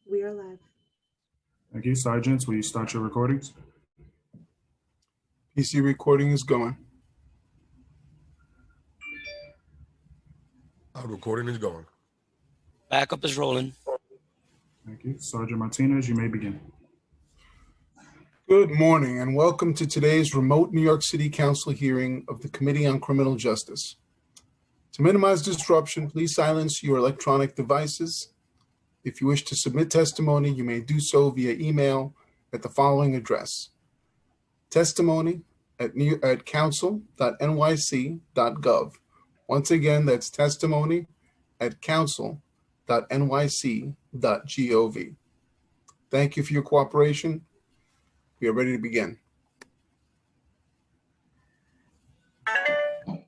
We are live. Thank you. Sergeants, will you start your recordings? PC recording is going. Our recording is going. Backup is rolling. Thank you. Sergeant Martinez, you may begin. Good morning and welcome to today's remote New York City Council hearing of the Committee on Criminal Justice. To minimize disruption, please silence your electronic devices. If you wish to submit testimony, you may do so via email at the following address: testimony@council.nyc.gov. Once again, that's testimony@council.nyc.gov. Thank you for your cooperation. We are ready to begin. Good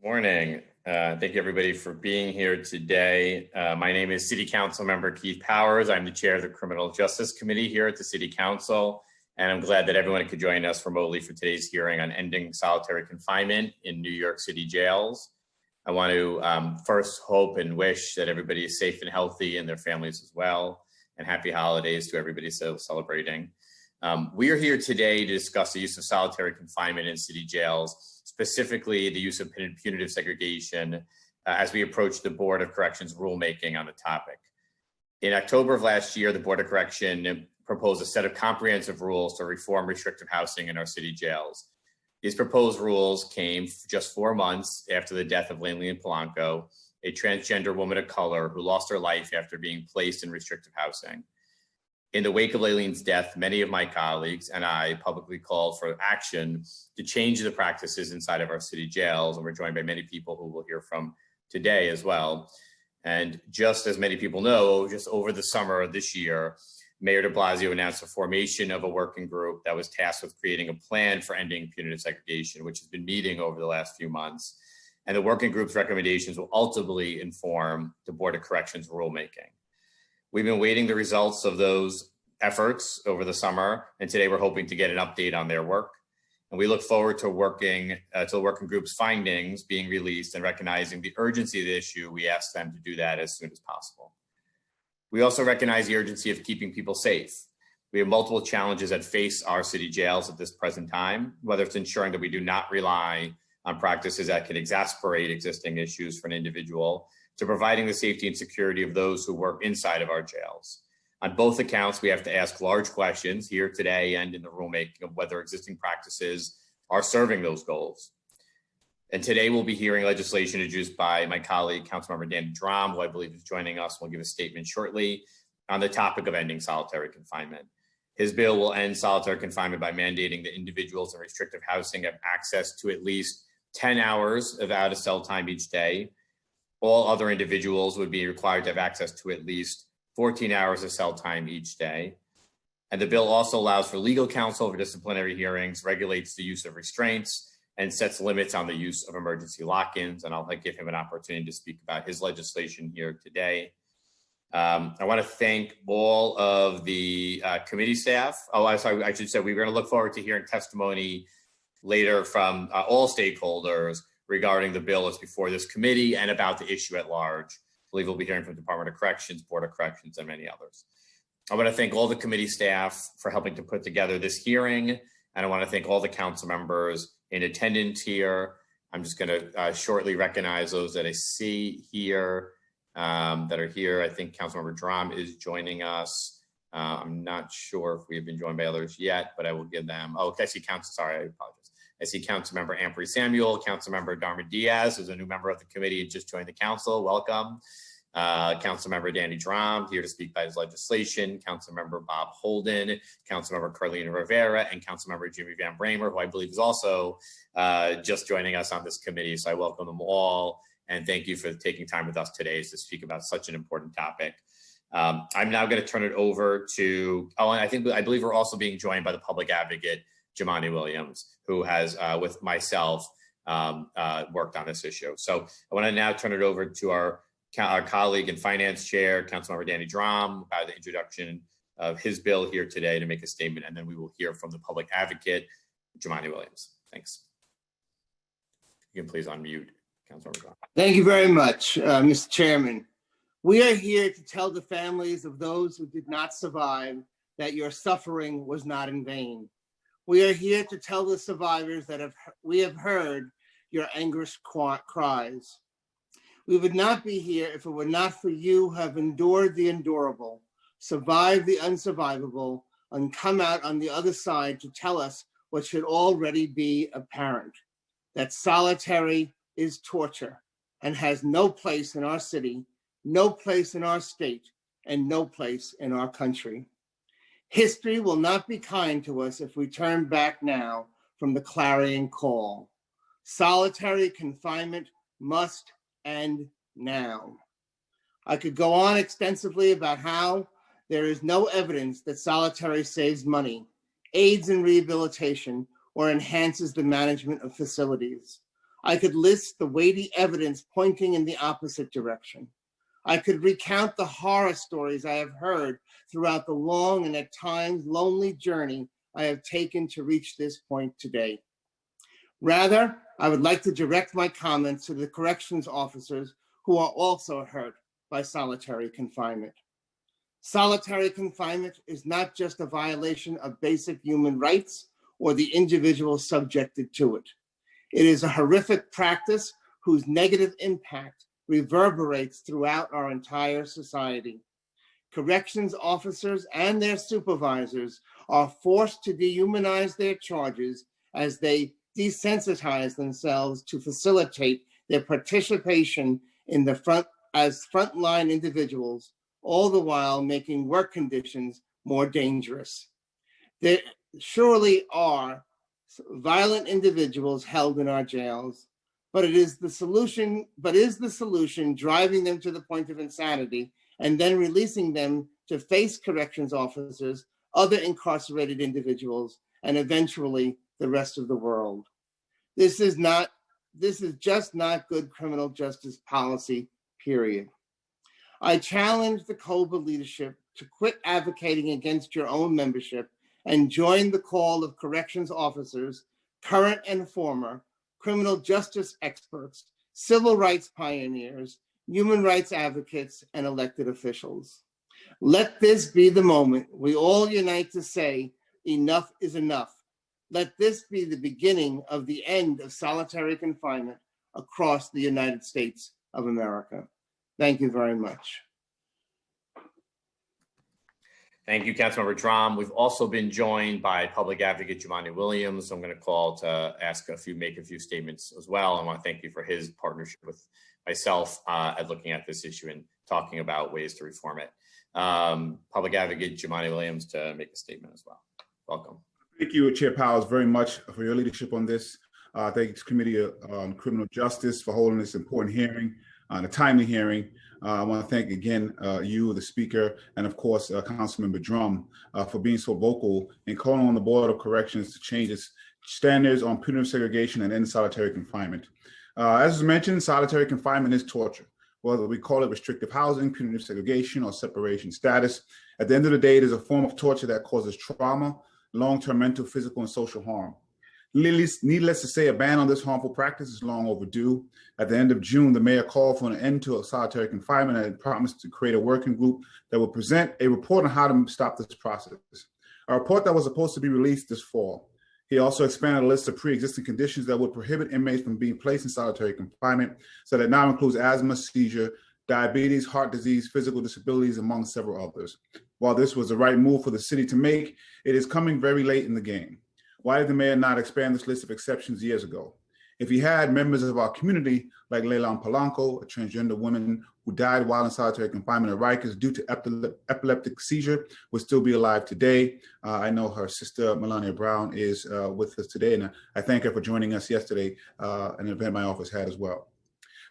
morning. Thank you everybody for being here today. My name is City Council Member Keith Powers. I'm the chair of the Criminal Justice Committee here at the City Council, and I'm glad that everyone could join us remotely for today's hearing on ending solitary confinement in New York City jails. I want to first hope and wish that everybody is safe and healthy and their families as well, and happy holidays to everybody celebrating. We are here today to discuss the use of solitary confinement in city jails, specifically the use of punitive segregation as we approach the Board of Corrections rulemaking on the topic. In October of last year, the Board of Correction proposed a set of comprehensive rules to reform restrictive housing in our city jails. These proposed rules came just 4 months after the death of Laileen Polanco, a transgender woman of color who lost her life after being placed in restrictive housing. In the wake of Laileen's death, many of my colleagues and I publicly called for action to change the practices inside of our city jails, and we're joined by many people who we'll hear from today as well. And just as many people know, just over the summer of this year, Mayor de Blasio announced the formation of a working group that was tasked with creating a plan for ending punitive segregation, which has been meeting over the last few months. And the working group's recommendations will ultimately inform the Board of Corrections rulemaking. We've been waiting the results of those efforts over the summer, and today we're hoping to get an update on their work. And we look forward to working to the working group's findings being released, and recognizing the urgency of the issue, we ask them to do that as soon as possible. We also recognize the urgency of keeping people safe. We have multiple challenges that face our city jails at this present time, whether it's ensuring that we do not rely on practices that can exacerbate existing issues for an individual, to providing the safety and security of those who work inside of our jails. On both accounts, we have to ask large questions here today and in the rulemaking of whether existing practices are serving those goals. And today we'll be hearing legislation introduced by my colleague, Councilmember Danny Drum, who I believe is joining us. We'll give a statement shortly on the topic of ending solitary confinement. His bill will end solitary confinement by mandating that individuals in restrictive housing have access to at least 10 hours of out-of-cell time each day. All other individuals would be required to have access to at least 14 hours of cell time each day. And the bill also allows for legal counsel for disciplinary hearings, regulates the use of restraints, and sets limits on the use of emergency lock-ins. And I'll give him an opportunity to speak about his legislation here today. I want to thank all of the committee staff. Oh, I'm sorry, I should say we're going to look forward to hearing testimony later from all stakeholders regarding the bill that's before this committee and about the issue at large. I believe we'll be hearing from the Department of Corrections, Board of Corrections, and many others. I want to thank all the committee staff for helping to put together this hearing, and I want to thank all the council members in attendance here. I'm just going to shortly recognize those that I see here that are here. I think Councilmember Drum is joining us. I'm not sure if we have been joined by others yet, but I will give them. Oh, I see sorry, I apologize. I see Councilmember Ampry Samuel, Councilmember Dharma Diaz, who's a new member of the committee and just joined the council. Welcome. Councilmember Danny Drum, here to speak by his legislation. Councilmember Bob Holden, Councilmember Carlina Rivera, and Councilmember Jimmy Van Bramer, who I believe is also just joining us on this committee. So I welcome them all, and thank you for taking time with us today to speak about such an important topic. I'm now going to turn it over to, and I believe we're also being joined by the public advocate, Jumaane Williams, who has, with myself, worked on this issue. So I want to now turn it over to our colleague and finance chair, Councilmember Danny Drum, about the introduction of his bill here today to make a statement, and then we will hear from the public advocate, Jumaane Williams. Thanks. You can please unmute, Councilmember Drum. Thank you very much, Mr. Chairman. We are here to tell the families of those who did not survive that your suffering was not in vain. We are here to tell the survivors that we have heard your anguished cries. We would not be here if it were not for you who have endured the endurable, survived the unsurvivable, and come out on the other side to tell us what should already be apparent, that solitary is torture and has no place in our city, no place in our state, and no place in our country. History will not be kind to us if we turn back now from the clarion call. Solitary confinement must end now. I could go on extensively about how there is no evidence that solitary saves money, aids in rehabilitation, or enhances the management of facilities. I could list the weighty evidence pointing in the opposite direction. I could recount the horror stories I have heard throughout the long and at times lonely journey I have taken to reach this point today. Rather, I would like to direct my comments to the corrections officers who are also hurt by solitary confinement. Solitary confinement is not just a violation of basic human rights or the individual subjected to it. It is a horrific practice whose negative impact reverberates throughout our entire society. Corrections officers and their supervisors are forced to dehumanize their charges as they desensitize themselves to facilitate their participation in the front as frontline individuals, all the while making work conditions more dangerous. There surely are violent individuals held in our jails, but is the solution driving them to the point of insanity and then releasing them to face corrections officers, other incarcerated individuals, and eventually the rest of the world? This is just not good criminal justice policy, period. I challenge the COBA leadership to quit advocating against your own membership and join the call of corrections officers, current and former, criminal justice experts, civil rights pioneers, human rights advocates, and elected officials. Let this be the moment we all unite to say, enough is enough. Let this be the beginning of the end of solitary confinement across the United States of America. Thank you very much. Thank you, Councilmember Drum. We've also been joined by Public Advocate Jumaane Williams. So I'm going to call to make a few statements as well. I want to thank you for his partnership with myself at looking at this issue and talking about ways to reform it. Public Advocate Jumaane Williams to make a statement as well. Welcome. Thank you, Chair Powers, very much for your leadership on this. Thank you to the Committee on Criminal Justice for holding this important hearing, a timely hearing. I want to thank again you, the Speaker, and of course, Councilmember Drum for being so vocal and calling on the Board of Corrections to change its standards on punitive segregation and end solitary confinement. As was mentioned, solitary confinement is torture. Whether we call it restrictive housing, punitive segregation, or separation status, at the end of the day, it is a form of torture that causes trauma, long-term mental, physical, and social harm. Needless to say, a ban on this harmful practice is long overdue. At the end of June, the mayor called for an end to solitary confinement and promised to create a working group that will present a report on how to stop this process. A report that was supposed to be released this fall. He also expanded a list of pre-existing conditions that would prohibit inmates from being placed in solitary confinement, so that now includes asthma, seizure, diabetes, heart disease, physical disabilities, among several others. While this was the right move for the city to make, it is coming very late in the game. Why did the mayor not expand this list of exceptions years ago? If he had, members of our community, like Leilani Polanco, a transgender woman who died while in solitary confinement at Rikers due to epileptic seizure, would still be alive today. I know her sister, Melania Brown, is with us today, and I thank her for joining us yesterday, an event my office had as well.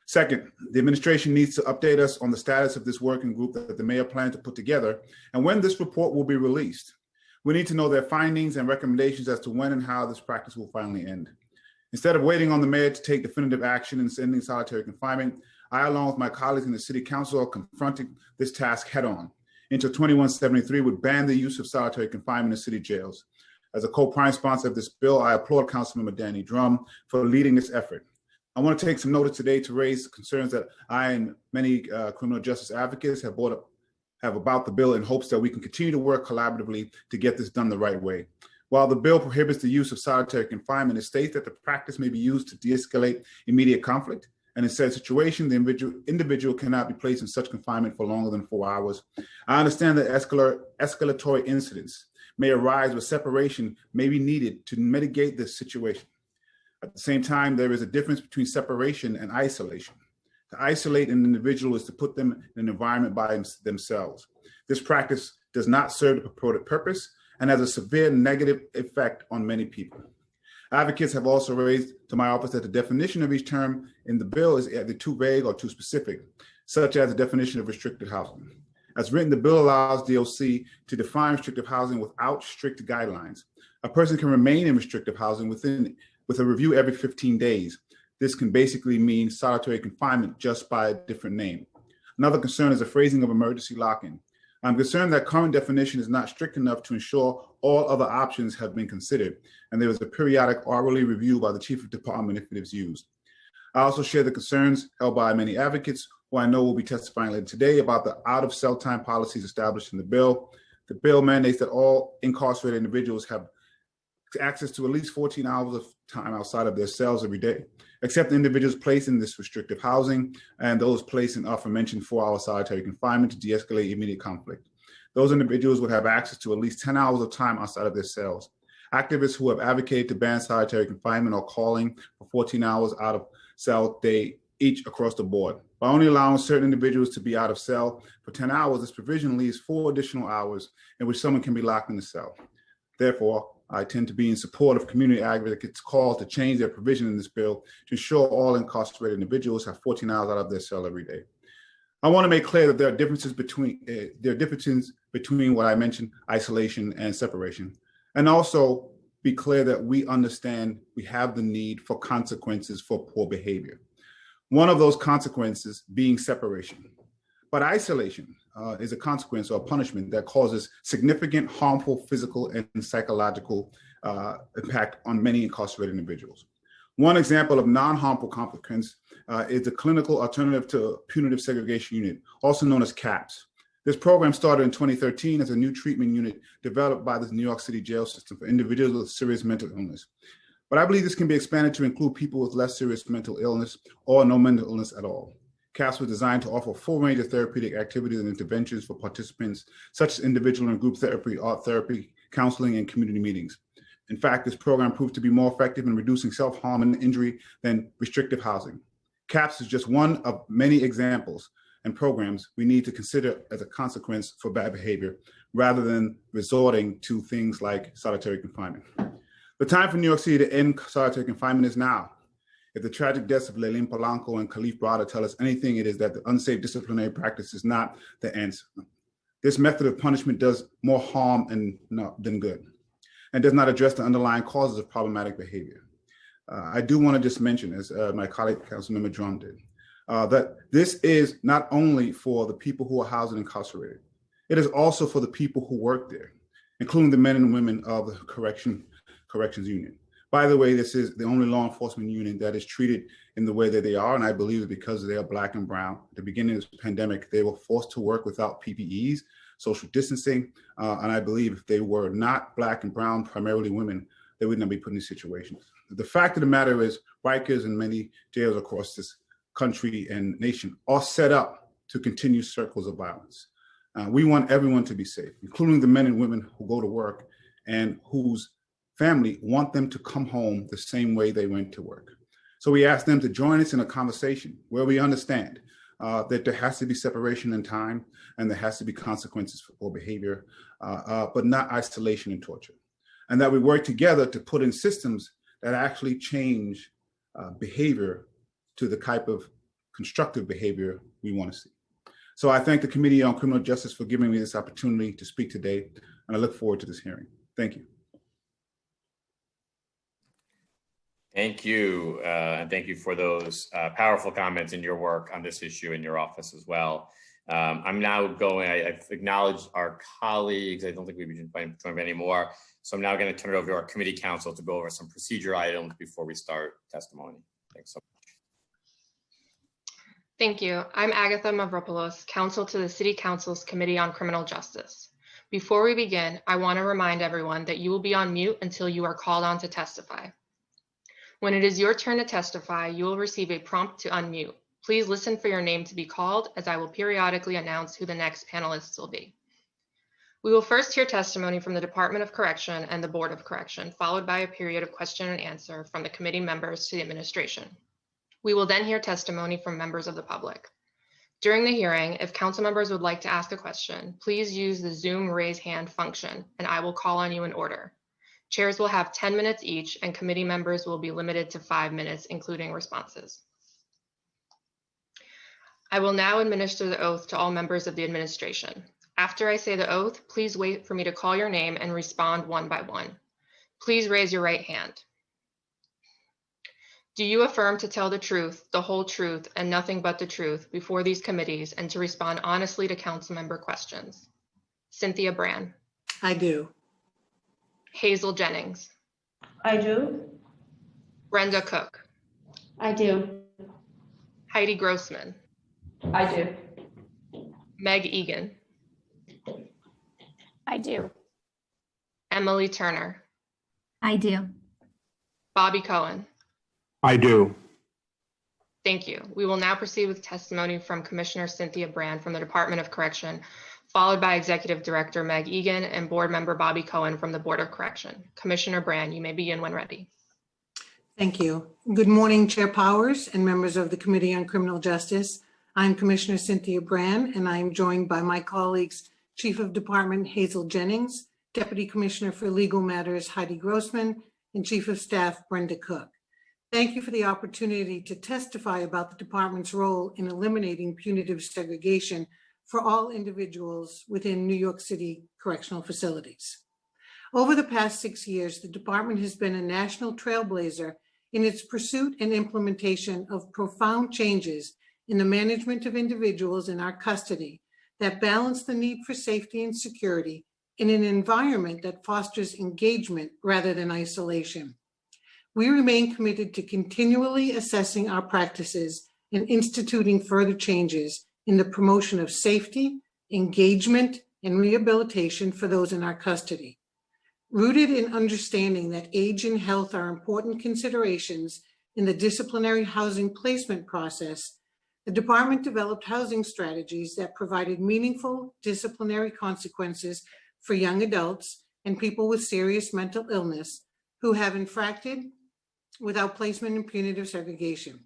Second, the administration needs to update us on the status of this working group that the mayor planned to put together and when this report will be released. We need to know their findings and recommendations as to when and how this practice will finally end. Instead of waiting on the mayor to take definitive action in ending solitary confinement, I, along with my colleagues in the city council, are confronting this task head on. Inter 2173 would ban the use of solitary confinement in city jails. As a co-prime sponsor of this bill, I applaud Councilmember Danny Drum for leading this effort. I want to take some notice today to raise concerns that I and many criminal justice advocates have about the bill in hopes that we can continue to work collaboratively to get this done the right way. While the bill prohibits the use of solitary confinement, it states that the practice may be used to de-escalate immediate conflict. And in said situation, the individual cannot be placed in such confinement for longer than 4 hours. I understand that escalatory incidents may arise where separation may be needed to mitigate this situation. At the same time, there is a difference between separation and isolation. To isolate an individual is to put them in an environment by themselves. This practice does not serve the purported purpose and has a severe negative effect on many people. Advocates have also raised to my office that the definition of each term in the bill is either too vague or too specific, such as the definition of restricted housing. As written, the bill allows DOC to define restrictive housing without strict guidelines. A person can remain in restrictive housing with a review every 15 days. This can basically mean solitary confinement just by a different name. Another concern is the phrasing of emergency lock-in. I'm concerned that current definition is not strict enough to ensure all other options have been considered, and there is a periodic hourly review by the chief of department if it is used. I also share the concerns held by many advocates who I know will be testifying later today about the out-of-cell time policies established in the bill. The bill mandates that all incarcerated individuals have access to at least 14 hours of time outside of their cells every day, except individuals placed in this restrictive housing and those placed in aforementioned 4-hour solitary confinement to de-escalate immediate conflict. Those individuals would have access to at least 10 hours of time outside of their cells. Activists who have advocated to ban solitary confinement are calling for 14 hours out of cell day each across the board. By only allowing certain individuals to be out of cell for 10 hours, this provision leaves 4 additional hours in which someone can be locked in the cell. Therefore, I tend to be in support of community advocates' calls to change their provision in this bill to ensure all incarcerated individuals have 14 hours out of their cell every day. I want to make clear that there are differences between what I mentioned, isolation and separation, and also be clear that we understand we have the need for consequences for poor behavior. One of those consequences being separation. But isolation is a consequence or a punishment that causes significant harmful physical and psychological impact on many incarcerated individuals. One example of non-harmful consequence is the Clinical Alternative to Punitive Segregation Unit, also known as CAPS. This program started in 2013 as a new treatment unit developed by the New York City jail system for individuals with serious mental illness. But I believe this can be expanded to include people with less serious mental illness or no mental illness at all. CAPS was designed to offer a full range of therapeutic activities and interventions for participants, such as individual and group therapy, art therapy, counseling, and community meetings. In fact, this program proved to be more effective in reducing self-harm and injury than restrictive housing. CAPS is just one of many examples and programs we need to consider as a consequence for bad behavior, rather than resorting to things like solitary confinement. The time for New York City to end solitary confinement is now. If the tragic deaths of Leilin Polanco and Khalif Brada tell us anything, it is that the unsafe disciplinary practice is not the answer. This method of punishment does more harm than good, and does not address the underlying causes of problematic behavior. I do want to just mention, as my colleague, Councilmember Drum did, that this is not only for the people who are housed and incarcerated, it is also for the people who work there, including the men and women of the Corrections Union. By the way, this is the only law enforcement unit that is treated in the way that they are, and I believe that because they are Black and brown. At the beginning of this pandemic, they were forced to work without PPEs, social distancing, and I believe if they were not Black and brown, primarily women, they would not be put in these situations. The fact of the matter is, Rikers and many jails across this country and nation are set up to continue circles of violence. We want everyone to be safe, including the men and women who go to work and whose family want them to come home the same way they went to work. So we ask them to join us in a conversation where we understand that there has to be separation in time and there has to be consequences for poor behavior, but not isolation and torture. And that we work together to put in systems that actually change behavior to the type of constructive behavior we want to see. So I thank the Committee on Criminal Justice for giving me this opportunity to speak today, and I look forward to this hearing. Thank you. Thank you, and thank you for those powerful comments in your work on this issue in your office as well. I'm now going, I've acknowledged our colleagues. I don't think we've been joined anymore. So I'm now going to turn it over to our committee counsel to go over some procedure items before we start testimony. Thanks so much. Thank you. I'm Agatha Mavropoulos, counsel to the City Council's Committee on Criminal Justice. Before we begin, I want to remind everyone that you will be on mute until you are called on to testify. When it is your turn to testify, you will receive a prompt to unmute. Please listen for your name to be called, as I will periodically announce who the next panelists will be. We will first hear testimony from the Department of Correction and the Board of Correction, followed by a period of question and answer from the committee members to the administration. We will then hear testimony from members of the public. During the hearing, if council members would like to ask a question, please use the Zoom raise hand function, and I will call on you in order. Chairs will have 10 minutes each, and committee members will be limited to 5 minutes, including responses. I will now administer the oath to all members of the administration. After I say the oath, please wait for me to call your name and respond one by one. Please raise your right hand. Do you affirm to tell the truth, the whole truth, and nothing but the truth before these committees, and to respond honestly to council member questions? Cynthia Brand. I do. Hazel Jennings. I do. Brenda Cook. I do. Heidi Grossman. I do. Meg Egan. I do. Emily Turner. I do. Bobby Cohen. I do. Thank you. We will now proceed with testimony from Commissioner Cynthia Brand from the Department of Correction, followed by Executive Director Meg Egan and Board Member Bobby Cohen from the Board of Correction. Commissioner Brand, you may begin when ready. Thank you. Good morning, Chair Powers and members of the Committee on Criminal Justice. I'm Commissioner Cynthia Brand, and I am joined by my colleagues, Chief of Department Hazel Jennings, Deputy Commissioner for Legal Matters Heidi Grossman, and Chief of Staff Brenda Cook. Thank you for the opportunity to testify about the department's role in eliminating punitive segregation for all individuals within New York City correctional facilities. Over the past 6 years, the department has been a national trailblazer in its pursuit and implementation of profound changes in the management of individuals in our custody that balance the need for safety and security in an environment that fosters engagement rather than isolation. We remain committed to continually assessing our practices and instituting further changes in the promotion of safety, engagement, and rehabilitation for those in our custody. Rooted in understanding that age and health are important considerations in the disciplinary housing placement process, the department developed housing strategies that provided meaningful disciplinary consequences for young adults and people with serious mental illness who have infracted without placement in punitive segregation.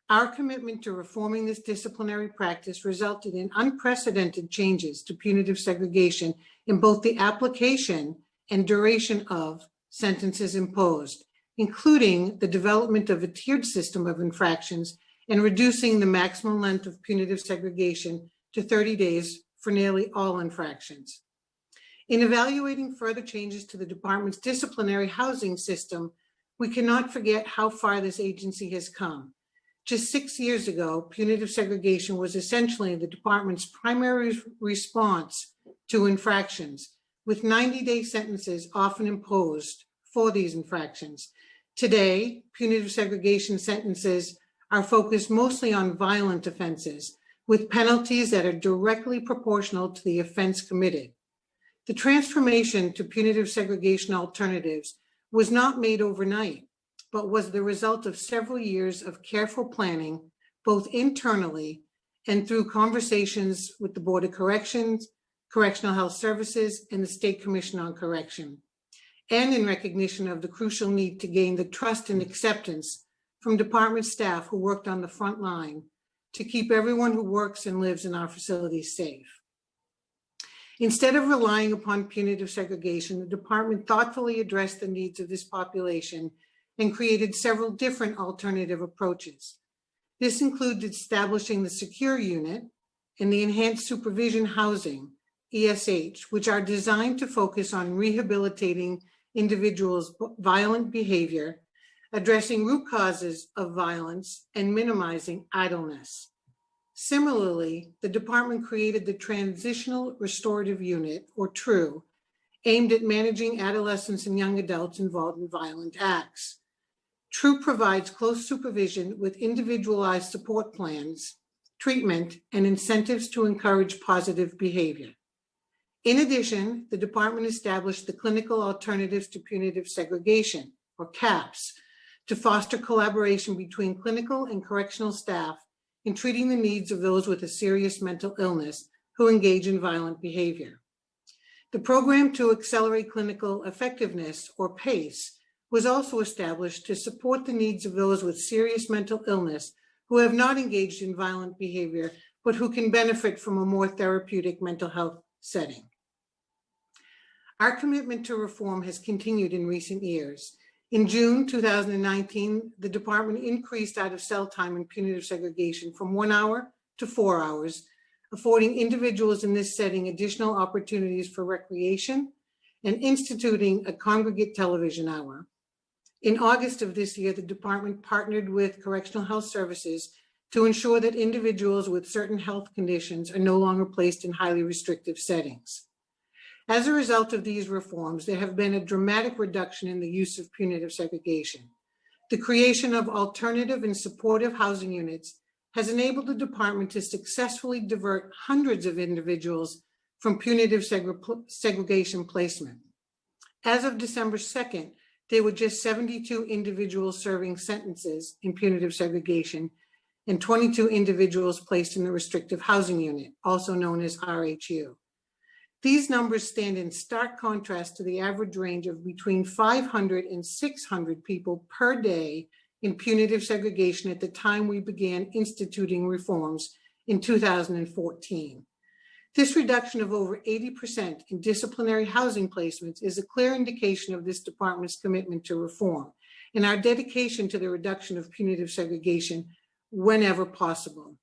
Our commitment to reforming this disciplinary practice resulted in unprecedented changes to punitive segregation in both the application and duration of sentences imposed, including the development of a tiered system of infractions and reducing the maximum length of punitive segregation to 30 days for nearly all infractions. In evaluating further changes to the department's disciplinary housing system, we cannot forget how far this agency has come. Just 6 years ago, punitive segregation was essentially the department's primary response to infractions, with 90-day sentences often imposed for these infractions. Today, punitive segregation sentences are focused mostly on violent offenses, with penalties that are directly proportional to the offense committed. The transformation to punitive segregation alternatives was not made overnight, but was the result of several years of careful planning, both internally and through conversations with the Board of Corrections, Correctional Health Services, and the State Commission on Correction, and in recognition of the crucial need to gain the trust and acceptance from department staff who worked on the front line to keep everyone who works and lives in our facilities safe. Instead of relying upon punitive segregation, the department thoughtfully addressed the needs of this population and created several different alternative approaches. This included establishing the secure unit and the enhanced supervision housing, ESH, which are designed to focus on rehabilitating individuals' violent behavior, addressing root causes of violence, and minimizing idleness. Similarly, the department created the Transitional Restorative Unit, or TRU, aimed at managing adolescents and young adults involved in violent acts. TRU provides close supervision with individualized support plans treatment, and incentives to encourage positive behavior. In addition, the department established the Clinical Alternatives to Punitive Segregation, or CAPS, to foster collaboration between clinical and correctional staff in treating the needs of those with a serious mental illness who engage in violent behavior. The Program to Accelerate Clinical Effectiveness, or PACE, was also established to support the needs of those with serious mental illness who have not engaged in violent behavior, but who can benefit from a more therapeutic mental health setting. Our commitment to reform has continued in recent years. In June 2019, the department increased out-of-cell time in punitive segregation from 1 hour to 4 hours, affording individuals in this setting additional opportunities for recreation and instituting a congregate television hour. In August of this year, the department partnered with Correctional Health Services to ensure that individuals with certain health conditions are no longer placed in highly restrictive settings. As a result of these reforms, there have been a dramatic reduction in the use of punitive segregation. The creation of alternative and supportive housing units has enabled the department to successfully divert hundreds of individuals from punitive segregation placement. As of December 2nd, there were just 72 individuals serving sentences in punitive segregation and 22 individuals placed in the restrictive housing unit, also known as RHU. These numbers stand in stark contrast to the average range of between 500 and 600 people per day in punitive segregation at the time we began instituting reforms in 2014. This reduction of over 80% in disciplinary housing placements is a clear indication of this department's commitment to reform and our dedication to the reduction of punitive segregation whenever possible.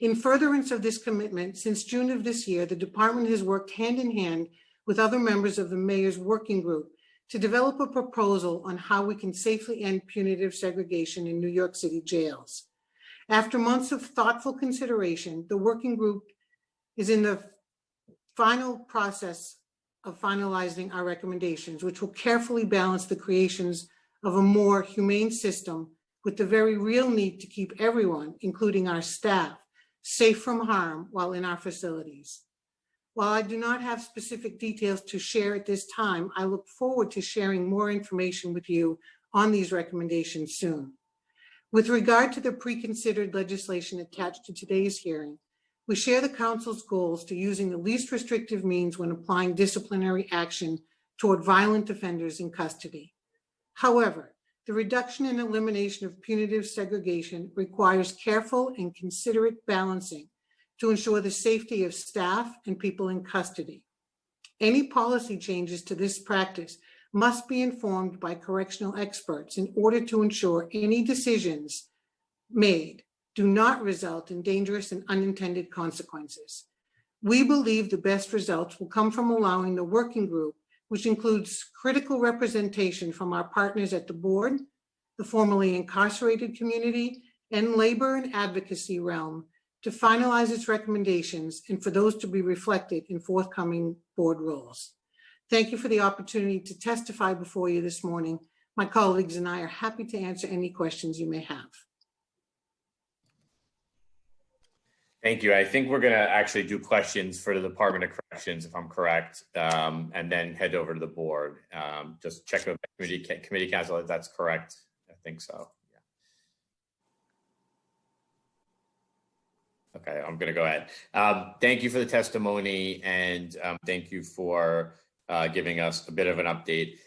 In furtherance of this commitment, since June of this year, the department has worked hand in hand with other members of the mayor's working group to develop a proposal on how we can safely end punitive segregation in New York City jails. After months of thoughtful consideration, the working group is in the final process of finalizing our recommendations, which will carefully balance the creations of a more humane system with the very real need to keep everyone, including our staff, safe from harm while in our facilities. While I do not have specific details to share at this time, I look forward to sharing more information with you on these recommendations soon. With regard to the pre-considered legislation attached to today's hearing, we share the Council's goals to using the least restrictive means when applying disciplinary action toward violent offenders in custody. However, the reduction and elimination of punitive segregation requires careful and considerate balancing to ensure the safety of staff and people in custody. Any policy changes to this practice must be informed by correctional experts in order to ensure any decisions made do not result in dangerous and unintended consequences. We believe the best results will come from allowing the working group, which includes critical representation from our partners at the board, the formerly incarcerated community, and labor and advocacy realm, to finalize its recommendations and for those to be reflected in forthcoming board rules. Thank you for the opportunity to testify before you this morning. My colleagues and I are happy to answer any questions you may have. Thank you. I think we're going to actually do questions for the Department of Corrections, if I'm correct, and then head over to the board. Just check with the committee council if that's correct. I think so. Yeah. Okay, I'm going to go ahead. Thank you for the testimony, and thank you for giving us a bit of an update.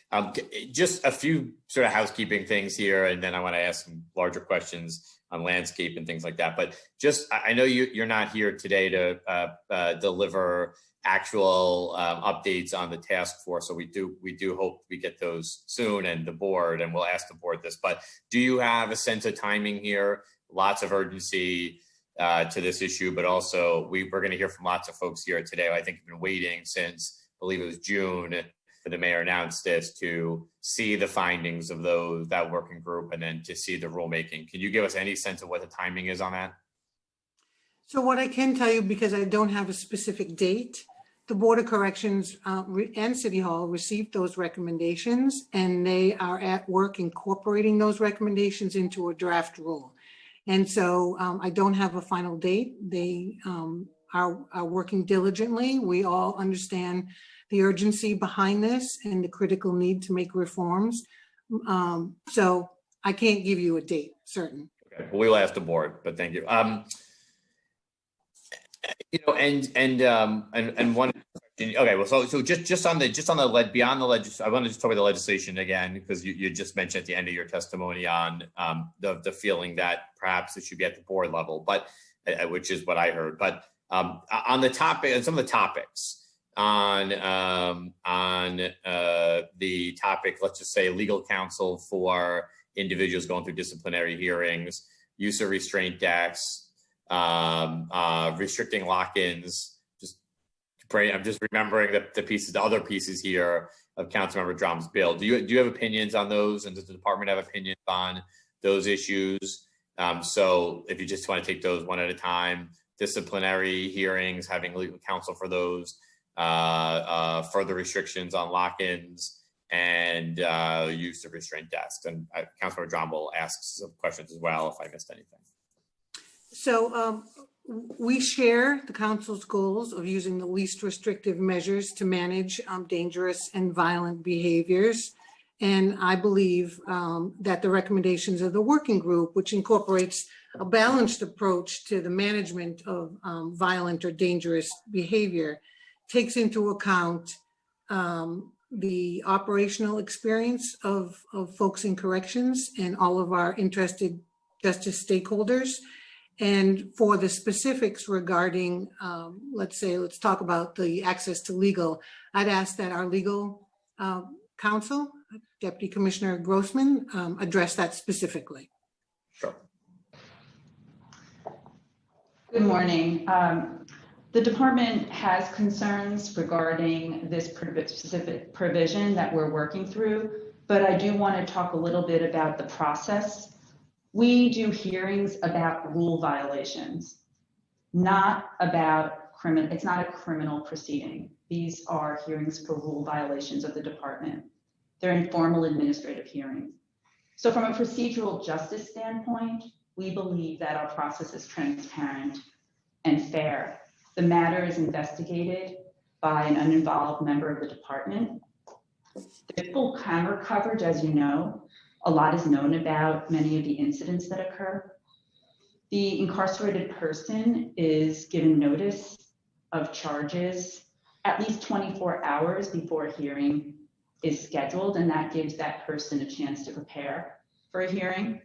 Just a few sort of housekeeping things here, and then I want to ask some larger questions on landscape and things like that. But just, I know you're not here today to deliver actual updates on the task force. So we do hope we get those soon, and the board, and we'll ask the board this, but do you have a sense of timing here? Lots of urgency to this issue, but also we're going to hear from lots of folks here today. I think have been waiting since, I believe it was June, for the mayor announced this, to see the findings of that working group and then to see the rulemaking. Can you give us any sense of what the timing is on that? So what I can tell you, because I don't have a specific date, the Board of Corrections and City Hall received those recommendations, and they are at work incorporating those recommendations into a draft rule. And so I don't have a final date. They are working diligently. We all understand the urgency behind this and the critical need to make reforms. So I can't give you a date certain. Okay, well, we will ask the board, but thank you. You know, and one. Okay, well, so just on the beyond the I want to just talk about the legislation again, because you just mentioned at the end of your testimony on the feeling that perhaps it should be at the board level, but which is what I heard. But on the topic and some of the topics on the topic, let's just say legal counsel for individuals going through disciplinary hearings, use of restraint decks, restricting lock-ins. I'm just remembering the other pieces here of Councilmember Drum's bill. Do you have opinions on those, and does the department have opinions on those issues? So if you just want to take those one at a time, disciplinary hearings, having legal counsel for those, further restrictions on lock-ins, and use of restraint desks. And Councilmember Drum will ask some questions as well if I missed anything. So we share the council's goals of using the least restrictive measures to manage dangerous and violent behaviors. And I believe that the recommendations of the working group, which incorporates a balanced approach to the management of violent or dangerous behavior, takes into account the operational experience of folks in corrections and all of our interested justice stakeholders. And for the specifics regarding, let's talk about the access to legal, I'd ask that our legal counsel, Deputy Commissioner Grossman, address that specifically. Sure. Good morning. The department has concerns regarding this specific provision that we're working through, but I do want to talk a little bit about the process. We do hearings about rule violations, not about criminal. It's not a criminal proceeding. These are hearings for rule violations of the department. They're informal administrative hearings. So from a procedural justice standpoint, we believe that our process is transparent and fair. The matter is investigated by an uninvolved member of the department. There's full camera coverage, as you know. A lot is known about many of the incidents that occur. The incarcerated person is given notice of charges at least 24 hours before a hearing is scheduled, and that gives that person a chance to prepare for a hearing.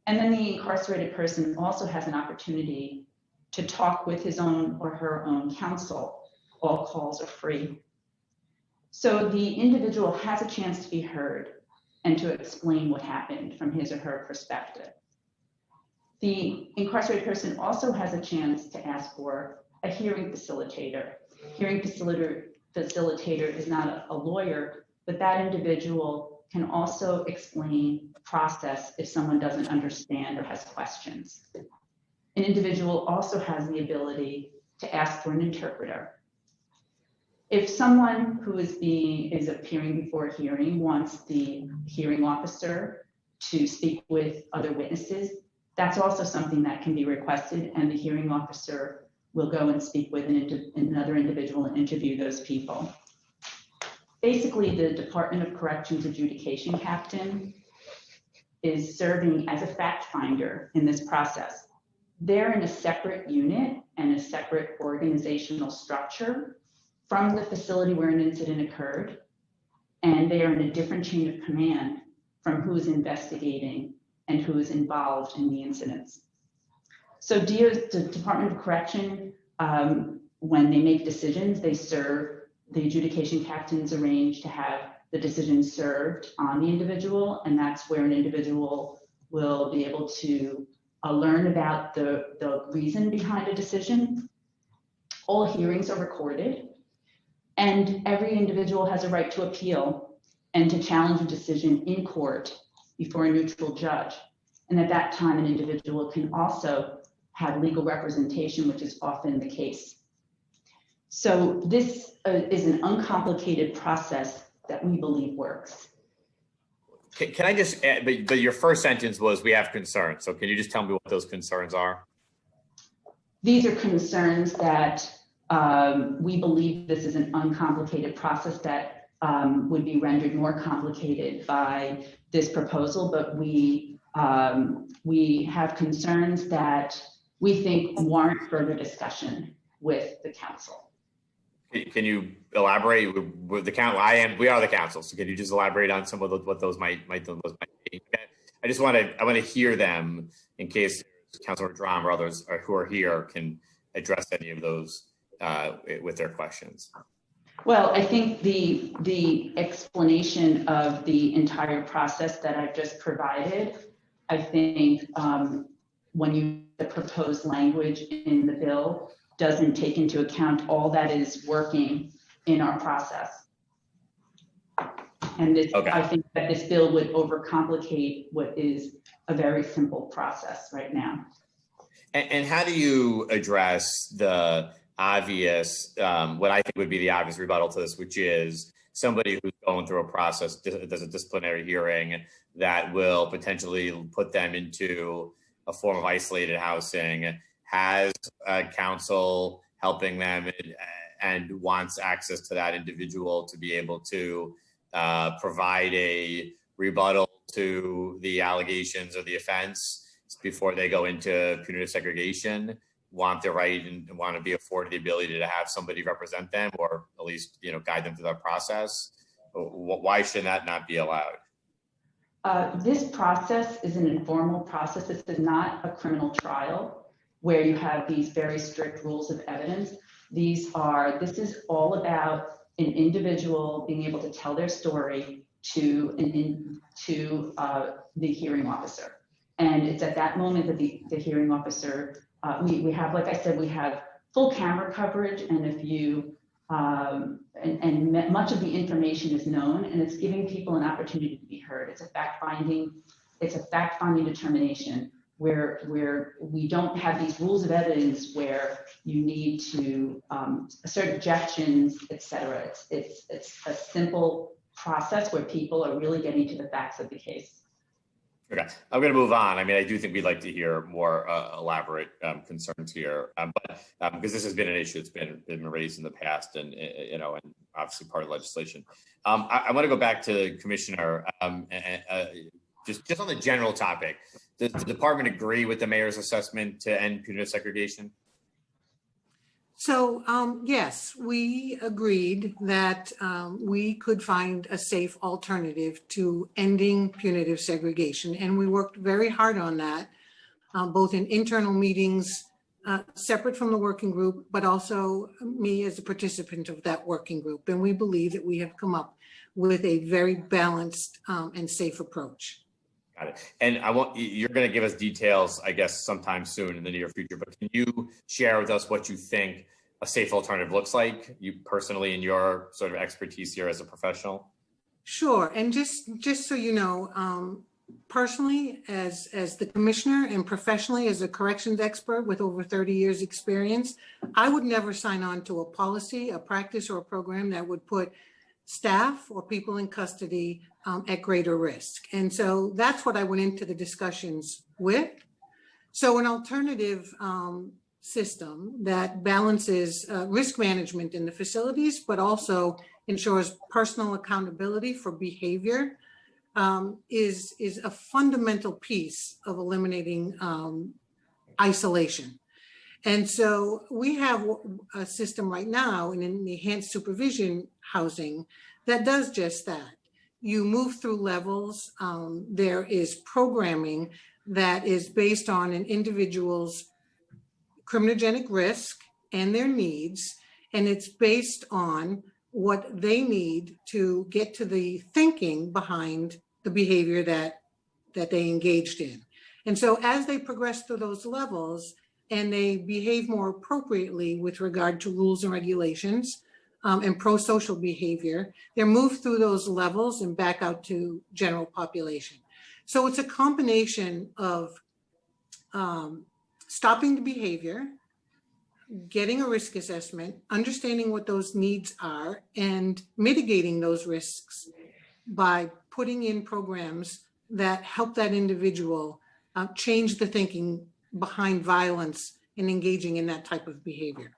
And then the incarcerated person also has an opportunity to talk with his own or her own counsel. All calls are free. So the individual has a chance to be heard and to explain what happened from his or her perspective. The incarcerated person also has a chance to ask for a hearing facilitator. Hearing facilitator is not a lawyer, but that individual can also explain the process if someone doesn't understand or has questions. An individual also has the ability to ask for an interpreter. If someone who is appearing before a hearing wants the hearing officer to speak with other witnesses, that's also something that can be requested, and the hearing officer will go and speak with another individual and interview those people. Basically, the Department of Corrections adjudication captain is serving as a fact finder in this process. They're in a separate unit and a separate organizational structure from the facility where an incident occurred, and they are in a different chain of command from who is investigating and who is involved in the incidents. So the Department of Correction, when they make decisions, they serve, the adjudication captains arrange to have the decision served on the individual, and that's where an individual will be able to learn about the reason behind a decision. All hearings are recorded, and every individual has a right to appeal and to challenge a decision in court before a neutral judge. And at that time, an individual can also have legal representation, which is often the case. So this is an uncomplicated process that we believe works. Can I just add, but your first sentence was, we have concerns. So can you just tell me what those concerns are? These are concerns that we believe this is an uncomplicated process that would be rendered more complicated by this proposal, but we have concerns that we think warrant further discussion with the council. Can you elaborate with the council? We are the council, so can you just elaborate on some of what those might be? I want to hear them in case Councilor Drum or others who are here can address any of those with their questions. Well, I think the explanation of the entire process that I've just provided, I think when the proposed language in the bill doesn't take into account all that is working in our process. And this, okay. I think that this bill would overcomplicate what is a very simple process right now. And how do you address the obvious, what I think would be the obvious rebuttal to this, which is somebody who's going through a process, there's a disciplinary hearing that will potentially put them into a form of isolated housing, has counsel helping them and wants access to that individual to be able to provide a rebuttal to the allegations or the offense before they go into punitive segregation, want the right and want to be afforded the ability to have somebody represent them or at least, guide them through that process. Why should that not be allowed? This process is an informal process. This is not a criminal trial where you have these very strict rules of evidence. This is all about an individual being able to tell their story to the hearing officer. And it's at that moment that the hearing officer, we have, like I said, we have full camera coverage, and if you, and much of the information is known, and it's giving people an opportunity to be heard. It's a fact-finding determination where we don't have these rules of evidence where you need to assert objections, etc. It's a simple process where people are really getting to the facts of the case. Okay, I'm going to move on. I mean, I do think we'd like to hear more elaborate concerns here, but because this has been an issue that's been raised in the past, and and obviously part of legislation. I want to go back to Commissioner, just on the general topic. Does the department agree with the mayor's assessment to end punitive segregation? So, yes, we agreed that we could find a safe alternative to ending punitive segregation. And we worked very hard on that, both in internal meetings, separate from the working group, but also me as a participant of that working group. And we believe that we have come up with a very balanced and safe approach. Got it. And you're going to give us details, I guess, sometime soon in the near future, but can you share with us what you think a safe alternative looks like, you personally, in your sort of expertise here as a professional? Sure. And just so you know, personally, as the commissioner and professionally as a corrections expert with over 30 years experience, I would never sign on to a policy, a practice, or a program that would put staff or people in custody at greater risk. And so that's what I went into the discussions with. So an alternative system that balances risk management in the facilities, but also ensures personal accountability for behavior is a fundamental piece of eliminating isolation. And so we have a system right now in enhanced supervision housing that does just that. You move through levels. There is programming that is based on an individual's criminogenic risk and their needs, and it's based on what they need to get to the thinking behind the behavior that they engaged in. And so as they progress through those levels and they behave more appropriately with regard to rules and regulations and pro-social behavior, they're moved through those levels and back out to general population. So it's a combination of stopping the behavior, getting a risk assessment, understanding what those needs are, and mitigating those risks by putting in programs that help that individual change the thinking behind violence and engaging in that type of behavior.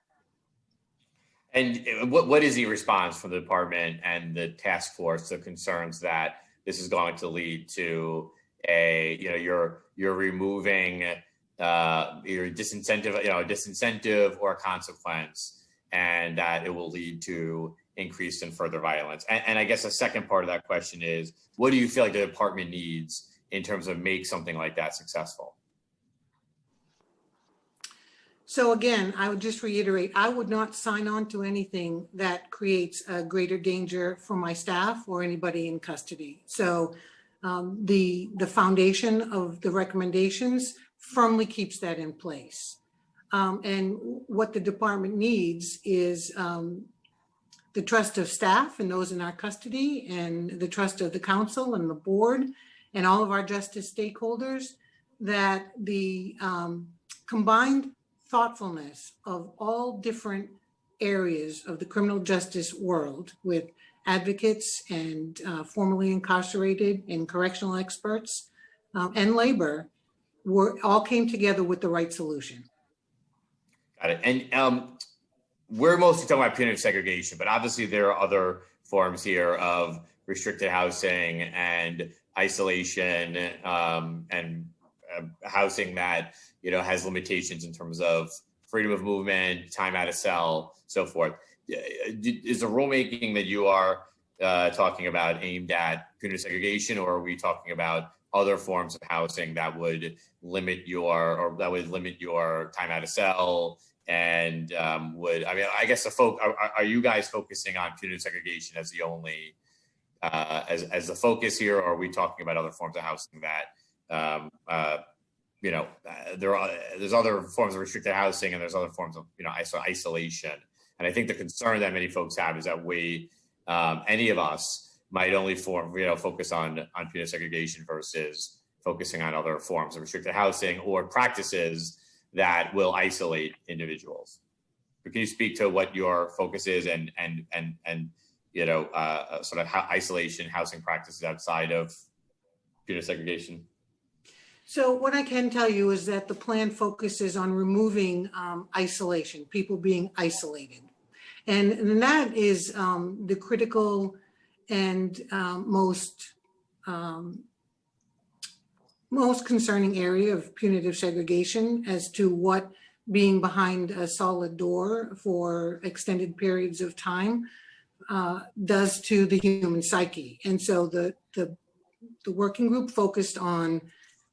And what is the response from the department and the task force to concerns that this is going to lead to you're removing your disincentive or a consequence, and that it will lead to increased and further violence? And I guess a second part of that question is, what do you feel like the department needs in terms of make something like that successful? So again, I would just reiterate, I would not sign on to anything that creates a greater danger for my staff or anybody in custody. So the foundation of the recommendations firmly keeps that in place. And what the department needs is the trust of staff and those in our custody, and the trust of the council and the board and all of our justice stakeholders, that the combined thoughtfulness of all different areas of the criminal justice world, with advocates and formerly incarcerated and correctional experts and labor, all came together with the right solution. Got it. And we're mostly talking about punitive segregation, but obviously there are other forms here of restricted housing and isolation, and housing that has limitations in terms of freedom of movement, time out of cell, so forth. Is the rulemaking that you are talking about aimed at punitive segregation, or are we talking about other forms of housing that would limit your time out of cell? And I guess are you guys focusing on punitive segregation as the only as the focus here, or are we talking about other forms of housing that there's other forms of restricted housing, and there's other forms of isolation? And I think the concern that many folks have is that any of us might only focus on punitive segregation versus focusing on other forms of restricted housing or practices that will isolate individuals. But can you speak to what your focus is and sort of isolation housing practices outside of punitive segregation? So what I can tell you is that the plan focuses on removing isolation, people being isolated. And that is the critical and most concerning area of punitive segregation, as to what being behind a solid door for extended periods of time does to the human psyche. And so the working group focused on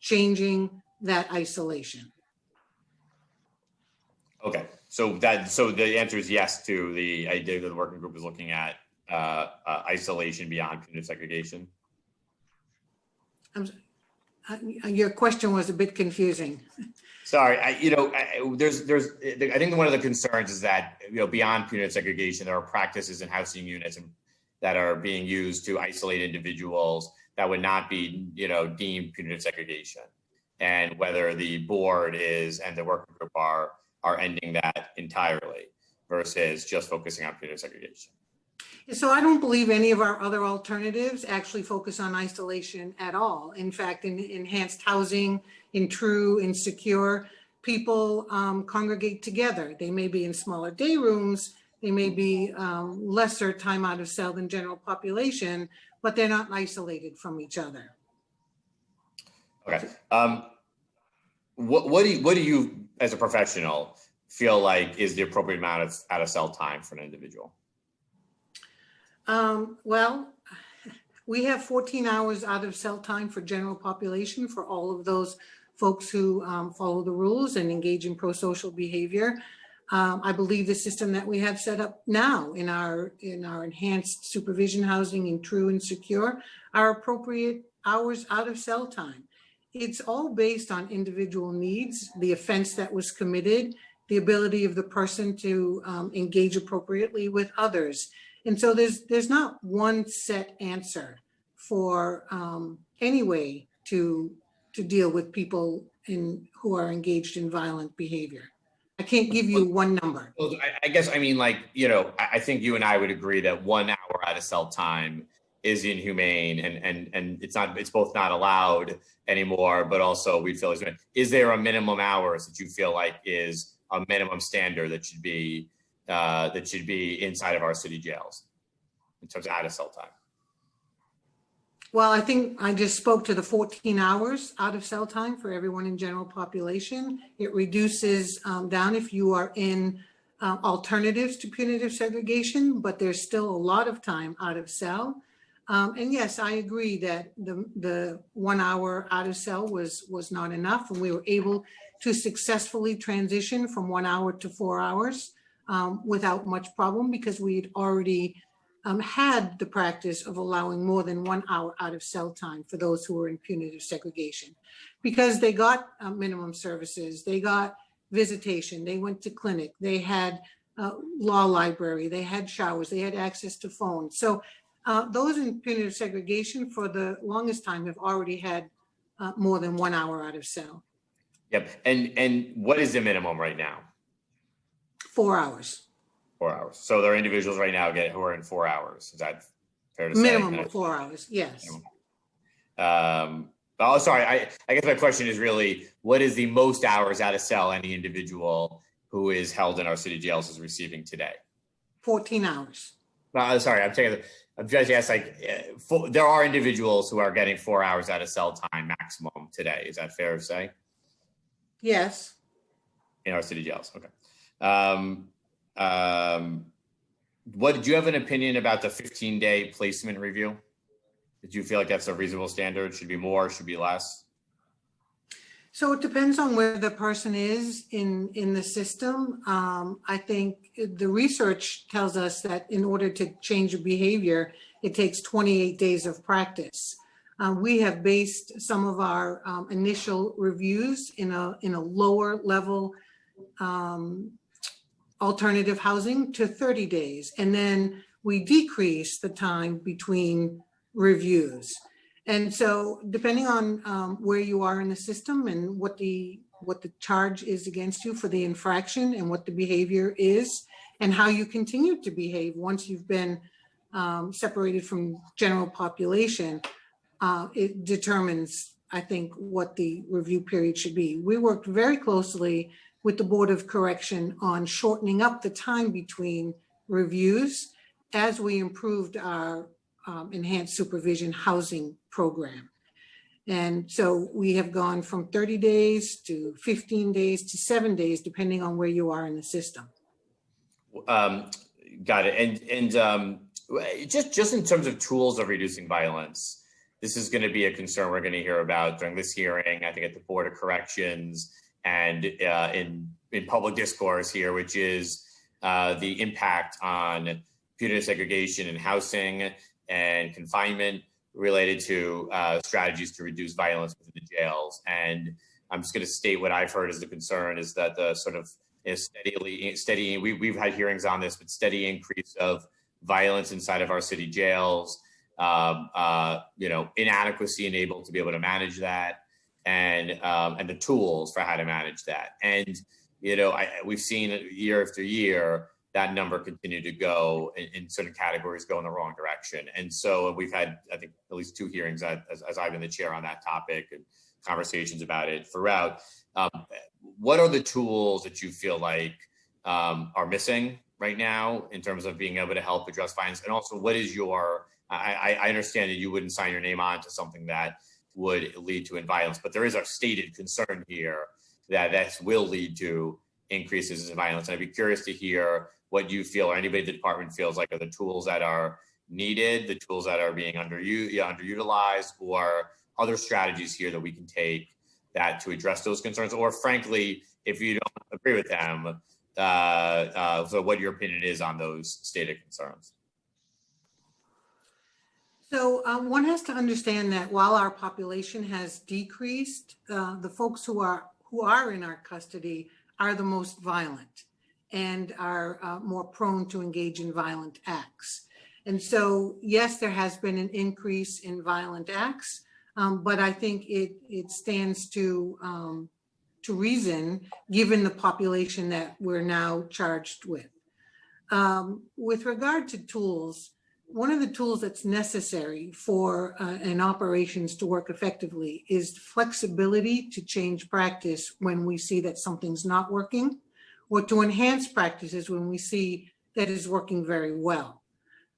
changing that isolation. Okay, so the answer is yes to the idea that the working group is looking at isolation beyond punitive segregation. I'm sorry. Your question was a bit confusing. Sorry, I think one of the concerns is that beyond punitive segregation, there are practices in housing units that are being used to isolate individuals that would not be deemed punitive segregation, and whether the board and the working group are ending that entirely versus just focusing on punitive segregation. So I don't believe any of our other alternatives actually focus on isolation at all. In fact, in enhanced housing, in true and secure, people congregate together. They may be in smaller day rooms, they may be lesser time out of cell than general population, but they're not isolated from each other. Okay. What do you, as a professional, feel like is the appropriate amount of out of cell time for an individual? Well, we have 14 hours out of cell time for general population for all of those folks who follow the rules and engage in pro-social behavior. I believe the system that we have set up now in our enhanced supervision housing in true and secure are appropriate hours out of cell time. It's all based on individual needs, the offense that was committed, the ability of the person to engage appropriately with others. And so there's not one set answer for any way to deal with people who are engaged in violent behavior. I can't give you one number. Well, I guess, I think you and I would agree that 1 hour out of cell time is inhumane and it's both not allowed anymore, but also we feel is there a minimum hours that you feel like is a minimum standard that should be inside of our city jails in terms of out of cell time? Well, I think I just spoke to the 14 hours out of cell time for everyone in general population. It reduces down if you are in alternatives to punitive segregation, but there's still a lot of time out of cell. And yes, I agree that the 1 hour out of cell was not enough, and we were able to successfully transition from 1 hour to 4 hours without much problem, because we'd already had the practice of allowing more than 1 hour out of cell time for those who were in punitive segregation, because they got minimum services, they got visitation, they went to clinic, they had law library, they had showers, they had access to phones. So those in punitive segregation for the longest time have already had more than 1 hour out of cell. Yep. And what is the minimum right now? 4 hours. 4 hours. So there are individuals right now who are in 4 hours. Is that fair to say? Minimum of 4 hours, yes. Oh, sorry. I guess my question is really, what is the most hours out of cell any individual who is held in our city jails is receiving today? 14 hours. Sorry, I'm trying to ask, there are individuals who are getting 4 hours out of cell time maximum today. Is that fair to say? Yes. In our city jails. Okay. What did you have an opinion about the 15-day placement review? Did you feel like that's a reasonable standard? Should be more, should be less? So it depends on where the person is in the system. I think the research tells us that in order to change a behavior, it takes 28 days of practice. We have based some of our initial reviews in a lower level alternative housing to 30 days. And then we decrease the time between reviews. And so depending on where you are in the system and what the charge is against you for the infraction and what the behavior is and how you continue to behave once you've been separated from general population, it determines, I think, what the review period should be. We worked very closely with the Board of Correction on shortening up the time between reviews as we improved our enhanced supervision housing program. And so we have gone from 30 days to 15 days to 7 days, depending on where you are in the system. Got it. And just in terms of tools of reducing violence, this is going to be a concern we're going to hear about during this hearing, I think at the Board of Corrections and in public discourse here, which is the impact on punitive segregation in housing and confinement related to strategies to reduce violence within the jails. And I'm just going to state what I've heard as the concern is that the sort of steady, we've had hearings on this, but steady increase of violence inside of our city jails, inadequacy and able to be able to manage that, and the tools for how to manage that. And, we've seen year after year, that number continue to go in certain categories go in the wrong direction. And so we've had, I think, at least 2 hearings as I've been the chair on that topic and conversations about it throughout. What are the tools that you feel like are missing right now in terms of being able to help address violence? And also, what is I understand that you wouldn't sign your name on to something that would lead to violence, but there is a stated concern here that will lead to increases in violence. And I'd be curious to hear what you feel or anybody at the department feels like are the tools that are needed, the tools that are being underutilized, or other strategies here that we can take that to address those concerns, or frankly, if you don't agree with them, so what your opinion is on those stated concerns. So one has to understand that while our population has decreased, the folks who are in our custody are the most violent and are more prone to engage in violent acts. And so, yes, there has been an increase in violent acts, but I think it stands to reason given the population that we're now charged with. With regard to tools, one of the tools that's necessary for an operations to work effectively is flexibility to change practice when we see that something's not working, or to enhance practices when we see that is working very well.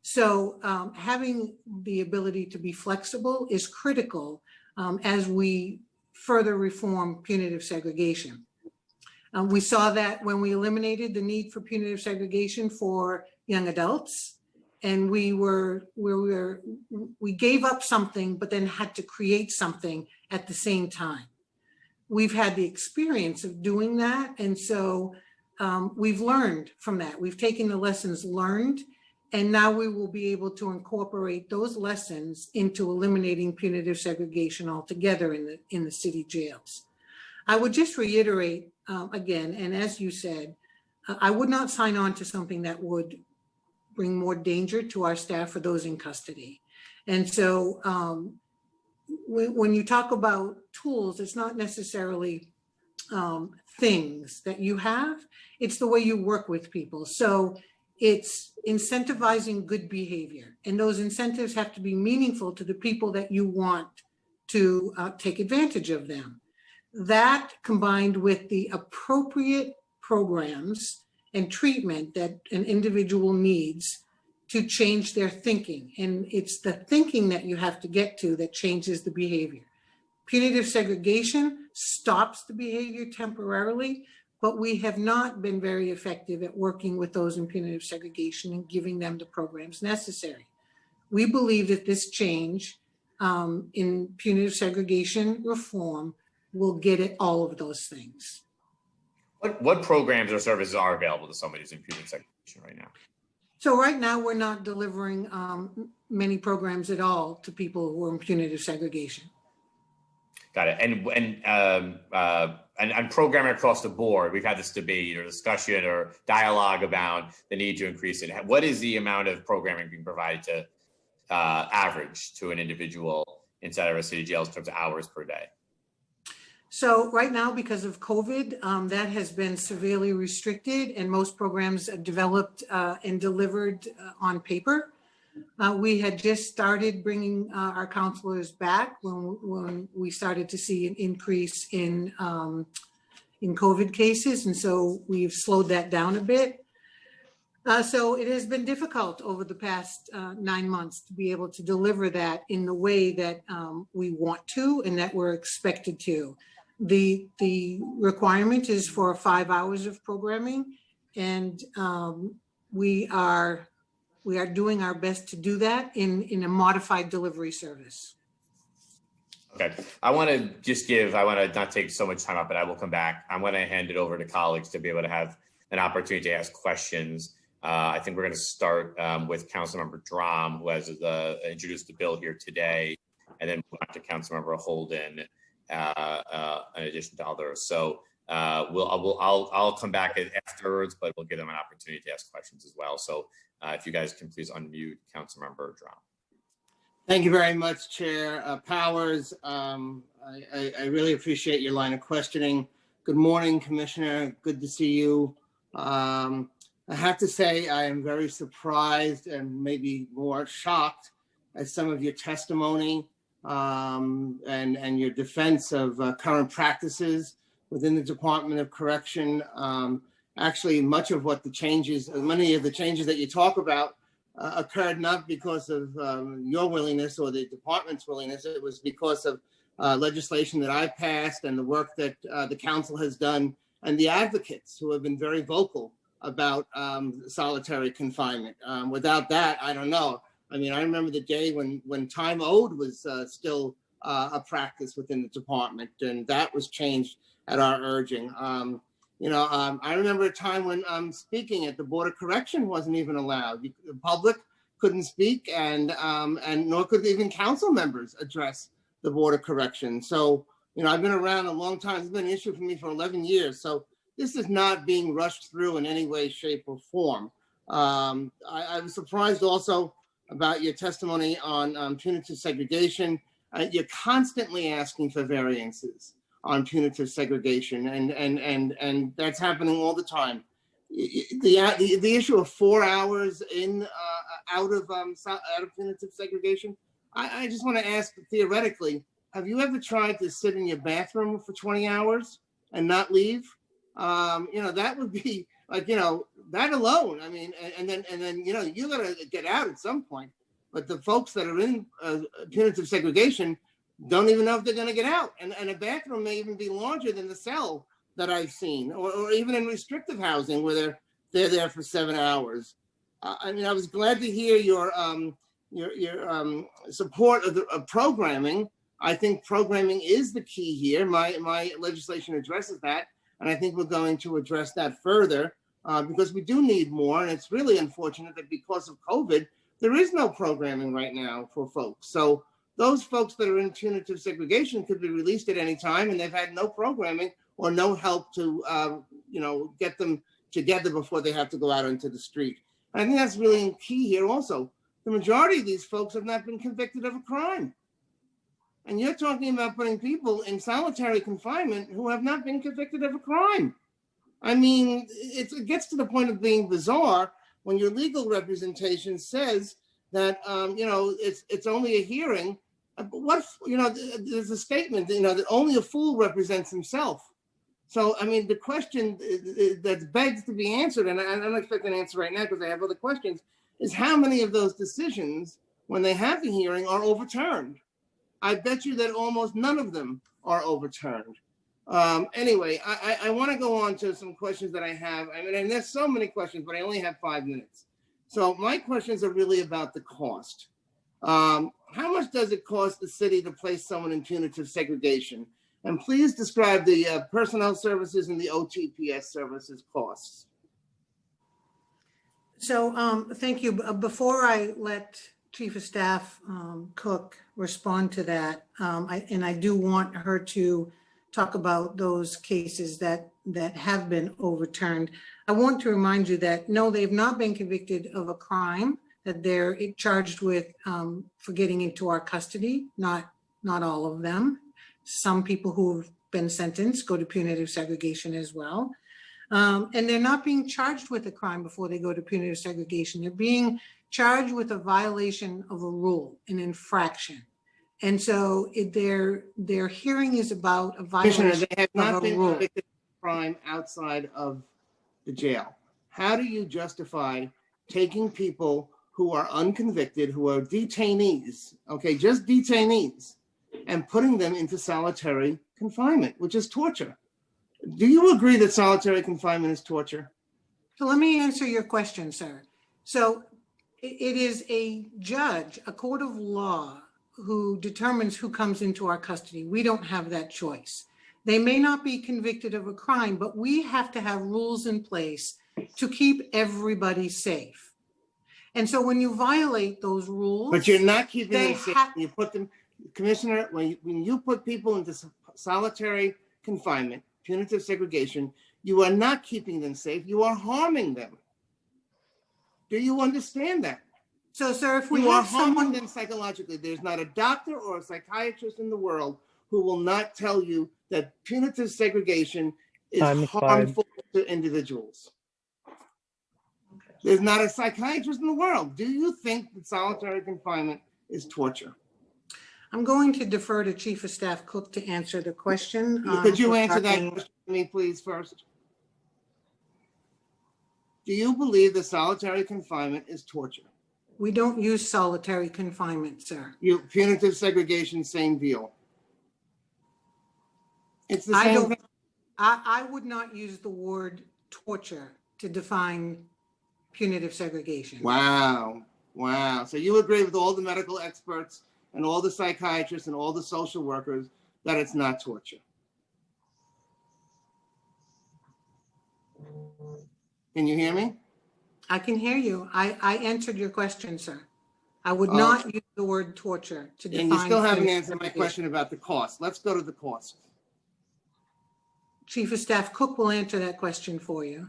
So having the ability to be flexible is critical as we further reform punitive segregation. We saw that when we eliminated the need for punitive segregation for young adults, and we gave up something, but then had to create something at the same time. We've had the experience of doing that, and so we've learned from that. We've taken the lessons learned, and now we will be able to incorporate those lessons into eliminating punitive segregation altogether in the city jails. I would just reiterate again, and as you said, I would not sign on to something that would bring more danger to our staff or those in custody. And so when you talk about tools, it's not necessarily things that you have, it's the way you work with people. So it's incentivizing good behavior, and those incentives have to be meaningful to the people that you want to take advantage of them. That combined with the appropriate programs and treatment that an individual needs to change their thinking. And it's the thinking that you have to get to that changes the behavior. Punitive segregation stops the behavior temporarily, but we have not been very effective at working with those in punitive segregation and giving them the programs necessary. We believe that this change in punitive segregation reform will get at all of those things. What programs or services are available to somebody who's in punitive segregation right now? So right now, we're not delivering many programs at all to people who are in punitive segregation. Got it. And programming across the board, we've had this debate or discussion or dialogue about the need to increase it. What is the amount of programming being provided to average to an individual inside of our city jails in terms of hours per day? So right now, because of COVID, that has been severely restricted, and most programs are developed and delivered on paper. We had just started bringing our counselors back when we started to see an increase in COVID cases, and so we've slowed that down a bit. So it has been difficult over the past 9 months to be able to deliver that in the way that we want to and that we're expected to. The requirement is for 5 hours of programming, and we are doing our best to do that in a modified delivery service. Okay, I want to not take so much time up, but I will come back. I'm going to hand it over to colleagues to be able to have an opportunity to ask questions. I think we're going to start with Councilmember Drum, who has introduced the bill here today, and then move on to Councilmember Holden, in addition to others. So I'll come back afterwards, but we'll give them an opportunity to ask questions as well. So if you guys can please unmute Councilmember Drum. Thank you very much, Chair Powers. I really appreciate your line of questioning. Good morning, Commissioner. Good to see you. I have to say I am very surprised and maybe more shocked at some of your testimony and your defense of current practices within the Department of Correction. Actually, many of the changes that you talk about occurred not because of your willingness or the department's willingness. It was because of legislation that I passed and the work that the council has done, and the advocates who have been very vocal about solitary confinement. Without that, I don't know. I mean, I remember the day when time owed was still a practice within the department, and that was changed at our urging. I remember a time when speaking at the Board of Correction wasn't even allowed. The public couldn't speak, and nor could even council members address the Board of Correction. So, I've been around a long time. It's been an issue for me for 11 years. So this is not being rushed through in any way, shape, or form. I was surprised also about your testimony on punitive segregation. You're constantly asking for variances on punitive segregation, and that's happening all the time. the issue of 4 hours out of punitive segregation. I just want to ask theoretically, have you ever tried to sit in your bathroom for 20 hours and not leave? That would be like, that alone. I mean, and then you got to get out at some point. But the folks that are in punitive segregation don't even know if they're going to get out. And a bathroom may even be larger than the cell that I've seen, or even in restrictive housing where they're there for 7 hours. I was glad to hear your support of programming. I think programming is the key here. My legislation addresses that, and I think we're going to address that further because we do need more. And it's really unfortunate that because of COVID, there is no programming right now for folks. So those folks that are in punitive segregation could be released at any time, and they've had no programming or no help to, get them together before they have to go out into the street. And I think that's really key here also. The majority of these folks have not been convicted of a crime. And you're talking about putting people in solitary confinement who have not been convicted of a crime. I mean, it gets to the point of being bizarre when your legal representation says that, it's only a hearing. But there's a statement, that only a fool represents himself. So, I mean, the question that begs to be answered, and I'm not expecting an answer right now because I have other questions, is how many of those decisions, when they have the hearing, are overturned? I bet you that almost none of them are overturned. Anyway, I want to go on to some questions that I have. I mean, and there's so many questions, but I only have 5 minutes. So my questions are really about the cost. How much does it cost the city to place someone in punitive segregation? And please describe the personnel services and the OTPS services costs. So thank you. Before I let Chief of Staff Cook respond to that, I do want her to talk about those cases that have been overturned. I want to remind you that no, they've not been convicted of a crime, that they're charged with for getting into our custody, not all of them. Some people who've been sentenced go to punitive segregation as well. And they're not being charged with a crime before they go to punitive segregation. They're being charged with a violation of a rule, an infraction. And so their hearing is about a violation they have not of a been rule. convicted of crime outside of the jail. How do you justify taking people who are unconvicted, who are detainees, okay, just detainees, and putting them into solitary confinement, which is torture? Do you agree that solitary confinement is torture? So let me answer your question, sir. So it is a judge, a court of law, who determines who comes into our custody. We don't have that choice. They may not be convicted of a crime, but we have to have rules in place to keep everybody safe. And so when you violate those rules, But you're not keeping them safe. You put them, Commissioner, when you put people into solitary confinement, punitive segregation, you are not keeping them safe. You are harming them. Do you understand that? So, sir, if we You are have harming someone, them psychologically. There's not a doctor or a psychiatrist in the world who will not tell you that punitive segregation is harmful to individuals. There's not a psychiatrist in the world. Do you think that solitary confinement is torture? I'm going to defer to Chief of Staff Cook to answer the question. Could you answer that question for me, please, first? Do you believe that solitary confinement is torture? We don't use solitary confinement, sir. Punitive segregation, same deal. It's the same thing. I would not use the word torture to define punitive segregation. Wow. So you agree with all the medical experts and all the psychiatrists and all the social workers that it's not torture? Can you hear me? I can hear you. I answered your question, sir. I would not use the word torture to define. And you still haven't punitive answered my segregation. question about the cost. Let's go to the cost. Chief of Staff Cook will answer that question for you.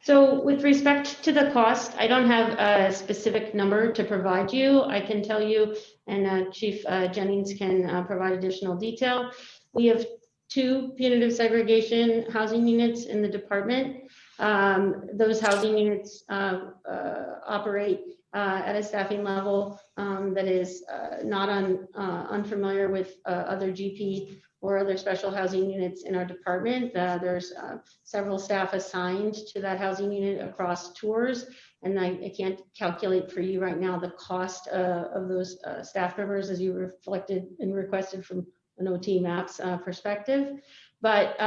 So with respect to the cost, I don't have a specific number to provide you. I can tell you, and Chief Jennings can provide additional detail. We have 2 punitive segregation housing units in the department. Those housing units operate at a staffing level that is not unfamiliar with other GP or other special housing units in our department. There's several staff assigned to that housing unit across tours, and I can't calculate for you right now the cost of those staff members as you reflected and requested from an OT MAPS perspective. But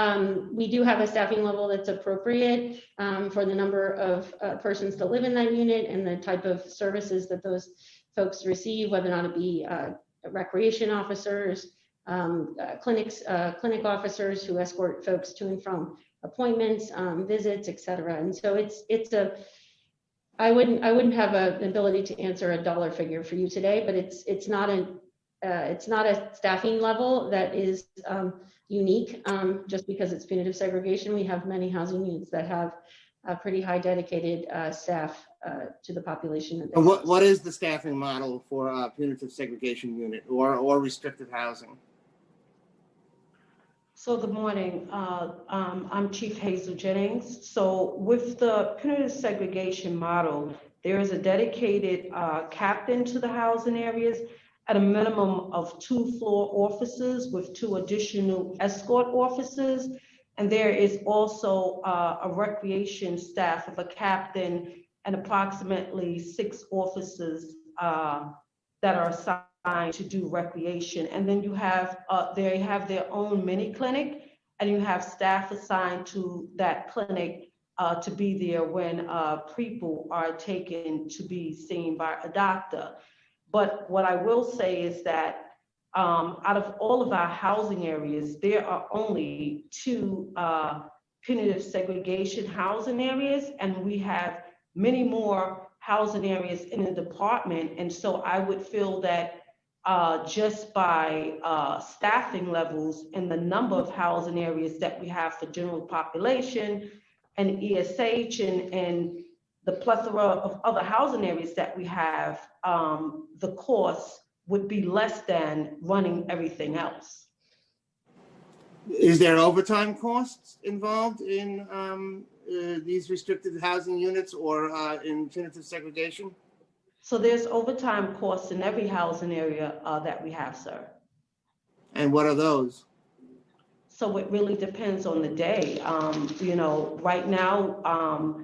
we do have a staffing level that's appropriate for the number of persons to live in that unit and the type of services that those folks receive, whether or not it be recreation officers, clinic officers who escort folks to and from appointments, visits, et cetera. And so I wouldn't have an ability to answer a dollar figure for you today, but it's not a staffing level that is unique just because it's punitive segregation. We have many housing units that have a pretty high dedicated staff to the population. And what is the staffing model for a punitive segregation unit or restrictive housing? So good morning. I'm Chief Hazel Jennings. So with the punitive segregation model, there is a dedicated captain to the housing areas at a minimum of 2 floor officers with 2 additional escort officers. And there is also a recreation staff of a captain and approximately 6 officers that are assigned to do recreation. And then you have, they have their own mini clinic, and you have staff assigned to that clinic to be there when people are taken to be seen by a doctor. But what I will say is that out of all of our housing areas, there are only 2 punitive segregation housing areas, and we have many more housing areas in the department. And so I would feel that just by staffing levels and the number of housing areas that we have for general population and ESH and the plethora of other housing areas that we have, the cost would be less than running everything else. Is there overtime costs involved in these restricted housing units or in punitive segregation? So there's overtime costs in every housing area that we have, sir. And what are those? So it really depends on the day. You know, right now,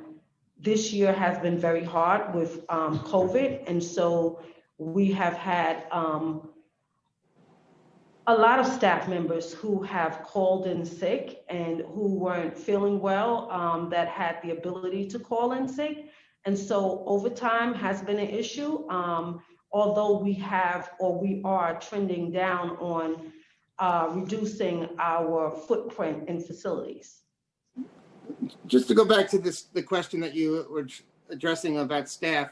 this year has been very hard with COVID. And so we have had a lot of staff members who have called in sick and who weren't feeling well that had the ability to call in sick. And so overtime has been an issue, although we have, or we are trending down on reducing our footprint in facilities. Just to go back to the question that you were addressing about staff,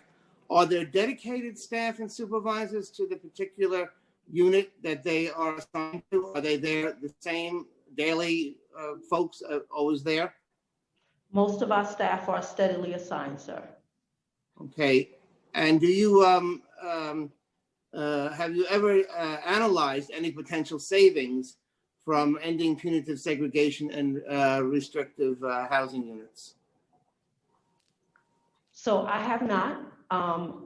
are there dedicated staff and supervisors to the particular unit that they are assigned to? Are they there, the same daily folks always there? Most of our staff are steadily assigned, sir. Okay, and do you have you ever analyzed any potential savings from ending punitive segregation and restrictive housing units? So I have not,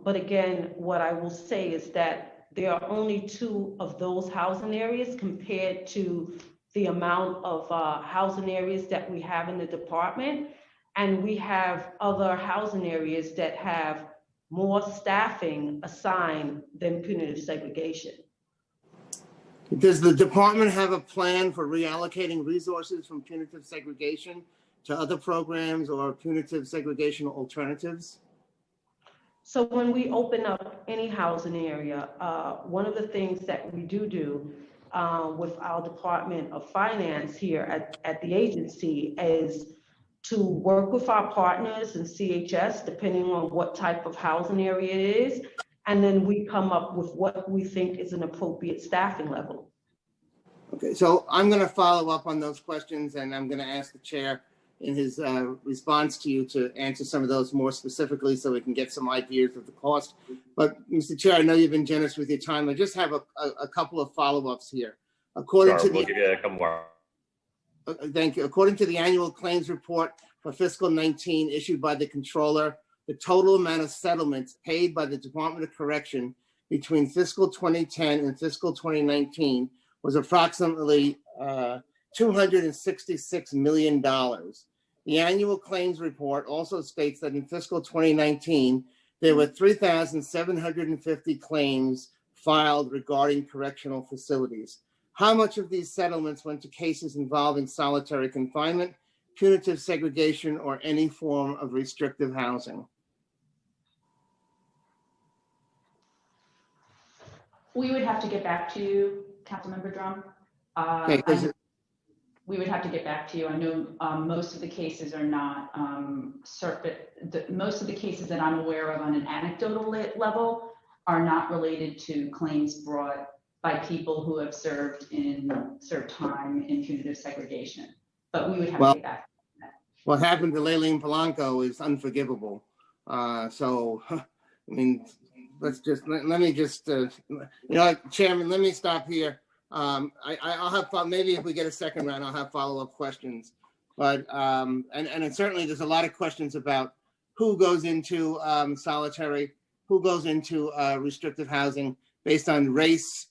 but again, what I will say is that there are only 2 of those housing areas compared to the amount of housing areas that we have in the department. And we have other housing areas that have more staffing assigned than punitive segregation. Does the department have a plan for reallocating resources from punitive segregation to other programs or punitive segregation alternatives? So when we open up any housing area, one of the things that we do with our Department of Finance here at the agency is to work with our partners in CHS, depending on what type of housing area it is, and then we come up with what we think is an appropriate staffing level. Okay, so I'm going to follow up on those questions, and I'm going to ask the chair in his response to you to answer some of those more specifically so we can get some ideas of the cost. But Mr. Chair, I know you've been generous with your time. I just have a couple of follow-ups here. According Sure, to we'll the give you a couple more. Thank you. According to the annual claims report for fiscal 19 issued by the controller, the total amount of settlements paid by the Department of Correction between fiscal 2010 and fiscal 2019 was approximately $266 million. The annual claims report also states that in fiscal 2019, there were 3,750 claims filed regarding correctional facilities. How much of these settlements went to cases involving solitary confinement, punitive segregation, or any form of restrictive housing? We would have to get back to you, Councilmember Drum. Okay, We would have to get back to you. I know most of the cases are not most of the cases that I'm aware of on an anecdotal level are not related to claims brought by people who have served time in punitive segregation. But we would have to get back. What happened to Leilene Polanco is unforgivable. So, I mean, let me just, Chairman, let me stop here. I'll have, maybe if we get a second round, I'll have follow-up questions. But, and certainly there's a lot of questions about who goes into solitary, who goes into restrictive housing based on race,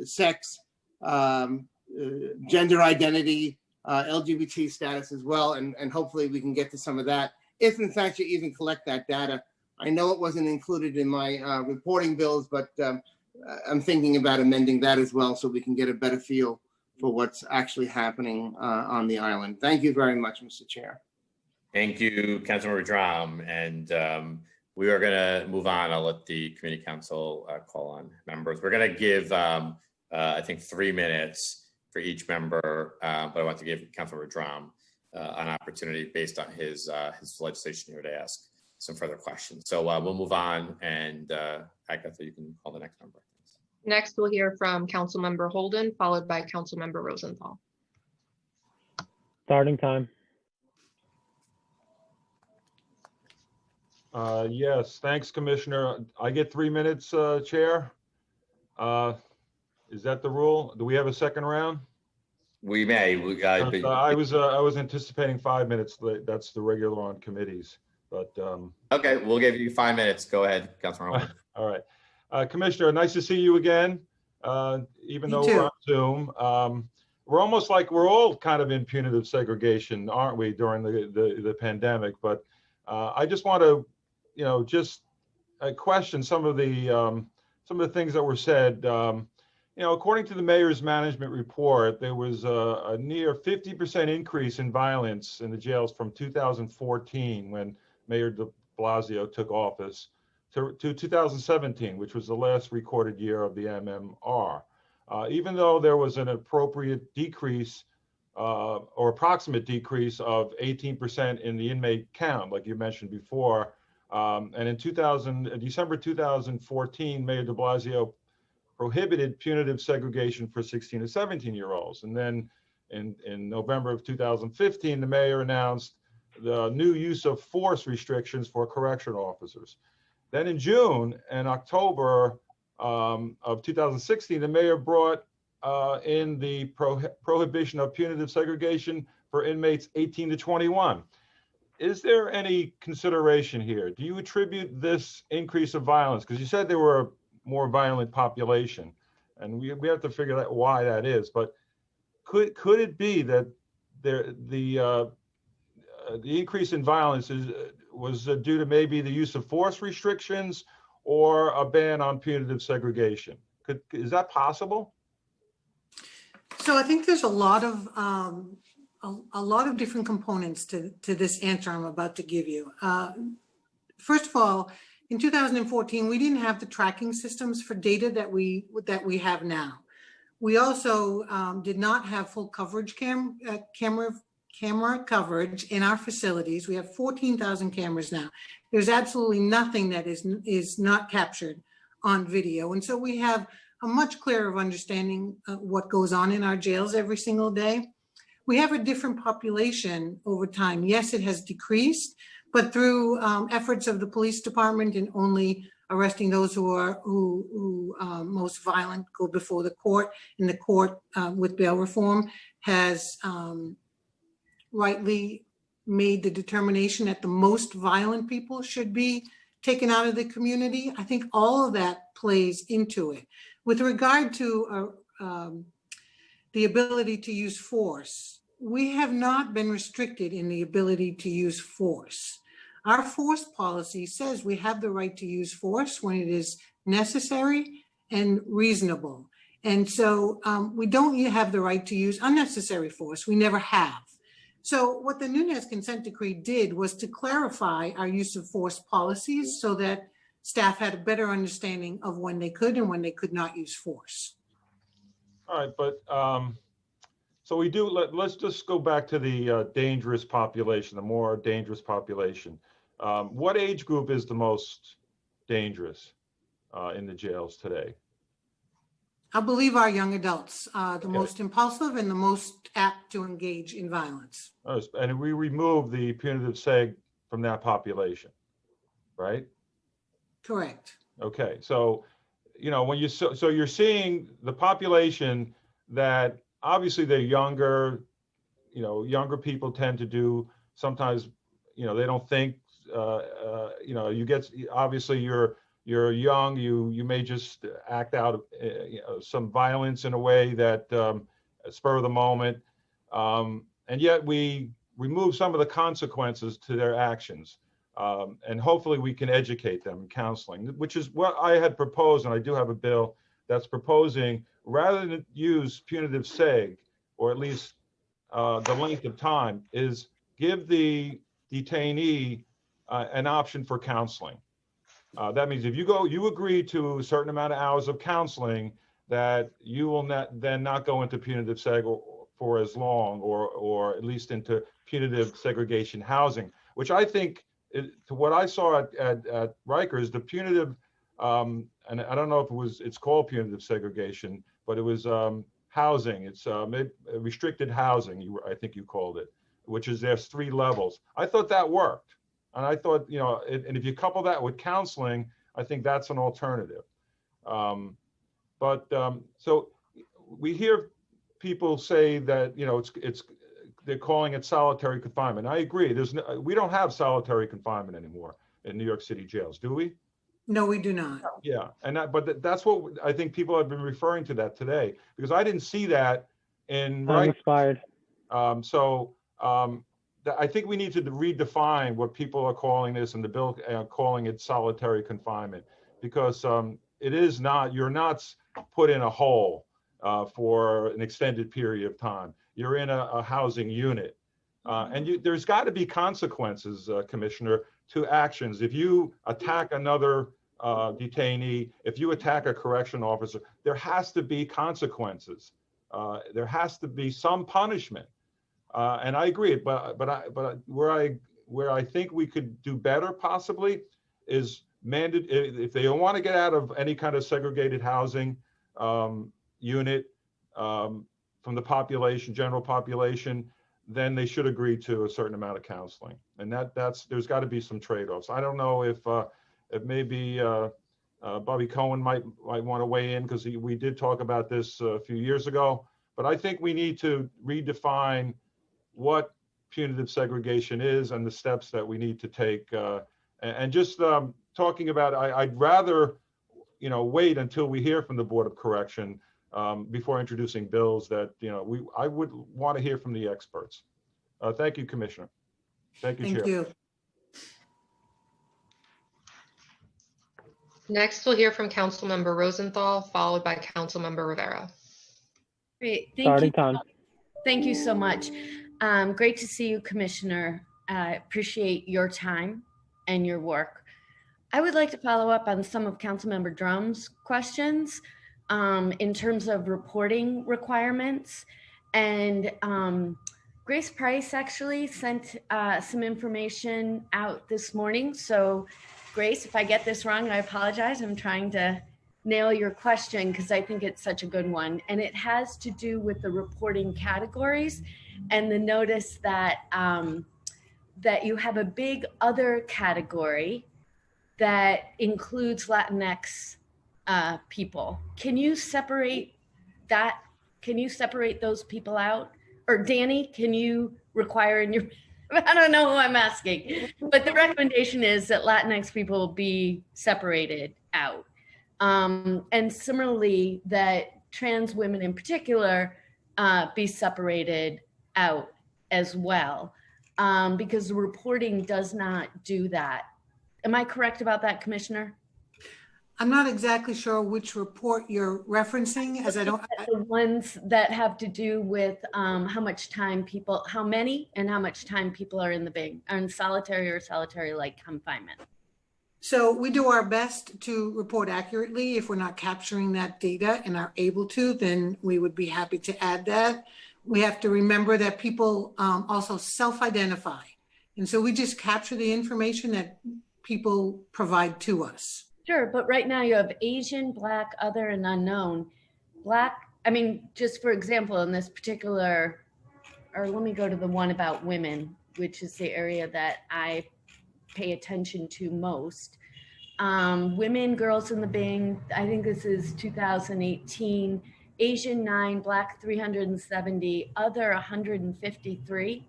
sex, gender identity, LGBT status as well. And hopefully we can get to some of that, if in fact you even collect that data. I know it wasn't included in my reporting bills, but I'm thinking about amending that as well so we can get a better feel for what's actually happening on the island. Thank you very much, Mr. Chair. Thank you, Councilmember Drum. And we are going to move on. I'll let the Community Council call on members. We're going to give, I think, 3 minutes for each member, but I want to give Councilmember Drum an opportunity based on his legislation here to ask some further questions. So we'll move on, and Agatha, you can call the next member. Next, we'll hear from Councilmember Holden, followed by Councilmember Rosenthal. Starting time. Yes, thanks, Commissioner. I get 3 minutes, Chair. Is that the rule? Do we have a second round? We may. I was anticipating 5 minutes. That's the regular on committees. But okay, we'll give you 5 minutes. Go ahead, Councilmember Holden. All right, Commissioner, nice to see you again. Even though we're on Zoom, we're almost like we're all kind of in punitive segregation, aren't we, during the pandemic? But I just want to, just question some of the things that were said. According to the mayor's management report, there was a near 50% increase in violence in the jails from 2014, when Mayor de Blasio took office, to 2017, which was the last recorded year of the MMR. Even though there was an appropriate decrease or approximate decrease of 18% in the inmate count, like you mentioned before. And in December 2014, Mayor de Blasio prohibited punitive segregation for 16 to 17-year-olds. And then in November of 2015, the mayor announced the new use of force restrictions for correctional officers. Then in June and October of 2016, the mayor brought in the prohibition of punitive segregation for inmates 18 to 21. Is there any consideration here? Do you attribute this increase of violence? Because you said there were a more violent population, and we have to figure out why that is. But could it be that the increase in violence was due to maybe the use of force restrictions or a ban on punitive segregation? Is that possible? So I think there's a lot of different components to this answer I'm about to give you. First of all, in 2014, we didn't have the tracking systems for data that we have now. We also did not have full coverage camera coverage in our facilities. We have 14,000 cameras now. There's absolutely nothing that is not captured on video. And so we have a much clearer understanding of what goes on in our jails every single day. We have a different population over time. Yes, it has decreased, but through efforts of the police department and only arresting those who are most violent go before the court, and the court with bail reform has rightly made the determination that the most violent people should be taken out of the community. I think all of that plays into it. With regard to the ability to use force, we have not been restricted in the ability to use force. Our force policy says we have the right to use force when it is necessary and reasonable. And so we don't have the right to use unnecessary force. We never have. So what the Nunes consent decree did was to clarify our use of force policies so that staff had a better understanding of when they could and when they could not use force. All right, but so we do, let's just go back to the dangerous population, the more dangerous population. What age group is the most dangerous in the jails today? I believe our young adults, the most impulsive and the most apt to engage in violence. And we remove the punitive seg from that population, right? Correct. Okay, so, you know, when so you're seeing the population that obviously they're younger, you know, younger people tend to do sometimes, you know, they don't think, you know, you get, obviously you're young, you may just act out you know, some violence in a way that spur of the moment. And yet we remove some of the consequences to their actions. And hopefully we can educate them in counseling, which is what I had proposed. And I do have a bill that's proposing, rather than use punitive seg, or at least the length of time, is give the detainee an option for counseling. That means if you agree to a certain amount of hours of counseling, that you will then not go into punitive seg for as long, or at least into punitive segregation housing, which I think, to what I saw at Rikers, the punitive, and I don't know if it's called punitive segregation, but it was housing. It's restricted housing, I think you called it, which is there's 3 levels. I thought that worked. And I thought, you know, and if you couple that with counseling, I think that's an alternative. So we hear people say that, you know, they're calling it solitary confinement. I agree. We don't have solitary confinement anymore in New York City jails, do we? No, we do not. Yeah, but that's what I think people have been referring to that today, because I didn't see that in expired. I think we need to redefine what people are calling this, and the bill calling it solitary confinement, because it is not, you're not put in a hole for an extended period of time. You're in a housing unit. And there's got to be consequences, Commissioner, to actions. If you attack another detainee, if you attack a correction officer, there has to be consequences. There has to be some punishment. And I agree, but where I think we could do better possibly is if they don't want to get out of any kind of segregated housing unit from the population, general population, then they should agree to a certain amount of counseling. And there's got to be some trade-offs. I don't know if maybe Bobby Cohen might want to weigh in, because we did talk about this a few years ago, but I think we need to redefine what punitive segregation is and the steps that we need to take. And just talking about, I'd rather, you know, wait until we hear from the Board of Correction before introducing bills that, you know, I would want to hear from the experts. Thank you, Commissioner. Thank you, Chair. Thank you. Next, we'll hear from Councilmember Rosenthal, followed by Councilmember Rivera. Great, thank you. Thank you so much. Great to see you, Commissioner. Appreciate your time and your work. I would like to follow up on some of Councilmember Drum's questions in terms of reporting requirements. And Grace Price actually sent some information out this morning. So Grace, if I get this wrong, I apologize. I'm trying to nail your question because I think it's such a good one. And it has to do with the reporting categories and the notice that that you have a big other category that includes Latinx people. Can you separate that? Can you separate those people out? Or Danny, can you require in your, I don't know who I'm asking, but the recommendation is that Latinx people be separated out. And similarly, that trans women in particular be separated out as well, because the reporting does not do that. Am I correct about that, Commissioner? I'm not exactly sure which report you're referencing, as I don't. The ones that have to do with how much time people, how many and how much time people are in the Bing, are in solitary or solitary-like confinement. So we do our best to report accurately. If we're not capturing that data and are able to, then we would be happy to add that. We have to remember that people also self-identify. And so we just capture the information that people provide to us. Sure, but right now you have Asian, Black, other, and unknown. Black, I mean, just for example, in this particular, or let me go to the one about women, which is the area that I pay attention to most. Women, girls in the Bing, I think this is 2018, Asian 9, Black 370, other 153,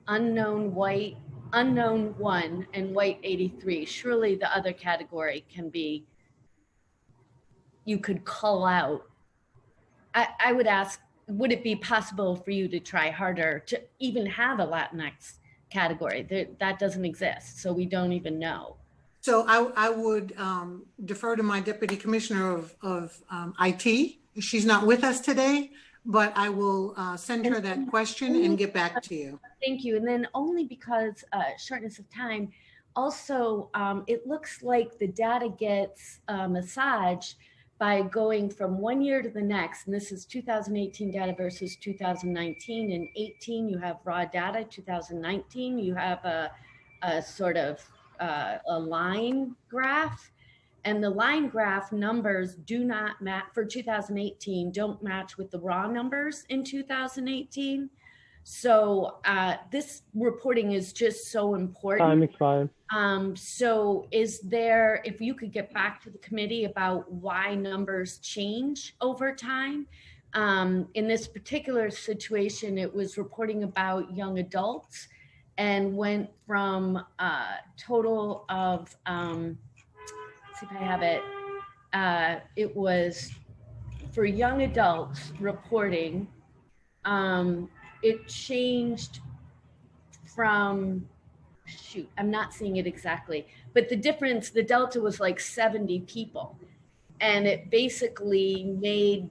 unknown white, unknown 1, and white 83. Surely the other category can be, you could call out. I would ask, would it be possible for you to try harder to even have a Latinx category? That doesn't exist, so we don't even know. So I would defer to my Deputy Commissioner of IT. She's not with us today, but I will send her that question and get back to you. Thank you. And then only because shortness of time, also it looks like the data gets massaged by going from 1 year to the next. And this is 2018 data versus 2019. In 18, you have raw data. 2019, you have a sort of a line graph. And the line graph numbers do not match for 2018, don't match with the raw numbers in 2018. So this reporting is just so important. Time expired. So is there, if you could get back to the committee about why numbers change over time? In this particular situation, it was reporting about young adults and went from a total of, let's see if I have it. It was for young adults reporting, it changed from, shoot, I'm not seeing it exactly, but the difference, the delta was like 70 people. And it basically made,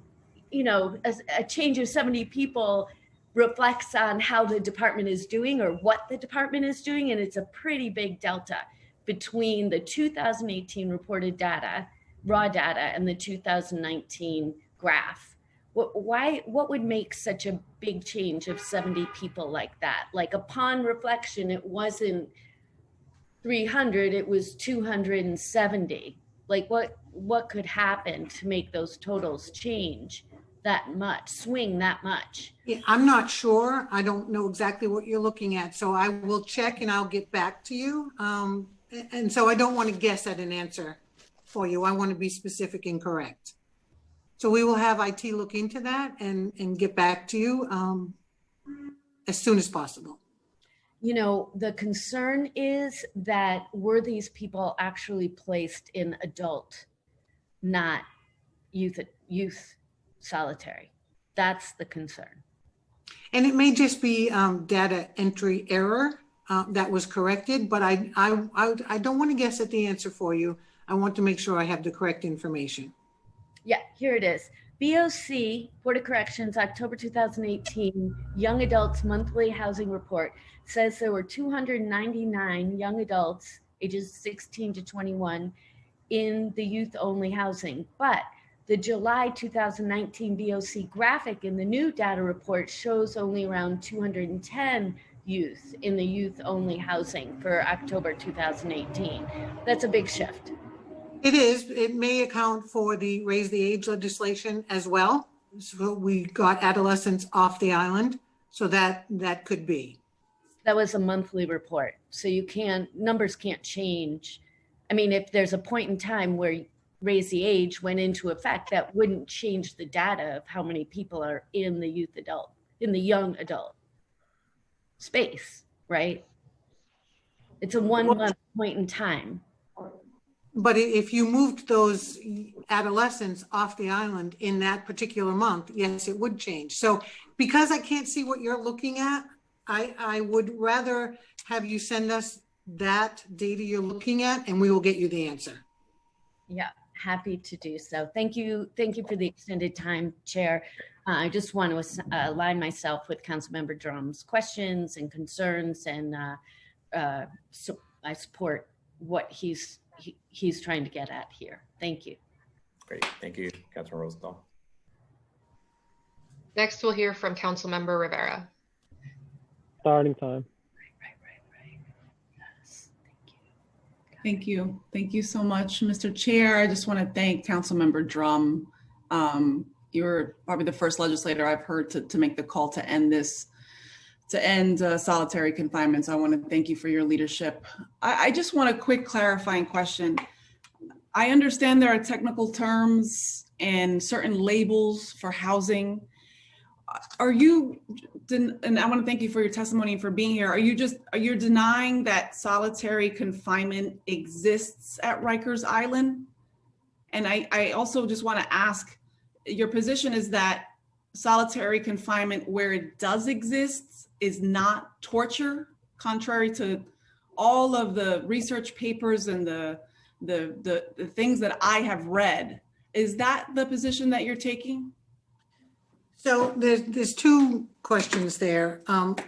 you know, a change of 70 people reflects on how the department is doing or what the department is doing. And it's a pretty big delta between the 2018 reported data, raw data, and the 2019 graph. What would make such a big change of 70 people like that? Like upon reflection, it wasn't 300, it was 270. Like what could happen to make those totals change that much, swing that much? Yeah, I'm not sure. I don't know exactly what you're looking at. So I will check and I'll get back to you. And so I don't want to guess at an answer for you. I want to be specific and correct. So we will have IT look into that and get back to you as soon as possible. You know, the concern is that were these people actually placed in adult, not youth solitary? That's the concern. And it may just be data entry error that was corrected, but I don't want to guess at the answer for you. I want to make sure I have the correct information. Yeah, here it is. BOC, Board of Corrections, October 2018, Young Adults Monthly Housing Report says there were 299 young adults ages 16 to 21 in the youth-only housing. But the July 2019 BOC graphic in the new data report shows only around 210 youth in the youth-only housing for October 2018. That's a big shift. It is. It may account for the raise the age legislation as well. So we got adolescents off the island. So that could be. That was a monthly report. So you can't, numbers can't change I mean, if there's a point in time where raise the age went into effect, that wouldn't change the data of how many people are in the young adult space, right? It's a 1 month point in time. But if you moved those adolescents off the island in that particular month, yes, it would change. So because I can't see what you're looking at, I would rather have you send us that data you're looking at and we will get you the answer. Yeah, happy to do so. Thank you. Thank you for the extended time, Chair. I just want to align myself with Councilmember Drum's questions and concerns, and so I support what he's trying to get at here. Thank you. Great. Thank you, Councilman Rosenthal. Next, we'll hear from Councilmember Rivera. Starting time. Yes, Thank you. Thank you so much, Mr. Chair. I just want to thank Councilmember Drum. You're probably the first legislator I've heard to make the call to end solitary confinement. So I want to thank you for your leadership. I just want a quick clarifying question. I understand there are technical terms and certain labels for housing. Are you, and I want to thank you for your testimony and for being here. Are you denying that solitary confinement exists at Rikers Island? And I also just want to ask, your position is that solitary confinement where it does exist is not torture, contrary to all of the research papers and the things that I have read. Is that the position that you're taking? So there's two questions there.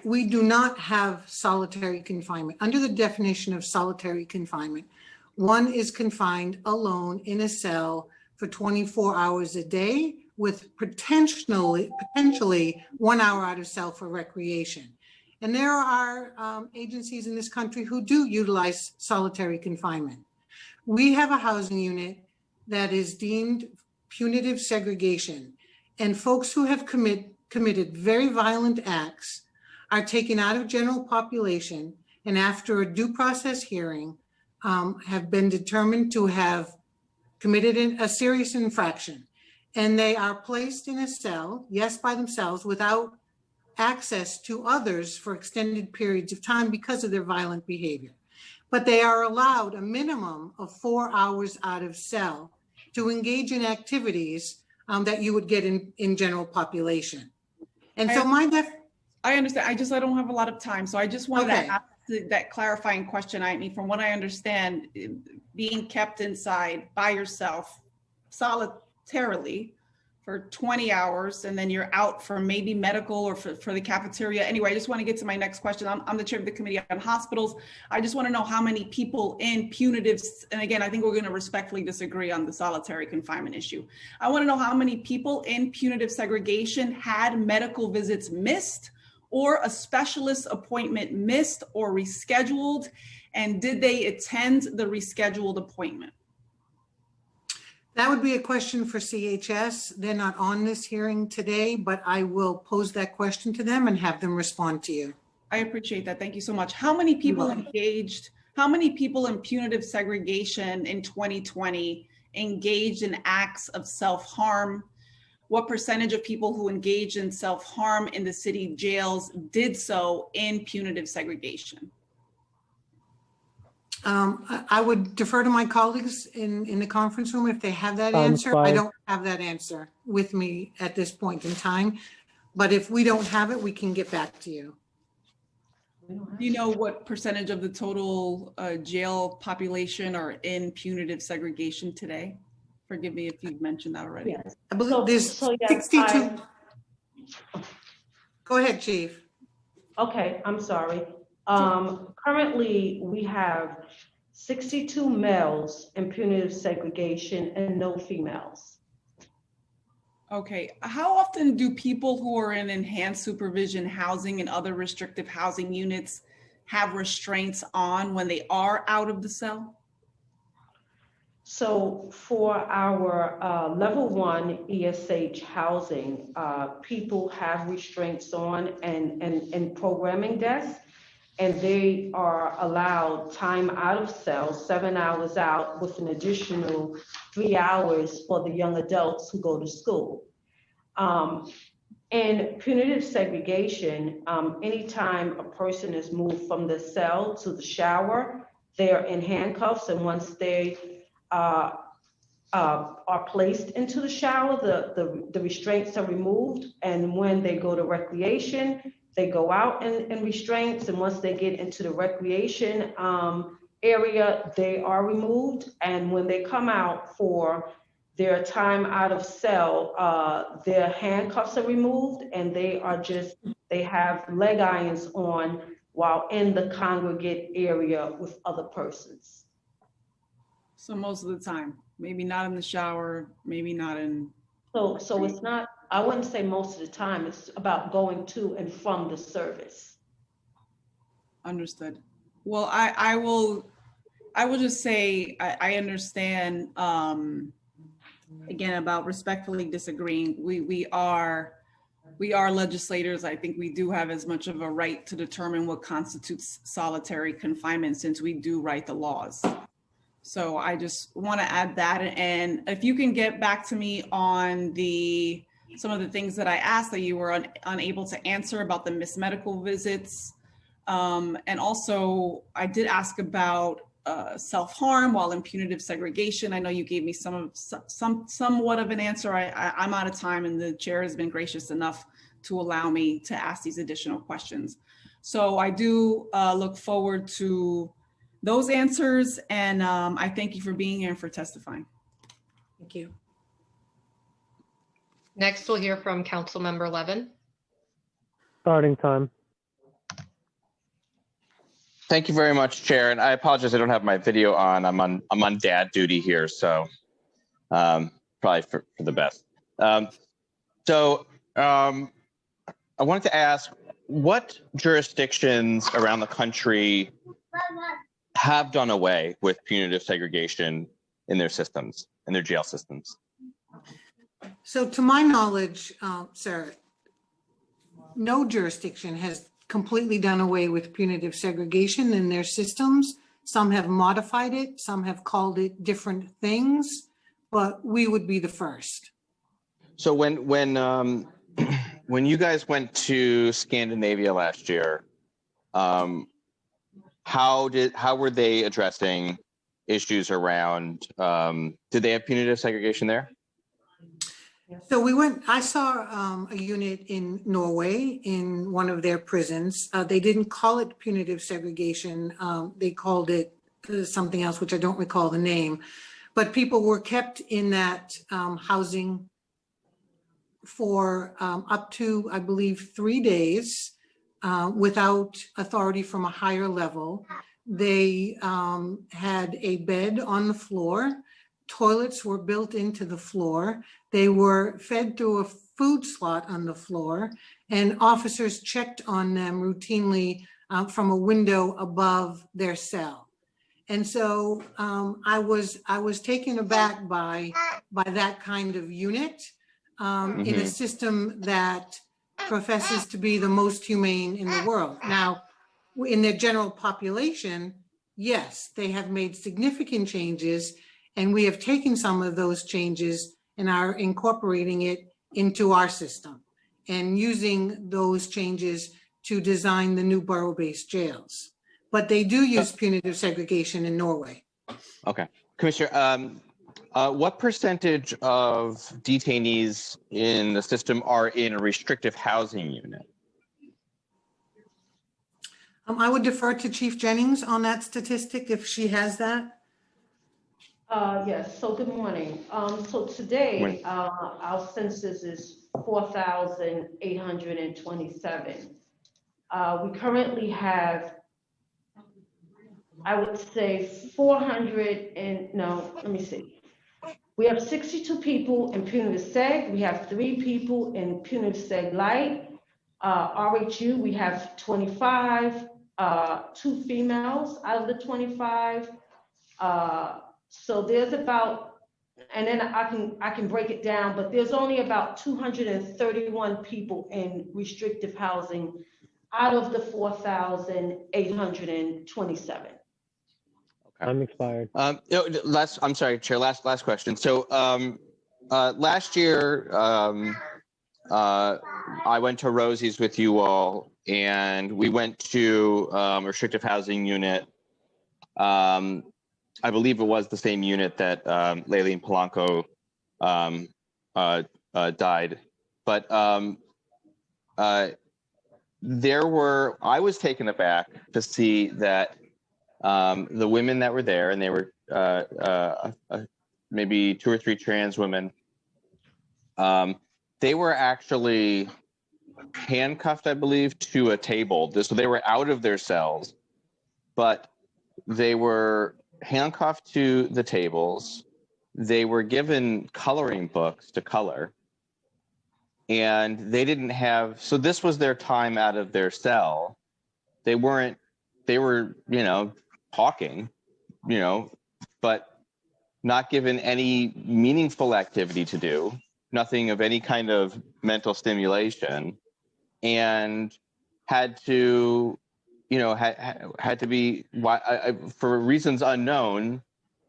We do not have solitary confinement. Under the definition of solitary confinement, one is confined alone in a cell for 24 hours a day with potentially 1 hour out of cell for recreation. And there are agencies in this country who do utilize solitary confinement. We have a housing unit that is deemed punitive segregation, and folks who have committed very violent acts are taken out of general population, and after a due process hearing have been determined to have committed a serious infraction. And they are placed in a cell, yes, by themselves, without access to others for extended periods of time because of their violent behavior. But they are allowed a minimum of 4 hours out of cell to engage in activities that you would get in general population. And so I understand. I don't have a lot of time. So I just wanted to ask that clarifying question. I mean, from what I understand, being kept inside by yourself solitarily for 20 hours, and then you're out for maybe medical or for the cafeteria. Anyway, I just want to get to my next question. I'm the chair of the Committee on Hospitals. I just want to know how many people in punitive, and again, I think we're going to respectfully disagree on the solitary confinement issue. I want to know how many people in punitive segregation had medical visits missed or a specialist appointment missed or rescheduled, and did they attend the rescheduled appointment? That would be a question for CHS. They're not on this hearing today, but I will pose that question to them and have them respond to you. I appreciate that. Thank you so much. How many people engaged, how many people in punitive segregation in 2020 engaged in acts of self-harm? What percentage of people who engaged in self-harm in the city jails did so in punitive segregation? I would defer to my colleagues in the conference room if they have that answer. I don't have that answer with me at this point in time, but if we don't have it, we can get back to you. Do you know what percentage of the total jail population are in punitive segregation today? Forgive me if you've mentioned that already. Yes. I believe there's 62. Go ahead, Chief. Okay, I'm sorry. Currently, we have 62 males in punitive segregation and no females. Okay, how often do people who are in enhanced supervision housing and other restrictive housing units have restraints on when they are out of the cell? So for our level 1 ESH housing, people have restraints on and programming desks. and they are allowed time out of cell, 7 hours out, with an additional 3 hours for the young adults who go to school. In punitive segregation, anytime a person is moved from the cell to the shower, they're in handcuffs, and once they are placed into the shower, the restraints are removed, and when they go to recreation, they go out in restraints, and once they get into the recreation area, they are removed, and when they come out for their time out of cell, their handcuffs are removed, and they have leg irons on while in the congregate area with other persons. So most of the time, maybe not in the shower, maybe not in. So it's not, I wouldn't say most of the time, it's about going to and from the service. Understood. Well, I will just say, I understand, again, about respectfully disagreeing. We are legislators. I think we do have as much of a right to determine what constitutes solitary confinement, since we do write the laws. So I just want to add that. And if you can get back to me on some of the things that I asked that you were unable to answer about the missed medical visits. And also I did ask about self-harm while in punitive segregation. I know you gave me somewhat of an answer. I'm out of time, and the chair has been gracious enough to allow me to ask these additional questions. So I do look forward to those answers, and I thank you for being here and for testifying. Thank you. Next, we'll hear from Councilmember Levin. Starting time. Thank you very much, Chair. And I apologize, I don't have my video on. I'm on dad duty here, so probably for the best. I wanted to ask, what jurisdictions around the country have done away with punitive segregation in their systems, in their jail systems? So to my knowledge, sir, no jurisdiction has completely done away with punitive segregation in their systems. Some have modified it, some have called it different things, but we would be the first. So when you guys went to Scandinavia last year, how were they addressing issues around, did they have punitive segregation there? So I saw a unit in Norway in one of their prisons. They didn't call it punitive segregation. They called it something else, which I don't recall the name. But people were kept in that housing for up to, I believe, 3 days without authority from a higher level. They had a bed on the floor. Toilets were built into the floor. They were fed through a food slot on the floor, and officers checked on them routinely from a window above their cell. And so I was taken aback by that kind of unit in a system that professes to be the most humane in the world. Now, in their general population, yes, they have made significant changes, and we have taken some of those changes and are incorporating it into our system and using those changes to design the new borough-based jails. But they do use punitive segregation in Norway. Okay. Commissioner, what percentage of detainees in the system are in a restrictive housing unit? I would defer to Chief Jennings on that statistic if she has that. Yes, so good morning. So today, our census is 4,827. We currently have, I would say we have 62 people in punitive seg. We have 3 people in punitive seg light. RHU, we have 25, 2 females out of the 25. So there's about, and then I can break it down, but there's only about 231 people in restrictive housing out of the 4,827. Time expired. I'm sorry, Chair. Last question. So last year, I went to Rosie's with you all, and we went to restrictive housing unit. I believe it was the same unit that Laylene Polanco died, but I was taken aback to see that the women that were there, and they were maybe 2 or 3 trans women, they were actually handcuffed, I believe, to a table. So they were out of their cells, but they were handcuffed to the tables. They were given coloring books to color, and they didn't have, so this was their time out of their cell. They were, talking, but not given any meaningful activity to do, nothing of any kind of mental stimulation, and had to, had to be, for reasons unknown,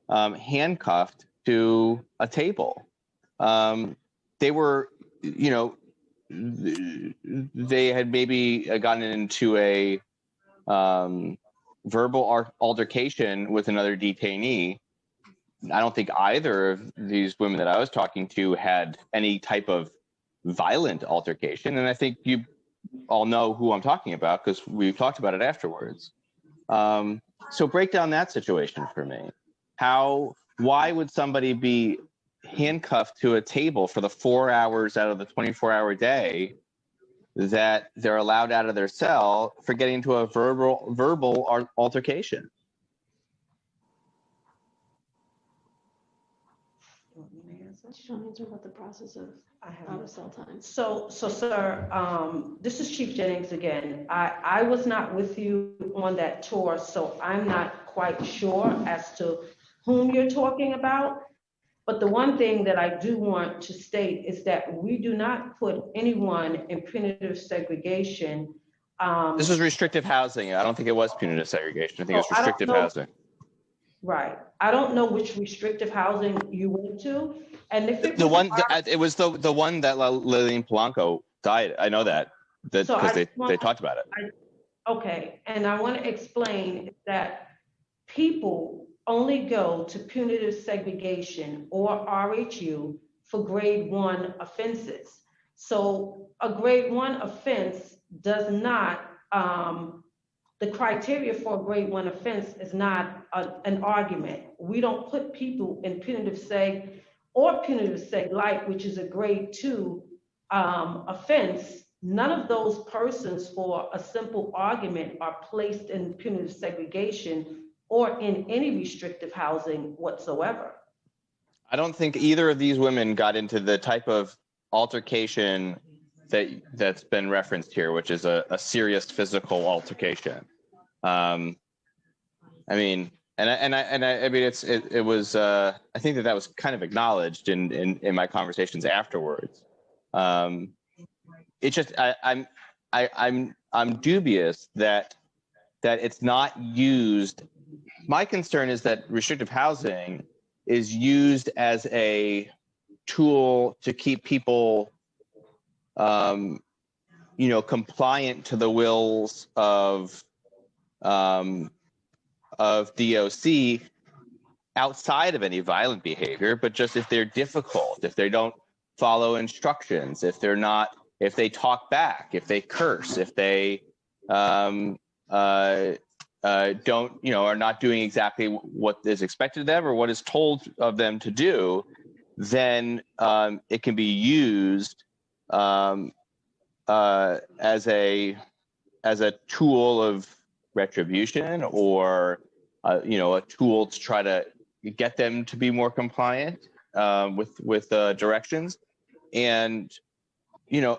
handcuffed to a table. They were, they had maybe gotten into a verbal altercation with another detainee. I don't think either of these women that I was talking to had any type of violent altercation. And I think you all know who I'm talking about because we talked about it afterwards. So break down that situation for me. Why would somebody be handcuffed to a table for the 4 hours out of the 24-hour day that they're allowed out of their cell for getting into a verbal altercation? She'll answer about the process of out of cell time. So sir, this is Chief Jennings again. I was not with you on that tour, so I'm not quite sure as to whom you're talking about. But the one thing that I do want to state is that we do not put anyone in punitive segregation. This was restrictive housing. I don't think it was punitive segregation. I think it was restrictive housing. Right. I don't know which restrictive housing you went to. And if it the was one, it was the one that Laylene Polanco died. I know that because they talked about it. Okay, and I want to explain that people only go to punitive segregation or RHU for grade 1 offenses. So a grade 1 offense does not, the criteria for a grade 1 offense is not an argument. We don't put people in punitive seg or punitive seg light, which is a grade 2 offense. None of those persons for a simple argument are placed in punitive segregation or in any restrictive housing whatsoever. I don't think either of these women got into the type of altercation that's been referenced here, which is a serious physical altercation. I mean, it was. I think that was kind of acknowledged in my conversations afterwards. It's just I'm dubious that it's not used. My concern is that restrictive housing is used as a tool to keep people, compliant to the wills of DOC outside of any violent behavior, but just if they're difficult, if they don't follow instructions, if they talk back, if they curse, if they don't, are not doing exactly what is expected of them or what is told of them to do, then it can be used as a tool of retribution or a tool to try to get them to be more compliant with directions. And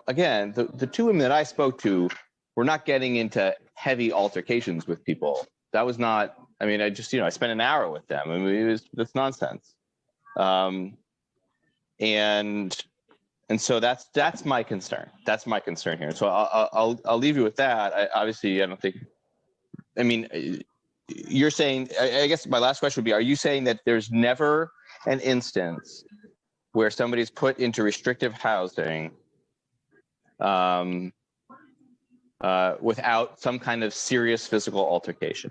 again, the 2 women that I spoke to were not getting into heavy altercations with people. That was not. I mean, I spent an hour with them. I mean, that's nonsense. And And so that's my concern. That's my concern here. So I'll leave you with that. Obviously, I don't think. I mean, you're saying. I guess my last question would be: are you saying that there's never an instance where somebody's put into restrictive housing without some kind of serious physical altercation?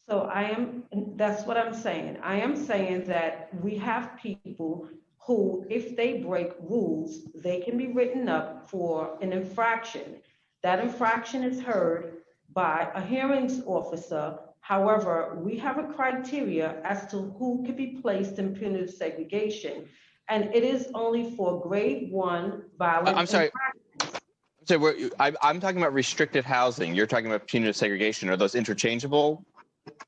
So that's what I'm saying. I am saying that we have people who, if they break rules, they can be written up for an infraction. That infraction is heard by a hearings officer. However, we have a criteria as to who can be placed in punitive segregation, and it is only for grade 1 violent. I'm sorry. So I'm talking about restricted housing. You're talking about punitive segregation. Are those interchangeable?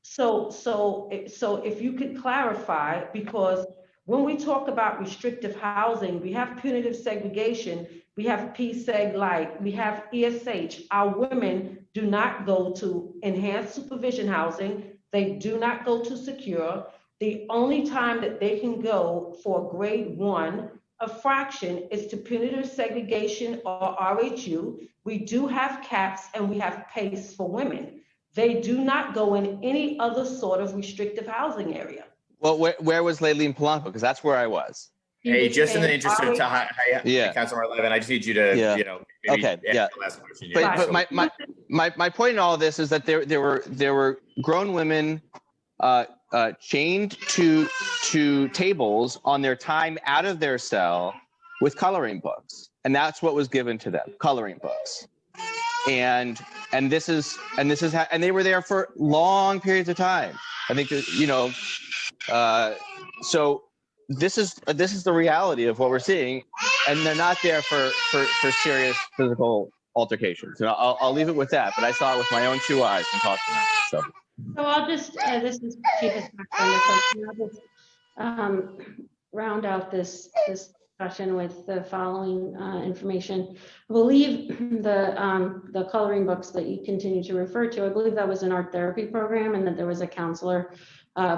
So if you could clarify, because when we talk about restrictive housing, we have punitive segregation, we have PSEG light, we have ESH. Our women do not go to enhanced supervision housing. They do not go to secure. The only time that they can go for grade 1 infraction is to punitive segregation or RHU. We do have CAPS and we have PACE for women. They do not go in any other sort of restrictive housing area. Well, where was Leilene Polanco? Because that's where I was. Hey, just in the interest of time, Councilor Levin, I just need you to, maybe okay, the last question. But my point in all of this is that there were grown women chained to tables on their time out of their cell with coloring books, and that's what was given to them, coloring books. And they were there for long periods of time. I think so this is the reality of what we're seeing, and they're not there for serious physical altercations. And I'll leave it with that. But I saw it with my own 2 eyes and talked to them. So I'll just this is Chief Inspector. I'll just round out this discussion with the following information. I believe the coloring books that you continue to refer to, I believe that was an art therapy program, and that there was a counselor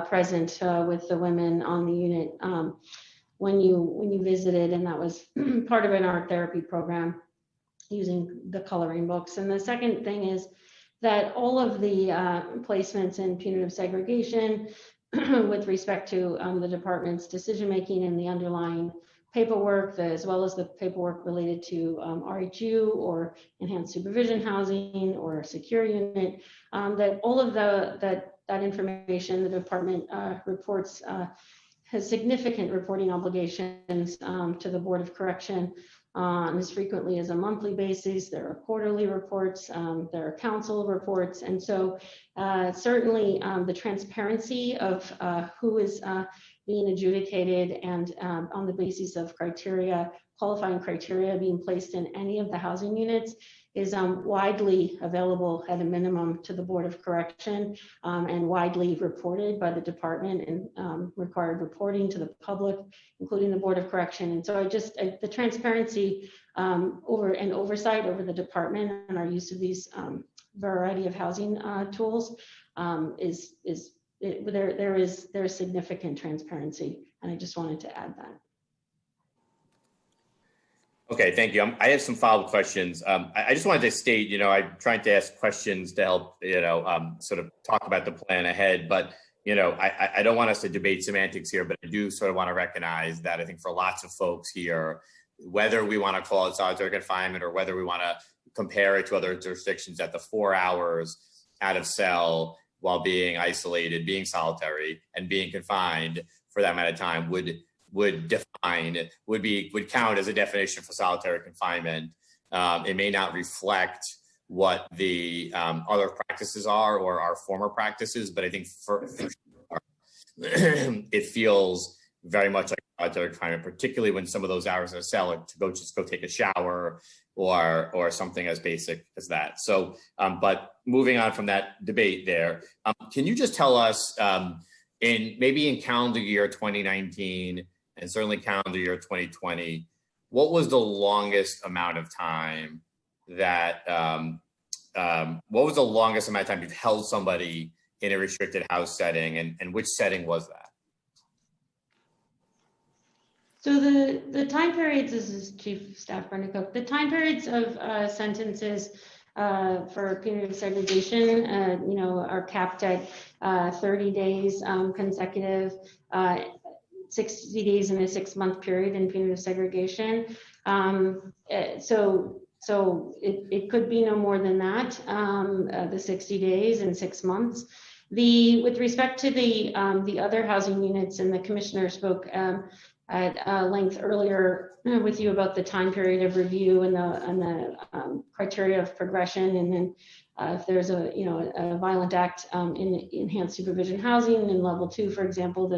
present with the women on the unit when you visited, and that was part of an art therapy program using the coloring books. And the second thing is that all of the placements in punitive segregation with respect to the department's decision-making and the underlying paperwork, as well as the paperwork related to RHU or enhanced supervision housing or secure unit, that all of that information, the department reports, has significant reporting obligations to the Board of Correction as frequently as a monthly basis. There are quarterly reports, there are council reports. And so certainly the transparency of who is being adjudicated and on the basis of criteria, qualifying criteria being placed in any of the housing units is widely available at a minimum to the Board of Correction and widely reported by the department and required reporting to the public, including the Board of Correction. And so the transparency over and oversight over the department and our use of these variety of housing tools there is significant transparency. And I just wanted to add that. Okay, thank you. I have some follow-up questions. I just wanted to state, I'm trying to ask questions to help, sort of talk about the plan ahead. But, I don't want us to debate semantics here, but I do sort of want to recognize that I think for lots of folks here, whether we want to call it solitary confinement or whether we want to compare it to other jurisdictions at the 4 hours out of cell while being isolated, being solitary, and being confined for that amount of time would count as a definition for solitary confinement. It may not reflect what the other practices are or our former practices, but I think for sure, it feels very much like solitary confinement, particularly when some of those hours in a cell are to go take a shower or something as basic as that. So, but moving on from that debate there, can you just tell us in calendar year 2019 and certainly calendar year 2020, what was the longest amount of time that, you've held somebody in a restricted house setting, and which setting was that? So the time periods, this is Chief Staff Brenda Cook, the time periods of sentences for punitive segregation, are capped at 30 days consecutive, 60 days in a 6-month period in punitive segregation. So it could be no more than that, the 60 days and 6 months. With respect to the other housing units, and the commissioner spoke at length earlier with you about the time period of review and the criteria of progression, and then if there's a violent act in enhanced supervision housing in level 2, for example,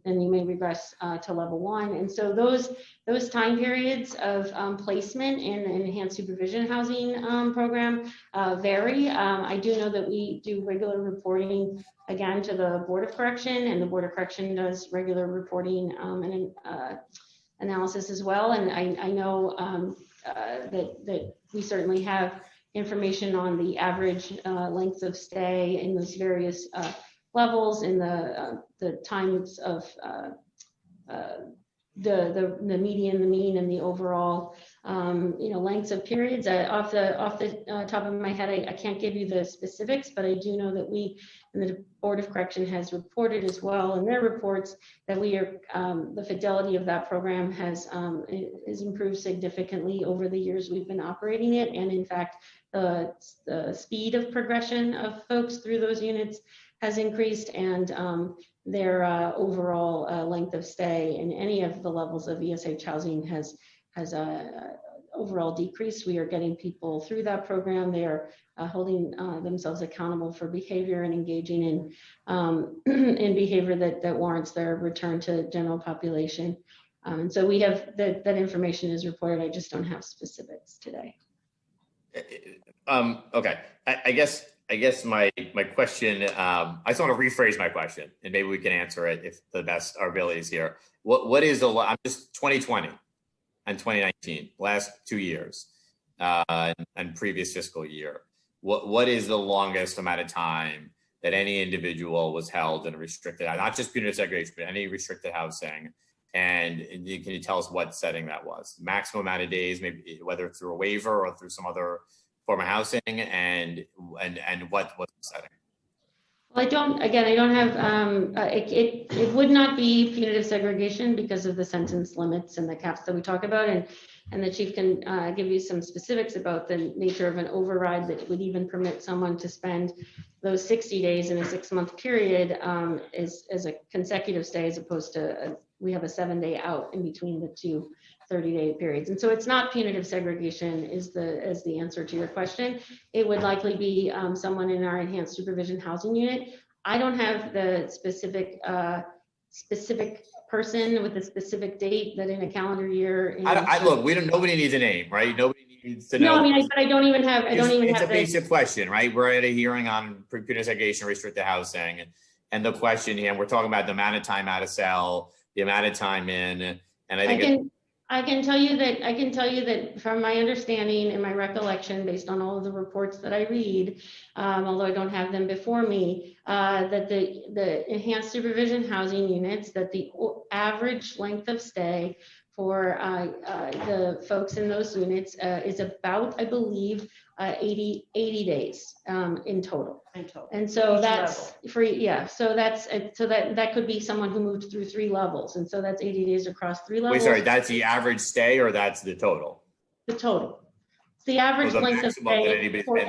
then you may regress to level 1. And so those time periods of placement in an enhanced supervision housing program vary. I do know that we do regular reporting again to the Board of Correction, and the Board of Correction does regular reporting and analysis as well. And I know that we certainly have information on the average length of stay in those various levels, in the times of the median, the mean, and the overall lengths of periods. Off the top of my head, I can't give you the specifics, but I do know that we, and the Board of Correction has reported as well in their reports, that we are the fidelity of that program has improved significantly over the years we've been operating it, and in fact the speed of progression of folks through those units has increased, and their overall length of stay in any of the levels of ESH housing has overall decreased. We are getting people through that program. They are holding themselves accountable for behavior and engaging in behavior that warrants their return to general population. And so we have that information is reported. I just don't have specifics today. Okay, I guess my question, I just want to rephrase my question, and maybe we can answer it if the best our abilities here. What is I'm just 2020 and 2019, last 2 years, and previous fiscal year. What is the longest amount of time that any individual was held in a restricted, not just punitive segregation, but any restricted housing? And can you tell us what setting that was? Maximum amount of days, maybe whether through a waiver or through some other form of housing, and what was the setting? Well, I don't have, it would not be punitive segregation because of the sentence limits and the caps that we talk about. And the chief can give you some specifics about the nature of an override that would even permit someone to spend those 60 days in a 6-month period as a consecutive stay, as opposed to we have a 7-day out in between the two 30-day periods. And so it's not punitive segregation is the answer to your question. It would likely be someone in our enhanced supervision housing unit. I don't have the specific person with a specific date that in a calendar year. Look, nobody needs a name, right? Nobody needs to know. No, I mean, but I don't even have. It's a basic question, right? We're at a hearing on punitive segregation, restricted housing, and the question here, and we're talking about the amount of time out of cell, the amount of time in, and I can tell you that from my understanding and my recollection, based on all of the reports that I read, although I don't have them before me, that the enhanced supervision housing units, that the average length of stay for the folks in those units is about, I believe, 80 days in total. And so that's so that could be someone who moved through 3 levels, and so that's 80 days across 3 levels. Wait, sorry, that's the average stay, or that's the total? The total. It's the average length of stay for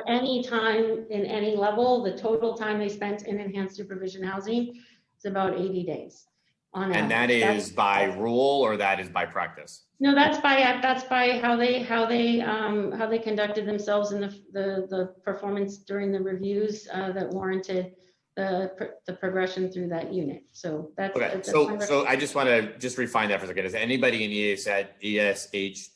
any time in any level. The total time they spent in enhanced supervision housing is about 80 days. And that is by rule, or that is by practice? No, that's by how they conducted themselves in the performance during the reviews that warranted the progression through that unit. So that's okay. So I just want to refine that for a second. Does anybody in ESH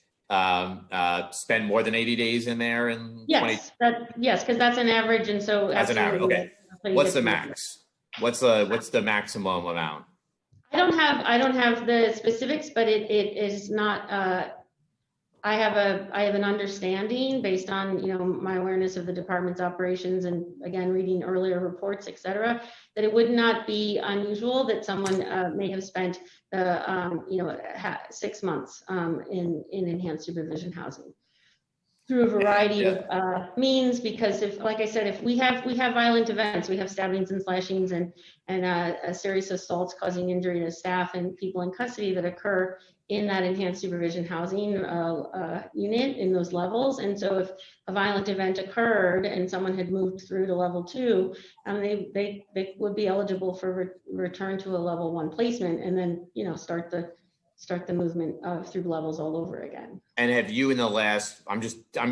spend more than 80 days in there? Yes, yes, because that's an average, and so as an average. Okay. What's the max? What's the maximum amount? I don't have the specifics, but it is not I have an understanding based on, my awareness of the department's operations and again, reading earlier reports, et cetera, that it would not be unusual that someone may have spent 6 months in enhanced supervision housing through a variety of means, because like I said, if we have violent events, we have stabbings and slashings and serious assaults causing injury to staff and people in custody that occur in that enhanced supervision housing unit in those levels. And so if a violent event occurred and someone had moved through to level 2, they would be eligible for return to a level 1 placement, and then start the movement through levels all over again. And have you in the last, I'm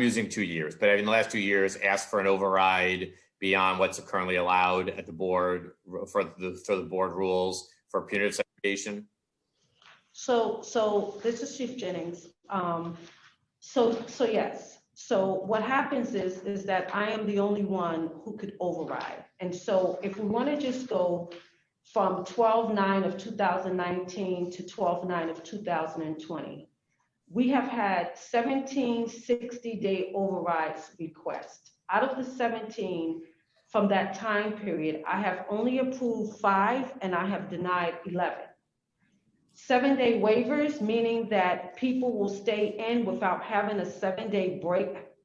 using 2 years, but in the last 2 years asked for an override beyond what's currently allowed at the board for the board rules for punitive segregation? So this is Chief Jennings. So yes. So what happens is that I am the only one who could override. And so if we want to just go from 12/9 of 2019 to 12/9 of 2020, we have had 17 60-day overrides requests. Out of the 17 from that time period, I have only approved 5 and I have denied 11. 7-day waivers, meaning that people will stay in without having a 7-day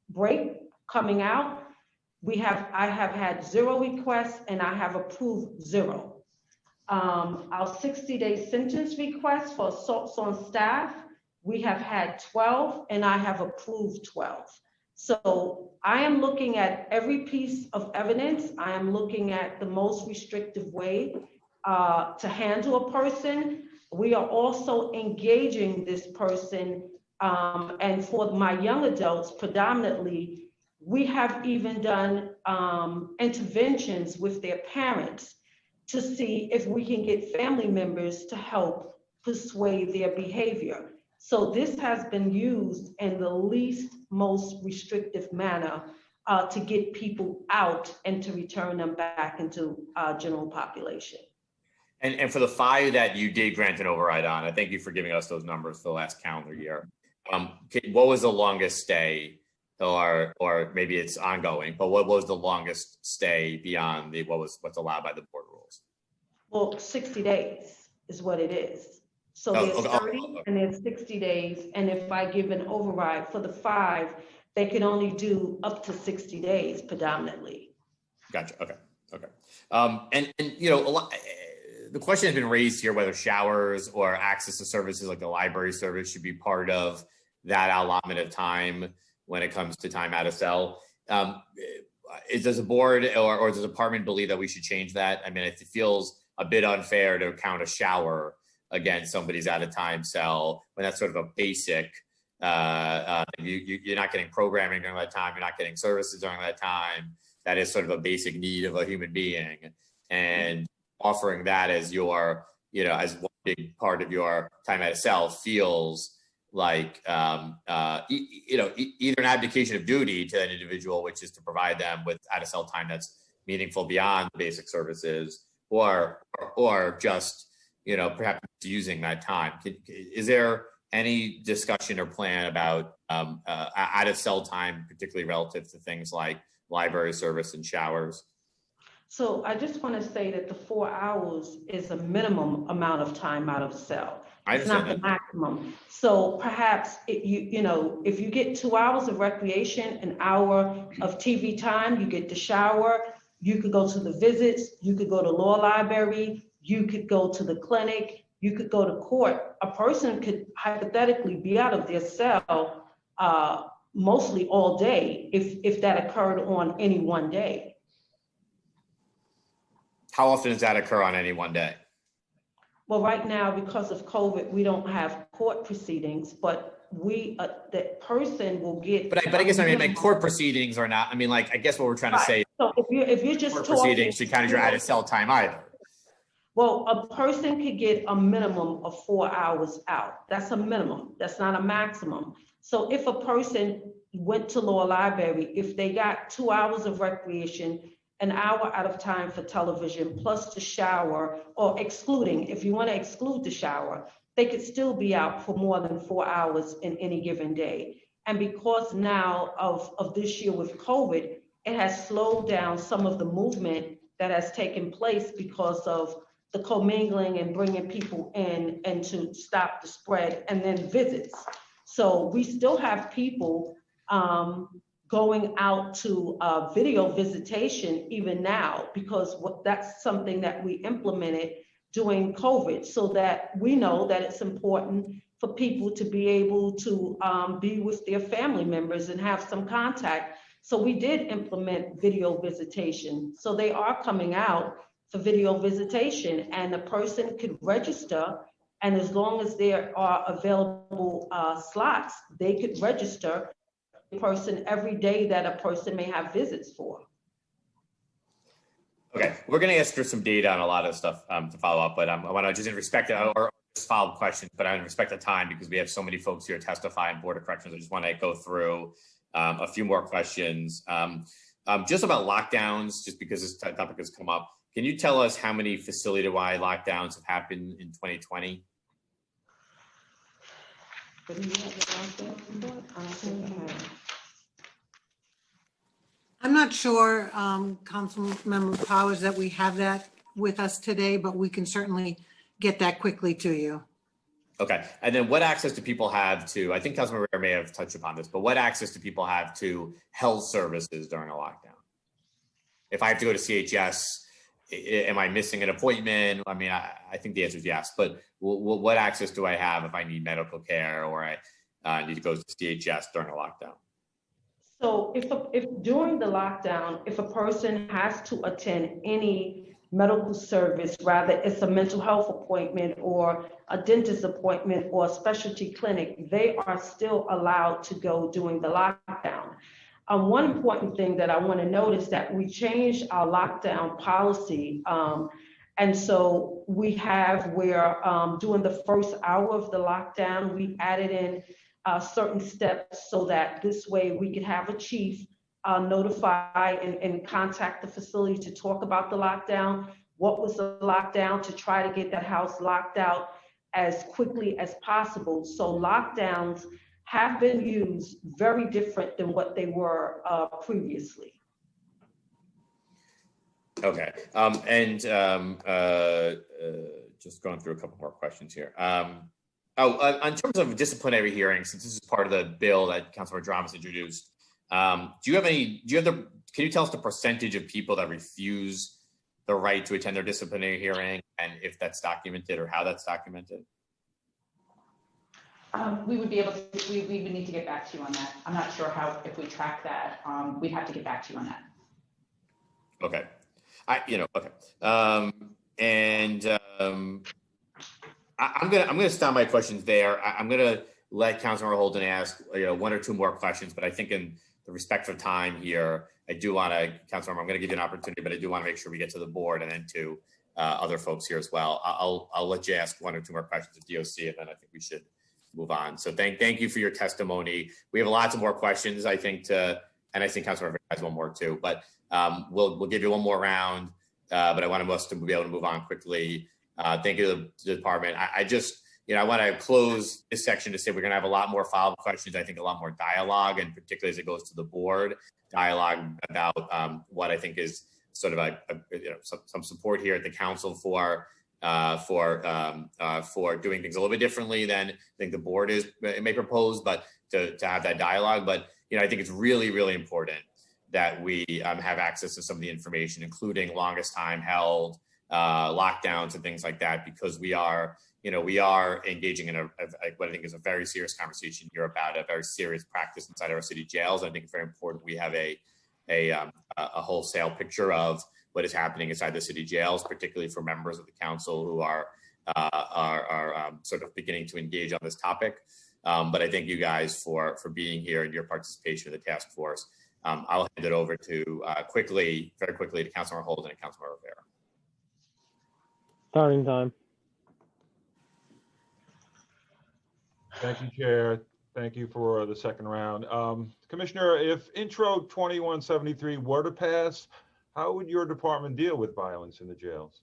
break coming out. I have had 0 requests and I have approved 0. Our 60-day sentence requests for assaults on staff, we have had 12 and I have approved 12. So I am looking at every piece of evidence. I am looking at the most restrictive way to handle a person. We are also engaging this person, and for my young adults predominantly, we have even done interventions with their parents to see if we can get family members to help persuade their behavior. So this has been used in the least most restrictive manner to get people out and to return them back into general population. And for the 5 that you did grant an override on, I thank you for giving us those numbers for the last calendar year. What was the longest stay, or maybe it's ongoing, but what was the longest stay beyond what's allowed by the board rules? Well, 60 days is what it is. So there's 30 and there's 60 days. And if I give an override for the 5, they can only do up to 60 days predominantly. Gotcha. Okay. And the question has been raised here whether showers or access to services like the library service should be part of that allotment of time when it comes to time out of cell. Does the board or does the department believe that we should change that? I mean, it feels a bit unfair to count a shower against somebody's out of time cell when that's sort of a basic. You're not getting programming during that time. You're not getting services during that time. That is sort of a basic need of a human being, and offering that as your, as one big part of your time out of cell feels like, either an abdication of duty to that individual, which is to provide them with out of cell time that's meaningful beyond basic services, or just, perhaps using that time. Is there any discussion or plan about out of cell time, particularly relative to things like library service and showers? So I just want to say that the 4 hours is a minimum amount of time out of cell. It's not the maximum. So perhaps if you get 2 hours of recreation, an hour of TV time, you get the shower, you could go to the visits, you could go to law library, you could go to the clinic, you could go to court. A person could hypothetically be out of their cell mostly all day if that occurred on any one day. How often does that occur on any one day? Well, right now, because of COVID, we don't have court proceedings, but the person will get. But I guess like court proceedings are not. I guess what we're trying to say. So if you're just court talking, proceedings should count as your out of cell time either. Well, a person could get a minimum of 4 hours out. That's a minimum. That's not a maximum. So if a person went to law library, if they got 2 hours of recreation, an hour out of time for television, plus the shower, or excluding, if you want to exclude the shower, they could still be out for more than 4 hours in any given day. And because now of this year with COVID, it has slowed down some of the movement that has taken place because of the commingling and bringing people in and to stop the spread, and then visits. So we still have people going out to video visitation even now, because that's something that we implemented during COVID, so that we know that it's important for people to be able to be with their family members and have some contact. So we did implement video visitation. So they are coming out for video visitation, and the person could register, and as long as there are available slots, they could register a person every day that a person may have visits for. Okay, we're going to ask for some data on a lot of stuff to follow up, but I want to just in respect to, or just follow up questions, but I respect the time because we have so many folks here testifying Board of Corrections. I just want to go through a few more questions. Just about lockdowns, just because this topic has come up. Can you tell us how many facility-wide lockdowns have happened in 2020? I'm not sure, Councilmember Powers, that we have that with us today, but we can certainly get that quickly to you. Okay, and then what access do people have to, I think Councilmember Rivera may have touched upon this, but what access do people have to health services during a lockdown? If I have to go to CHS, am I missing an appointment? I mean, I think the answer is yes, but what access do I have if I need medical care or I need to go to CHS during a lockdown? So if during the lockdown, if a person has to attend any medical service, rather it's a mental health appointment or a dentist appointment or a specialty clinic, they are still allowed to go during the lockdown. One important thing that I want to note is that we changed our lockdown policy. And so we have where during the first hour of the lockdown, we added in certain steps so that this way we could have a chief notify and contact the facility to talk about the lockdown, what was the lockdown, to try to get that house locked out as quickly as possible. So lockdowns have been used very different than what they were previously. Okay, just going through a couple more questions here. In terms of disciplinary hearings, since this is part of the bill that Councilor Dramas introduced, can you tell us the percentage of people that refuse the right to attend their disciplinary hearing, and if that's documented or how that's documented? We would be able to, we would need to get back to you on that. I'm not sure if we track that. We'd have to get back to you on that. Okay. I'm gonna stop my questions there. I'm gonna let Councilor Holden ask one or two more questions, but I think in the respect for time here, I do want to, Councilor, I'm going to give you an opportunity, but I do want to make sure we get to the board and then to other folks here as well. I'll let you ask one or two more questions of DOC, and then I think we should move on. So thank you for your testimony. We have lots of more questions, I think, and I think Councilor has one more too, but we'll give you one more round, but I want us to be able to move on quickly. Thank you to the department. I want to close this section to say we're going to have a lot more follow-up questions. I think a lot more dialogue, and particularly as it goes to the board, dialogue about what I think is sort of some support here at the council for doing things a little bit differently than I think the board may propose, but to have that dialogue. But I think it's really, really important that we have access to some of the information, including longest time held, lockdowns and things like that, because we are engaging in what I think is a very serious conversation here about a very serious practice inside our city jails. I think it's very important we have a wholesale picture of what is happening inside the city jails, particularly for members of the council who are sort of beginning to engage on this topic. But I thank you guys for being here and your participation in the task force. I'll hand it over to very quickly to Councilor Holden and Councilor Rivera. Starting time. Thank you, Chair. Thank you for the second round. Commissioner, if Intro 2173 were to pass, how would your department deal with violence in the jails?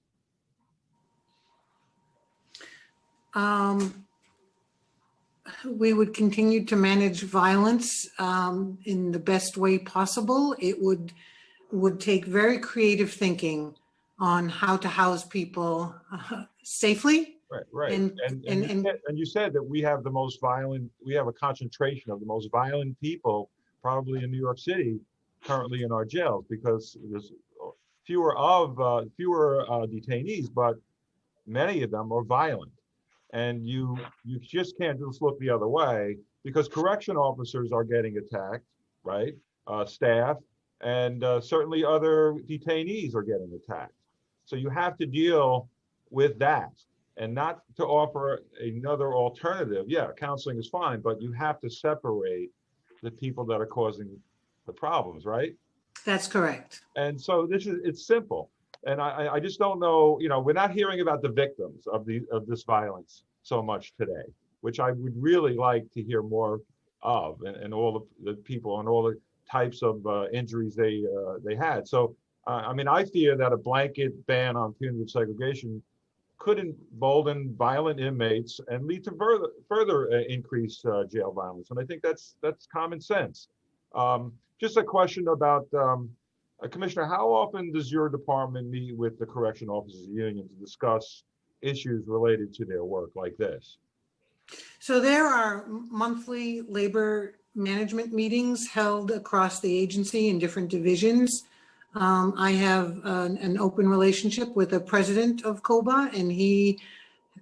We would continue to manage violence in the best way possible. It would take very creative thinking on how to house people safely. Right. And you said that we have a concentration of the most violent people probably in New York City currently in our jails, because there's fewer detainees, but many of them are violent. And you just can't just look the other way, because correction officers are getting attacked, right? Staff, and certainly other detainees are getting attacked. So you have to deal with that, and not to offer another alternative. Yeah, counseling is fine, but you have to separate the people that are causing the problems, right? That's correct. And so it's simple. And I just don't know, we're not hearing about the victims of this violence so much today, which I would really like to hear more of, and all the people and all the types of injuries they had. So, I fear that a blanket ban on punitive segregation could embolden violent inmates and lead to further increased jail violence. And I think that's common sense. Just a question about, Commissioner, how often does your department meet with the correction officers union to discuss issues related to their work like this? So there are monthly labor management meetings held across the agency in different divisions. I have an open relationship with the president of COBA, and he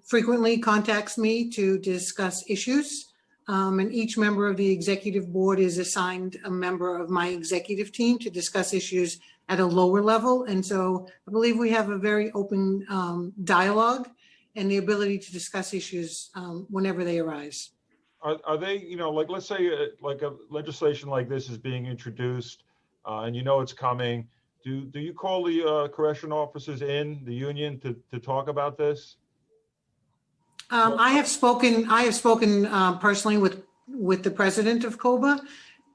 frequently contacts me to discuss issues. And each member of the executive board is assigned a member of my executive team to discuss issues at a lower level. And so I believe we have a very open dialogue and the ability to discuss issues whenever they arise. Are they, like, let's say like a legislation like this is being introduced and it's coming, do you call the correction officers in the union to talk about this? I have spoken personally with the president of COBA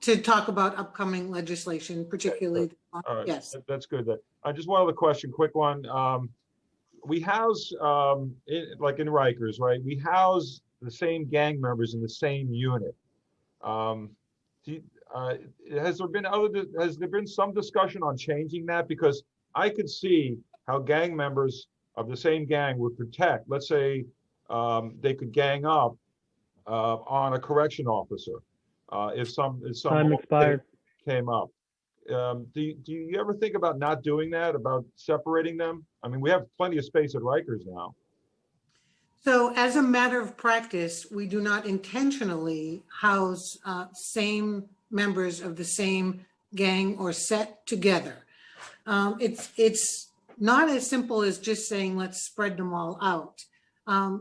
to talk about upcoming legislation, particularly. All right. Yes. That's good. Just one other question, quick one. We house, like in Rikers, right? We house the same gang members in the same unit. Has there been some discussion on changing that? Because I could see how gang members of the same gang would protect, let's say, they could gang up on a correction officer if some Time expired. came up. Do you ever think about not doing that, about separating them? We have plenty of space at Rikers now. So as a matter of practice, we do not intentionally house same members of the same gang or set together. It's not as simple as just saying, let's spread them all out.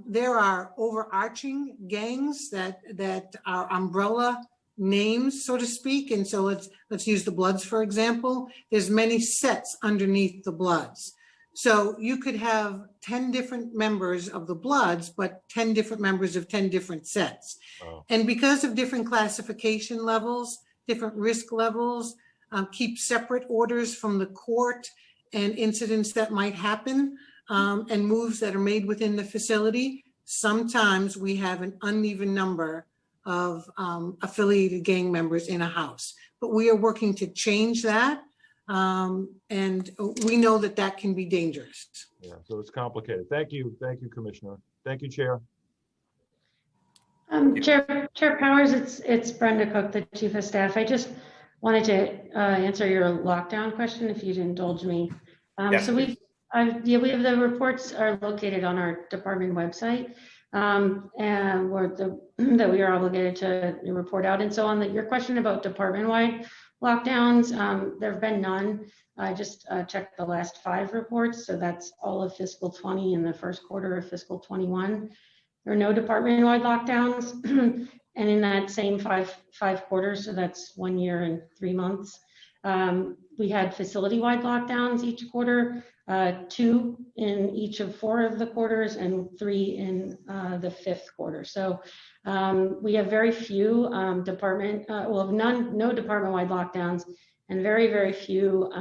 There are overarching gangs that are umbrella names, so to speak. And so let's use the Bloods, for example. There's many sets underneath the Bloods. So you could have 10 different members of the Bloods, but 10 different members of 10 different sets. Oh. And because of different classification levels, different risk levels, keep separate orders from the court and incidents that might happen, and moves that are made within the facility, sometimes we have an uneven number of affiliated gang members in a house. But we are working to change that, and we know that can be dangerous. Yeah, so it's complicated. Thank you, Commissioner. Thank you, Chair. Chair Powers, it's Brenda Cook, the Chief of Staff. I just wanted to answer your lockdown question, if you'd indulge me. Yes, so we have the reports are located on our department website, and that we are obligated to report out. And so on your question about department-wide lockdowns, there have been none. I just checked the last 5 reports, so that's all of fiscal 20 and the first quarter of fiscal 21. There are no department-wide lockdowns, and in that same five quarters, so that's 1 year and 3 months, we had facility-wide lockdowns each quarter, 2 in each of 4 of the quarters and 3 in the 5th quarter. So we have very few no department-wide lockdowns, and very, very few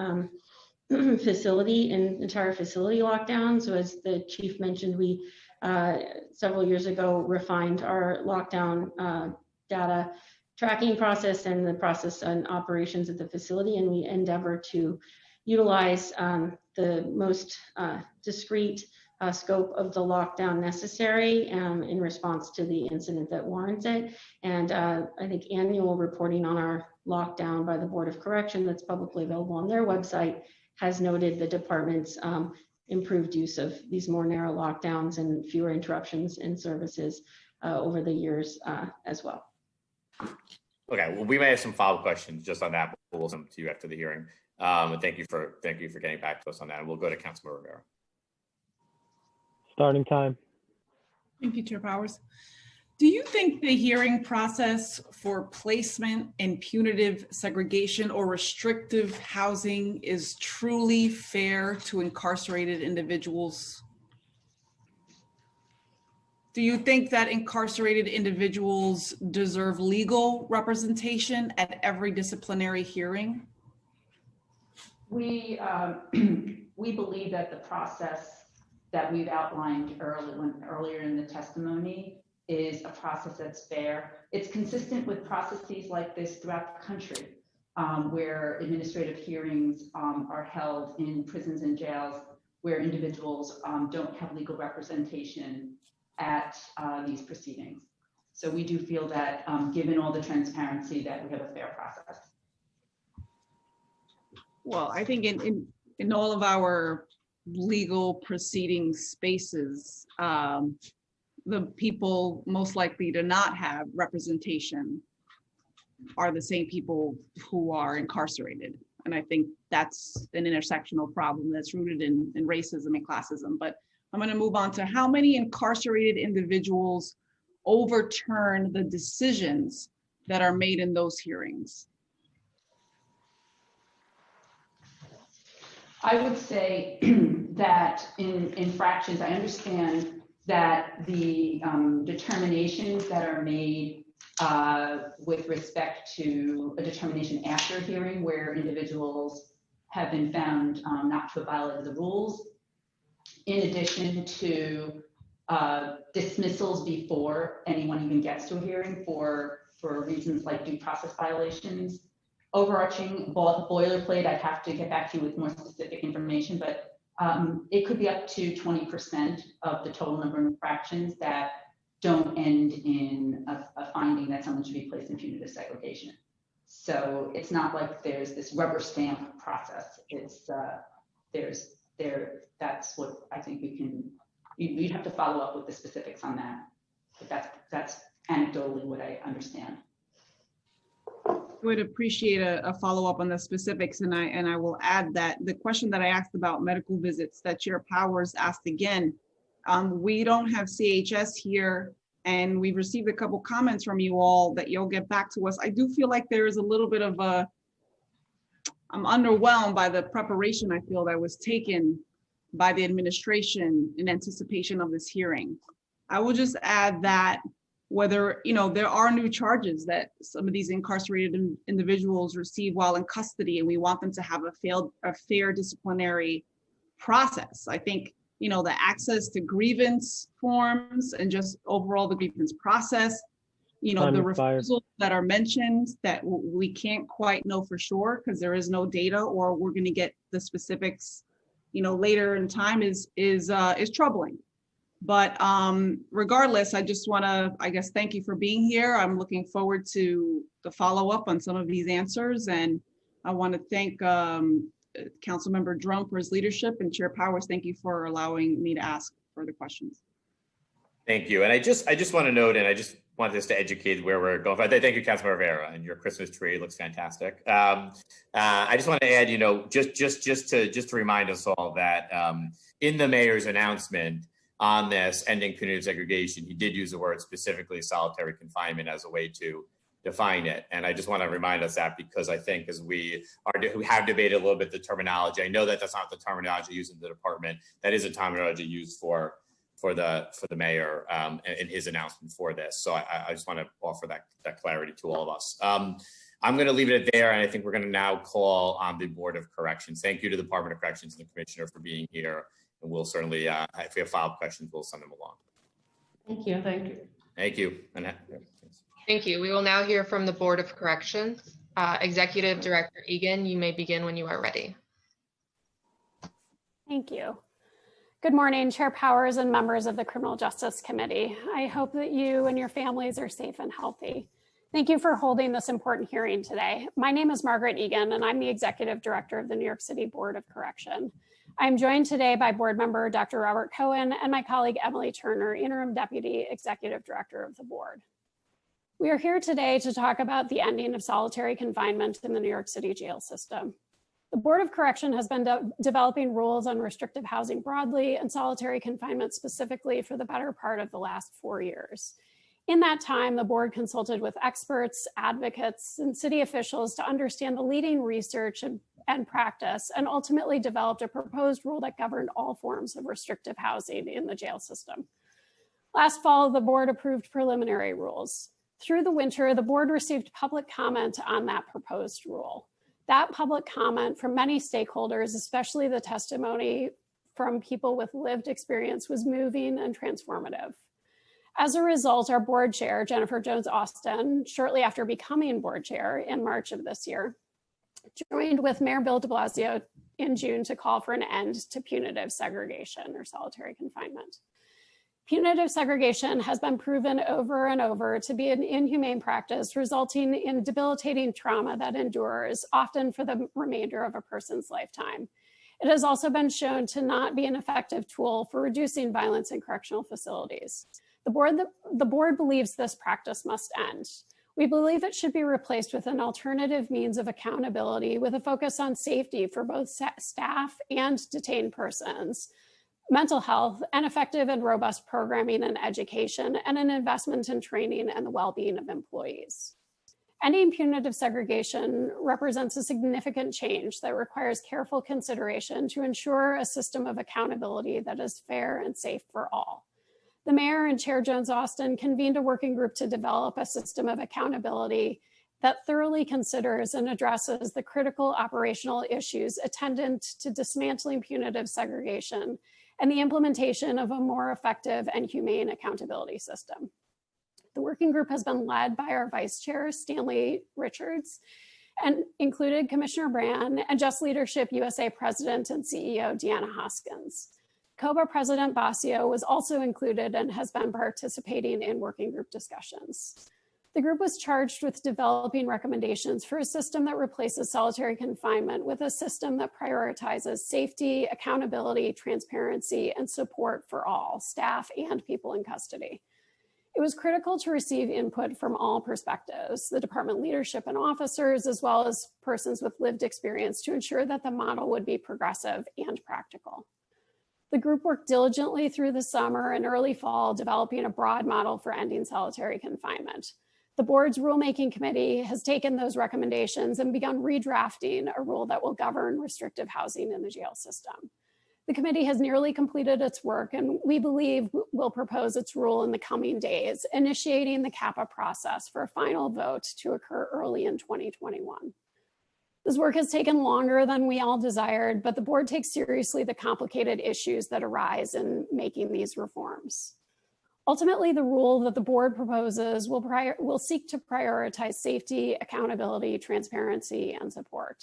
entire facility lockdowns. So as the chief mentioned, we several years ago refined our lockdown data tracking process and the process and operations at the facility, and we endeavor to utilize the most discrete scope of the lockdown necessary in response to the incident that warrants it. And I think annual reporting on our lockdown by the Board of Correction that's publicly available on their website has noted the department's improved use of these more narrow lockdowns and fewer interruptions in services over the years as well. Okay, well, we may have some follow-up questions just on that, but we'll send them to you after the hearing. And thank you for getting back to us on that. And we'll go to Councilmember Rivera. Starting time. Thank you, Chair Powers. Do you think the hearing process for placement in punitive segregation or restrictive housing is truly fair to incarcerated individuals? Do you think that incarcerated individuals deserve legal representation at every disciplinary hearing? We believe that the process that we've outlined earlier in the testimony is a process that's fair. It's consistent with processes like this throughout the country, where administrative hearings are held in prisons and jails where individuals don't have legal representation at these proceedings. So we do feel that given all the transparency that we have a fair process. Well, I think in all of our legal proceeding spaces, the people most likely to not have representation are the same people who are incarcerated. And I think that's an intersectional problem that's rooted in racism and classism. But I'm going to move on to how many incarcerated individuals overturn the decisions that are made in those hearings? I would say that in infractions, I understand that the determinations that are made with respect to a determination after a hearing where individuals have been found not to have violated the rules, in addition to dismissals before anyone even gets to a hearing for reasons like due process violations. Overarching boilerplate, I'd have to get back to you with more specific information, but it could be up to 20% of the total number of infractions that don't end in a finding that someone should be placed in punitive segregation. So it's not like there's this rubber stamp process. It's that's what I think you'd have to follow up with the specifics on that. But that's anecdotally what I understand. Would appreciate a follow-up on the specifics, and I will add that the question that I asked about medical visits that Chair Powers asked again, we don't have CHS here, and we've received a couple comments from you all that you'll get back to us. I do feel like there is a little bit of I'm underwhelmed by the preparation I feel that was taken by the administration in anticipation of this hearing. I will just add that whether, there are new charges that some of these incarcerated individuals receive while in custody, and we want them to have a fair disciplinary process. I think, the access to grievance forms and just overall the grievance process, the refusals that are mentioned that we can't quite know for sure because there is no data, or we're going to get the specifics, later in time is troubling. But regardless, I just want to, thank you for being here. I'm looking forward to the follow-up on some of these answers. And I want to thank Councilmember Drum for his leadership, and Chair Powers, thank you for allowing me to ask further questions. Thank you. And I just want to note, and I just want this to educate where we're going. Thank you, Councilmember Rivera, and your Christmas tree looks fantastic. I just want to add, just to remind us all that in the mayor's announcement on this ending punitive segregation, he did use the word specifically solitary confinement as a way to define it. And I just want to remind us that because I think as we have debated a little bit the terminology, I know that that's not the terminology used in the department. That is a terminology used for the mayor in his announcement for this. So I just want to offer that clarity to all of us. I'm going to leave it there, and I think we're going to now call on the Board of Corrections. Thank you to the Department of Corrections and the Commissioner for being here. And we'll certainly, if we have follow-up questions, we'll send them along. Thank you. Thank you. Thank you. Thank you. We will now hear from the Board of Corrections. Executive Director Egan, you may begin when you are ready. Thank you. Good morning, Chair Powers and members of the Criminal Justice Committee. I hope that you and your families are safe and healthy. Thank you for holding this important hearing today. My name is Margaret Egan, and I'm the Executive Director of the New York City Board of Correction. I'm joined today by Board Member Dr. Robert Cohen and my colleague Emily Turner, Interim Deputy Executive Director of the Board. We are here today to talk about the ending of solitary confinement in the New York City jail system. The Board of Correction has been developing rules on restrictive housing broadly and solitary confinement specifically for the better part of the last 4 years. In that time, the board consulted with experts, advocates, and city officials to understand the leading research and practice, and ultimately developed a proposed rule that governed all forms of restrictive housing in the jail system. Last fall, the board approved preliminary rules. Through the winter, the board received public comment on that proposed rule. That public comment from many stakeholders, especially the testimony from people with lived experience, was moving and transformative. As a result, our board chair, Jennifer Jones-Austin, shortly after becoming board chair in March of this year, joined with Mayor Bill de Blasio in June to call for an end to punitive segregation or solitary confinement. Punitive segregation has been proven over and over to be an inhumane practice, resulting in debilitating trauma that endures, often for the remainder of a person's lifetime. It has also been shown to not be an effective tool for reducing violence in correctional facilities. The board believes this practice must end. We believe it should be replaced with an alternative means of accountability with a focus on safety for both staff and detained persons, mental health, and effective and robust programming and education, and an investment in training and the well-being of employees. Ending punitive segregation represents a significant change that requires careful consideration to ensure a system of accountability that is fair and safe for all. The mayor and Chair Jones-Austin convened a working group to develop a system of accountability that thoroughly considers and addresses the critical operational issues attendant to dismantling punitive segregation and the implementation of a more effective and humane accountability system. The working group has been led by our Vice Chair, Stanley Richards, and included Commissioner Brand and Just Leadership USA President and CEO Deanna Hoskins. COBA President Basio was also included and has been participating in working group discussions. The group was charged with developing recommendations for a system that replaces solitary confinement with a system that prioritizes safety, accountability, transparency, and support for all, staff and people in custody. It was critical to receive input from all perspectives, the department leadership and officers, as well as persons with lived experience, to ensure that the model would be progressive and practical. The group worked diligently through the summer and early fall, developing a broad model for ending solitary confinement. The board's rulemaking committee has taken those recommendations and begun redrafting a rule that will govern restrictive housing in the jail system. The committee has nearly completed its work, and we believe will propose its rule in the coming days, initiating the CAPA process for a final vote to occur early in 2021. This work has taken longer than we all desired, but the board takes seriously the complicated issues that arise in making these reforms. Ultimately, the rule that the board proposes will seek to prioritize safety, accountability, transparency, and support.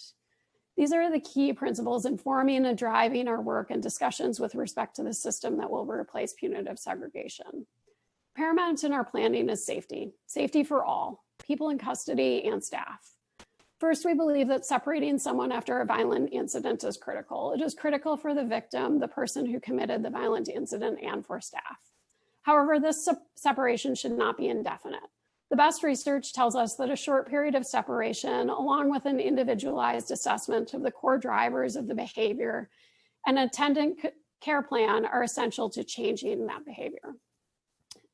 These are the key principles informing and driving our work and discussions with respect to the system that will replace punitive segregation. Paramount in our planning is safety, safety for all, people in custody and staff. First, we believe that separating someone after a violent incident is critical. It is critical for the victim, the person who committed the violent incident, and for staff. However, this separation should not be indefinite. The best research tells us that a short period of separation, along with an individualized assessment of the core drivers of the behavior and attendant care plan, are essential to changing that behavior.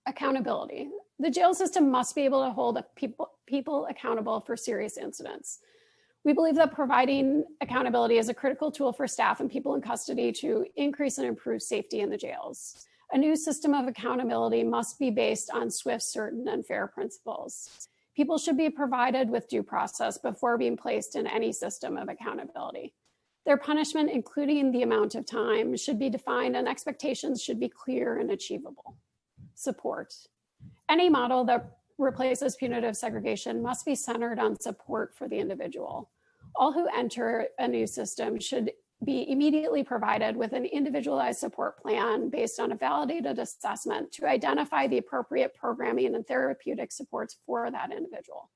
Accountability. The jail system must be able to hold people accountable for serious incidents. We believe that providing accountability is a critical tool for staff and people in custody to increase and improve safety in the jails. A new system of accountability must be based on swift, certain, and fair principles. People should be provided with due process before being placed in any system of accountability. Their punishment, including the amount of time, should be defined, and expectations should be clear and achievable. support. Any model that replaces punitive segregation must be centered on support for the individual. All who enter a new system should be immediately provided with an individualized support plan based on a validated assessment to identify the appropriate programming and therapeutic supports for that individual.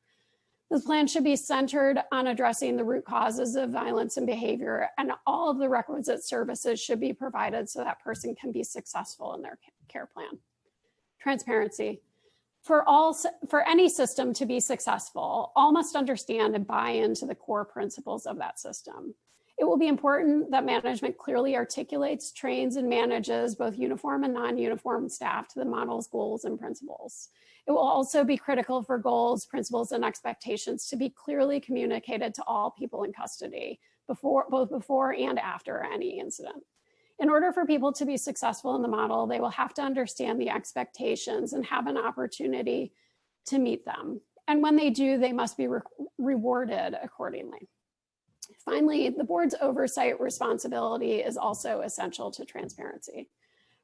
This plan should be centered on addressing the root causes of violence and behavior, and all of the requisite services should be provided so that person can be successful in their care plan. Transparency. For any system to be successful, all must understand and buy into the core principles of that system. It will be important that management clearly articulates, trains, and manages both uniform and non-uniform staff to the model's goals and principles. It will also be critical for goals, principles, and expectations to be clearly communicated to all people in custody, both before and after any incident. In order for people to be successful in the model, they will have to understand the expectations and have an opportunity to meet them. And when they do, they must be rewarded accordingly. Finally, the board's oversight responsibility is also essential to transparency.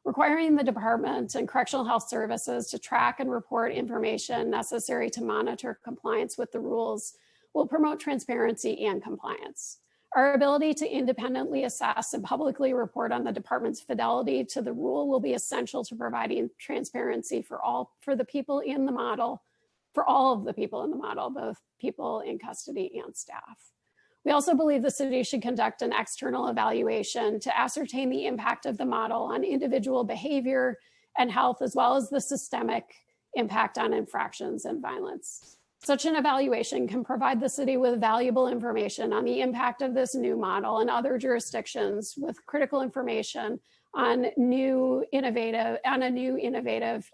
Requiring the Department and Correctional Health Services to track and report information necessary to monitor compliance with the rules will promote transparency and compliance. Our ability to independently assess and publicly report on the department's fidelity to the rule will be essential to providing transparency for the people in the model, for all of the people in the model, both people in custody and staff. We also believe the city should conduct an external evaluation to ascertain the impact of the model on individual behavior and health, as well as the systemic impact on infractions and violence. Such an evaluation can provide the city with valuable information on the impact of this new model and other jurisdictions, with critical information on a new innovative,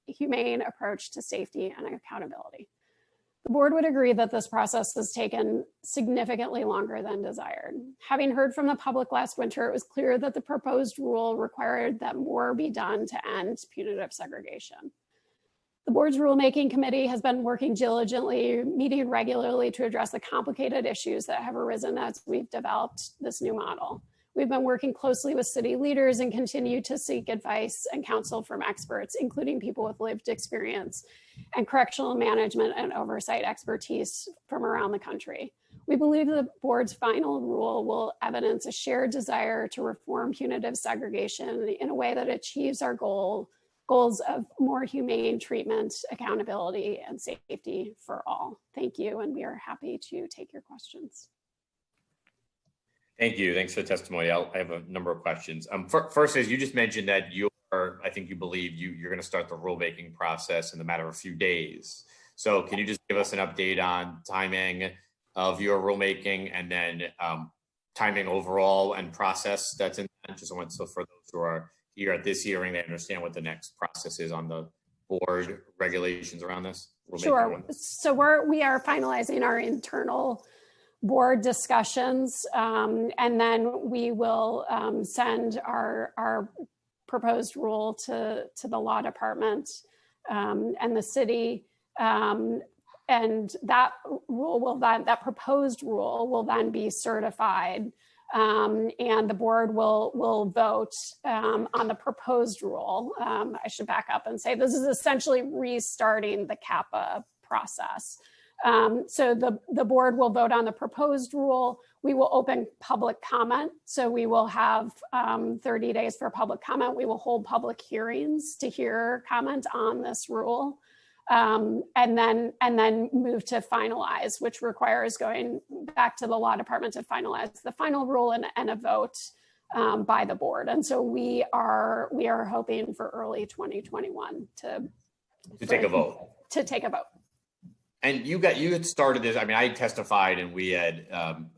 humane approach to safety and accountability. The board would agree that this process has taken significantly longer than desired. Having heard from the public last winter, it was clear that the proposed rule required that more be done to end punitive segregation. The board's rulemaking committee has been working diligently, meeting regularly to address the complicated issues that have arisen as we've developed this new model. We've been working closely with city leaders and continue to seek advice and counsel from experts, including people with lived experience and correctional management and oversight expertise from around the country. We believe the board's final rule will evidence a shared desire to reform punitive segregation in a way that achieves our goals of more humane treatment, accountability, and safety for all. Thank you, and we are happy to take your questions. Thank you. Thanks for the testimony. I have a number of questions. First, as you just mentioned that I think you believe you're going to start the rulemaking process in the matter of a few days. So can you just give us an update on timing of your rulemaking and then timing overall and process that's in that? So for those who are here at this hearing, they understand what the next process is on the board regulations around this? Sure. So we are finalizing our internal board discussions, and then we will send our proposed rule to the law department and the city, and that proposed rule will then be certified. And the board will vote on the proposed rule. I should back up and say this is essentially restarting the CAPA process. So the board will vote on the proposed rule. We will open public comment. So we will have 30 days for public comment. We will hold public hearings to hear comment on this rule. And then move to finalize, which requires going back to the law department to finalize the final rule and a vote by the board. And so we are hoping for early 2021 to take a vote. To take a vote. And you had started this. I mean, I testified and we had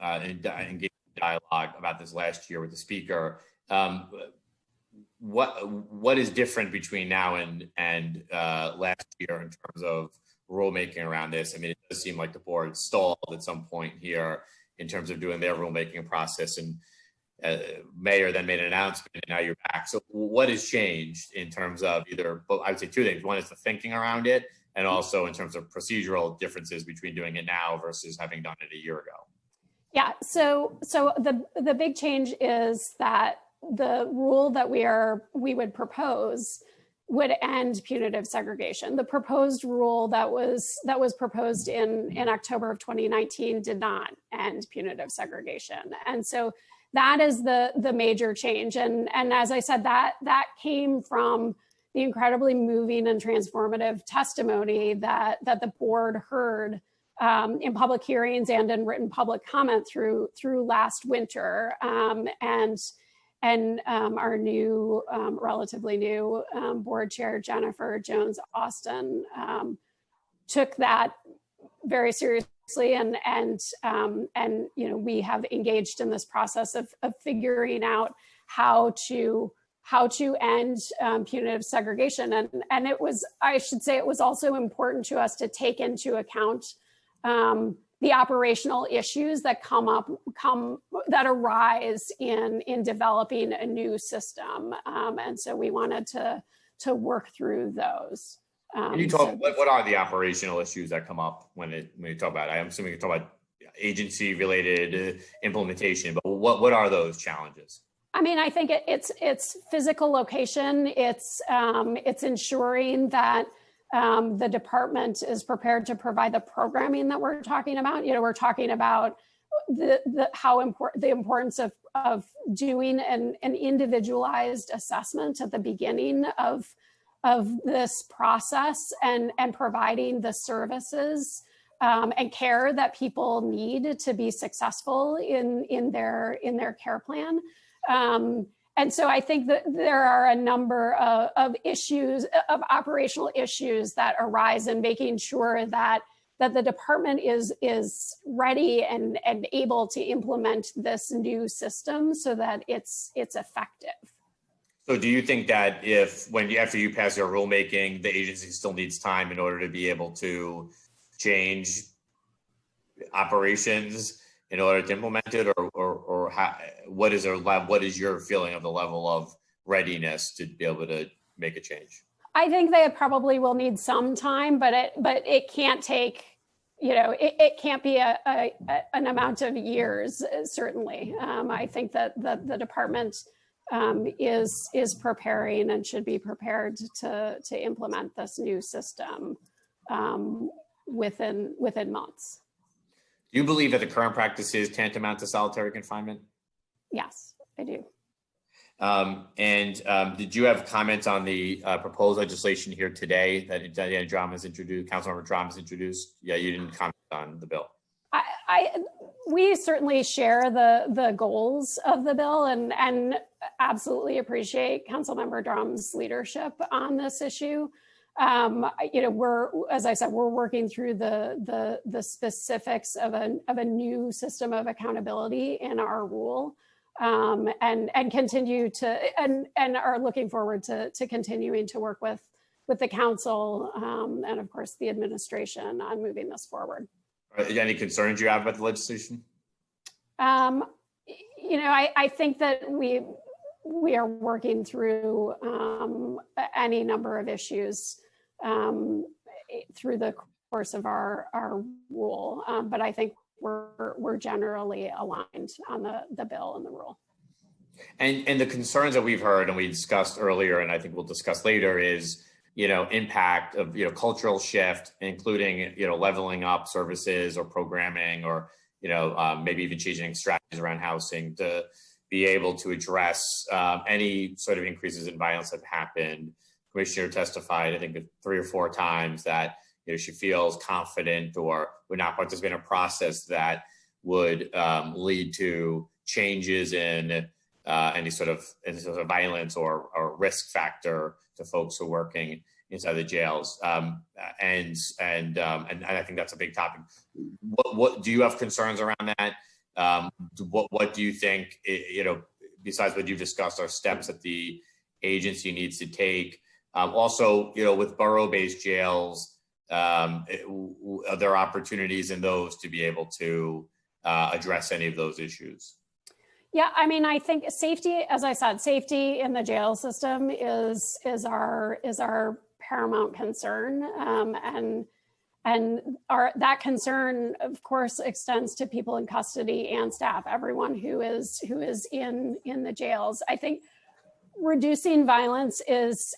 engaged in dialogue about this last year with the speaker. What is different between now and last year in terms of rulemaking around this? I mean, it does seem like the board stalled at some point here in terms of doing their rulemaking process, and mayor then made an announcement and now you're back. So what has changed in terms of I would say two things. One is the thinking around it, and also in terms of procedural differences between doing it now versus having done it a year ago. Yeah, so the big change is that the rule that we would propose end punitive segregation. The proposed rule that was proposed in October of 2019 did not end punitive segregation. And so that is the major change. And as I said, that came from the incredibly moving and transformative testimony that the board heard in public hearings and in written public comment through last winter. And our new, relatively new board chair, Jennifer Jones Austin, took that very seriously, and we have engaged in this process of figuring out how to end punitive segregation. And it was, I should say, it was also important to us to take into account the operational issues that that arise in developing a new system, and so we wanted to work through those. Can you talk? What are the operational issues that come up when you talk about? I'm assuming you talk about agency-related implementation, but what are those challenges? I mean, I think it's physical location. It's ensuring that the department is prepared to provide the programming that we're talking about. We're talking about the importance of doing an individualized assessment at the beginning of this process, and providing the services and care that people need to be successful in their care plan. And so I think that there are a number of issues, of operational issues that arise in making sure that the department is ready and able to implement this new system so that it's effective. So do you think that after you pass your rulemaking, the agency still needs time in order to be able to change operations in order to implement it, or how, what is your feeling of the level of readiness to be able to make a change? I think they probably will need some time, but it can't take, it can't be an amount of years, certainly. I think that the department is preparing and should be prepared to implement this new system within months. Do you believe that the current practice is tantamount to solitary confinement? Yes, I do. Did you have comments on the proposed legislation here today that Diana Drama's introduced, Councilmember Drama's introduced? Yeah, you didn't comment on the bill. We certainly share the goals of the bill, and absolutely appreciate Councilmember Drama's leadership on this issue. As I said, we're working through the specifics of a new system of accountability in our rule, and continue to and are looking forward to continuing to work with the council and of course the administration on moving this forward. Are there any concerns you have about the legislation? I think that we are working through any number of issues through the course of our rule, but I think we're generally aligned on the bill and the rule. And the concerns that we've heard and we discussed earlier, and I think we'll discuss later, is impact of cultural shift, including leveling up services or programming, or maybe even changing strategies around housing to be able to address any sort of increases in violence that happened. Commissioner testified, I think, 3 or 4 times that she feels confident or would not participate in a process that would lead to changes in any sort of violence or risk factor to folks who are working inside the jails. And I think that's a big topic. What do you have concerns around that? What do you think, besides what you've discussed, are steps that the agency needs to take? Also, with borough-based jails, are there opportunities in those to be able to address any of those issues? Yeah, I mean, I think safety, as I said, safety in the jail system is our paramount concern, and that concern, of course, extends to people in custody and staff, everyone who is in the jails. I think reducing violence is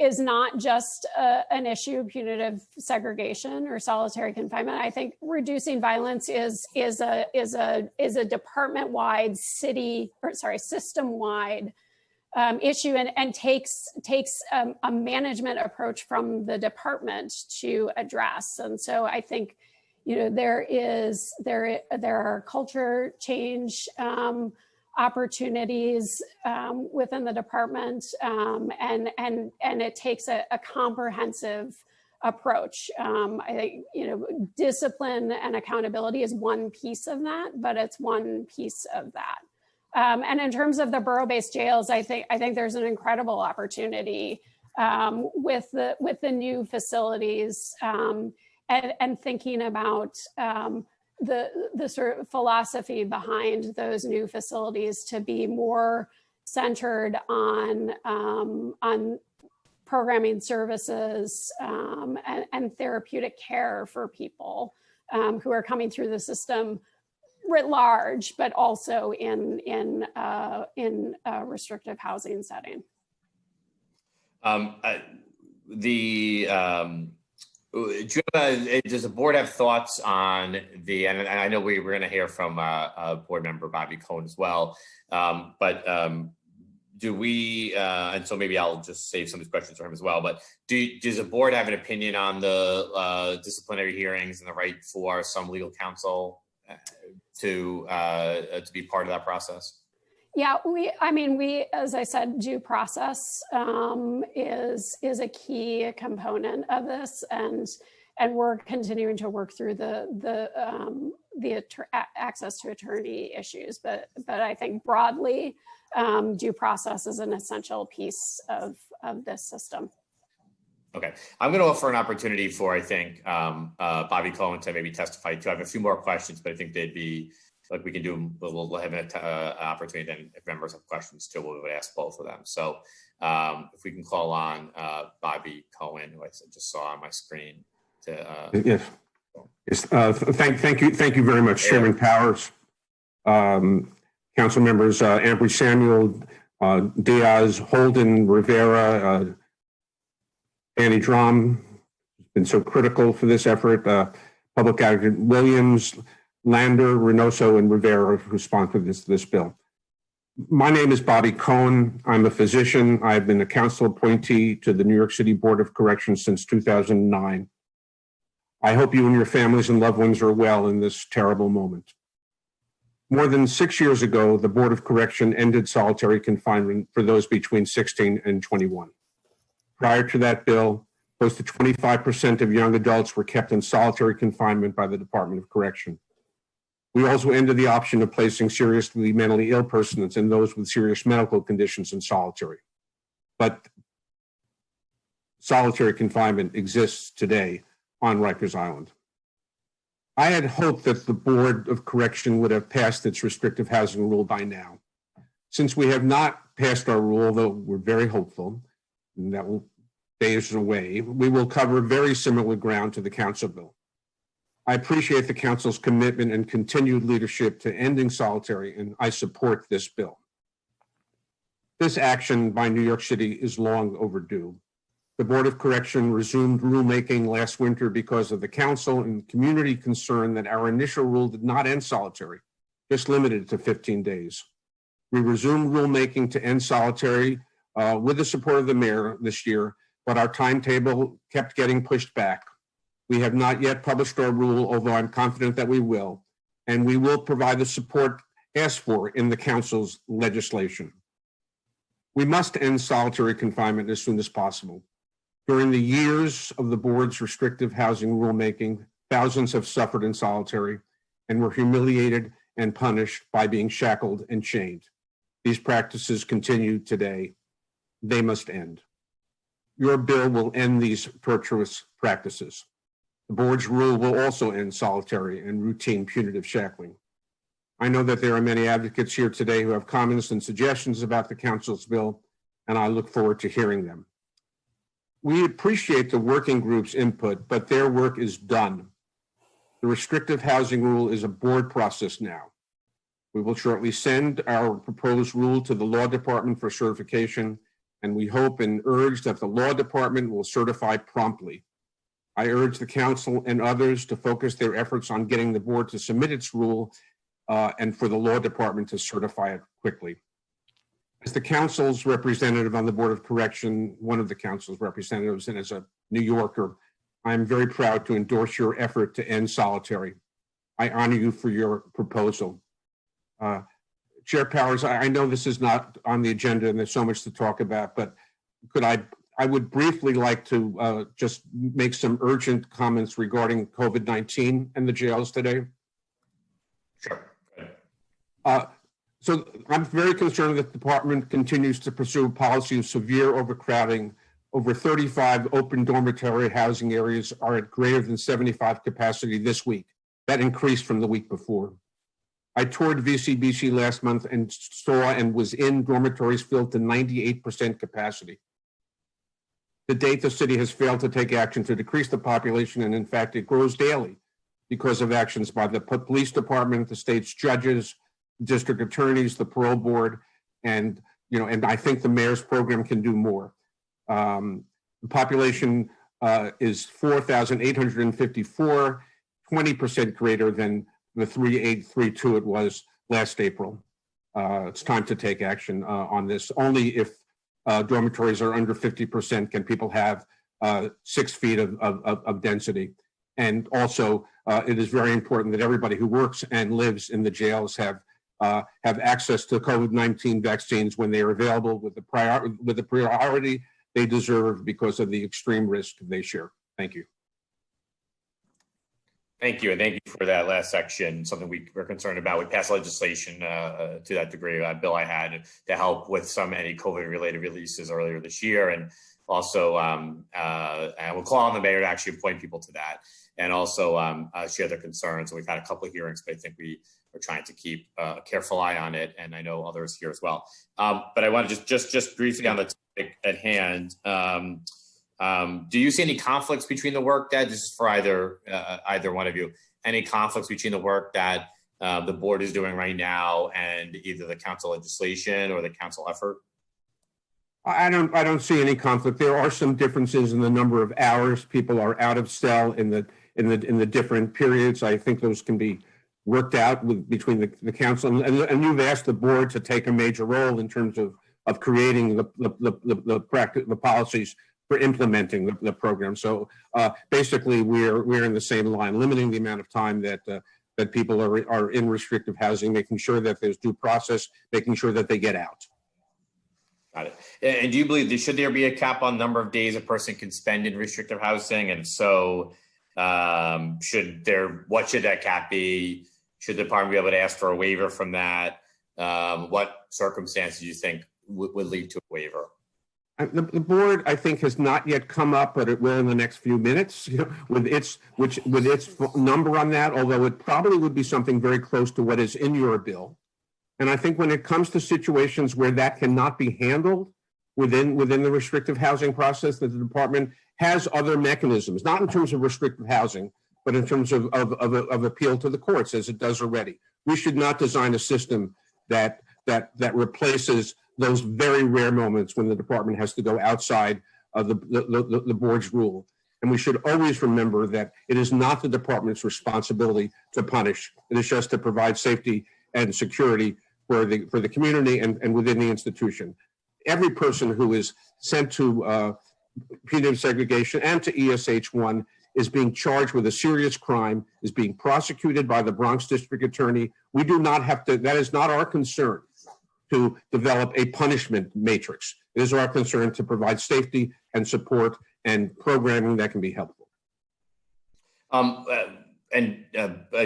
is not just an issue of punitive segregation or solitary confinement. I think reducing violence is a department-wide, system-wide issue, and takes a management approach from the department to address. And so I think, there are culture change opportunities within the department, and it takes a comprehensive approach. I think discipline and accountability is one piece of that, but it's one piece of that. And in terms of the borough-based jails, I think there's an incredible opportunity with the new facilities, and thinking about the sort of philosophy behind those new facilities to be more centered on programming services and therapeutic care for people who are coming through the system writ large, but also in a restrictive housing setting. Does the board have thoughts on and I know we're going to hear from board member Bobby Cohen as well, but do we, and so maybe I'll just save some of these questions for him as well, but does the board have an opinion on the disciplinary hearings and the right for some legal counsel to be part of that process? Yeah, we, as I said, due process is a key component of this, and we're continuing to work through the access to attorney issues. But I think broadly, due process is an essential piece of this system. Okay, I'm going to offer an opportunity for, I think, Bobby Cohen to maybe testify too. I have a few more questions, but I think they'd be, like, we can do, we'll have an opportunity then if members have questions too, we would ask both of them. So if we can call on Bobby Cohen, who I just saw on my screen. Yes. Thank you very much, Chairman Powers. Council members Ambry Samuel, Diaz, Holden, Rivera, Annie Drum has been so critical for this effort. Public Advocate Williams, Lander, Reynoso, and Rivera who sponsored this bill. My name is Bobby Cohen. I'm a physician. I've been a council appointee to the New York City Board of Corrections since 2009. I hope you and your families and loved ones are well in this terrible moment. More than 6 years ago, the Board of Correction ended solitary confinement for those between 16 and 21. Prior to that bill, close to 25% of young adults were kept in solitary confinement by the Department of Correction. We also ended the option of placing seriously mentally ill persons and those with serious medical conditions in solitary. But solitary confinement exists today on Rikers Island. I had hoped that the Board of Correction would have passed its restrictive housing rule by now. Since we have not passed our rule, though we're very hopeful, and that will days away, we will cover very similar ground to the council bill. I appreciate the council's commitment and continued leadership to ending solitary, and I support this bill. This action by New York City is long overdue. The Board of Correction resumed rulemaking last winter because of the council and community concern that our initial rule did not end solitary, just limited to 15 days. We resumed rulemaking to end solitary with the support of the mayor this year, but our timetable kept getting pushed back. We have not yet published our rule, although I'm confident that we will, and we will provide the support asked for in the council's legislation. We must end solitary confinement as soon as possible. During the years of the board's restrictive housing rulemaking, thousands have suffered in solitary and were humiliated and punished by being shackled and chained. These practices continue today. They must end. Your bill will end these torturous practices. The board's rule will also end solitary and routine punitive shackling. I know that there are many advocates here today who have comments and suggestions about the council's bill, and I look forward to hearing them. We appreciate the working group's input, but their work is done. The restrictive housing rule is a board process now. We will shortly send our proposed rule to the law department for certification, and we hope and urge that the law department will certify promptly. I urge the council and others to focus their efforts on getting the board to submit its rule and for the law department to certify it quickly. As the council's representative on the Board of Correction, one of the council's representatives, and as a New Yorker, I am very proud to endorse your effort to end solitary. I honor you for your proposal. Chair Powers, I know this is not on the agenda and there's so much to talk about, but could I would briefly like to just make some urgent comments regarding COVID-19 and the jails today. Sure. So I'm very concerned that the department continues to pursue a policy of severe overcrowding. Over 35 open dormitory housing areas are at greater than 75 capacity this week. That increased from the week before. I toured VCBC last month and saw and was in dormitories filled to 98% capacity. To date, the city has failed to take action to decrease the population, and in fact, it grows daily because of actions by the police department, the state's judges, district attorneys, the parole board, and I think the mayor's program can do more. The population is 4,854, 20% greater than the 3,832 it was last April. It's time to take action on this. Only if dormitories are under 50% can people have 6 feet of density. And also, it is very important that everybody who works and lives in the jails have access to COVID-19 vaccines when they are available with the priority they deserve because of the extreme risk they share. Thank you. Thank you, and thank you for that last section. Something we're concerned about. We passed legislation to that degree. A bill I had to help with any COVID-related releases earlier this year, and also I will call on the mayor to actually appoint people to that, and also share their concerns. So we've had a couple of hearings, but I think we are trying to keep a careful eye on it, and I know others here as well. But I want to just briefly on the topic at hand. Do you see any conflicts between the work that, this is for either one of you, any conflicts between the work that the board is doing right now and either the council legislation or the council effort? I don't see any conflict. There are some differences in the number of hours people are out of cell in the different periods. I think those can be worked out between the council and you've asked the board to take a major role in terms of creating the policies for implementing the program. So basically, we're in the same line, limiting the amount of time that people are in restrictive housing, making sure that there's due process, making sure that they get out. Got it. And do you believe should there be a cap on number of days a person can spend in restrictive housing? And so, what should that cap be? Should the department be able to ask for a waiver from that? What circumstances do you think would lead to a waiver? The board, I think, has not yet come up, but it will in the next few minutes with its number on that, although it probably would be something very close to what is in your bill. And I think when it comes to situations where that cannot be handled within the restrictive housing process, that the department has other mechanisms, not in terms of restrictive housing, but in terms of appeal to the courts, as it does already. We should not design a system that replaces those very rare moments when the department has to go outside of the board's rule. And we should always remember that it is not the department's responsibility to punish. It is just to provide safety and security for the community and within the institution. Every person who is sent to punitive segregation and to ESH1 is being charged with a serious crime, is being prosecuted by the Bronx District Attorney. We do not have to, that is not our concern to develop a punishment matrix. It is our concern to provide safety and support and programming that can be helpful.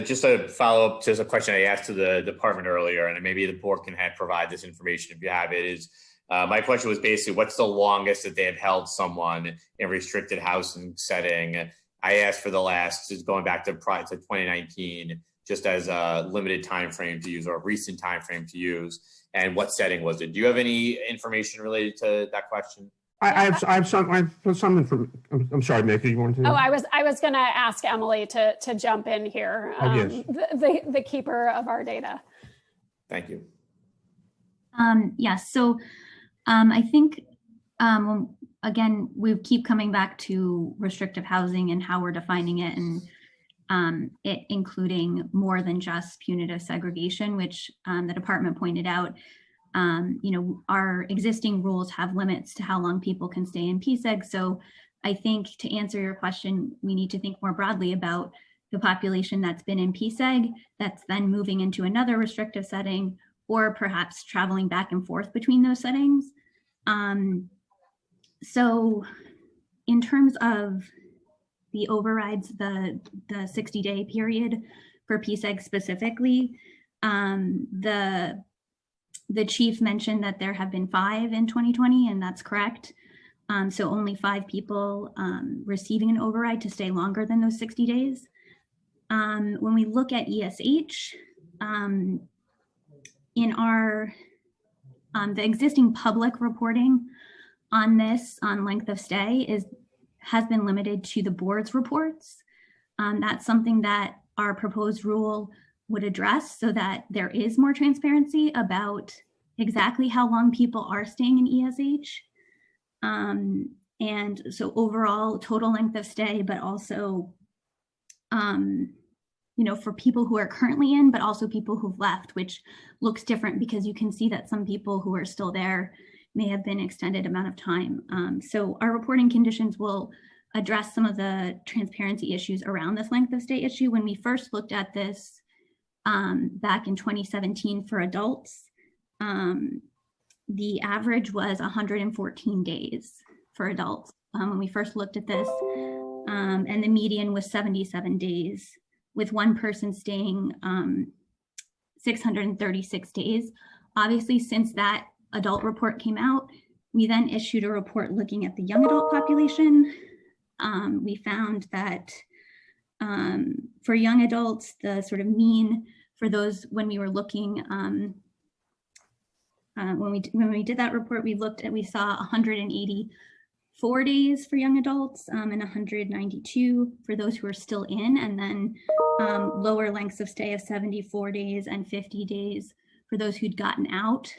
Just a follow up to a question I asked to the department earlier, and maybe the board can provide this information if you have it, is my question was basically, what's the longest that they have held someone in restricted housing setting? I asked for the last, going back to 2019, just as a limited time frame to use or a recent time frame to use, and what setting was it? Do you have any information related to that question? I have some information. I'm sorry, Nick, you want to? Oh, I was going to ask Emily to jump in here. Yes. The keeper of our data. Thank you. Yes. So I think Again, we keep coming back to restrictive housing and how we're defining it, and it including more than just punitive segregation, which the department pointed out. Our existing rules have limits to how long people can stay in PSEG. So I think to answer your question, we need to think more broadly about the population that's been in PSEG that's then moving into another restrictive setting, or perhaps traveling back and forth between those settings. So in terms of the overrides, the 60-day period for PSEG specifically, the chief mentioned that there have been 5 in 2020, and that's correct. So only 5 people receiving an override to stay longer than those 60 days. When we look at ESH, in our the existing public reporting on this, on length of stay, has been limited to the board's reports. That's something that our proposed rule would address, so that there is more transparency about exactly how long people are staying in ESH. And so overall total length of stay, but also, for people who are currently in, but also people who've left, which looks different because you can see that some people who are still there may have been extended amount of time. So our reporting conditions will address some of the transparency issues around this length of stay issue. When we first looked at this back in 2017 for adults, the average was 114 days for adults when we first looked at this, and the median was 77 days, with one person staying 636 days. Obviously, since that adult report came out, we then issued a report looking at the young adult population. We found that for young adults, the sort of mean for those, when we were looking, when we did that report, we saw 184 days for young adults and 192 for those who are still in, and then lower lengths of stay of 74 days and 50 days for those who'd gotten out.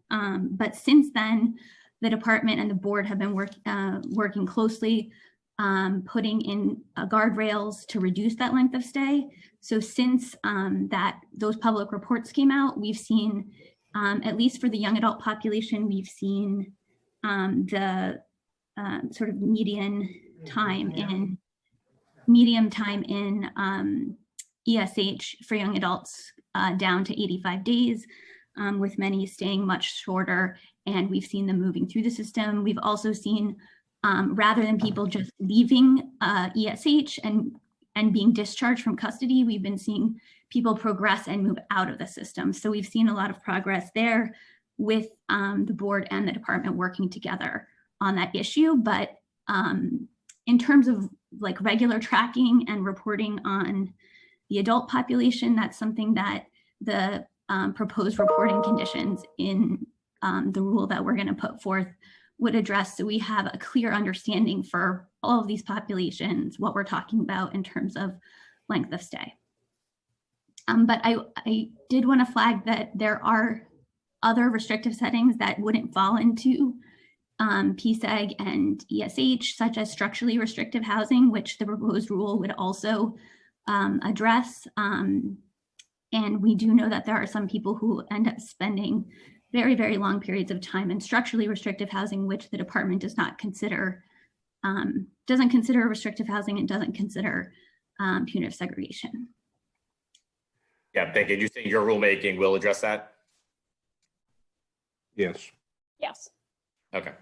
But since then, the department and the board have been working closely, putting in guardrails to reduce that length of stay. So since those public reports came out, we've seen, at least for the young adult population, we've seen the sort of medium time in ESH for young adults down to 85 days, with many staying much shorter, and we've seen them moving through the system. We've also seen, rather than people just leaving ESH and being discharged from custody, we've been seeing people progress and move out of the system. So we've seen a lot of progress there with the board and the department working together on that issue. But in terms of like regular tracking and reporting on the adult population, that's something that the proposed reporting conditions in the rule that we're going to put forth would address, so we have a clear understanding for all of these populations, what we're talking about in terms of length of stay. But I did want to flag that there are other restrictive settings that wouldn't fall into PSEG and ESH, such as structurally restrictive housing, which the proposed rule would also address. And we do know that there are some people who end up spending very, very long periods of time in structurally restrictive housing, which the department does not consider, doesn't consider restrictive housing and doesn't consider punitive segregation. Yeah, thank you. Do you think your rulemaking will address that? Yes. Yes. Okay.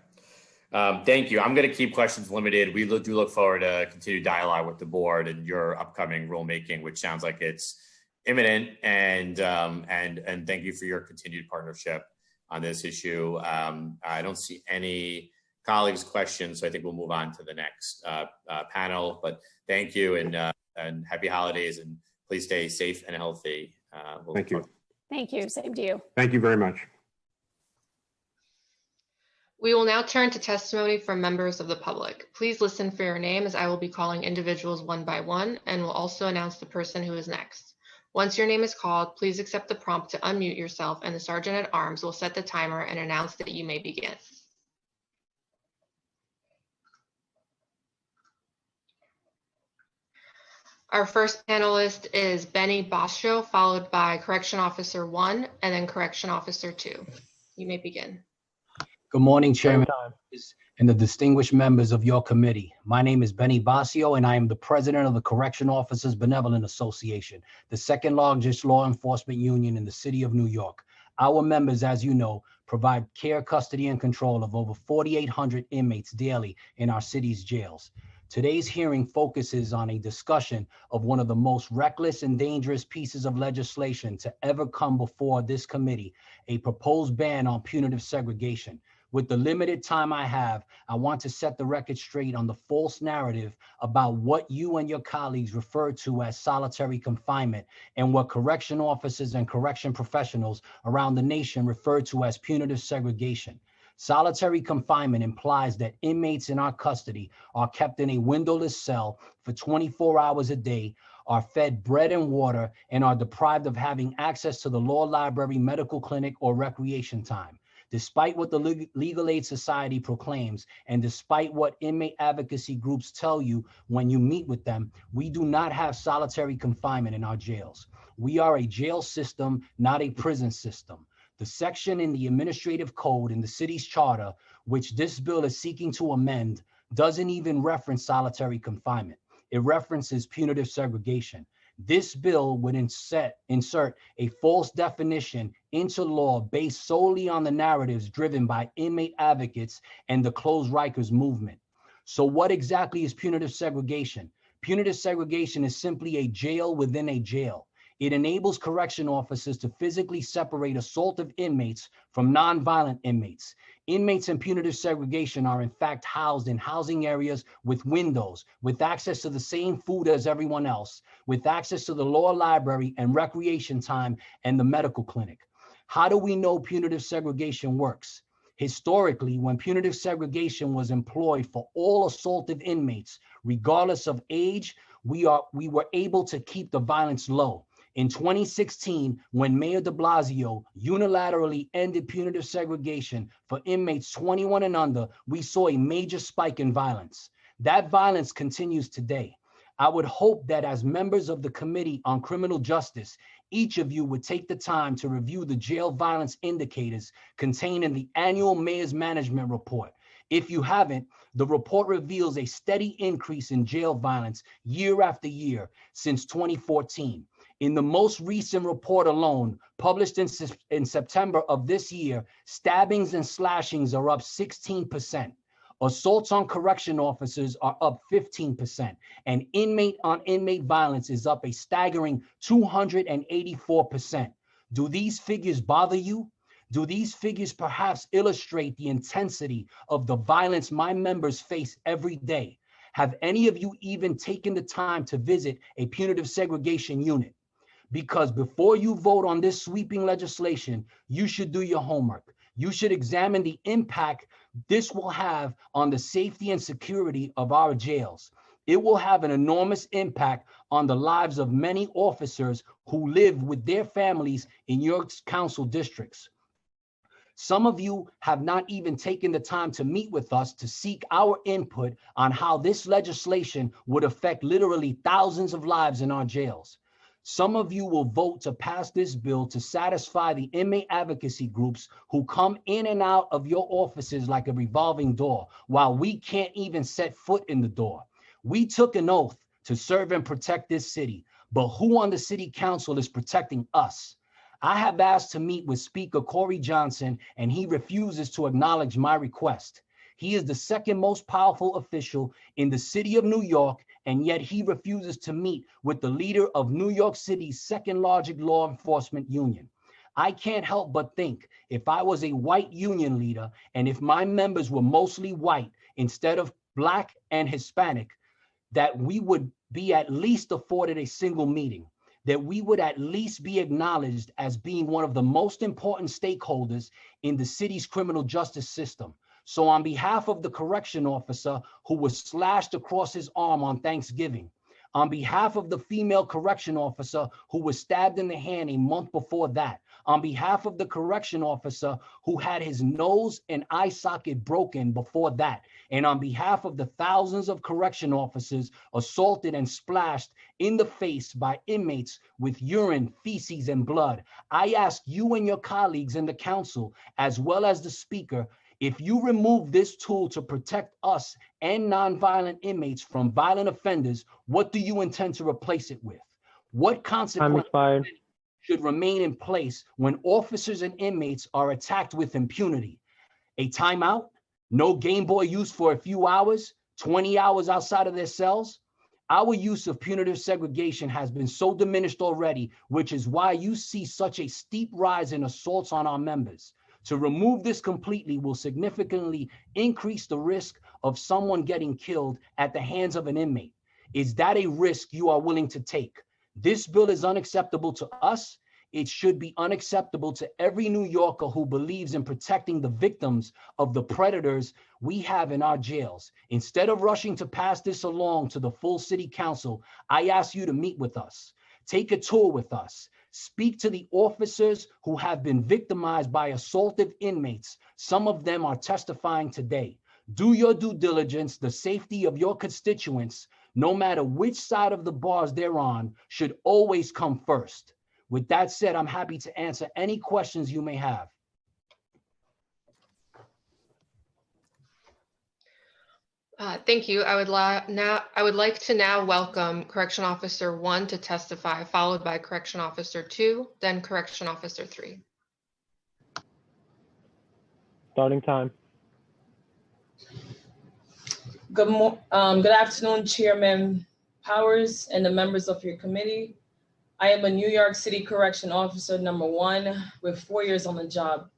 Thank you. I'm going to keep questions limited. We do look forward to continued dialogue with the board and your upcoming rulemaking, which sounds like it's imminent. And thank you for your continued partnership on this issue. I don't see any colleagues' questions, so I think we'll move on to the next panel. But thank you, and happy holidays, and please stay safe and healthy. Thank you. Thank you. Same to you. Thank you very much. We will now turn to testimony from members of the public. Please listen for your name, as I will be calling individuals one by one, and will also announce the person who is next. Once your name is called, please accept the prompt to unmute yourself, and the Sergeant at Arms will set the timer and announce that you may begin. Our first panelist is Benny Boscio, followed by Correction Officer 1 and then Correction Officer 2. You may begin. Good morning, Chairman and the distinguished members of your committee. My name is Benny Boscio, and I am the president of the Correction Officers Benevolent Association, the second largest law enforcement union in the city of New York. Our members, as you know, provide care, custody, and control of over 4,800 inmates daily in our city's jails. Today's hearing focuses on a discussion of one of the most reckless and dangerous pieces of legislation to ever come before this committee, a proposed ban on punitive segregation. With the limited time I have, I want to set the record straight on the false narrative about what you and your colleagues refer to as solitary confinement and what correction officers and correction professionals around the nation refer to as punitive segregation. Solitary confinement implies that inmates in our custody are kept in a windowless cell for 24 hours a day, are fed bread and water, and are deprived of having access to the law library, medical clinic, or recreation time. Despite what the Legal Aid Society proclaims, and despite what inmate advocacy groups tell you when you meet with them, we do not have solitary confinement in our jails. We are a jail system, not a prison system. The section in the administrative code in the city's charter, which this bill is seeking to amend, doesn't even reference solitary confinement. It references punitive segregation. This bill would insert a false definition into law based solely on the narratives driven by inmate advocates and the Close Rikers movement. So what exactly is punitive segregation? Punitive segregation is simply a jail within a jail. It enables correction officers to physically separate assaultive inmates from nonviolent inmates. Inmates in punitive segregation are in fact housed in housing areas with windows, with access to the same food as everyone else, with access to the law library and recreation time and the medical clinic. How do we know punitive segregation works? Historically, when punitive segregation was employed for all assaultive inmates, regardless of age, we were able to keep the violence low. In 2016, when Mayor de Blasio unilaterally ended punitive segregation for inmates 21 and under, we saw a major spike in violence. That violence continues today. I would hope that as members of the Committee on Criminal Justice, each of you would take the time to review the jail violence indicators contained in the annual Mayor's Management Report. If you haven't, the report reveals a steady increase in jail violence year after year since 2014. In the most recent report alone, published in September of this year, stabbings and slashings are up 16%. Assaults on correction officers are up 15%, and inmate on inmate violence is up a staggering 284%. Do these figures bother you? Do these figures perhaps illustrate the intensity of the violence my members face every day? Have any of you even taken the time to visit a punitive segregation unit? Because before you vote on this sweeping legislation, you should do your homework. You should examine the impact this will have on the safety and security of our jails. It will have an enormous impact on the lives of many officers who live with their families in your council districts. Some of you have not even taken the time to meet with us to seek our input on how this legislation would affect literally thousands of lives in our jails. Some of you will vote to pass this bill to satisfy the inmate advocacy groups who come in and out of your offices like a revolving door, while we can't even set foot in the door. We took an oath to serve and protect this city, but who on the city council is protecting us? I have asked to meet with Speaker Corey Johnson, and he refuses to acknowledge my request. He is the second most powerful official in the city of New York, and yet he refuses to meet with the leader of New York City's second largest law enforcement union. I can't help but think if I was a white union leader and if my members were mostly white instead of Black and Hispanic, that we would be at least afforded a single meeting, that we would at least be acknowledged as being one of the most important stakeholders in the city's criminal justice system. So on behalf of the correction officer who was slashed across his arm on Thanksgiving, On behalf of the female correction officer who was stabbed in the hand a month before that, on behalf of the correction officer who had his nose and eye socket broken before that, and on behalf of the thousands of correction officers assaulted and splashed in the face by inmates with urine, feces, and blood, I ask you and your colleagues in the council, as well as the speaker, if you remove this tool to protect us and nonviolent inmates from violent offenders, what do you intend to replace it with? What consequences should remain in place when officers and inmates are attacked with impunity? A timeout? No Game Boy use for a few hours? 20 hours outside of their cells? Our use of punitive segregation has been so diminished already, which is why you see such a steep rise in assaults on our members. To remove this completely will significantly increase the risk of someone getting killed at the hands of an inmate. Is that a risk you are willing to take? This bill is unacceptable to us. It should be unacceptable to every New Yorker who believes in protecting the victims of the predators we have in our jails. Instead of rushing to pass this along to the full city council, I ask you to meet with us. Take a tour with us. Speak to the officers who have been victimized by assaultive inmates. Some of them are testifying today. Do your due diligence. The safety of your constituents, no matter which side of the bars they're on, should always come first. With that said, I'm happy to answer any questions you may have. Thank you. I would like to now welcome Correction Officer 1 to testify, followed by Correction Officer 2, then Correction Officer 3. Starting time. Good afternoon, Chairman Powers and the members of your committee. I am a New York City Correction Officer #1 with 4 years on the job.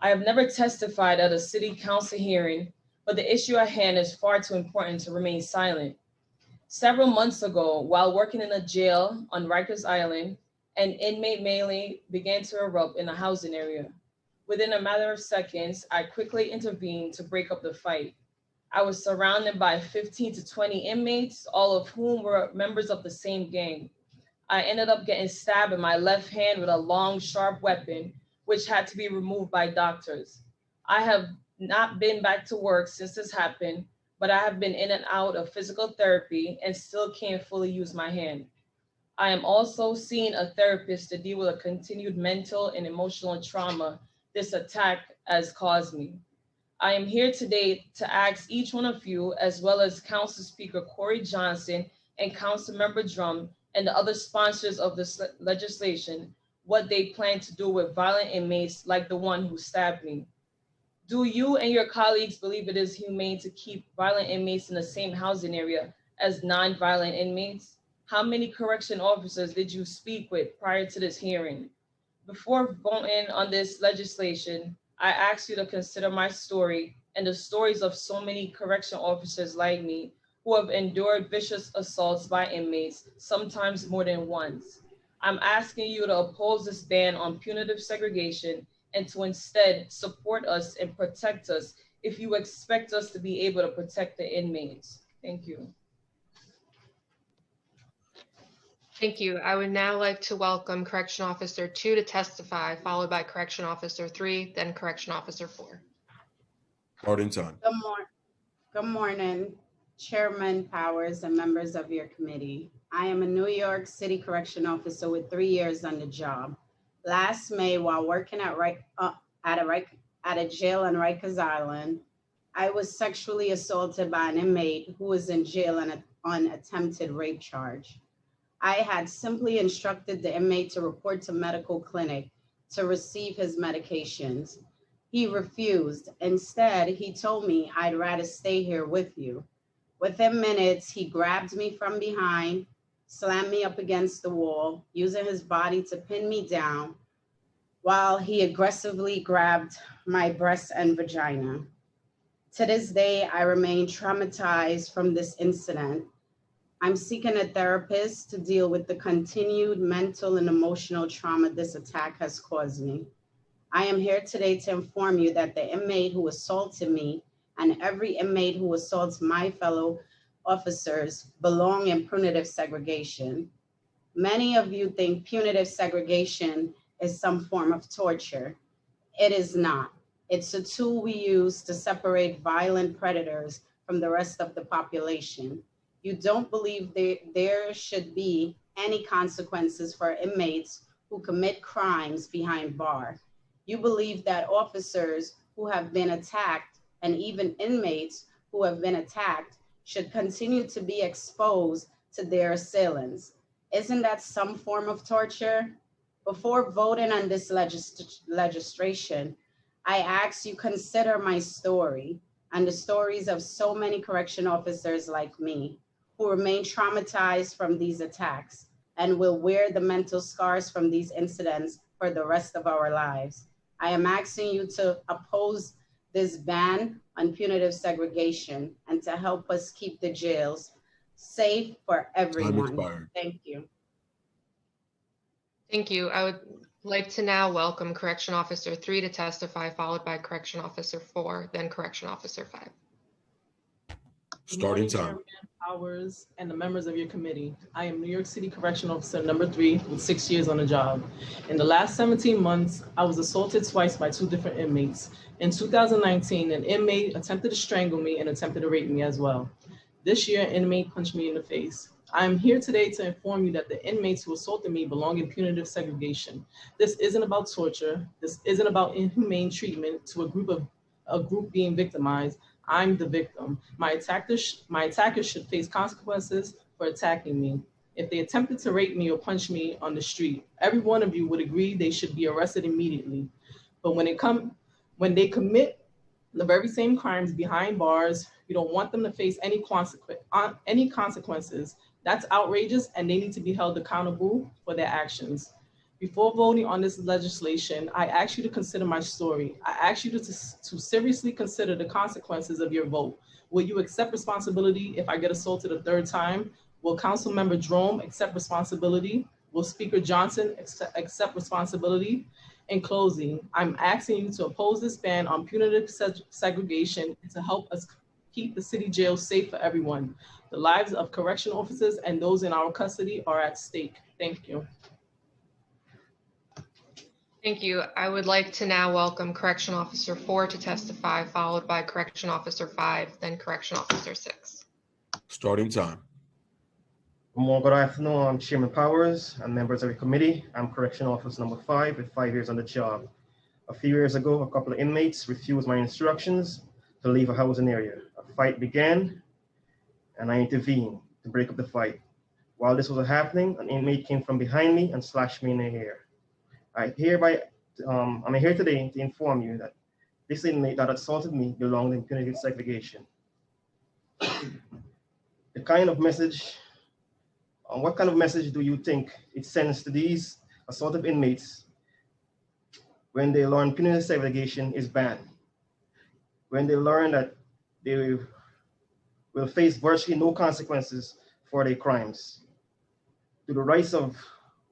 I have never testified at a city council hearing, but the issue at hand is far too important to remain silent. Several months ago, while working in a jail on Rikers Island, an inmate melee began to erupt in a housing area. Within a matter of seconds, I quickly intervened to break up the fight. I was surrounded by 15 to 20 inmates, all of whom were members of the same gang. I ended up getting stabbed in my left hand with a long, sharp weapon, which had to be removed by doctors. I have not been back to work since this happened, but I have been in and out of physical therapy and still can't fully use my hand. I am also seeing a therapist to deal with a continued mental and emotional trauma this attack has caused me. I am here today to ask each one of you, as well as Council Speaker Corey Johnson and Council Member Drum and the other sponsors of this legislation, what they plan to do with violent inmates like the one who stabbed me. Do you and your colleagues believe it is humane to keep violent inmates in the same housing area as non-violent inmates? How many correction officers did you speak with prior to this hearing? Before voting on this legislation, I ask you to consider my story and the stories of so many correction officers like me who have endured vicious assaults by inmates, sometimes more than once. I'm asking you to oppose this ban on punitive segregation and to instead support us and protect us if you expect us to be able to protect the inmates. Thank you. Thank you. I would now like to welcome Correction Officer 2 to testify, followed by Correction Officer 3, then Correction Officer 4. Starting time. Good morning, Chairman Powers and members of your committee. I am a New York City Correction Officer with 3 years on the job. Last May, while working at a jail on Rikers Island, I was sexually assaulted by an inmate who was in jail on attempted rape charge. I had simply instructed the inmate to report to medical clinic to receive his medications. He refused. Instead, he told me, "I'd rather stay here with you." Within minutes, he grabbed me from behind, slammed me up against the wall, using his body to pin me down, while he aggressively grabbed my breast and vagina. To this day, I remain traumatized from this incident. I'm seeking a therapist to deal with the continued mental and emotional trauma this attack has caused me. I am here today to inform you that the inmate who assaulted me and every inmate who assaults my fellow officers belong in punitive segregation. Many of you think punitive segregation is some form of torture. It is not. It's a tool we use to separate violent predators from the rest of the population. You don't believe there should be any consequences for inmates who commit crimes behind bars. You believe that officers who have been attacked and even inmates who have been attacked should continue to be exposed to their assailants. Isn't that some form of torture? Before voting on this legislation, I ask you consider my story and the stories of so many correction officers like me who remain traumatized from these attacks and will wear the mental scars from these incidents for the rest of our lives. I am asking you to oppose this ban on punitive segregation and to help us keep the jails safe for everyone. Thank you. Thank you. I would like to now welcome Correction Officer 3 to testify, followed by Correction Officer 4, then Correction Officer 5. Starting time. Chairman Powers and the members of your committee. I am New York City Correction Officer number 3 with 6 years on the job. In the last 17 months, I was assaulted twice by 2 different inmates. In 2019, an inmate attempted to strangle me and attempted to rape me as well. This year, an inmate punched me in the face. I am here today to inform you that the inmates who assaulted me belong in punitive segregation. This isn't about torture. This isn't about inhumane treatment to a group being victimized. I'm the victim. My attackers should face consequences for attacking me. If they attempted to rape me or punch me on the street, every one of you would agree they should be arrested immediately. But when they commit the very same crimes behind bars, you don't want them to face any consequences. That's outrageous, and they need to be held accountable for their actions. Before voting on this legislation, I ask you to consider my story. I ask you to seriously consider the consequences of your vote. Will you accept responsibility if I get assaulted a 3rd time? Will Councilmember Drome accept responsibility? Will Speaker Johnson accept responsibility? In closing, I'm asking you to oppose this ban on punitive segregation and to help us keep the city jails safe for everyone. The lives of correction officers and those in our custody are at stake. Thank you. Thank you. I would like to now welcome Correction Officer 4 to testify, followed by Correction Officer 5, then Correction Officer 6. Starting time. Good afternoon, Chairman Powers and members of the committee. I'm Correction Officer number 5 with 5 years on the job. A few years ago, a couple of inmates refused my instructions to leave a housing area. A fight began and I intervened to break up the fight. While this was happening, an inmate came from behind me and slashed me in the ear. I'm here today to inform you that this inmate that assaulted me belonged in punitive segregation. What kind of message do you think it sends to these assaulted inmates when they learn punitive segregation is banned? When they learn that they will face virtually no consequences for their crimes? Do the rights of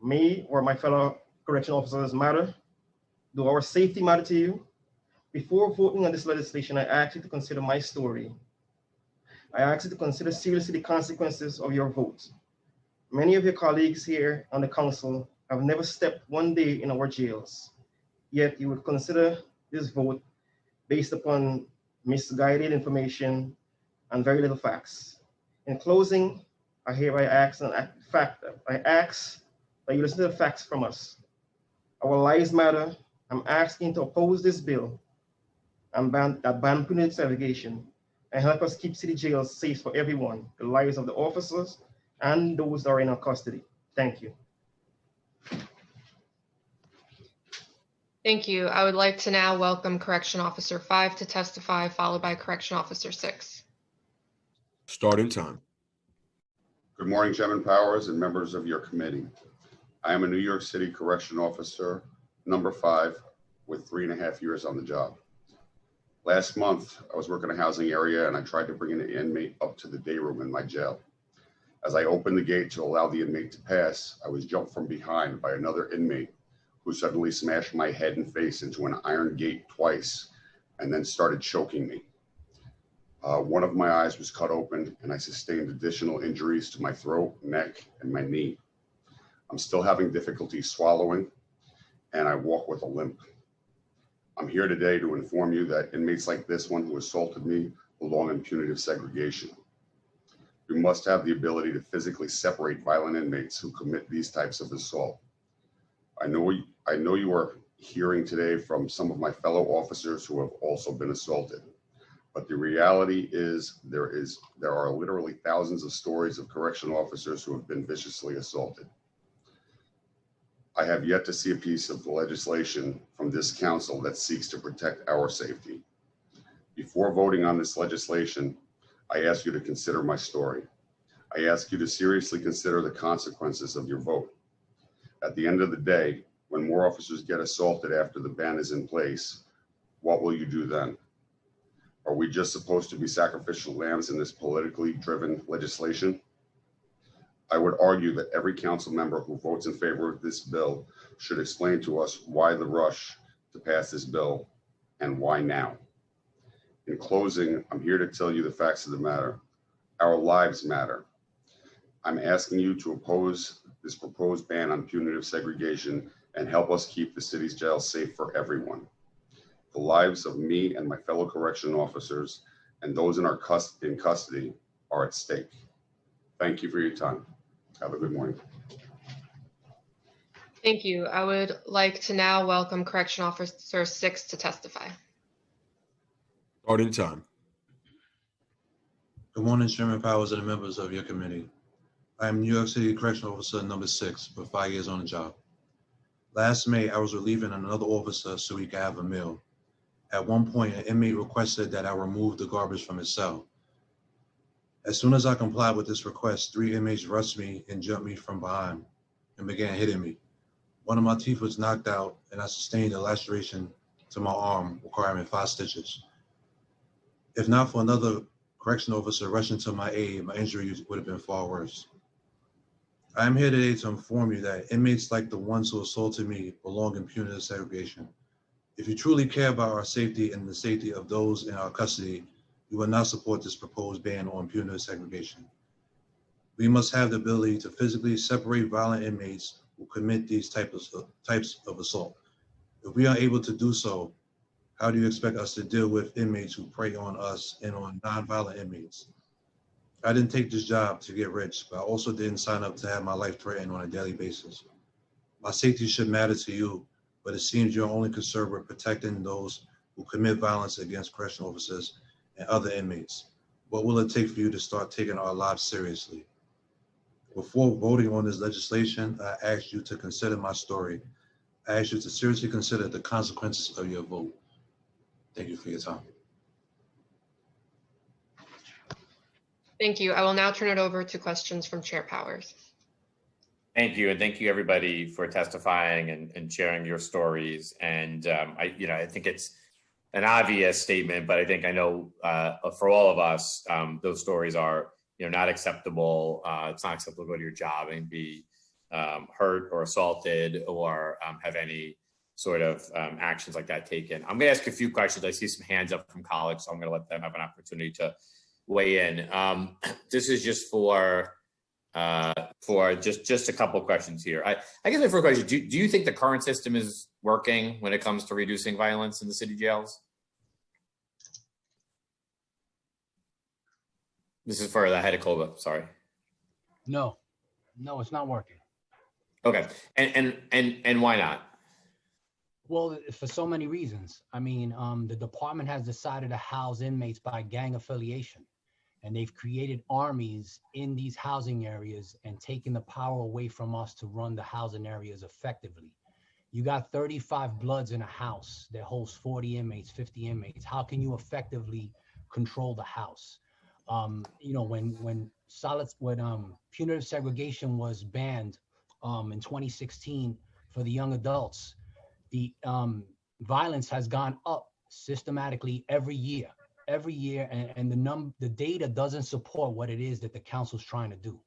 me or my fellow correction officers matter? Do our safety matter to you? Before voting on this legislation, I ask you to consider my story. I ask you to consider seriously the consequences of your vote. Many of your colleagues here on the council have never stepped one day in our jails, yet you would consider this vote based upon misguided information and very little facts. In closing, I hereby ask that you listen to the facts from us. Our lives matter. I'm asking to oppose this bill and ban punitive segregation and help us keep city jails safe for everyone, the lives of the officers and those that are in our custody. Thank you. Thank you. I would like to now welcome Correction Officer 5 to testify, followed by Correction Officer 6. Starting time. Good morning, Chairman Powers and members of your committee. I am a New York City Correction Officer number 5 with 3.5 years on the job. Last month, I was working in a housing area and I tried to bring an inmate up to the day room in my jail. As I opened the gate to allow the inmate to pass, I was jumped from behind by another inmate who suddenly smashed my head and face into an iron gate twice and then started choking me. One of my eyes was cut open and I sustained additional injuries to my throat, neck, and my knee. I'm still having difficulty swallowing and I walk with a limp. I'm here today to inform you that inmates like this one who assaulted me belong in punitive segregation. We must have the ability to physically separate violent inmates who commit these types of assault. I know you are hearing today from some of my fellow officers who have also been assaulted. But the reality is there are literally thousands of stories of correctional officers who have been viciously assaulted. I have yet to see a piece of legislation from this council that seeks to protect our safety. Before voting on this legislation, I ask you to consider my story. I ask you to seriously consider the consequences of your vote. At the end of the day, when more officers get assaulted after the ban is in place, what will you do then? Are we just supposed to be sacrificial lambs in this politically driven legislation? I would argue that every council member who votes in favor of this bill should explain to us why the rush to pass this bill and why now. In closing, I'm here to tell you the facts of the matter. Our lives matter. I'm asking you to oppose this proposed ban on punitive segregation and help us keep the city's jails safe for everyone. The lives of me and my fellow correctional officers and those in custody are at stake. Thank you for your time. Have a good morning. Thank you. I would like to now welcome Correction Officer 6 to testify. Starting time. Good morning, Chairman Powers and the members of your committee. I am New York City Correctional Officer number 6 with 5 years on the job. Last May, I was relieving another officer so he could have a meal. At one point, an inmate requested that I remove the garbage from his cell. As soon as I complied with this request, 3 inmates rushed me and jumped me from behind and began hitting me. One of my teeth was knocked out and I sustained a laceration to my arm requiring 5 stitches. If not for another correctional officer rushing to my aid, my injury would have been far worse. I am here today to inform you that inmates like the ones who assaulted me belong in punitive segregation. If you truly care about our safety and the safety of those in our custody, you will not support this proposed ban on punitive segregation. We must have the ability to physically separate violent inmates who commit these types of assault. If we are able to do so, how do you expect us to deal with inmates who prey on us and on non-violent inmates? I didn't take this job to get rich, but I also didn't sign up to have my life threatened on a daily basis. My safety should matter to you, but it seems you're only concerned with protecting those who commit violence against correctional officers and other inmates. What will it take for you to start taking our lives seriously? Before voting on this legislation, I asked you to consider my story. I asked you to seriously consider the consequences of your vote. Thank you for your time. Thank you. I will now turn it over to questions from Chair Powers. Thank you, and thank you everybody for testifying and sharing your stories. And I think it's an obvious statement, but I know for all of us, those stories are not acceptable. It's not acceptable to go to your job and be hurt or assaulted or have any sort of actions like that taken. I'm going to ask a few questions. I see some hands up from college, so I'm going to let them have an opportunity to weigh in. This is just for just a couple of questions here. I guess my first question, do you think the current system is working when it comes to reducing violence in the city jails? This is for the head of COBA, sorry. No, it's not working. Okay, and why not? Well, for so many reasons. I mean, the department has decided to house inmates by gang affiliation, and they've created armies in these housing areas and taken the power away from us to run the housing areas effectively. You got 35 bloods in a house that holds 40 inmates, 50 inmates. How can you effectively control the house? When punitive segregation was banned in 2016 for the young adults, the violence has gone up systematically every year, and the data doesn't support what it is that the council's trying to do.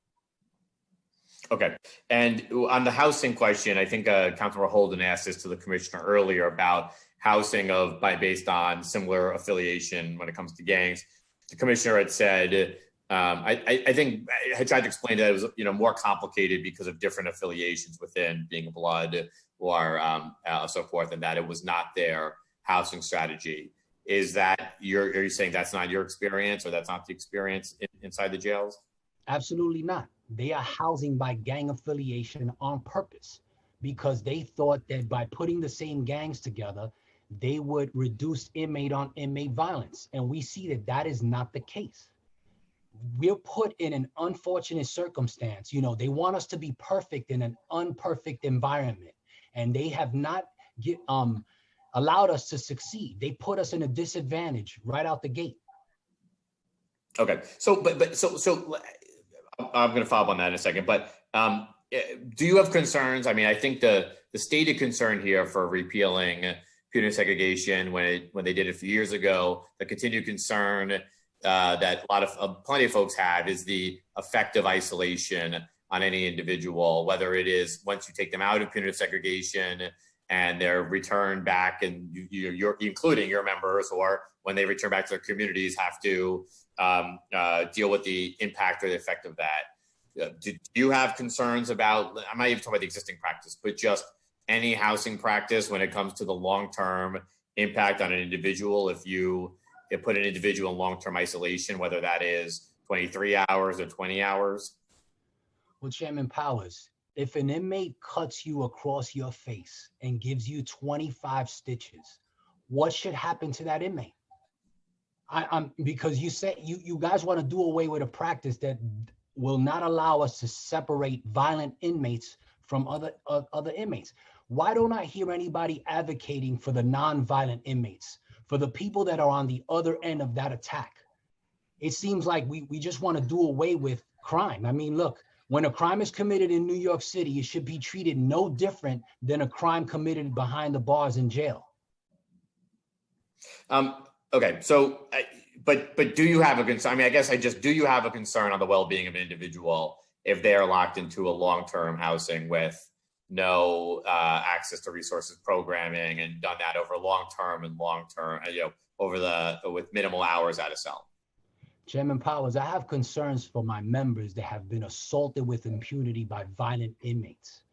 Okay, and on the housing question, I think Councilor Holden asked this to the commissioner earlier about housing based on similar affiliation when it comes to gangs. the commissioner had said, I think I had tried to explain that it was, more complicated because of different affiliations within being blood or so forth, and that it was not their housing strategy. Are you saying that's not your experience, or that's not the experience inside the jails? Absolutely not. They are housing by gang affiliation on purpose, because they thought that by putting the same gangs together, they would reduce inmate on inmate violence. And we see that that is not the case. We're put in an unfortunate circumstance. They want us to be perfect in an unperfect environment, and they have not allowed us to succeed. They put us in a disadvantage right out the gate. Okay, so I'm going to follow up on that in a second, but do you have concerns? I mean, I think the stated concern here for repealing punitive segregation when they did it a few years ago, the continued concern that plenty of folks have is the effect of isolation on any individual, whether it is once you take them out of punitive segregation and they're returned back, and you're including your members, or when they return back to their communities, have to deal with the impact or the effect of that. Do you have concerns about, I'm not even talking about the existing practice, but just any housing practice when it comes to the long-term impact on an individual if you put an individual in long-term isolation, whether that is 23 hours or 20 hours? Well, Chairman Powers, if an inmate cuts you across your face and gives you 25 stitches, what should happen to that inmate? Because you said you guys want to do away with a practice that will not allow us to separate violent inmates from other inmates. Why don't I hear anybody advocating for the non-violent inmates, for the people that are on the other end of that attack? It seems like we just want to do away with crime. I mean, look, when a crime is committed in New York City, it should be treated no different than a crime committed behind the bars in jail. Okay, so, but do you have a concern? I mean, I guess do you have a concern on the well-being of an individual if they are locked into a long-term housing with no access to resources programming, and done that over with minimal hours at a cell? Chairman Powers, I have concerns for my members that have been assaulted with impunity by violent inmates.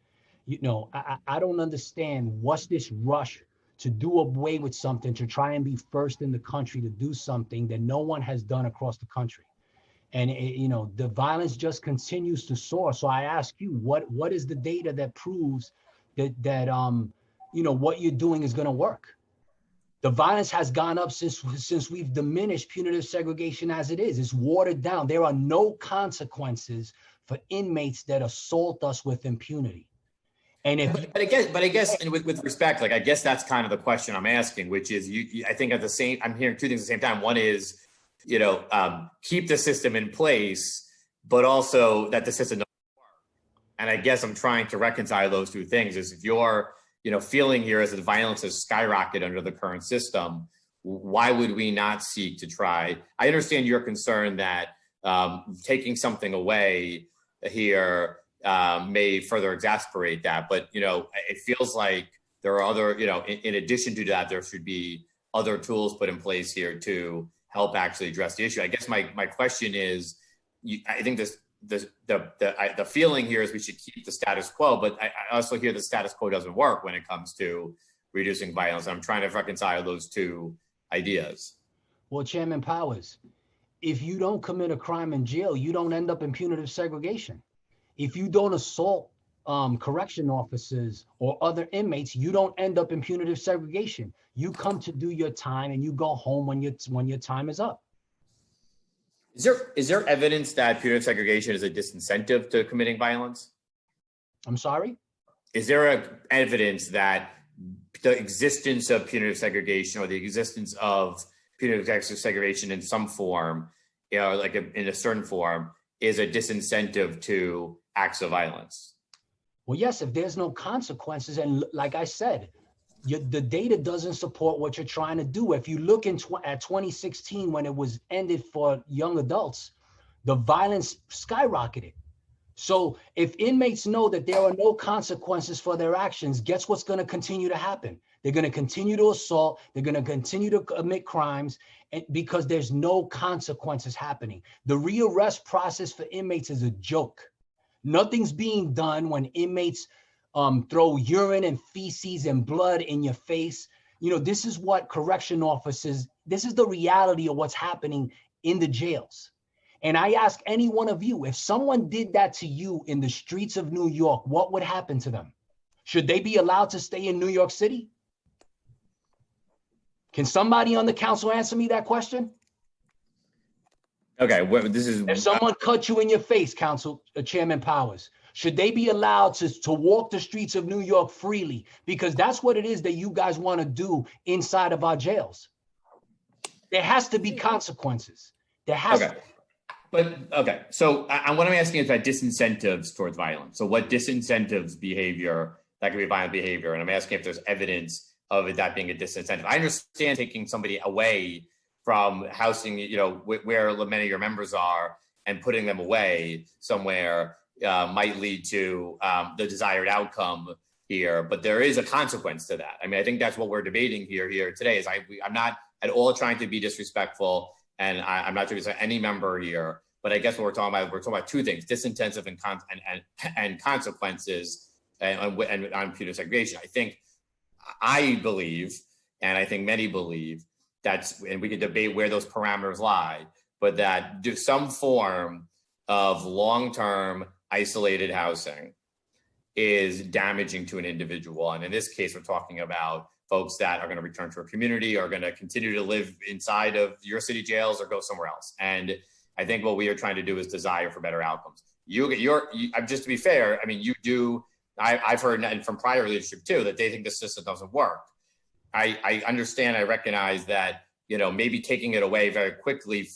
I don't understand what's this rush to do away with something, to try and be first in the country to do something that no one has done across the country. And the violence just continues to soar. So I ask you, what is the data that proves that what you're doing is going to work? The violence has gone up since we've diminished punitive segregation as it is. It's watered down. There are no consequences for inmates that assault us with impunity. And but I guess, and with respect, I guess that's kind of the question I'm asking, which is, I think I'm hearing two things at the same time. One is, keep the system in place, but also that the system doesn't work. And I guess I'm trying to reconcile those two things. Is if you're, feeling here as the violence has skyrocketed under the current system, why would we not seek to try? I understand your concern that taking something away here may further exasperate that, but it feels like there are other, in addition to that, there should be other tools put in place here to help actually address the issue. I guess my question is, I think the feeling here is we should keep the status quo, but I also hear the status quo doesn't work when it comes to reducing violence. I'm trying to reconcile those two ideas. Well, Chairman Powers, if you don't commit a crime in jail, you don't end up in punitive segregation. If you don't assault correction officers or other inmates, you don't end up in punitive segregation. You come to do your time and you go home when your time is up. Is there evidence that punitive segregation is a disincentive to committing violence? I'm sorry? Is there evidence that the existence of punitive segregation or the existence of punitive segregation in some form, in a certain form, is a disincentive to acts of violence? Well, yes, if there's no consequences, and like I said, the data doesn't support what you're trying to do. If you look at 2016, when it was ended for young adults, the violence skyrocketed. So if inmates know that there are no consequences for their actions, guess what's going to continue to happen? They're going to continue to assault. They're going to continue to commit crimes because there's no consequences happening. The rearrest process for inmates is a joke. Nothing's being done when inmates throw urine and feces and blood in your face. You know, this is what correction officers, this is the reality of what's happening in the jails. And I ask any one of you, if someone did that to you in the streets of New York, what would happen to them? Should they be allowed to stay in New York City? Can somebody on the council answer me that question? Okay, well, this is. If someone cut you in your face, Chairman Powers, should they be allowed to walk the streets of New York freely? Because that's what it is that you guys want to do inside of our jails. There has to be consequences. There has to. But okay, so what I'm asking is about disincentives towards violence. So what disincentives behavior, that could be violent behavior, and I'm asking if there's evidence of it, that being a disincentive. I understand taking somebody away from housing, you know, where many of your members are and putting them away somewhere might lead to the desired outcome here, but there is a consequence to that. I mean, I think that's what we're debating here today is I'm not at all trying to be disrespectful, and I'm not trying to say any member here, but I guess what we're talking about two things: disincentive and consequences and on punitive segregation. I believe, and I think many believe, and we can debate where those parameters lie, but that do some form of long-term isolated housing is damaging to an individual. And in this case, we're talking about folks that are going to return to a community, are going to continue to live inside of your city jails or go somewhere else. And I think what we are trying to do is desire for better outcomes. Just to be fair, I mean, you do, I've heard and from prior leadership too, that they think the system doesn't work. I understand, I recognize that, you know, maybe taking it away very quickly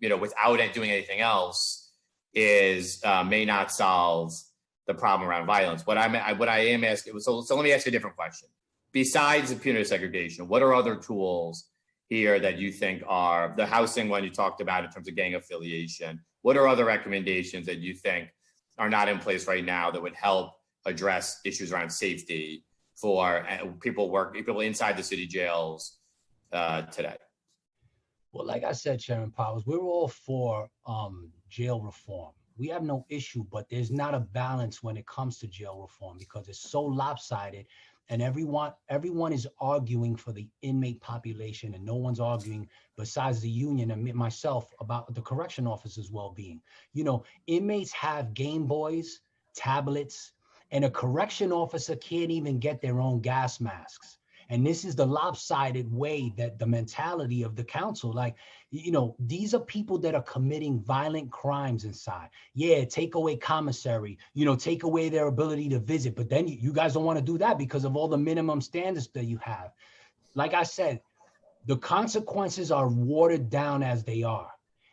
without doing anything else may not solve the problem around violence. What I am asking, so let me ask you a different question. Besides the punitive segregation, what are other tools here that you think are the housing one you talked about in terms of gang affiliation? What are other recommendations that you think are not in place right now that would help address issues around safety for people inside the city jails today? Well, like I said, Chairman Powers, we're all for jail reform. We have no issue, but there's not a balance when it comes to jail reform because it's so lopsided, and everyone is arguing for the inmate population, and no one's arguing besides the union and myself about the correction officers' well-being. You know, inmates have Game Boys, tablets, and a correction officer can't even get their own gas masks. And this is the lopsided way that the mentality of the council, like, you know, these are people that are committing violent crimes inside. Yeah, take away commissary, you know, take away their ability to visit. But then you guys don't want to do that because of all the minimum standards that you have. Like I said, the consequences are watered down as they are.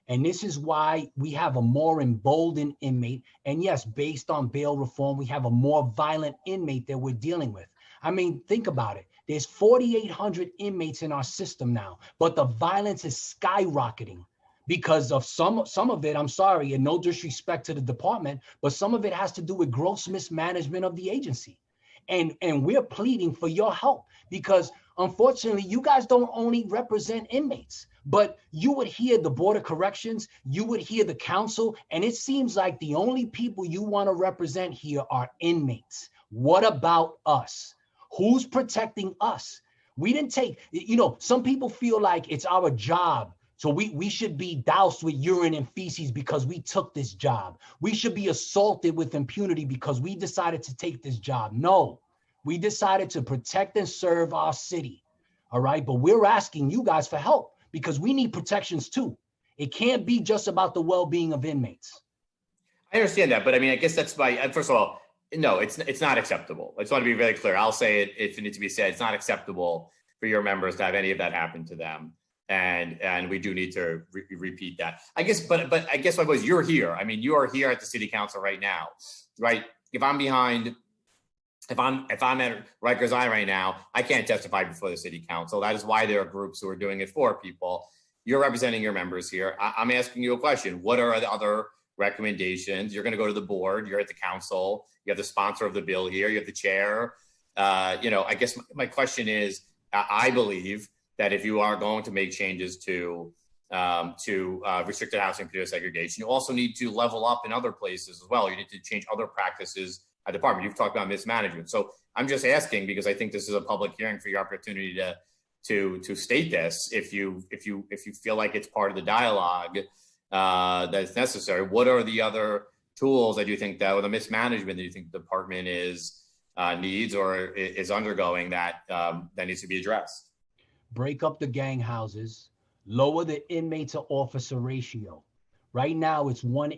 And this is why we have a more emboldened inmate. And yes, based on bail reform, we have a more violent inmate that we're dealing with. I mean, think about it. There's 4,800 inmates in our system now, but the violence is skyrocketing because of some of it, I'm sorry, and no disrespect to the department, but some of it has to do with gross mismanagement of the agency. And we're pleading for your help because unfortunately, you guys don't only represent inmates, but you would hear the Board of Corrections, you would hear the council, and it seems like the only people you want to represent here are inmates. What about us? Who's protecting us? We didn't take, you know, some people feel like it's our job. So we should be doused with urine and feces because we took this job. We should be assaulted with impunity because we decided to take this job. No, we decided to protect and serve our city. All right. But we're asking you guys for help because we need protections too. It can't be just about the well-being of inmates. I understand that. But I mean, I guess that's first of all, no, it's not acceptable. I just want to be very clear. I'll say it if it needs to be said. It's not acceptable for your members to have any of that happen to them, and we do need to repeat that. I guess, but I guess what was you're here. I mean, you are here at the City Council right now, right? If I'm at Rikers Island right now, I can't testify before the City Council. That is why there are groups who are doing it for people. You're representing your members here. I'm asking you a question. What are the other recommendations? You're going to go to the board. You're at the council. You have the sponsor of the bill here. You have the chair I guess my question is, I believe that if you are going to make changes to restricted housing for segregation, you also need to level up in other places as well. You need to change other practices at the department. You've talked about mismanagement. So I'm just asking, because I think this is a public hearing for your opportunity to state this. If you feel like it's part of the dialogue that's necessary, what are the other tools that you think that, or the mismanagement that you think the department needs or is undergoing that needs to be addressed? Break up the gang houses, lower the inmate to officer ratio. Right now, it's one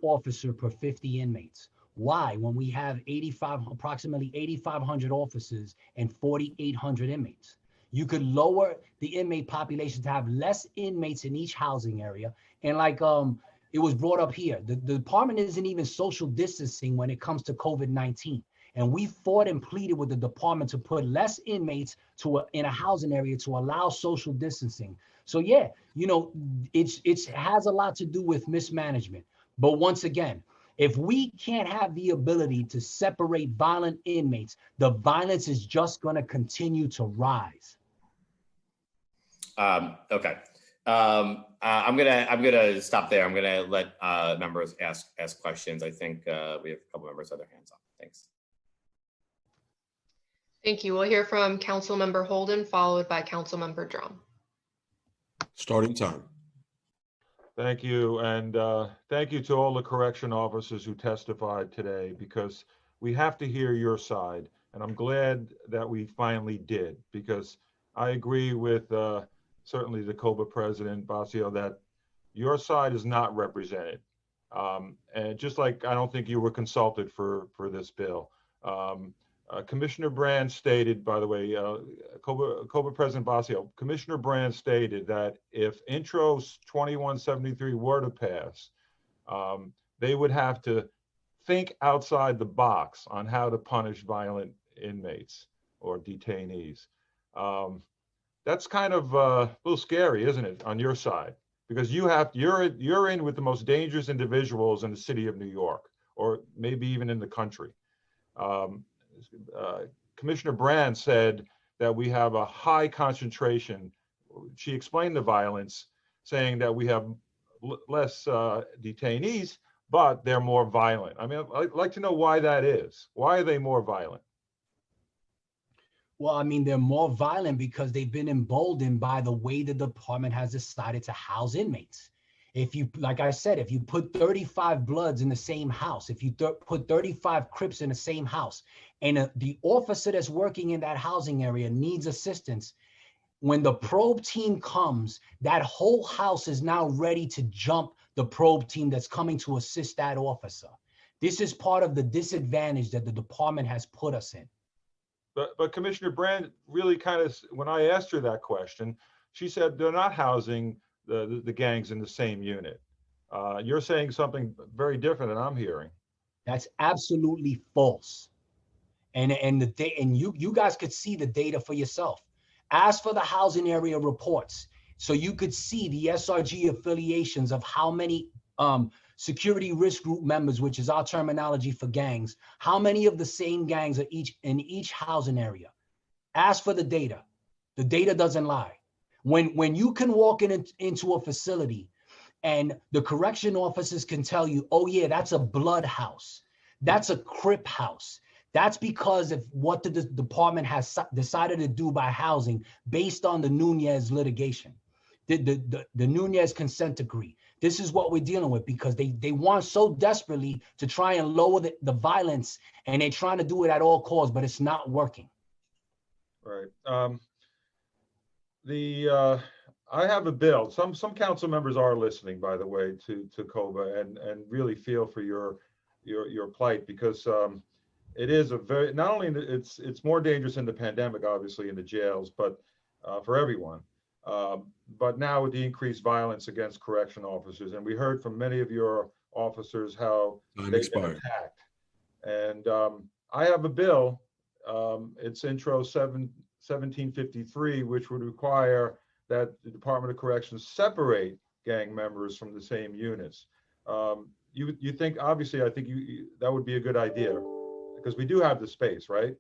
officer per 50 inmates. Why? When we have approximately 8,500 officers and 4,800 inmates. You could lower the inmate population to have less inmates in each housing area. And like it was brought up here, the department isn't even social distancing when it comes to COVID-19. And we fought and pleaded with the department to put less inmates in a housing area to allow social distancing. So yeah, it has a lot to do with mismanagement. But once again, if we can't have the ability to separate violent inmates, the violence is just going to continue to rise. Okay. I'm gonna stop there. I'm gonna let members ask questions. I think we have a couple members with their hands up. Thanks. Thank you. We'll hear from Councilmember Holden, followed by Councilmember Drum. Starting time. Thank you. And thank you to all the correction officers who testified today, because we have to hear your side. And I'm glad that we finally did, because I agree with certainly the COBA president, Basio, that your side is not represented. And just like I don't think you were consulted for this bill. Commissioner Brand stated, by the way, COBA President Basio, Commissioner Brand stated that if Intro 2173 were to pass, they would have to think outside the box on how to punish violent inmates or detainees. That's kind of a little scary, isn't it, on your side? Because you're in with the most dangerous individuals in the city of New York, or maybe even in the country. Commissioner Brand said that we have a high concentration. She explained the violence, saying that we have less detainees, but they're more violent. I mean, I'd like to know why that is. Why are they more violent? Well, I mean, they're more violent because they've been emboldened by the way the department has decided to house inmates. If you, like I said, if you put 35 Bloods in the same house, if you put 35 Crips in the same house, and the officer that's working in that housing area needs assistance, when the probe team comes, that whole house is now ready to jump the probe team that's coming to assist that officer. This is part of the disadvantage that the department has put us in. But Commissioner Brand really kind of, when I asked her that question, she said they're not housing the gangs in the same unit. You're saying something very different than I'm hearing. That's absolutely false. And you guys could see the data for yourself. Ask for the housing area reports, so you could see the SRG affiliations of how many security risk group members, which is our terminology for gangs, how many of the same gangs are in each housing area. Ask for the data. The data doesn't lie. When you can walk into a facility and the correction officers can tell you, oh yeah, that's a Blood house, that's a Crip house. That's because of what the department has decided to do by housing based on the Nunez litigation, the Nunez consent decree. This is what we're dealing with, because they want so desperately to try and lower the violence, and they're trying to do it at all costs, but it's not working. Right. I have a bill. Some council members are listening, by the way, to COBA and really feel for your plight, because it is a very, not only it's more dangerous in the pandemic, obviously in the jails, but for everyone. But now with the increased violence against correction officers, and we heard from many of your officers how they've been attacked. And I have a bill. It's Intro 1753, which would require that the Department of Corrections separate gang members from the same units. You think, obviously, I think that would be a good idea, because we do have the space, right?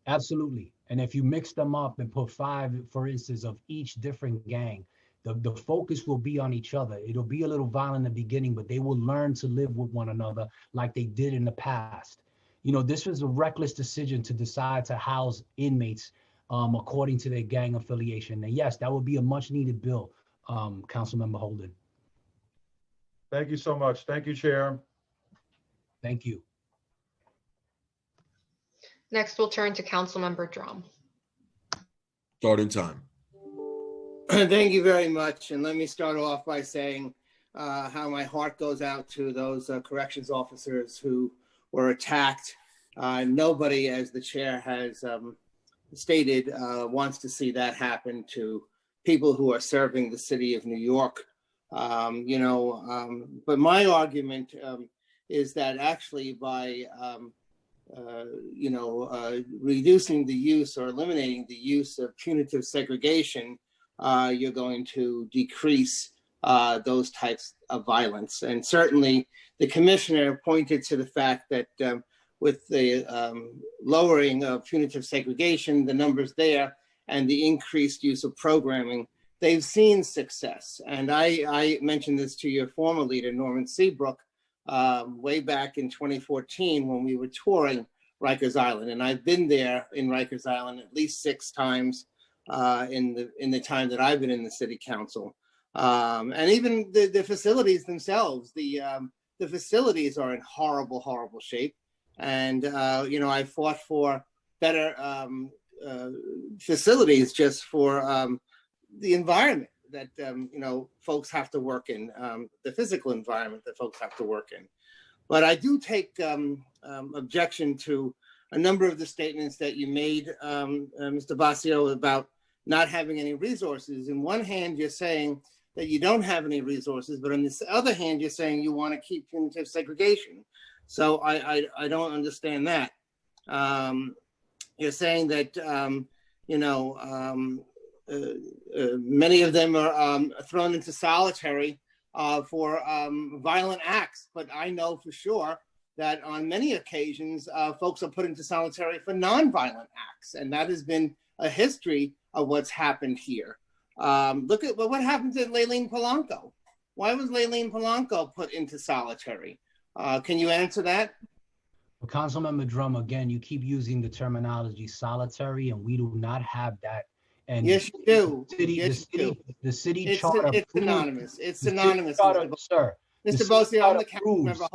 Absolutely. And if you mix them up and put 5, for instance, of each different gang, the focus will be on each other. It'll be a little violent in the beginning, but they will learn to live with one another like they did in the past. You know, this was a reckless decision to decide to house inmates according to their gang affiliation. And yes, that would be a much needed bill, Councilmember Holden. Thank you so much. Thank you, Chair. Thank you. Next, we'll turn to Councilmember Drum. Starting time. Thank you very much. And let me start off by saying how my heart goes out to those corrections officers who were attacked. Nobody, as the chair has stated, wants to see that happen to people who are serving the city of New York. But my argument is that actually by reducing the use or eliminating the use of punitive segregation, you're going to decrease those types of violence. And certainly the commissioner pointed to the fact that with the lowering of punitive segregation, the numbers there, and the increased use of programming, they've seen success. And I mentioned this to your former leader, Norman Seabrook, way back in 2014 when we were touring Rikers Island. And I've been there in Rikers Island at least 6 times in the time that I've been in the city council. And even the facilities themselves, the facilities are in horrible, horrible shape. And, I fought for better facilities just for the environment that, folks have to work in, the physical environment that folks have to work in. But I do take objection to a number of the statements that you made, Mr. Basio, about not having any resources. In one hand, you're saying that you don't have any resources, but on the other hand, you're saying you want to keep punitive segregation. So I don't understand that. You're saying that, many of them are thrown into solitary for violent acts, but I know for sure that on many occasions, folks are put into solitary for nonviolent acts, and that has been a history of what's happened here. Look at what happened to Layleen Polanco. Why was Layleen Polanco put into solitary? Can you answer that? Well, Councilmember Drum, again, you keep using the terminology solitary, and we do not have that. And yes, you do. The city charter. It's synonymous. It's synonymous, sir. Mr. Bosio, I'm the council member.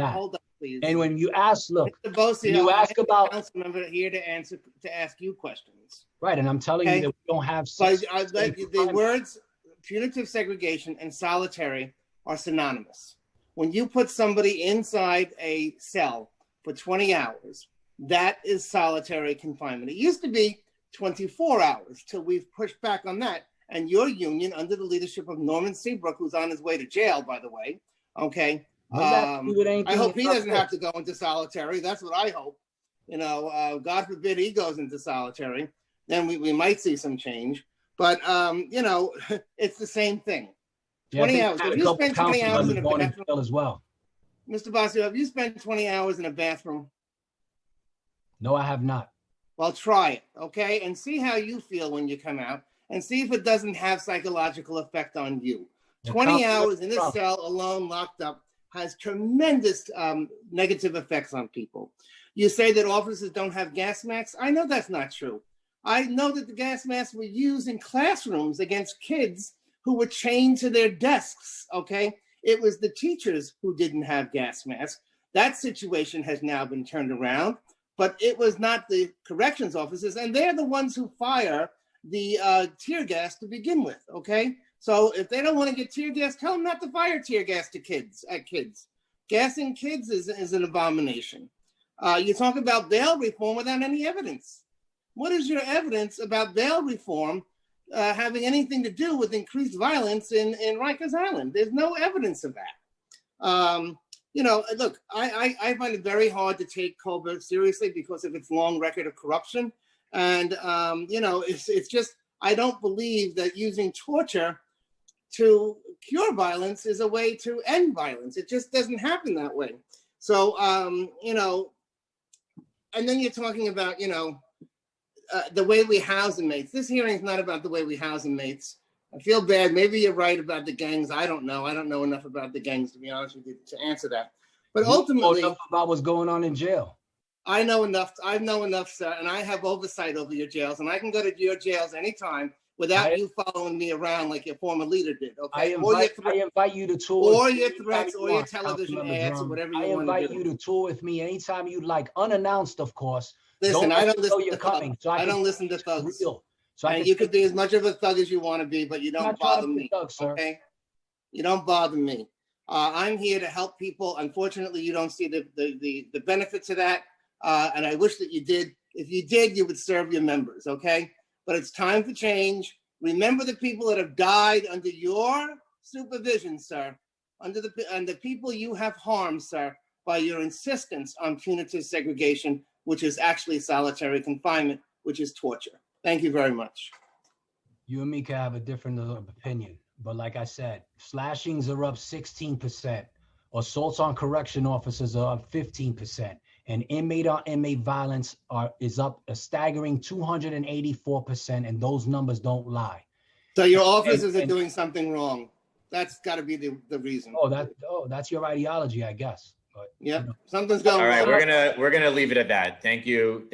Hold up, please. And when you ask, look, Mr. Bosio, you ask about council member here to ask you questions. Right, and I'm telling you that we don't have. But the words punitive segregation and solitary are synonymous. When you put somebody inside a cell for 20 hours, that is solitary confinement. It used to be 24 hours till we've pushed back on that. And your union, under the leadership of Norman Seabrook, who's on his way to jail, by the way, okay? I hope he doesn't have to go into solitary. That's what I hope. God forbid he goes into solitary. Then we might see some change. But, it's the same thing. 20 hours. Have you spent 20 hours in a bathroom as well? Mr. Basio, have you spent 20 hours in a bathroom? No, I have not. Well, try it, okay? And see how you feel when you come out, and see if it doesn't have psychological effect on you. 20 hours in a cell alone, locked up, has tremendous negative effects on people. You say that officers don't have gas masks. I know that's not true. I know that the gas masks were used in classrooms against kids who were chained to their desks, okay? It was the teachers who didn't have gas masks. That situation has now been turned around, but it was not the corrections officers, and they're the ones who fire the tear gas to begin with, okay? So if they don't want to get tear gas, tell them not to fire tear gas to kids. Gassing kids is an abomination. You talk about bail reform without any evidence. What is your evidence about bail reform having anything to do with increased violence in Rikers Island? There's no evidence of that. Look, I find it very hard to take Colbert seriously because of its long record of corruption. And, it's just, I don't believe that using torture to cure violence is a way to end violence. It just doesn't happen that way. So, and then you're talking about, the way we house inmates. This hearing is not about the way we house inmates. I feel bad. Maybe you're right about the gangs. I don't know. I don't know enough about the gangs, to be honest with you, to answer that. But ultimately, know enough about what's going on in jail. I know enough. I know enough, sir, and I have oversight over your jails, and I can go to your jails anytime without you following me around like your former leader did. Okay. I invite you to tour. Or your threats, or your television ads, or whatever you want to do. I invite you to tour with me anytime you'd like, unannounced, of course. Listen, I don't listen to coming. So I don't listen to thugs. So and you could be as much of a thug as you want to be, but you don't bother me. Thug, sir. Okay? You don't bother me. I'm here to help people. Unfortunately, you don't see the benefits of that. And I wish that you did. If you did, you would serve your members, okay? But it's time for change. Remember the people that have died under your supervision, sir, and the people you have harmed, sir, by your insistence on punitive segregation, which is actually solitary confinement, which is torture. Thank you very much. You and me can have a different opinion, but like I said, slashings are up 16%, assaults on correction officers are up 15%, and inmate-on-inmate violence is up a staggering 284%, and those numbers don't lie. So your officers are doing something wrong. That's got to be the reason. That's your ideology, I guess. But, yeah, something's going on. All right, we're gonna leave it at that. Thank you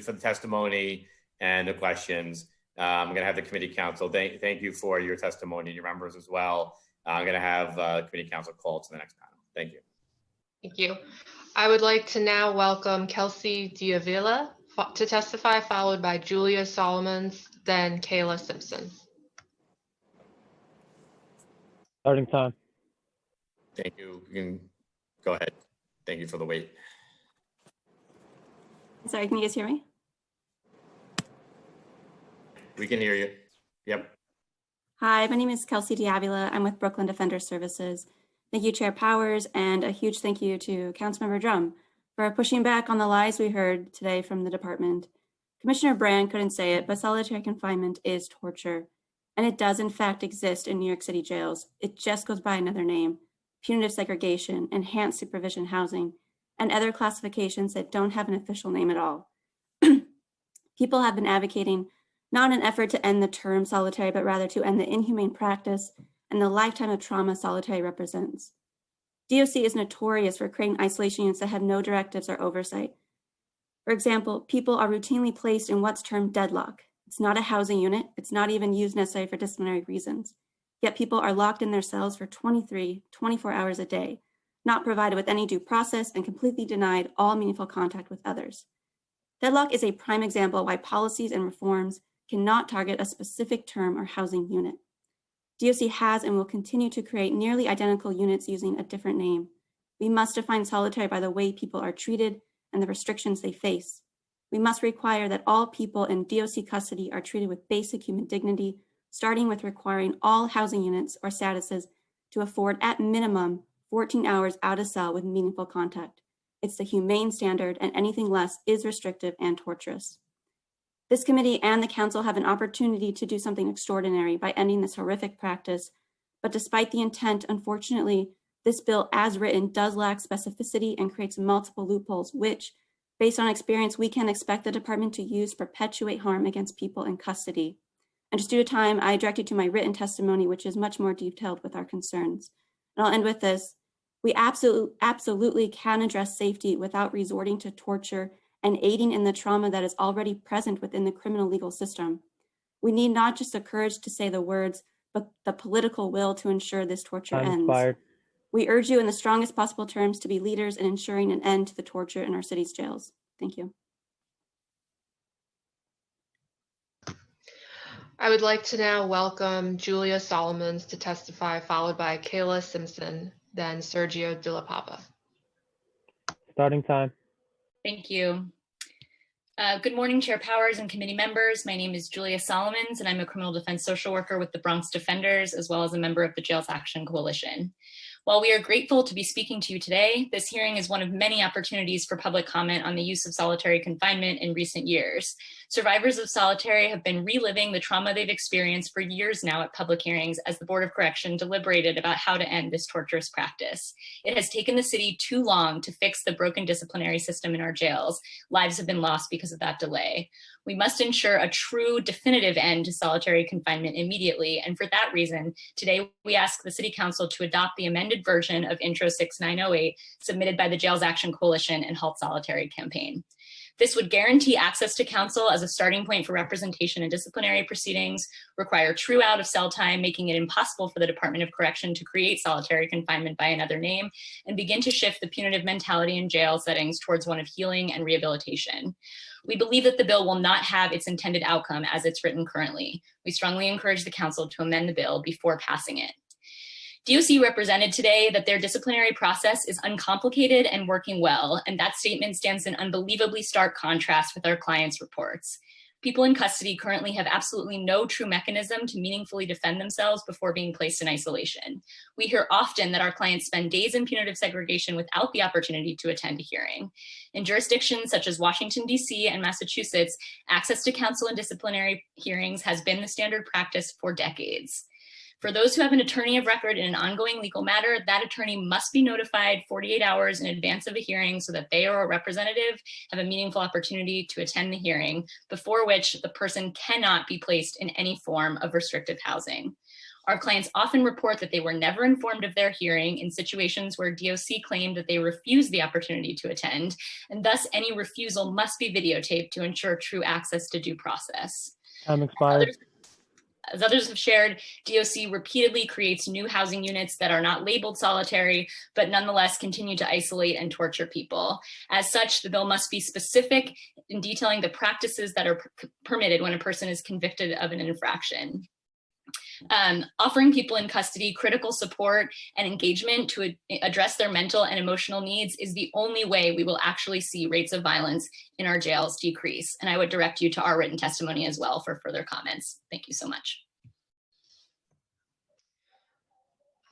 for the testimony and the questions. I'm gonna have the committee council. Thank you for your testimony, your members as well. I'm gonna have committee council call to the next panel. Thank you. Thank you. I would like to now welcome Kelsey Diavila to testify, followed by Julia Solomons, then Kayla Simpson. Starting time. Thank you. You can go ahead. Thank you for the wait. Sorry, can you guys hear me? We can hear you. Yep. Hi, my name is Kelsey Diavila. I'm with Brooklyn Defender Services. Thank you, Chair Powers, and a huge thank you to Councilmember Drum for pushing back on the lies we heard today from the department. Commissioner Brand couldn't say it, but solitary confinement is torture, and it does in fact exist in New York City jails. It just goes by another name: punitive segregation, enhanced supervision housing, and other classifications that don't have an official name at all. People have been advocating not in an effort to end the term solitary, but rather to end the inhumane practice and the lifetime of trauma solitary represents. DOC is notorious for creating isolation units that have no directives or oversight. For example, people are routinely placed in what's termed deadlock. It's not a housing unit. It's not even used necessarily for disciplinary reasons. Yet people are locked in their cells for 24 hours a day, not provided with any due process and completely denied all meaningful contact with others. Deadlock is a prime example why policies and reforms cannot target a specific term or housing unit. DOC has and will continue to create nearly identical units using a different name. We must define solitary by the way people are treated and the restrictions they face. We must require that all people in DOC custody are treated with basic human dignity, starting with requiring all housing units or statuses to afford at minimum 14 hours out of cell with meaningful contact. It's the humane standard, and anything less is restrictive and torturous. This committee and the council have an opportunity to do something extraordinary by ending this horrific practice, but despite the intent, unfortunately, this bill as written does lack specificity and creates multiple loopholes, which, based on experience, we can expect the department to use to perpetuate harm against people in custody. And just due to time, I direct you to my written testimony, which is much more detailed with our concerns. And I'll end with this. We absolutely can address safety without resorting to torture and aiding in the trauma that is already present within the criminal legal system. We need not just the courage to say the words, but the political will to ensure this torture ends. Expired. We urge you in the strongest possible terms to be leaders in ensuring an end to the torture in our city's jails. Thank you. I would like to now welcome Julia Solomons to testify, followed by Kayla Simpson, then Sergio De La Pava. Starting time. Thank you. Good morning, Chair Powers and committee members. My name is Julia Solomons, and I'm a criminal defense social worker with the Bronx Defenders, as well as a member of the Jails Action Coalition. While we are grateful to be speaking to you today, this hearing is one of many opportunities for public comment on the use of solitary confinement in recent years. Survivors of solitary have been reliving the trauma they've experienced for years now at public hearings as the Board of Correction deliberated about how to end this torturous practice. It has taken the city too long to fix the broken disciplinary system in our jails. Lives have been lost because of that delay. We must ensure a true, definitive end to solitary confinement immediately, and for that reason, today we ask the City Council to adopt the amended version of Intro 6908 submitted by the Jails Action Coalition and Halt Solitary campaign. This would guarantee access to counsel as a starting point for representation in disciplinary proceedings, require true out of cell time, making it impossible for the Department of Correction to create solitary confinement by another name, and begin to shift the punitive mentality in jail settings towards one of healing and rehabilitation. We believe that the bill will not have its intended outcome as it's written currently. We strongly encourage the council to amend the bill before passing it. DOC represented today that their disciplinary process is uncomplicated and working well, and that statement stands in unbelievably stark contrast with our clients' reports. People in custody currently have absolutely no true mechanism to meaningfully defend themselves before being placed in isolation. We hear often that our clients spend days in punitive segregation without the opportunity to attend a hearing. In jurisdictions such as Washington, D.C. and Massachusetts, access to counsel in disciplinary hearings has been the standard practice for decades. For those who have an attorney of record in an ongoing legal matter, that attorney must be notified 48 hours in advance of a hearing so that they or a representative have a meaningful opportunity to attend the hearing, before which the person cannot be placed in any form of restrictive housing. Our clients often report that they were never informed of their hearing in situations where DOC claimed that they refused the opportunity to attend, and thus any refusal must be videotaped to ensure true access to due process. Time expired. As others have shared, DOC repeatedly creates new housing units that are not labeled solitary, but nonetheless continue to isolate and torture people. As such, the bill must be specific in detailing the practices that are permitted when a person is convicted of an infraction. Offering people in custody critical support and engagement to address their mental and emotional needs is the only way we will actually see rates of violence in our jails decrease. And I would direct you to our written testimony as well for further comments. Thank you so much.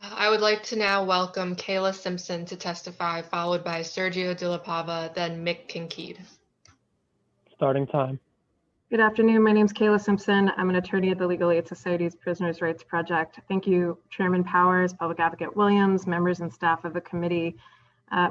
I would like to now welcome Kayla Simpson to testify, followed by Sergio De La Pava, then Mick Kincaid. Starting time. Good afternoon. My name is Kayla Simpson. I'm an attorney at the Legal Aid Society's Prisoners' Rights Project. Thank you, Chairman Powers, Public Advocate Williams, members and staff of the committee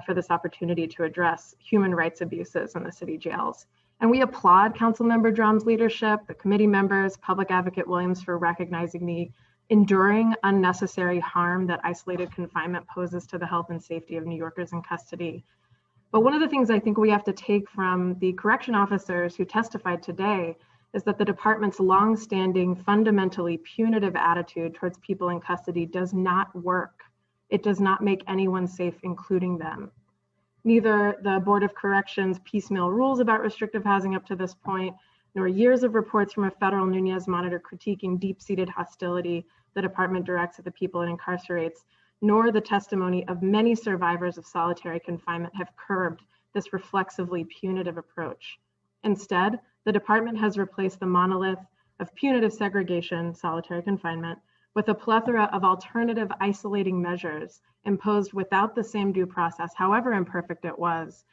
for this opportunity to address human rights abuses in the city jails. And we applaud Councilmember Drum's leadership, the committee members, Public Advocate Williams for recognizing the enduring unnecessary harm that isolated confinement poses to the health and safety of New Yorkers in custody. But one of the things I think we have to take from the correction officers who testified today is that the department's longstanding, fundamentally punitive attitude towards people in custody does not work. It does not make anyone safe, including them. Neither the Board of Corrections' piecemeal rules about restrictive housing up to this point, nor years of reports from a federal Nunez monitor critiquing deep-seated hostility the department directs at the people it incarcerates, nor the testimony of many survivors of solitary confinement have curbed this reflexively punitive approach. Instead, the department has replaced the monolith of punitive segregation, solitary confinement, with a plethora of alternative isolating measures imposed without the same due process, however imperfect it was,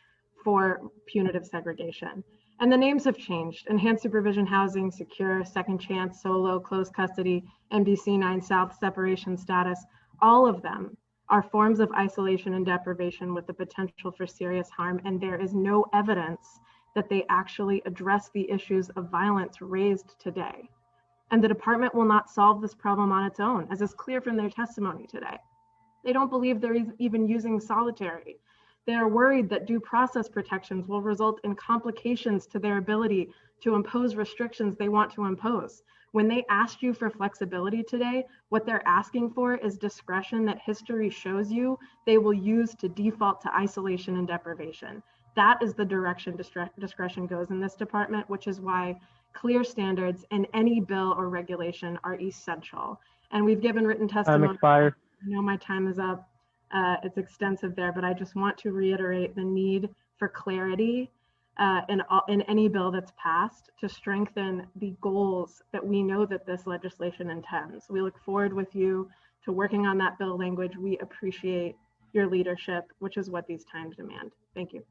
for punitive segregation. And the names have changed: enhanced supervision housing, secure, second chance, solo, closed custody, MDC 9 South, separation status. All of them are forms of isolation and deprivation with the potential for serious harm, and there is no evidence that they actually address the issues of violence raised today. And the department will not solve this problem on its own, as is clear from their testimony today. They don't believe they're even using solitary. They are worried that due process protections will result in complications to their ability to impose restrictions they want to impose. When they asked you for flexibility today, what they're asking for is discretion that history shows you they will use to default to isolation and deprivation. That is the direction discretion goes in this department, which is why clear standards in any bill or regulation are essential. And we've given written testimony. Time expired. I know my time is up. It's extensive there, but I just want to reiterate the need for clarity in any bill that's passed to strengthen the goals that we know that this legislation intends. We look forward with you to working on that bill language. We appreciate your leadership, which is what these times demand. Thank you.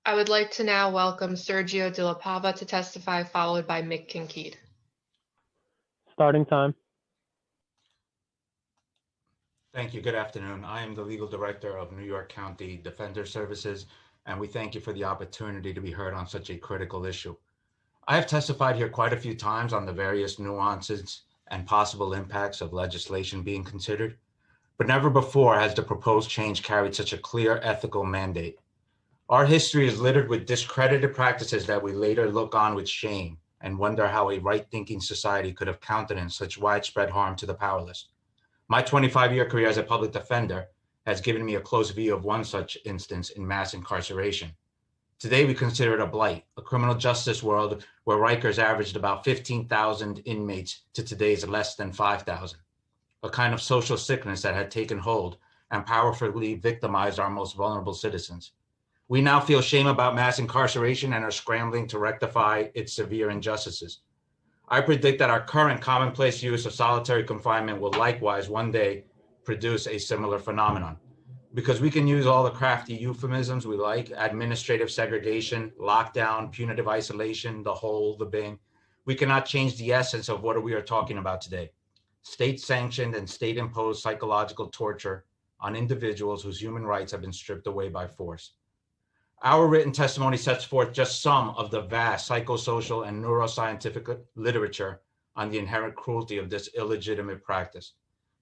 I would like to now welcome Sergio De La Pava to testify, followed by Mick Kinkead. Starting time. Thank you. Good afternoon. I am the legal director of New York County Defender Services, and we thank you for the opportunity to be heard on such a critical issue. I have testified here quite a few times on the various nuances and possible impacts of legislation being considered, but never before has the proposed change carried such a clear ethical mandate. Our history is littered with discredited practices that we later look on with shame and wonder how a right-thinking society could have countenanced such widespread harm to the powerless. My 25-year career as a public defender has given me a close view of one such instance in mass incarceration. Today, we consider it a blight, a criminal justice world where Rikers averaged about 15,000 inmates to today's less than 5,000, a kind of social sickness that had taken hold and powerfully victimized our most vulnerable citizens. We now feel shame about mass incarceration and are scrambling to rectify its severe injustices. I predict that our current commonplace use of solitary confinement will likewise one day produce a similar phenomenon. Because we can use all the crafty euphemisms we like, administrative segregation, lockdown, punitive isolation, the hole, the bin, we cannot change the essence of what we are talking about today. State-sanctioned and state-imposed psychological torture on individuals whose human rights have been stripped away by force. Our written testimony sets forth just some of the vast psychosocial and neuroscientific literature on the inherent cruelty of this illegitimate practice.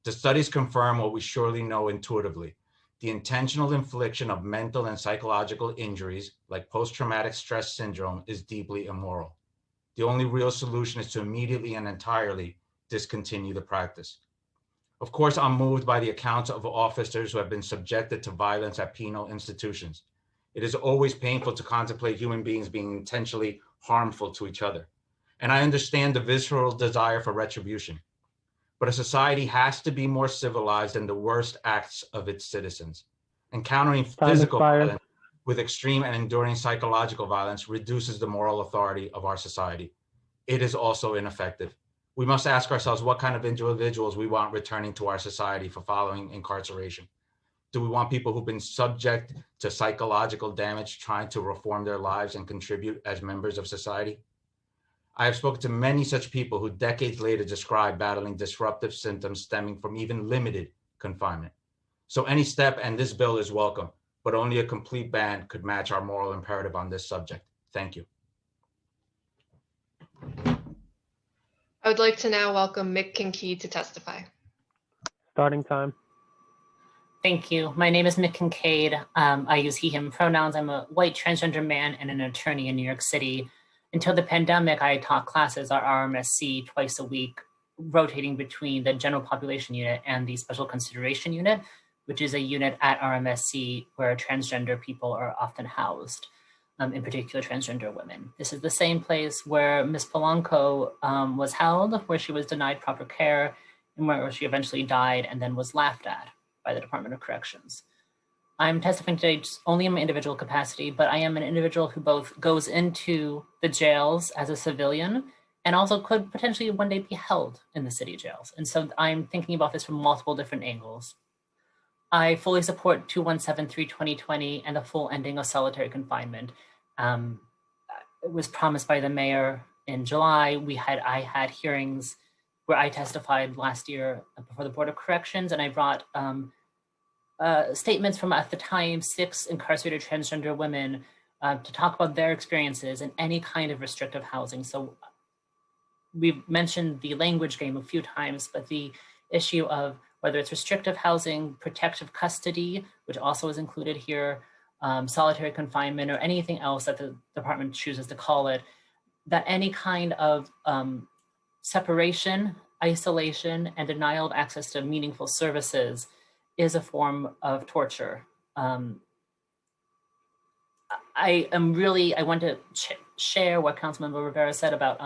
The studies confirm what we surely know intuitively. The intentional infliction of mental and psychological injuries like post-traumatic stress syndrome is deeply immoral. The only real solution is to immediately and entirely discontinue the practice. Of course, I'm moved by the accounts of officers who have been subjected to violence at penal institutions. It is always painful to contemplate human beings being intentionally harmful to each other. And I understand the visceral desire for retribution. But a society has to be more civilized than the worst acts of its citizens. Encountering physical violence with extreme and enduring psychological violence reduces the moral authority of our society. It is also ineffective. We must ask ourselves what kind of individuals we want returning to our society for following incarceration. Do we want people who've been subject to psychological damage trying to reform their lives and contribute as members of society? I have spoken to many such people who decades later describe battling disruptive symptoms stemming from even limited confinement. So any step, and this bill is welcome, but only a complete ban could match our moral imperative on this subject. Thank you. I would like to now welcome Mick Kinkead to testify. Starting time. Thank you. My name is Mick Kinkead. I use he, him pronouns. I'm a white transgender man and an attorney in New York City. Until the pandemic, I taught classes at RMSC twice a week, rotating between the general population unit and the special consideration unit, which is a unit at RMSC where transgender people are often housed, in particular transgender women. This is the same place where Ms. Polanco was held, where she was denied proper care, and where she eventually died and then was laughed at by the Department of Corrections. I'm testifying today only in my individual capacity, but I am an individual who both goes into the jails as a civilian and also could potentially one day be held in the city jails. And so I'm thinking about this from multiple different angles. I fully support 2173-2020 and the full ending of solitary confinement. It was promised by the mayor in July. I had hearings where I testified last year before the Board of Corrections, and I brought statements from, at the time, 6 incarcerated transgender women to talk about their experiences in any kind of restrictive housing. So we've mentioned the language game a few times, but the issue of whether it's restrictive housing, protective custody, which also is included here, solitary confinement, or anything else that the department chooses to call it, that any kind of separation, isolation, and denial of access to meaningful services is a form of torture. I want to share what Councilmember Rivera said about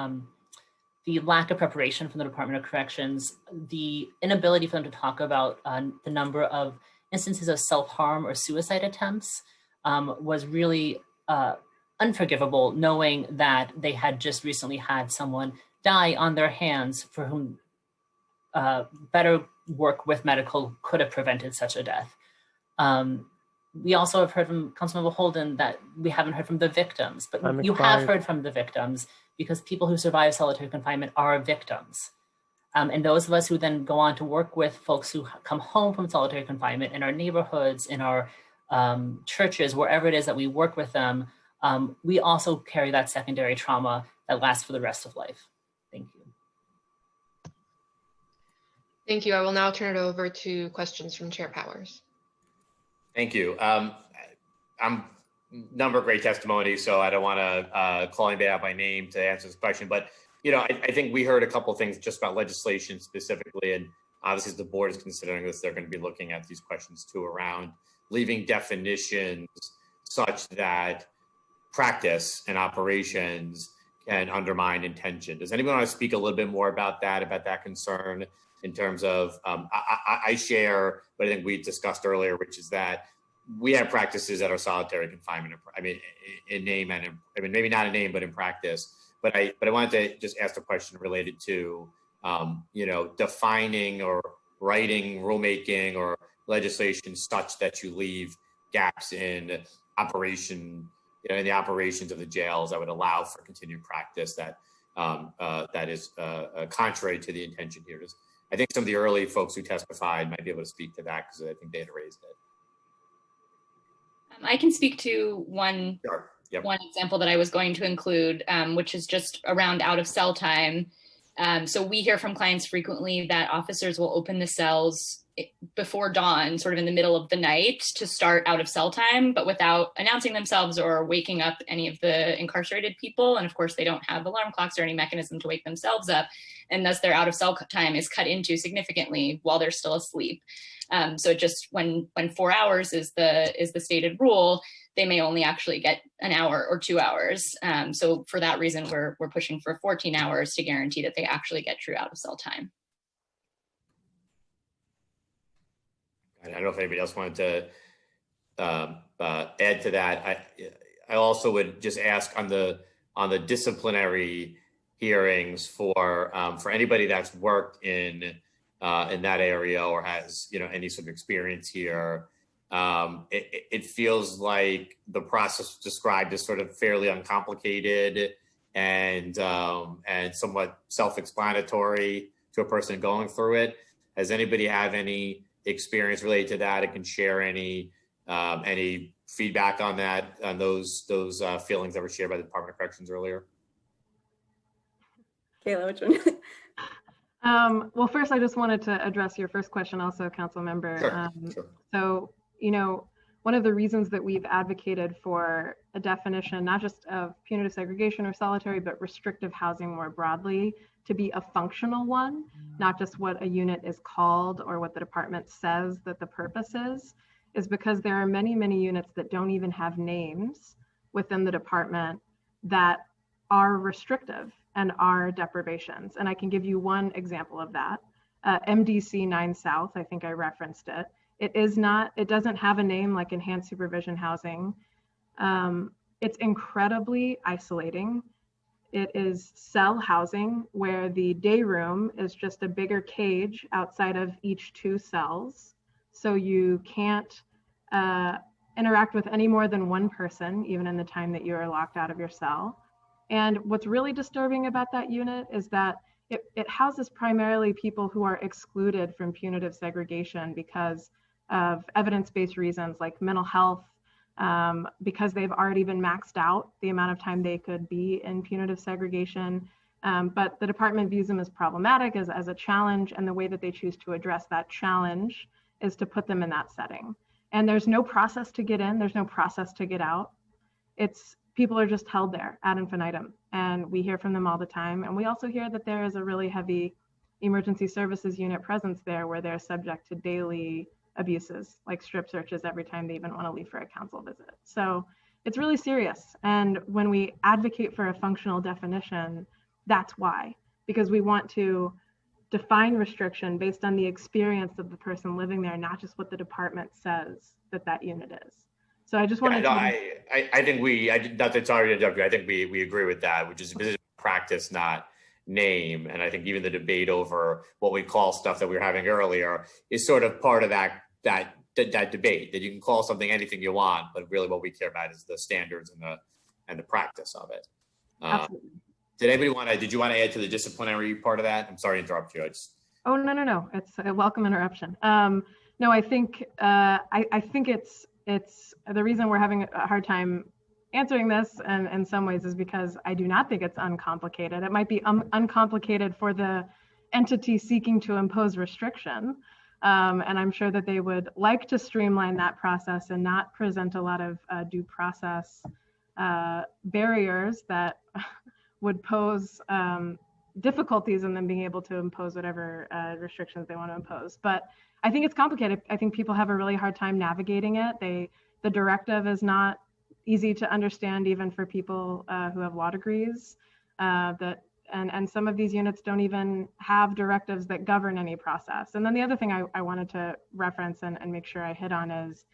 the lack of preparation from the Department of Corrections, the inability for them to talk about the number of instances of self-harm or suicide attempts was really unforgivable, knowing that they had just recently had someone die on their hands for whom better work with medical could have prevented such a death. We also have heard from Councilmember Holden that we haven't heard from the victims, but you have heard from the victims because people who survive solitary confinement are victims. And those of us who then go on to work with folks who come home from solitary confinement in our neighborhoods, in our churches, wherever it is that we work with them, we also carry that secondary trauma that lasts for the rest of life. Thank you. Thank you. I will now turn it over to questions from Chair Powers. Thank you. I'm number of great testimony, so I don't want to call anybody out by name to answer this question, but I think we heard a couple of things just about legislation specifically, and obviously as the board is considering this, they're going to be looking at these questions too around leaving definitions such that practice and operations can undermine intention. Does anyone want to speak a little bit more about that concern in terms of, I share, but I think we discussed earlier, which is that we have practices that are solitary confinement. I mean, in name and maybe not in name, but in practice. But I wanted to just ask a question related to, defining or writing rulemaking or legislation such that you leave gaps in operation, in the operations of the jails that would allow for continued practice that is contrary to the intention here. I think some of the early folks who testified might be able to speak to that because I think they had raised it. I can speak to one example that I was going to include, which is just around out of cell time. So we hear from clients frequently that officers will open the cells before dawn, sort of in the middle of the night, to start out of cell time, but without announcing themselves or waking up any of the incarcerated people. And of course, they don't have alarm clocks or any mechanism to wake themselves up. And thus their out of cell time is cut into significantly while they're still asleep. So just when 4 hours is the stated rule, they may only actually get an hour or 2 hours. So for that reason, we're pushing for 14 hours to guarantee that they actually get true out of cell time. I don't know if anybody else wanted to add to that. I also would just ask on the disciplinary hearings for anybody that's worked in that area or has any sort of experience here. It feels like the process described is sort of fairly uncomplicated and somewhat self-explanatory to a person going through it. Does anybody have any experience related to that? And can share any feedback on that, on those feelings that were shared by the Department of Corrections earlier? Kayla, which one? Well, first, I just wanted to address your first question also, Council Member. Sure. So, one of the reasons that we've advocated for a definition, not just of punitive segregation or solitary, but restrictive housing more broadly, to be a functional one, not just what a unit is called or what the department says that the purpose is because there are many, many units that don't even have names within the department that are restrictive and are deprivations. And I can give you one example of that. MDC 9 South, I think I referenced it. It doesn't have a name like enhanced supervision housing. It's incredibly isolating. It is cell housing where the day room is just a bigger cage outside of each 2 cells. So you can't interact with any more than one person, even in the time that you are locked out of your cell. And what's really disturbing about that unit is that it houses primarily people who are excluded from punitive segregation because of evidence-based reasons like mental health, because they've already been maxed out the amount of time they could be in punitive segregation. But the department views them as problematic, as a challenge, and the way that they choose to address that challenge is to put them in that setting. And there's no process to get in, there's no process to get out. People are just held there ad infinitum, and we hear from them all the time. And we also hear that there is a really heavy emergency services unit presence there where they're subject to daily abuses, like strip searches every time they even want to leave for a council visit. So it's really serious. And when we advocate for a functional definition, that's why, because we want to define restriction based on the experience of the person living there, not just what the department says that unit is. So I just wanted to. I think not to sorry to interrupt you. I think we agree with that, which is practice, not name. And I think even the debate over what we call stuff that we were having earlier is sort of part of that debate, that you can call something anything you want, but really what we care about is the standards and the practice of it. Absolutely. Did you want to add to the disciplinary part of that? I'm sorry to interrupt you. Oh, no. It's a welcome interruption. No, I think it's the reason we're having a hard time answering this, and in some ways, is because I do not think it's uncomplicated. It might be uncomplicated for the entity seeking to impose restriction, and I'm sure that they would like to streamline that process and not present a lot of due process barriers that would pose difficulties in them being able to impose whatever restrictions they want to impose. But I think it's complicated. I think people have a really hard time navigating it. The directive is not easy to understand even for people who have law degrees. And some of these units don't even have directives that govern any process. And then the other thing I wanted to reference and make sure I hit on is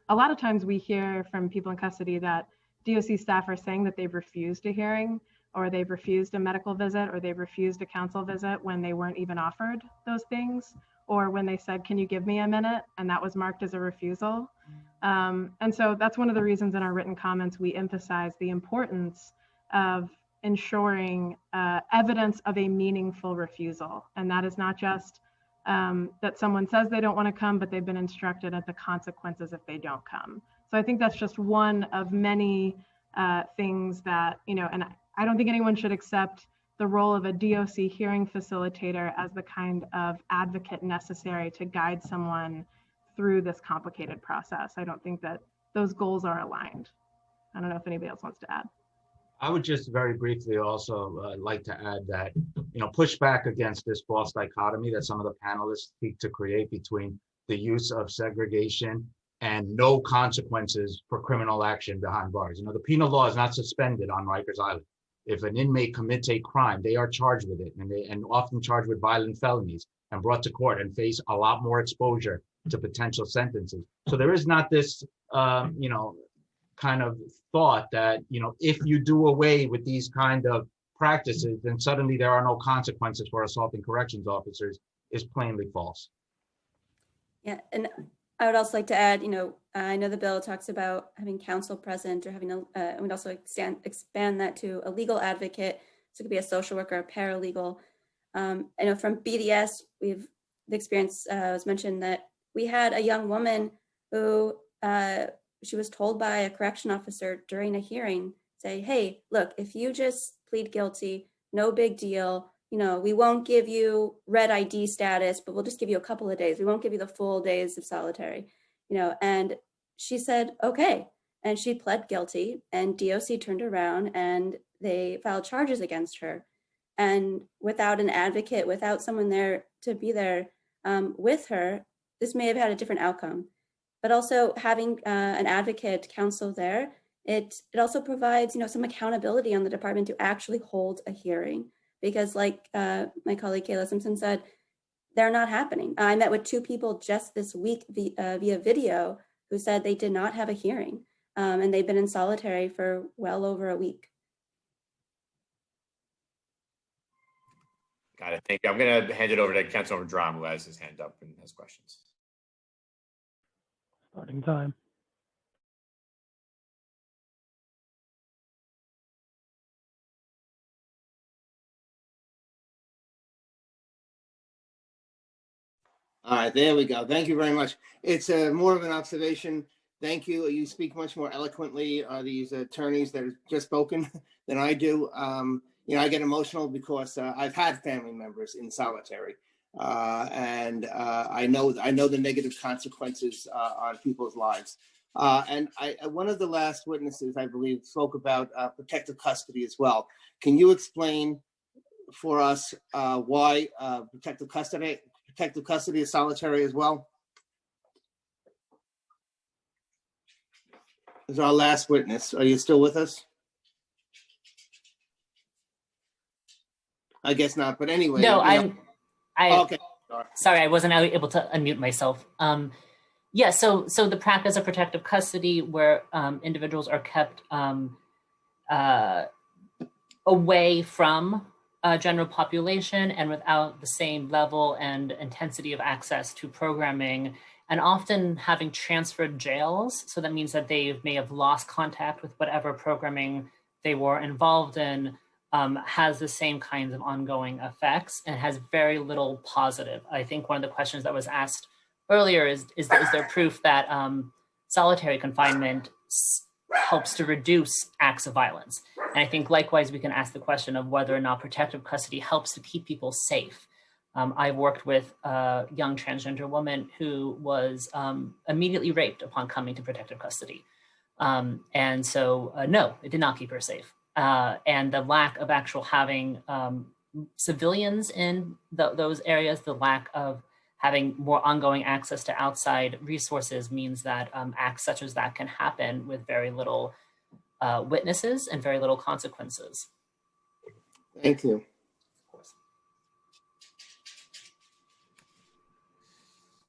a lot of times we hear from people in custody that DOC staff are saying that they've refused a hearing, or they've refused a medical visit, or they've refused a counsel visit when they weren't even offered those things, or when they said, can you give me a minute? And that was marked as a refusal. And so that's one of the reasons in our written comments, we emphasize the importance of ensuring evidence of a meaningful refusal. And that is not just that someone says they don't want to come, but they've been instructed at the consequences if they don't come. So I think that's just one of many things that, and I don't think anyone should accept the role of a DOC hearing facilitator as the kind of advocate necessary to guide someone through this complicated process. I don't think that those goals are aligned. I don't know if anybody else wants to add. I would just very briefly also like to add that, push back against this false dichotomy that some of the panelists seek to create between the use of segregation and no consequences for criminal action behind bars. The penal law is not suspended on Rikers Island. If an inmate commits a crime, they are charged with it, and often charged with violent felonies and brought to court and face a lot more exposure to potential sentences. So there is not this, kind of thought that, if you do away with these kind of practices, then suddenly there are no consequences for assaulting corrections officers is plainly false. Yeah, and I would also like to add, I know the bill talks about having counsel present or having and we'd also expand that to a legal advocate. So it could be a social worker, a paralegal. I know from BDS, the experience was mentioned that we had a young woman who she was told by a correction officer during a hearing, say, hey, look, if you just plead guilty, no big deal. We won't give you red ID status, but we'll just give you a couple of days. We won't give you the full days of solitary, and she said, okay. And she pled guilty, and DOC turned around and they filed charges against her. And without an advocate, without someone there to be there with her, this may have had a different outcome. But also having an advocate counsel there, it also provides, some accountability on the department to actually hold a hearing. Because like my colleague Kayla Simpson said, they're not happening. I met with 2 people just this week via video who said they did not have a hearing, and they've been in solitary for well over a week. Got it. Thank you. I'm going to hand it over to Councilmember Drum, who has his hand up and has questions. Starting time. All right, there we go. Thank you very much. It's more of an observation. Thank you. You speak much more eloquently, these attorneys that have just spoken, than I do. I get emotional because I've had family members in solitary, and I know the negative consequences on people's lives. And one of the last witnesses, I believe, spoke about protective custody as well. Can you explain for us why protective custody is solitary as well? This is our last witness. Are you still with us? I guess not, but anyway. No, okay. Sorry, I wasn't able to unmute myself. Yeah, so the practice of protective custody where individuals are kept away from general population and without the same level and intensity of access to programming, and often having transferred jails. So that means that they may have lost contact with whatever programming they were involved in, has the same kinds of ongoing effects and has very little positive. I think one of the questions that was asked earlier is there proof that solitary confinement helps to reduce acts of violence? And I think likewise, we can ask the question of whether or not protective custody helps to keep people safe. I've worked with a young transgender woman who was immediately raped upon coming to protective custody. And so, no, it did not keep her safe. And the lack of actual having civilians in those areas, the lack of having more ongoing access to outside resources means that acts such as that can happen with very little witnesses and very little consequences. Thank you.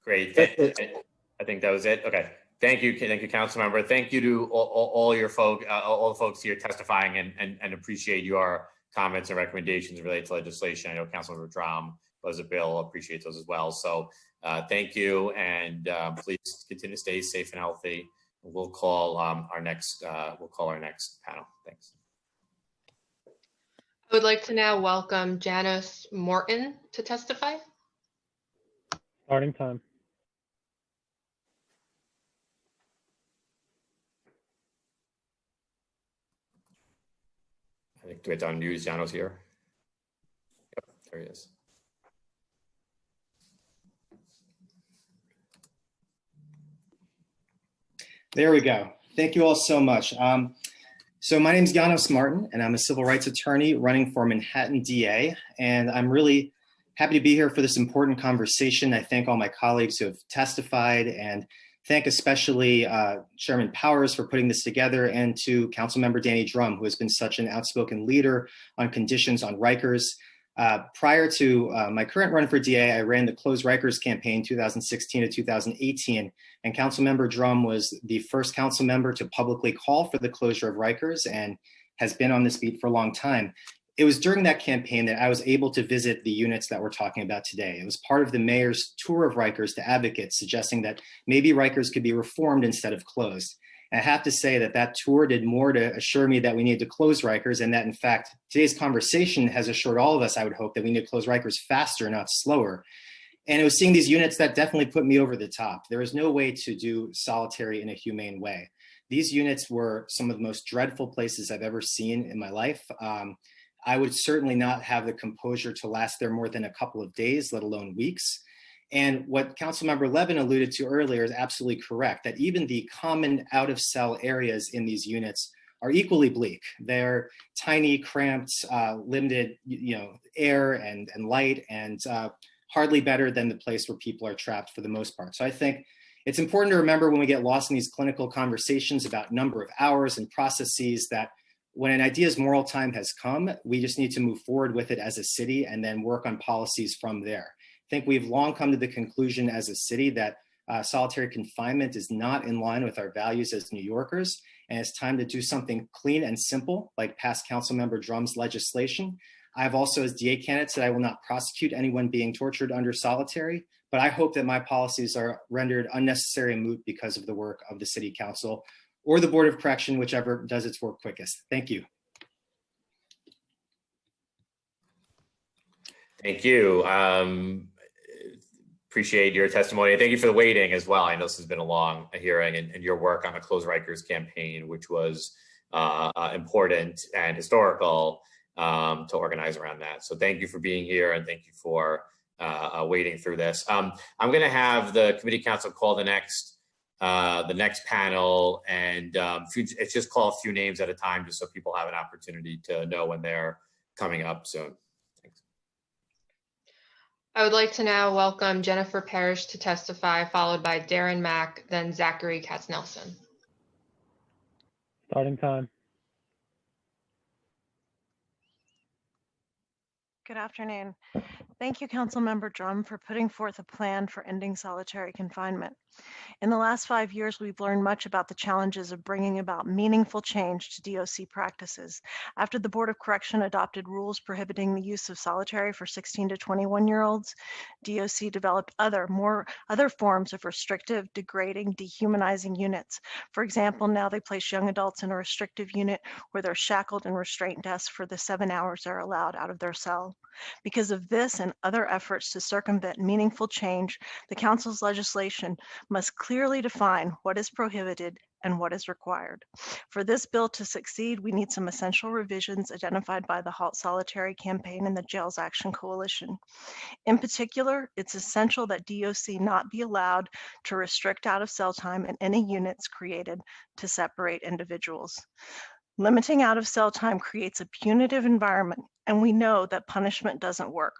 Great. I think that was it. Okay. Thank you, council member. Thank you to all your all the folks here testifying, and appreciate your comments and recommendations related to legislation. I know Councilmember Drum, President Bill appreciates those as well. So thank you, and please continue to stay safe and healthy. We'll call our next panel. Thanks. I would like to now welcome Janice Morton to testify. Starting time. I think do we have to unmute Janos here? Yep, there he is. There we go. Thank you all so much. So my name is Janos Martin, and I'm a civil rights attorney running for Manhattan DA. And I'm really happy to be here for this important conversation. I thank all my colleagues who have testified, and thank especially Chairman Powers for putting this together, and to Councilmember Danny Drum, who has been such an outspoken leader on conditions on Rikers. Prior to my current run for DA, I ran the Close Rikers campaign 2016 to 2018, and Councilmember Drum was the first council member to publicly call for the closure of Rikers and has been on this beat for a long time. It was during that campaign that I was able to visit the units that we're talking about today. It was part of the mayor's tour of Rikers to advocates, suggesting that maybe Rikers could be reformed instead of closed. And I have to say that that tour did more to assure me that we need to close Rikers, and that in fact, today's conversation has assured all of us, I would hope, that we need to close Rikers faster, not slower. And it was seeing these units that definitely put me over the top. There is no way to do solitary in a humane way. These units were some of the most dreadful places I've ever seen in my life. I would certainly not have the composure to last there more than a couple of days, let alone weeks. And what Councilmember Levin alluded to earlier is absolutely correct, that even the common out-of-cell areas in these units are equally bleak. They're tiny, cramped, limited, air and light, and hardly better than the place where people are trapped for the most part. So I think it's important to remember when we get lost in these clinical conversations about number of hours and processes that when an idea's moral time has come, we just need to move forward with it as a city and then work on policies from there. I think we've long come to the conclusion as a city that solitary confinement is not in line with our values as New Yorkers, and it's time to do something clean and simple, like past Councilmember Drum's legislation. I have also, as DA candidate, said I will not prosecute anyone being tortured under solitary, but I hope that my policies are rendered unnecessary and moot because of the work of the City Council or the Board of Correction, whichever does its work quickest. Thank you. Thank you. Appreciate your testimony. Thank you for the waiting as well. I know this has been a long hearing, and your work on the Close Rikers campaign, which was important and historical to organize around that. So thank you for being here, and thank you for waiting through this. I'm going to have the committee council call the next panel, and it's just call a few names at a time, just so people have an opportunity to know when they're coming up soon. Thanks. I would like to now welcome Jennifer Parrish to testify, followed by Darren Mack, then Zachary Katz-Nelson. Starting time. Good afternoon. Thank you, Councilmember Drum, for putting forth a plan for ending solitary confinement. In the last 5 years, we've learned much about the challenges of bringing about meaningful change to DOC practices. After the Board of Correction adopted rules prohibiting the use of solitary for 16 to 21-year-olds, DOC developed other forms of restrictive, degrading, dehumanizing units. For example, now they place young adults in a restrictive unit where they're shackled in restraint desks for the 7 hours they're allowed out of their cell. Because of this and other efforts to circumvent meaningful change, the Council's legislation must clearly define what is prohibited and what is required. For this bill to succeed, we need some essential revisions identified by the Halt Solitary campaign and the Jails Action Coalition. In particular, it's essential that DOC not be allowed to restrict out-of-cell time in any units created to separate individuals. Limiting out-of-cell time creates a punitive environment, and we know that punishment doesn't work.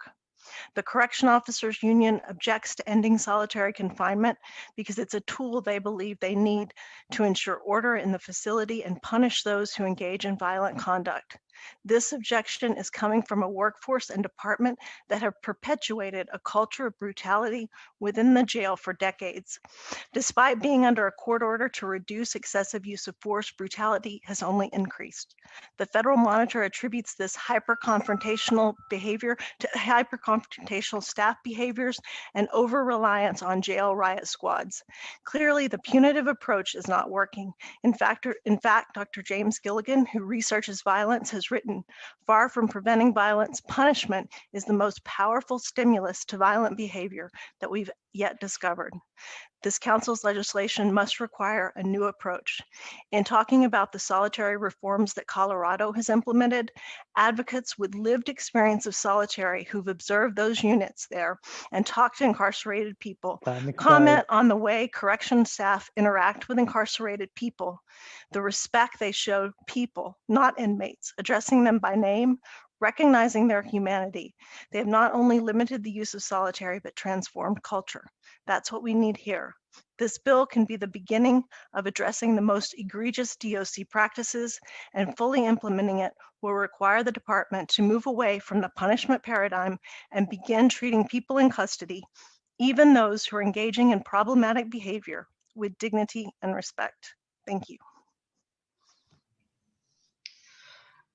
The Correction Officers Union objects to ending solitary confinement because it's a tool they believe they need to ensure order in the facility and punish those who engage in violent conduct. This objection is coming from a workforce and department that have perpetuated a culture of brutality within the jail for decades. Despite being under a court order to reduce excessive use of force, brutality has only increased. The Federal Monitor attributes this hyper-confrontational behavior to hyper-confrontational staff behaviors and over-reliance on jail riot squads. Clearly, the punitive approach is not working. In fact, Dr. James Gilligan, who researches violence, has written, "Far from preventing violence, punishment is the most powerful stimulus to violent behavior that we've yet discovered." This Council's legislation must require a new approach. In talking about the solitary reforms that Colorado has implemented, advocates with lived experience of solitary who've observed those units there and talked to incarcerated people comment on the way correction staff interact with incarcerated people, the respect they show people, not inmates, addressing them by name, recognizing their humanity. They have not only limited the use of solitary, but transformed culture. That's what we need here. This bill can be the beginning of addressing the most egregious DOC practices, and fully implementing it will require the department to move away from the punishment paradigm and begin treating people in custody, even those who are engaging in problematic behavior, with dignity and respect. Thank you.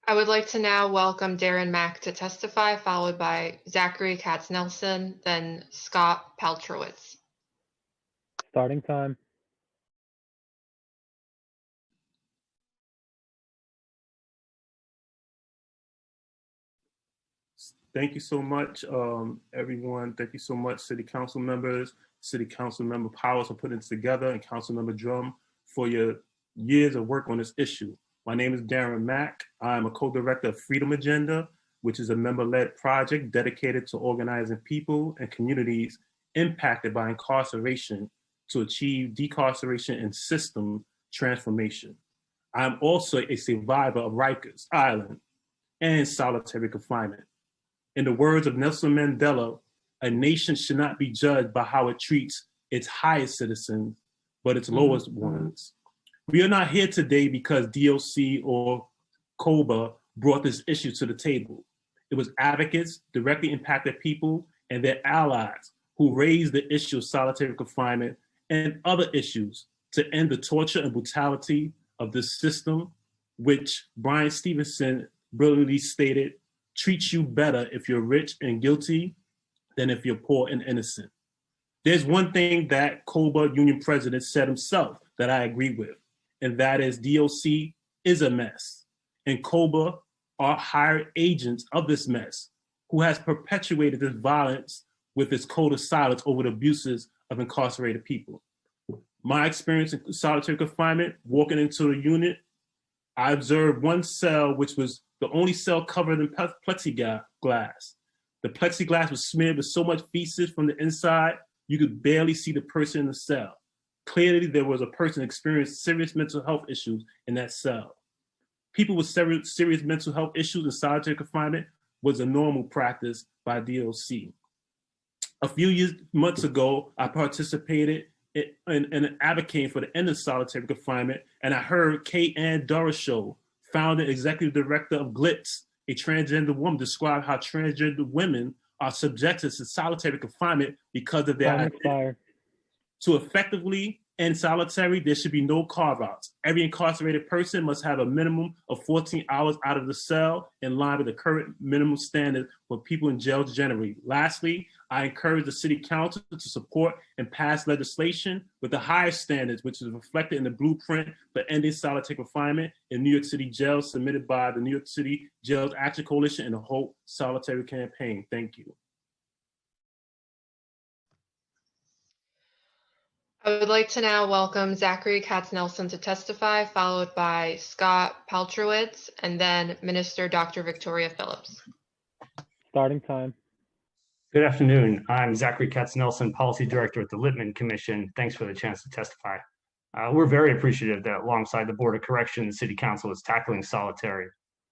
I would like to now welcome Darren Mack to testify, followed by Zachary Katz-Nelson, then Scott Paltrowitz. Starting time. Thank you so much, everyone. Thank you so much, City Council members, City Council Member Powers for putting this together, and Council Member Drum for your years of work on this issue. My name is Darren Mack. I'm a co-director of Freedom Agenda, which is a member-led project dedicated to organizing people and communities impacted by incarceration to achieve decarceration and system transformation. I'm also a survivor of Rikers Island and solitary confinement. In the words of Nelson Mandela, a nation should not be judged by how it treats its highest citizens, but its lowest ones. We are not here today because DOC or COBA brought this issue to the table. It was advocates, directly impacted people, and their allies who raised the issue of solitary confinement and other issues to end the torture and brutality of this system, which Brian Stevenson brilliantly stated, treats you better if you're rich and guilty than if you're poor and innocent. There's one thing that COBA union president said himself that I agree with, and that is DOC is a mess, and COBA are hired agents of this mess who has perpetuated this violence with its code of silence over the abuses of incarcerated people. My experience in solitary confinement, walking into a unit, I observed one cell, which was the only cell covered in plexiglass. The plexiglass was smeared with so much feces from the inside, you could barely see the person in the cell. Clearly, there was a person experiencing serious mental health issues in that cell. People with serious mental health issues in solitary confinement was a normal practice by DOC. A few months ago, I participated in advocating for the end of solitary confinement, and I heard Kate Ann Doroshow, founder and executive director of Glitz, a transgender woman described how transgender women are subjected to solitary confinement because of their Time identity. expired. To effectively end solitary, there should be no carve-outs. Every incarcerated person must have a minimum of 14 hours out of the cell in line with the current minimum standard for people in jails generally. Lastly, I encourage the City Council to support and pass legislation with the highest standards, which is reflected in the blueprint for ending solitary confinement in New York City jails submitted by the New York City Jails Action Coalition and the Hope Solitary Campaign. Thank you. I would like to now welcome Zachary Katz-Nelson to testify, followed by Scott Paltrowitz, and then Minister Dr. Victoria Phillips. Starting time. Good afternoon. I'm Zachary Katz-Nelson, Policy Director at the Lippman Commission. Thanks for the chance to testify. We're very appreciative that alongside the Board of Correction, the City Council is tackling solitary.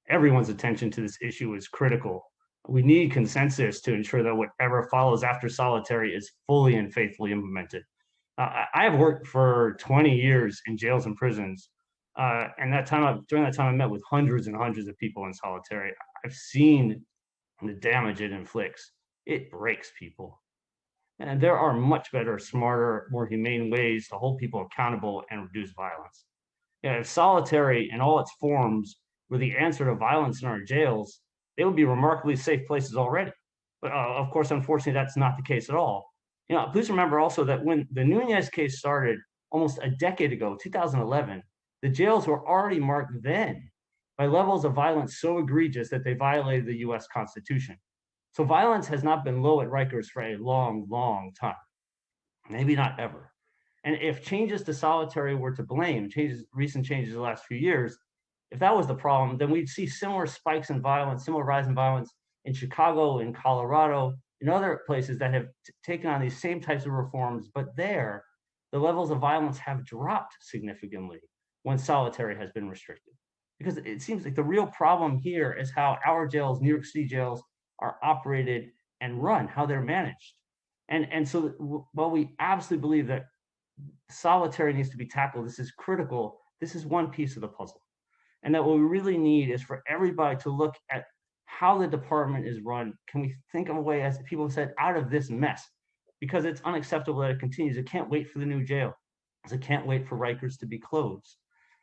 Everyone's attention to this issue is critical. We need consensus to ensure that whatever follows after solitary is fully and faithfully implemented. I have worked for 20 years in jails and prisons, and during that time, I met with hundreds and hundreds of people in solitary. I've seen the damage it inflicts. It breaks people. And there are much better, smarter, more humane ways to hold people accountable and reduce violence. If solitary in all its forms were the answer to violence in our jails, they would be remarkably safe places already. But of course, unfortunately, that's not the case at all. Please remember also that when the Nunez case started almost a decade ago, 2011, the jails were already marked then by levels of violence so egregious that they violated the US Constitution. So violence has not been low at Rikers for a long, long time, maybe not ever. And if changes to solitary were to blame, recent changes in the last few years, if that was the problem, then we'd see similar spikes in violence, similar rise in violence in Chicago, in Colorado, in other places that have taken on these same types of reforms, but there, the levels of violence have dropped significantly when solitary has been restricted. Because it seems like the real problem here is how our jails, New York City jails, are operated and run, how they're managed. And so while we absolutely believe that solitary needs to be tackled, this is critical, this is one piece of the puzzle. And that what we really need is for everybody to look at how the department is run. Can we think of a way, as people have said, out of this mess? Because it's unacceptable that it continues. It can't wait for the new jail. It can't wait for Rikers to be closed.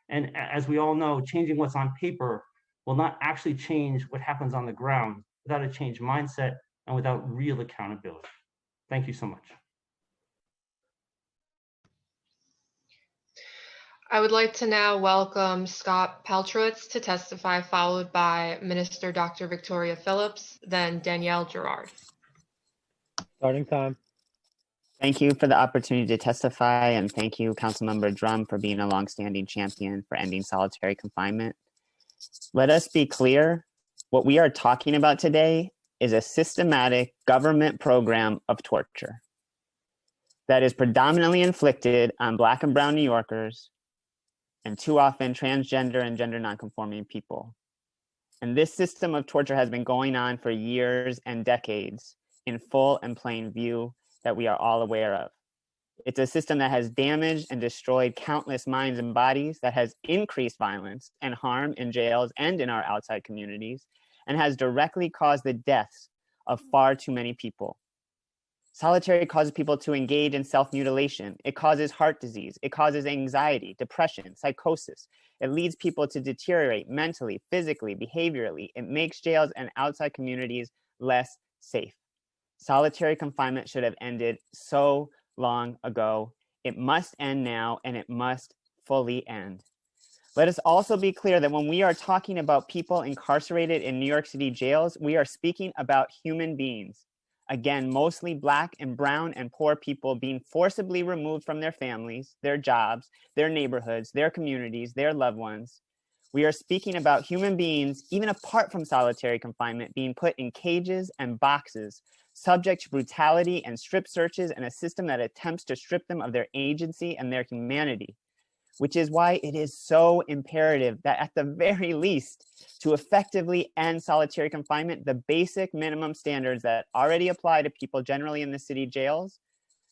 And as we all know, changing what's on paper will not actually change what happens on the ground without a changed mindset and without real accountability. Thank you so much. I would like to now welcome Scott Paltrowitz to testify, followed by Minister Dr. Victoria Phillips, then Danielle Girard. Starting time. Thank you for the opportunity to testify, and thank you, Councilmember Drum, for being a longstanding champion for ending solitary confinement. Let us be clear, what we are talking about today is a systematic government program of torture that is predominantly inflicted on Black and Brown New Yorkers, and too often transgender and gender nonconforming people. And this system of torture has been going on for years and decades in full and plain view that we are all aware of. It's a system that has damaged and destroyed countless minds and bodies, that has increased violence and harm in jails and in our outside communities, and has directly caused the deaths of far too many people. Solitary causes people to engage in self-mutilation. It causes heart disease. It causes anxiety, depression, psychosis. It leads people to deteriorate mentally, physically, behaviorally. It makes jails and outside communities less safe. Solitary confinement should have ended so long ago. It must end now, and it must fully end. Let us also be clear that when we are talking about people incarcerated in New York City jails, we are speaking about human beings. Again, mostly Black and brown and poor people being forcibly removed from their families, their jobs, their neighborhoods, their communities, their loved ones. We are speaking about human beings, even apart from solitary confinement, being put in cages and boxes, subject to brutality and strip searches, and a system that attempts to strip them of their agency and their humanity. Which is why it is so imperative that at the very least, to effectively end solitary confinement, the basic minimum standards that already apply to people generally in the city jails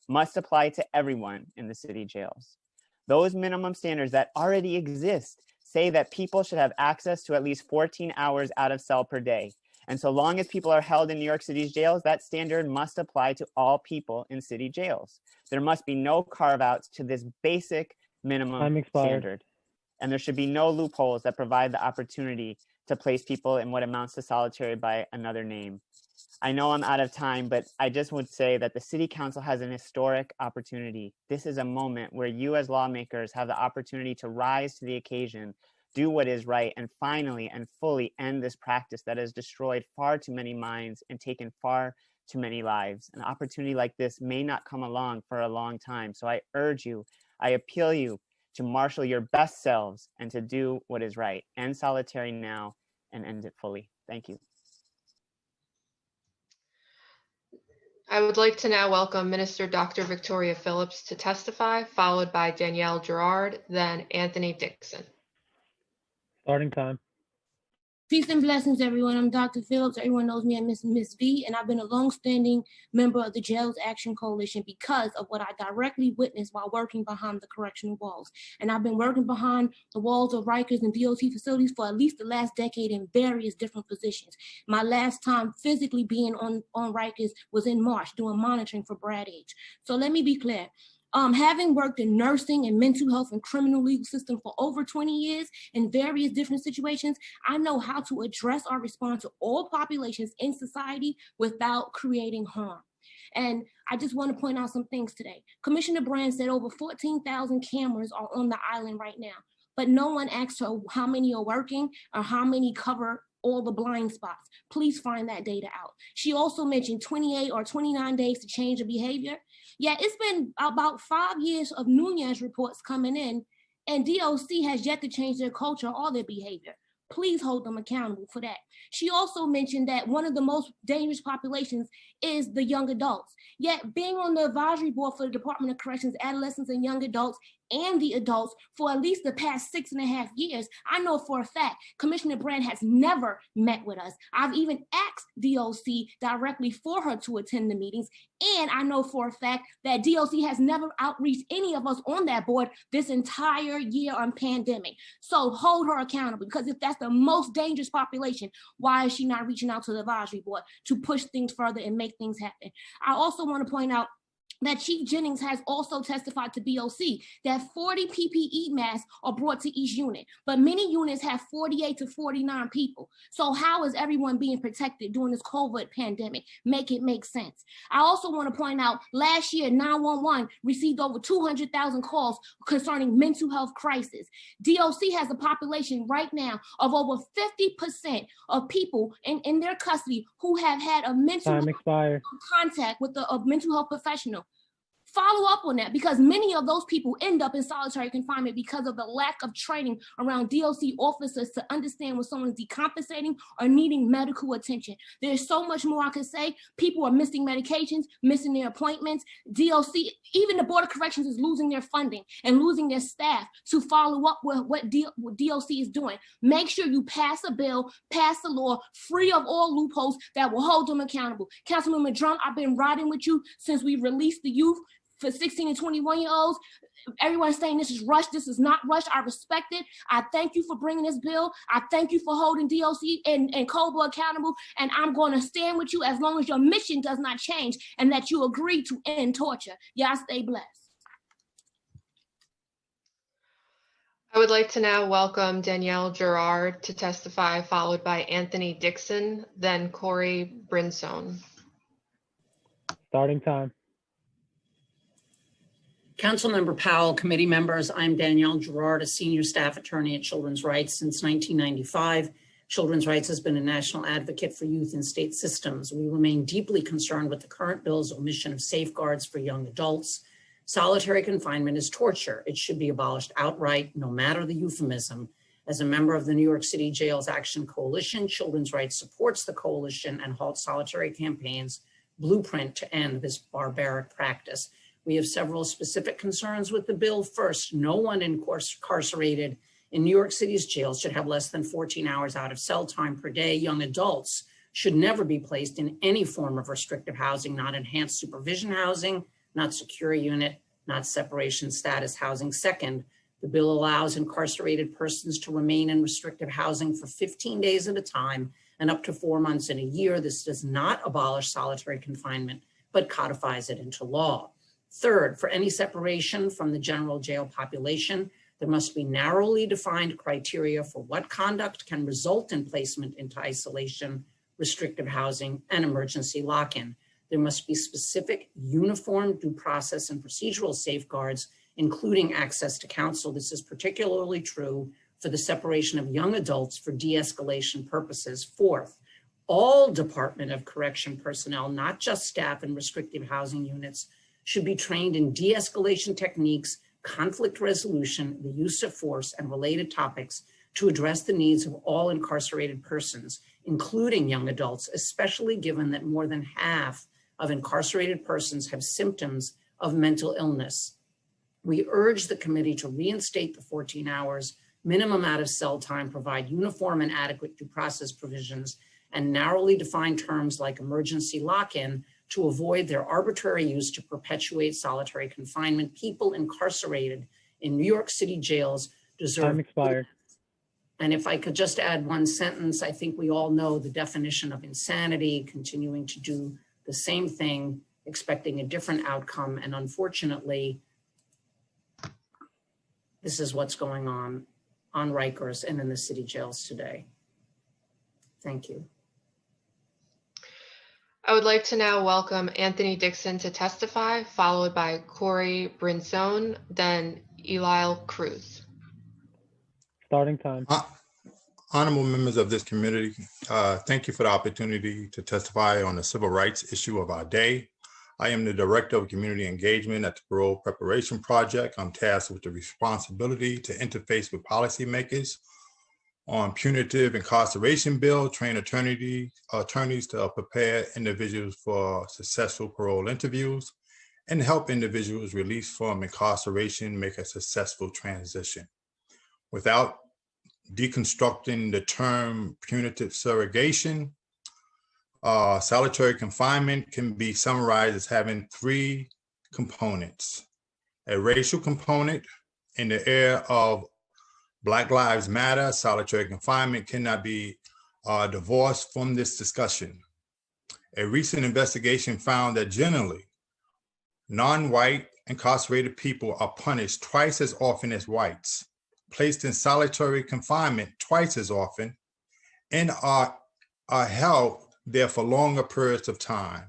must apply to everyone in the city jails. Those minimum standards that already exist say that people should have access to at least 14 hours out of cell per day. And so long as people are held in New York City's jails, that standard must apply to all people in city jails. There must be no carve-outs to this basic minimum standard. And there should be no loopholes that provide the opportunity to place people in what amounts to solitary by another name. I know I'm out of time, but I just would say that the City Council has an historic opportunity. This is a moment where you as lawmakers have the opportunity to rise to the occasion, do what is right, and finally and fully end this practice that has destroyed far too many minds and taken far too many lives. An opportunity like this may not come along for a long time. So I urge you, I appeal you to marshal your best selves and to do what is right. End solitary now and end it fully. Thank you. I would like to now welcome Minister Dr. Victoria Phillips to testify, followed by Danielle Gerard, then Anthony Dixon. Starting time. Peace and blessings, everyone. I'm Dr. Phillips. Everyone knows me as Miss V, and I've been a long-standing member of the Jails Action Coalition because of what I directly witnessed while working behind the correctional walls. And I've been working behind the walls of Rikers and DOT facilities for at least the last decade in various different positions. My last time physically being on Rikers was in March doing monitoring for Brad H. So let me be clear. Having worked in nursing and mental health and criminal legal system for over 20 years in various different situations, I know how to address our response to all populations in society without creating harm. And I just want to point out some things today. Commissioner Brand said over 14,000 cameras are on the island right now, but no one asked her how many are working or how many cover all the blind spots. Please find that data out. She also mentioned 28 or 29 days to change the behavior. Yeah, it's been about 5 years of Nunez reports coming in, and DOC has yet to change their culture or their behavior. Please hold them accountable for that. She also mentioned that one of the most dangerous populations is the young adults. Yet being on the advisory board for the Department of Corrections, Adolescents and Young Adults, and the adults for at least the past 6.5 years, I know for a fact Commissioner Brand has never met with us. I've even asked DOC directly for her to attend the meetings, and I know for a fact that DOC has never outreached any of us on that board this entire year on pandemic. So hold her accountable, because if that's the most dangerous population, why is she not reaching out to the advisory board to push things further and make things happen? I also want to point out that Chief Jennings has also testified to BOC that 40 PPE masks are brought to each unit, but many units have 48 to 49 people. So how is everyone being protected during this COVID pandemic? Make it make sense. I also want to point out last year, 911 received over 200,000 calls concerning mental health crisis. DOC has a population right now of over 50% of people in their custody who have had a mental health contact with a mental health professional. Follow up on that, because many of those people end up in solitary confinement because of the lack of training around DOC officers to understand when someone's decompensating or needing medical attention. There's so much more I could say. People are missing medications, missing their appointments. DOC, even the Board of Corrections is losing their funding and losing their staff to follow up with what DOC is doing. Make sure you pass a bill, pass a law free of all loopholes that will hold them accountable. Councilwoman Drum, I've been riding with you since we released the youth for 16 and 21-year-olds. Everyone's saying this is rushed. This is not rushed. I respect it. I thank you for bringing this bill. I thank you for holding DOC and COBA accountable. And I'm going to stand with you as long as your mission does not change and that you agree to end torture. Y'all stay blessed. I would like to now welcome Danielle Gerard to testify, followed by Anthony Dixon, then Corey Brinzone. Starting time. Councilmember Powell, committee members, I'm Danielle Gerard, a senior staff attorney at Children's Rights since 1995. Children's Rights has been a national advocate for youth in state systems. We remain deeply concerned with the current bill's omission of safeguards for young adults. Solitary confinement is torture. It should be abolished outright, no matter the euphemism. As a member of the New York City Jails Action Coalition, Children's Rights supports the coalition and Halt Solitary campaign's blueprint to end this barbaric practice. We have several specific concerns with the bill. First, no one incarcerated in New York City's jails should have less than 14 hours out of cell time per day. Young adults should never be placed in any form of restrictive housing, not enhanced supervision housing, not secure unit, not separation status housing. Second, The bill allows incarcerated persons to remain in restrictive housing for 15 days at a time and up to 4 months in a year. This does not abolish solitary confinement, but codifies it into law. Third, for any separation from the general jail population, there must be narrowly defined criteria for what conduct can result in placement into isolation, restrictive housing, and emergency lock-in. There must be specific, uniform due process and procedural safeguards, including access to counsel. This is particularly true for the separation of young adults for de-escalation purposes. Fourth, all Department of Correction personnel, not just staff in restrictive housing units, should be trained in de-escalation techniques, conflict resolution, the use of force, and related topics to address the needs of all incarcerated persons, including young adults, especially given that more than half of incarcerated persons have symptoms of mental illness. We urge the committee to reinstate the 14 hours minimum out of cell time, provide uniform and adequate due process provisions, and narrowly define terms like emergency lock-in to avoid their arbitrary use to perpetuate solitary confinement. People incarcerated in New York City jails deserve— Time expired. And if I could just add one sentence, I think we all know the definition of insanity, continuing to do the same thing, expecting a different outcome. And unfortunately, this is what's going on Rikers and in the city jails today. Thank you. I would like to now welcome Anthony Dixon to testify, followed by Corey Brinzone, then Elile Cruz. Starting time. Honorable members of this committee, thank you for the opportunity to testify on the civil rights issue of our day. I am the Director of Community Engagement at the Parole Preparation Project. I'm tasked with the responsibility to interface with policymakers on punitive incarceration bill, train attorneys to prepare individuals for successful parole interviews, and help individuals released from incarceration make a successful transition. Without deconstructing the term punitive surrogation, solitary confinement can be summarized as having 3 components: a racial component. In the era of Black Lives Matter, solitary confinement cannot be divorced from this discussion. A recent investigation found that generally, non-white incarcerated people are punished twice as often as whites, placed in solitary confinement twice as often, and are held there for longer periods of time.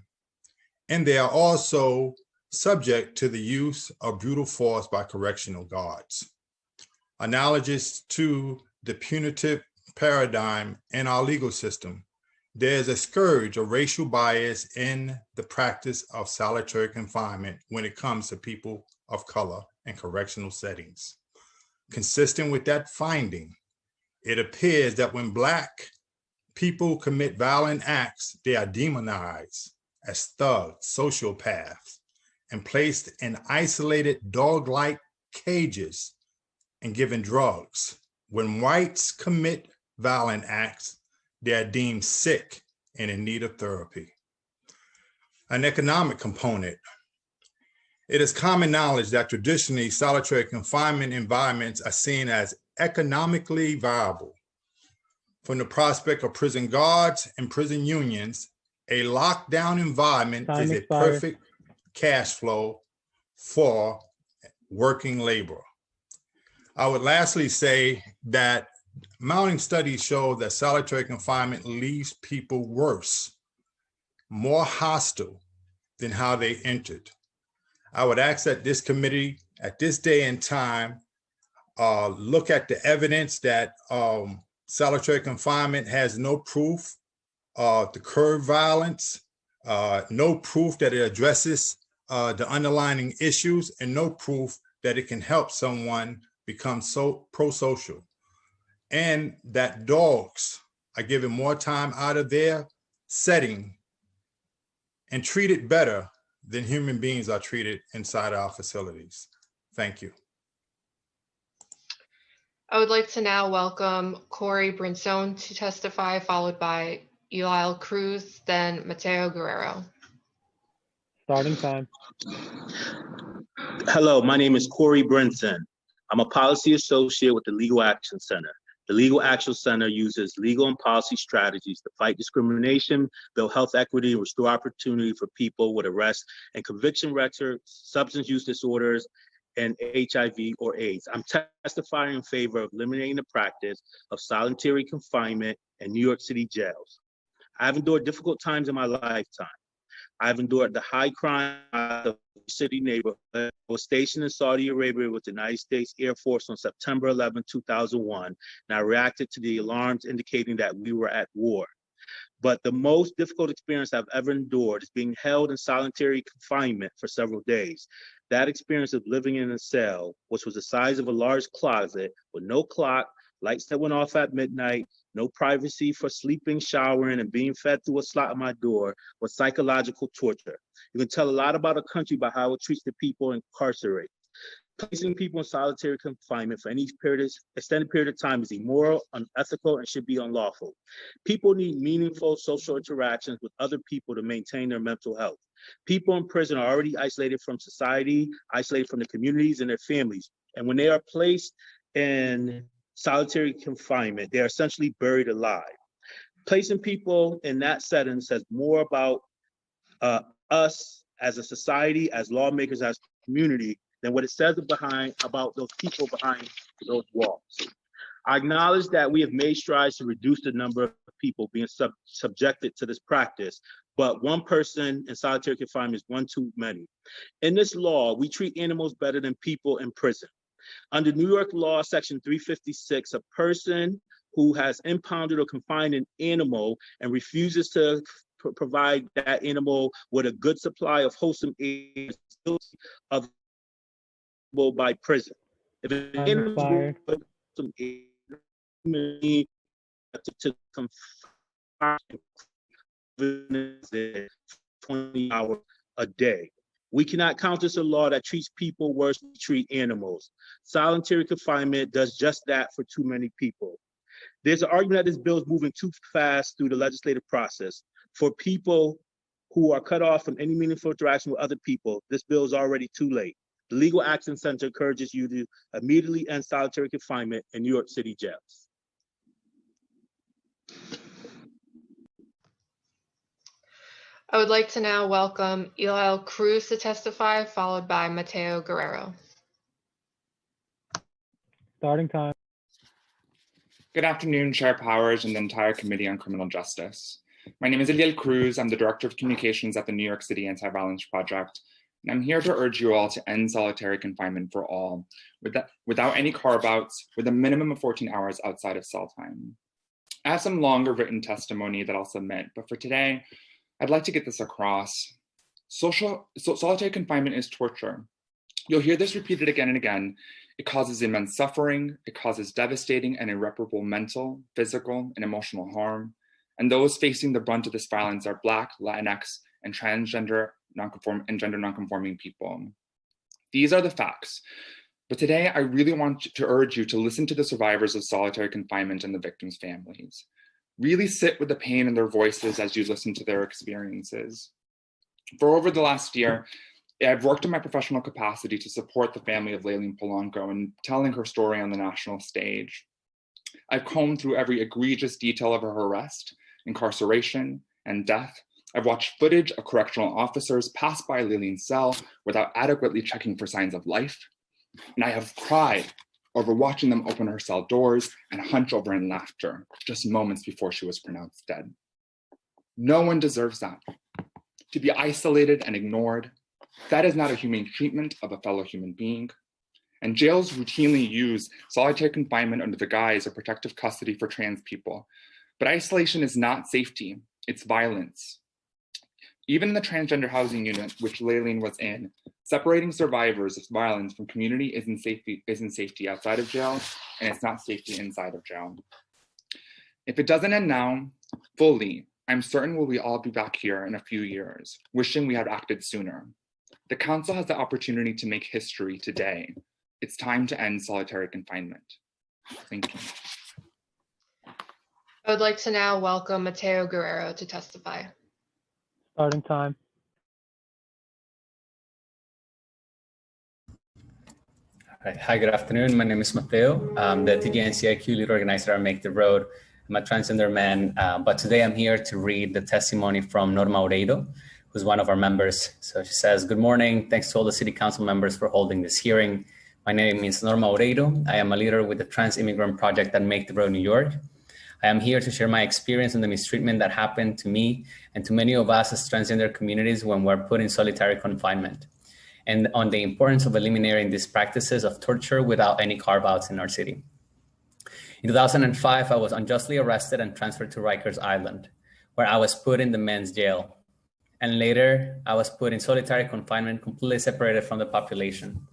And they are also subject to the use of brutal force by correctional guards. Analogous to the punitive paradigm in our legal system, there's a scourge of racial bias in the practice of solitary confinement when it comes to people of color in correctional settings. Consistent with that finding, it appears that when Black people commit violent acts, they are demonized as thugs, sociopaths, and placed in isolated dog-like cages and given drugs. When whites commit violent acts, they are deemed sick and in need of therapy. An economic component. It is common knowledge that traditionally solitary confinement environments are seen as economically viable. From the prospect of prison guards and prison unions, a lockdown environment is a perfect cash flow for working labor. I would lastly say that mounting studies show that solitary confinement leaves people worse, more hostile than how they entered. I would ask that this committee, at this day and time, look at the evidence that solitary confinement has no proof to curb violence, no proof that it addresses the underlying issues, and no proof that it can help someone become so pro-social. And that dogs are given more time out of their setting and treated better than human beings are treated inside our facilities. Thank you. I would like to now welcome Corey Brinzone to testify, followed by Elile Cruz, then Mateo Guerrero. Starting time. Hello, my name is Corey Brinson. I'm a policy associate with the Legal Action Center. The Legal Action Center uses legal and policy strategies to fight discrimination, build health equity, and restore opportunity for people with arrest and conviction records, substance use disorders, and HIV or AIDS. I'm testifying in favor of eliminating the practice of solitary confinement in New York City jails. I've endured difficult times in my lifetime. I've endured the high crime of the city neighborhood. I was stationed in Saudi Arabia with the United States Air Force on September 11, 2001, and I reacted to the alarms indicating that we were at war. But the most difficult experience I've ever endured is being held in solitary confinement for several days. That experience of living in a cell, which was the size of a large closet with no clock, lights that went off at midnight, no privacy for sleeping, showering, and being fed through a slot at my door, was psychological torture. You can tell a lot about a country by how it treats the people incarcerated. Placing people in solitary confinement for any extended period of time is immoral, unethical, and should be unlawful. People need meaningful social interactions with other people to maintain their mental health. People in prison are already isolated from society, isolated from the communities and their families. And when they are placed in solitary confinement, they are essentially buried alive. Placing people in that setting says more about us as a society, as lawmakers, as a community, than what it says about those people behind those walls. I acknowledge that we have made strides to reduce the number of people being subjected to this practice, but one person in solitary confinement is one too many. In this law, we treat animals better than people in prison. Under New York law, section 356, a person who has impounded or confined an animal and refuses to provide that animal with a good supply of wholesome aid is guilty of by prison. If an animal with wholesome aid to confine 20 hours a day. We cannot countenance a law that treats people worse than we treat animals. Solitary confinement does just that for too many people. There's an argument that this bill is moving too fast through the legislative process. For people who are cut off from any meaningful interaction with other people, this bill is already too late. The Legal Action Center encourages you to immediately end solitary confinement in New York City jails. I would like to now welcome Eliel Cruz to testify, followed by Mateo Guerrero. Starting time. Good afternoon, Chair Powers and the entire Committee on Criminal Justice. My name is Eliel Cruz. I'm the Director of Communications at the New York City Anti-Violence Project, and I'm here to urge you all to end solitary confinement for all, without any carve-outs, with a minimum of 14 hours outside of cell time. I have some longer written testimony that I'll submit, but for today, I'd like to get this across. Solitary confinement is torture. You'll hear this repeated again and again. It causes immense suffering. It causes devastating and irreparable mental, physical, and emotional harm. And those facing the brunt of this violence are Black, Latinx, and transgender and gender nonconforming people. These are the facts. But today, I really want to urge you to listen to the survivors of solitary confinement and the victims' families. Really sit with the pain in their voices as you listen to their experiences. For over the last year, I've worked in my professional capacity to support the family of Layleen Polanco in telling her story on the national stage. I've combed through every egregious detail of her arrest, incarceration, and death. I've watched footage of correctional officers pass by Layleen's cell without adequately checking for signs of life. And I have cried over watching them open her cell doors and hunch over in laughter just moments before she was pronounced dead. No one deserves that. To be isolated and ignored, that is not a humane treatment of a fellow human being. And jails routinely use solitary confinement under the guise of protective custody for trans people. But isolation is not safety, it's violence. Even in the transgender housing unit, which Layleen was in, separating survivors of violence from community isn't safety outside of jail, and it's not safety inside of jail. If it doesn't end now, fully, I'm certain we'll all be back here in a few years, wishing we had acted sooner. The Council has the opportunity to make history today. It's time to end solitary confinement. Thank you. I would like to now welcome Mateo Guerrero to testify. Starting time. Right. Hi, good afternoon. My name is Mateo. I'm the TGNCIQ lead organizer at Make the Road. I'm a transgender man, but today I'm here to read the testimony from Norma Oreiro, who's one of our members. So she says, good morning. Thanks to all the city council members for holding this hearing. My name is Norma Oreiro. I am a leader with the Trans Immigrant Project at Make the Road, New York. I am here to share my experience in the mistreatment that happened to me and to many of us as transgender communities when we're put in solitary confinement, and on the importance of eliminating these practices of torture without any carve-outs in our city. In 2005, I was unjustly arrested and transferred to Rikers Island, where I was put in the men's jail. And later, I was put in solitary confinement, completely separated from the population.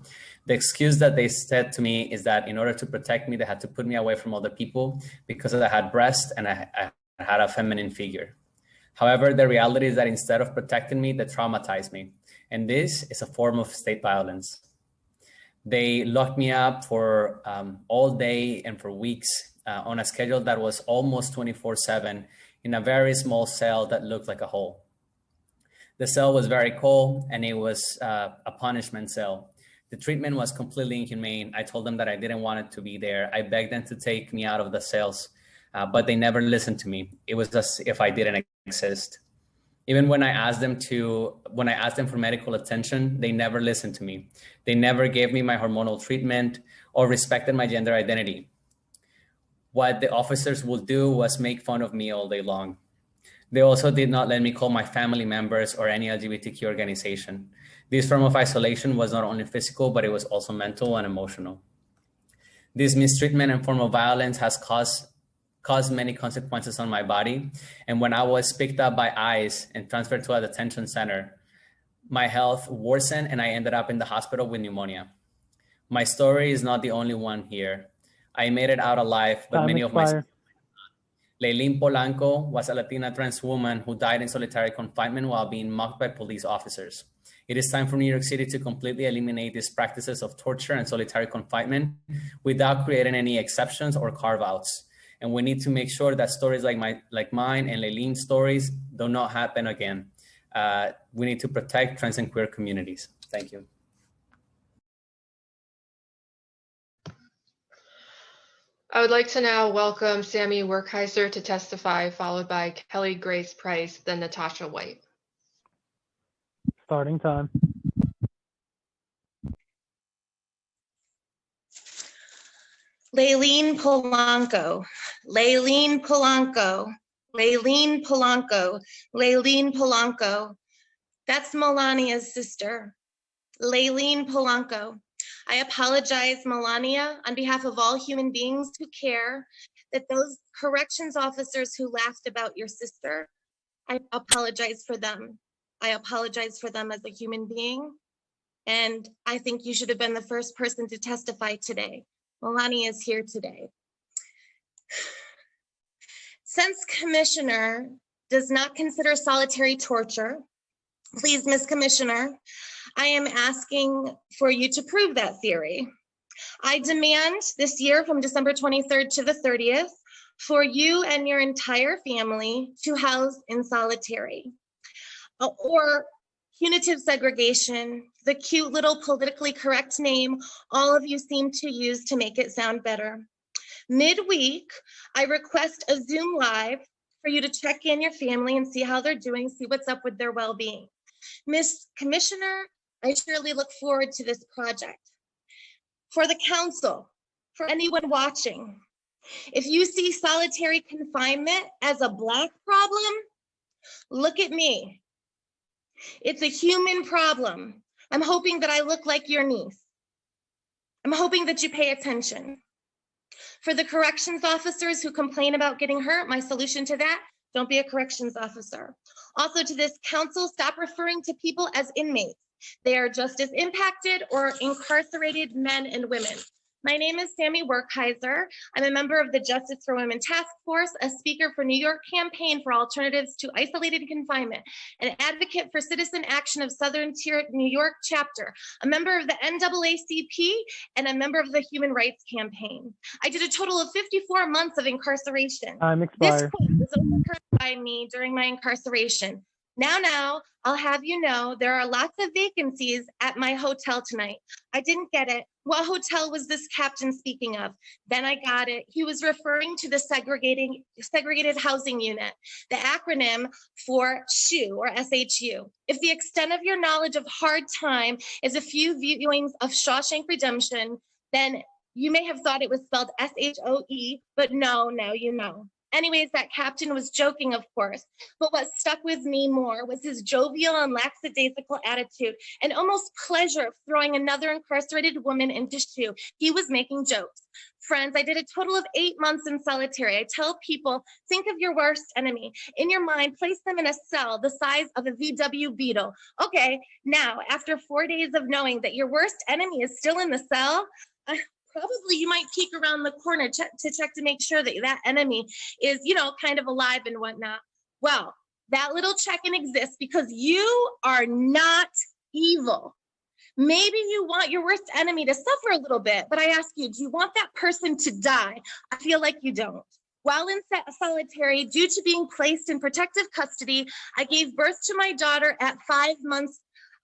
The excuse that they said to me is that in order to protect me, they had to put me away from other people because I had breasts and I had a feminine figure. However, the reality is that instead of protecting me, they traumatized me. And this is a form of state violence. They locked me up for all day and for weeks on a schedule that was almost 24/7 in a very small cell that looked like a hole. The cell was very cold and it was a punishment cell. The treatment was completely inhumane. I told them that I didn't want it to be there. I begged them to take me out of the cells, but they never listened to me. It was as if I didn't exist. Even when I asked them for medical attention, they never listened to me. They never gave me my hormonal treatment or respected my gender identity. What the officers would do was make fun of me all day long. They also did not let me call my family members or any LGBTQ organization. This form of isolation was not only physical, but it was also mental and emotional. This mistreatment and form of violence has caused many consequences on my body. And when I was picked up by ICE and transferred to a detention center, my health worsened and I ended up in the hospital with pneumonia. My story is not the only one here. I made it out alive, but many of my... Leilin Polanco was a Latina trans woman who died in solitary confinement while being mocked by police officers. It is time for New York City to completely eliminate these practices of torture and solitary confinement without creating any exceptions or carve-outs. And we need to make sure that stories like mine and Leilin's stories do not happen again. We need to protect trans and queer communities. Thank you. I would like to now welcome Sammy Werkheiser to testify, followed by Kelly Grace Price, then Natasha White. Starting time. Leilin Polanco, Leilin Polanco, Leilin Polanco, Leilin Polanco. That's Melania's sister, Leilin Polanco. I apologize, Melania, on behalf of all human beings who care, that those corrections officers who laughed about your sister, I apologize for them. I apologize for them as a human being. And I think you should have been the first person to testify today. Melania is here today. Since Commissioner does not consider solitary torture, please, Ms. Commissioner, I am asking for you to prove that theory. I demand this year from December 23rd to the 30th for you and your entire family to house in solitary or punitive segregation, the cute little politically correct name all of you seem to use to make it sound better. Midweek, I request a Zoom Live for you to check in your family and see how they're doing, see what's up with their well-being. Ms. Commissioner, I surely look forward to this project. For the council, for anyone watching, if you see solitary confinement as a Black problem, look at me. It's a human problem. I'm hoping that I look like your niece. I'm hoping that you pay attention. For the corrections officers who complain about getting hurt, my solution to that, don't be a corrections officer. Also to this council, stop referring to people as inmates. They are just as impacted or incarcerated men and women. My name is Sammy Werkheiser. I'm a member of the Justice for Women Task Force, a speaker for New York Campaign for Alternatives to Isolated Confinement, an advocate for citizen action of Southern Tier New York chapter, a member of the NAACP, and a member of the Human Rights Campaign. I did a total of 54 months of incarceration. Time This expired. quote was overheard by me during my incarceration. Now, I'll have you know there are lots of vacancies at my hotel tonight. I didn't get it. What hotel was this captain speaking of? Then I got it. He was referring to the segregated housing unit, the acronym for SHU or SHU. If the extent of your knowledge of hard time is a few viewings of Shawshank Redemption, then you may have thought it was spelled SHOE, but no, now you know. Anyways, that captain was joking, of course, but what stuck with me more was his jovial and lackadaisical attitude and almost pleasure of throwing another incarcerated woman into SHU. He was making jokes. Friends, I did a total of 8 months in solitary. I tell people, think of your worst enemy. In your mind, place them in a cell the size of a VW Beetle. Okay, now, after 4 days of knowing that your worst enemy is still in the cell, probably you might peek around the corner to check to make sure that that enemy is, kind of alive and whatnot. Well, that little check-in exists because you are not evil. Maybe you want your worst enemy to suffer a little bit, but I ask you, do you want that person to die? I feel like you don't. While in solitary, due to being placed in protective custody, I gave birth to my daughter at 5 months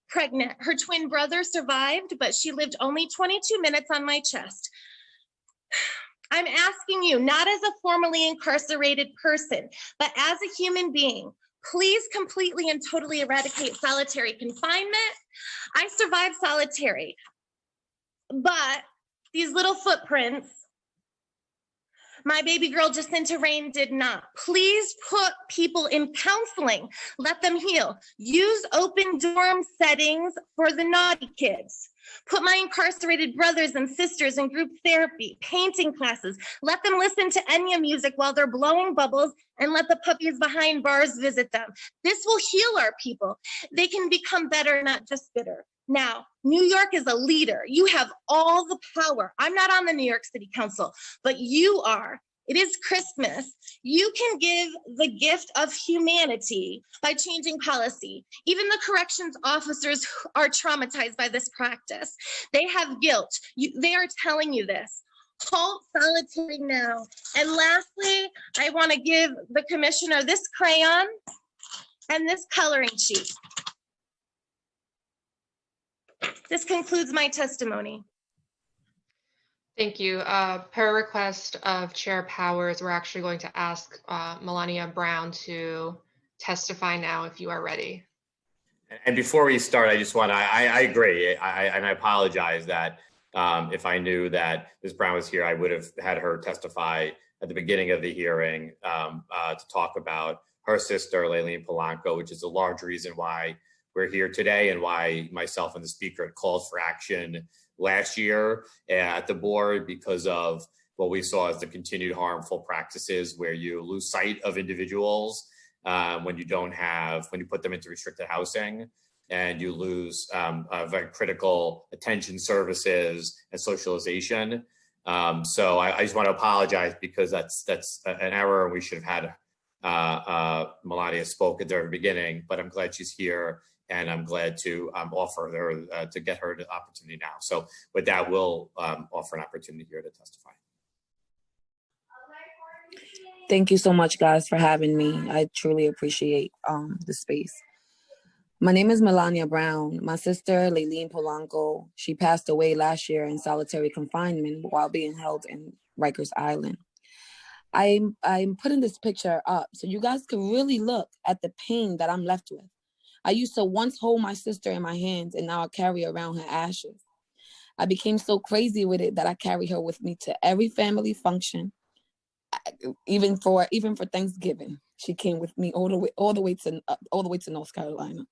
pregnant. Her twin brother survived, but she lived only 22 minutes on my chest. I'm asking you, not as a formerly incarcerated person, but as a human being, please completely and totally eradicate solitary confinement. I survived solitary, but these little footprints, my baby girl Jacinta Rain did not. Please put people in counseling. Let them heal. Use open dorm settings for the naughty kids. Put my incarcerated brothers and sisters in group therapy, painting classes. Let them listen to Enya music while they're blowing bubbles, and let the puppies behind bars visit them. This will heal our people. They can become better, not just bitter. Now, New York is a leader. You have all the power. I'm not on the New York City Council, but you are. It is Christmas. You can give the gift of humanity by changing policy. Even the corrections officers are traumatized by this practice. They have guilt. They are telling you this. Halt solitary now. And lastly, I want to give the commissioner this crayon and this coloring sheet. This concludes my testimony. Thank you. Per request of Chair Powers, we're actually going to ask Melania Brown to testify now if you are ready. And before we start, I just want to, I agree, and I apologize that if I knew that Ms. Brown was here, I would have had her testify at the beginning of the hearing to talk about her sister, Layleen Polanco, which is a large reason why we're here today and why myself and the speaker had called for action last year at the board because of what we saw as the continued harmful practices where you lose sight of individuals when you put them into restricted housing, and you lose very critical attention services and socialization. So I just want to apologize because that's an error. We should have had Melania spoke at the very beginning, but I'm glad she's here. And I'm glad to offer her to get her the opportunity now. So with that, we'll offer an opportunity here to testify. Thank you so much, guys, for having me. I truly appreciate the space. My name is Melania Brown. My sister, Layleen Polanco, she passed away last year in solitary confinement while being held in Rikers Island. I'm putting this picture up so you guys can really look at the pain that I'm left with. I used to once hold my sister in my hands, and now I carry around her ashes. I became so crazy with it that I carry her with me to every family function, even for Thanksgiving. She came with me all the way to North Carolina.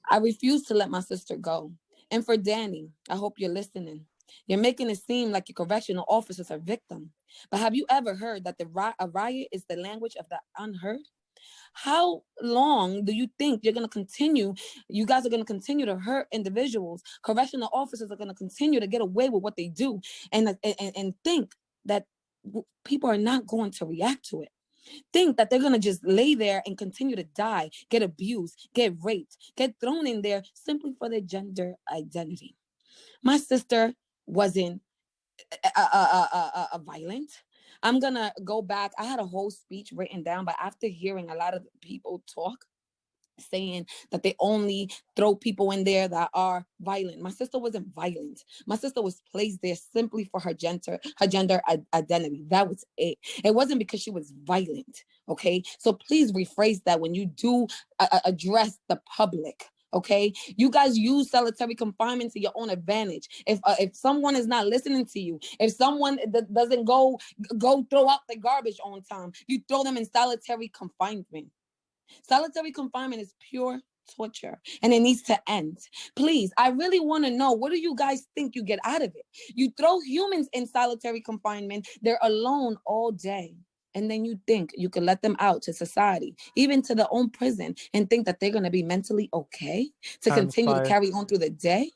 I refuse to let my sister go. And for Danny, I hope you're listening. You're making it seem like your correctional officers are victims. But have you ever heard that a riot is the language of the unheard? How long do you think you guys are going to continue to hurt individuals? Correctional officers are going to continue to get away with what they do and think that people are not going to react to it. Think that they're going to just lay there and continue to die, get abused, get raped, get thrown in there simply for their gender identity. My sister wasn't violent. I'm gonna go back. I had a whole speech written down, but after hearing a lot of people talk, saying that they only throw people in there that are violent. My sister wasn't violent. My sister was placed there simply for her gender identity. That was it. It wasn't because she was violent. Okay, so please rephrase that when you do address the public. Okay, you guys use solitary confinement to your own advantage. If someone is not listening to you, if someone doesn't go throw out the garbage on time, you throw them in solitary confinement. Solitary confinement is pure torture and it needs to end. Please, I really want to know, what do you guys think you get out of it? You throw humans in solitary confinement, they're alone all day. And then you think you could let them out to society, even to their own prison, and think that they're going to be mentally okay to continue to carry on through the day?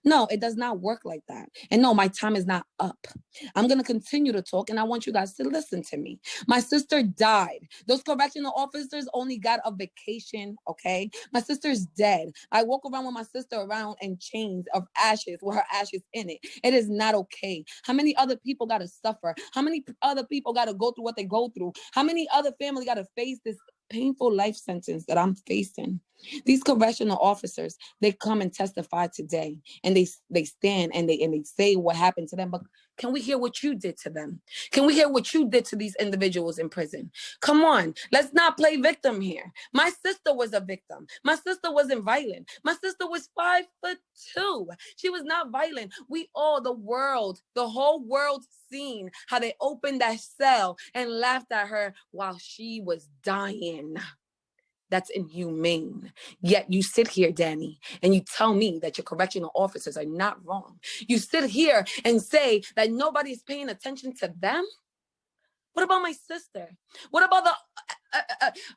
No, it does not work like that. And no, my time is not up. I'm going to continue to talk, and I want you guys to listen to me. My sister died. Those correctional officers only got a vacation, okay? My sister's dead. I walk around with my sister around in chains of ashes with her ashes in it. It is not okay. How many other people got to suffer? How many other people got to go through what they go through? How many other family got to face this painful life sentence that I'm facing? These correctional officers, they come and testify today, and they stand and they say what happened to them. But can we hear what you did to them? Can we hear what you did to these individuals in prison? Come on, let's not play victim here. My sister was a victim. My sister wasn't violent. My sister was 5'2". She was not violent. We all, the whole world seen how they opened that cell and laughed at her while she was dying. That's inhumane. Yet you sit here, Danny, and you tell me that your correctional officers are not wrong. You sit here and say that nobody's paying attention to them. What about my sister? What about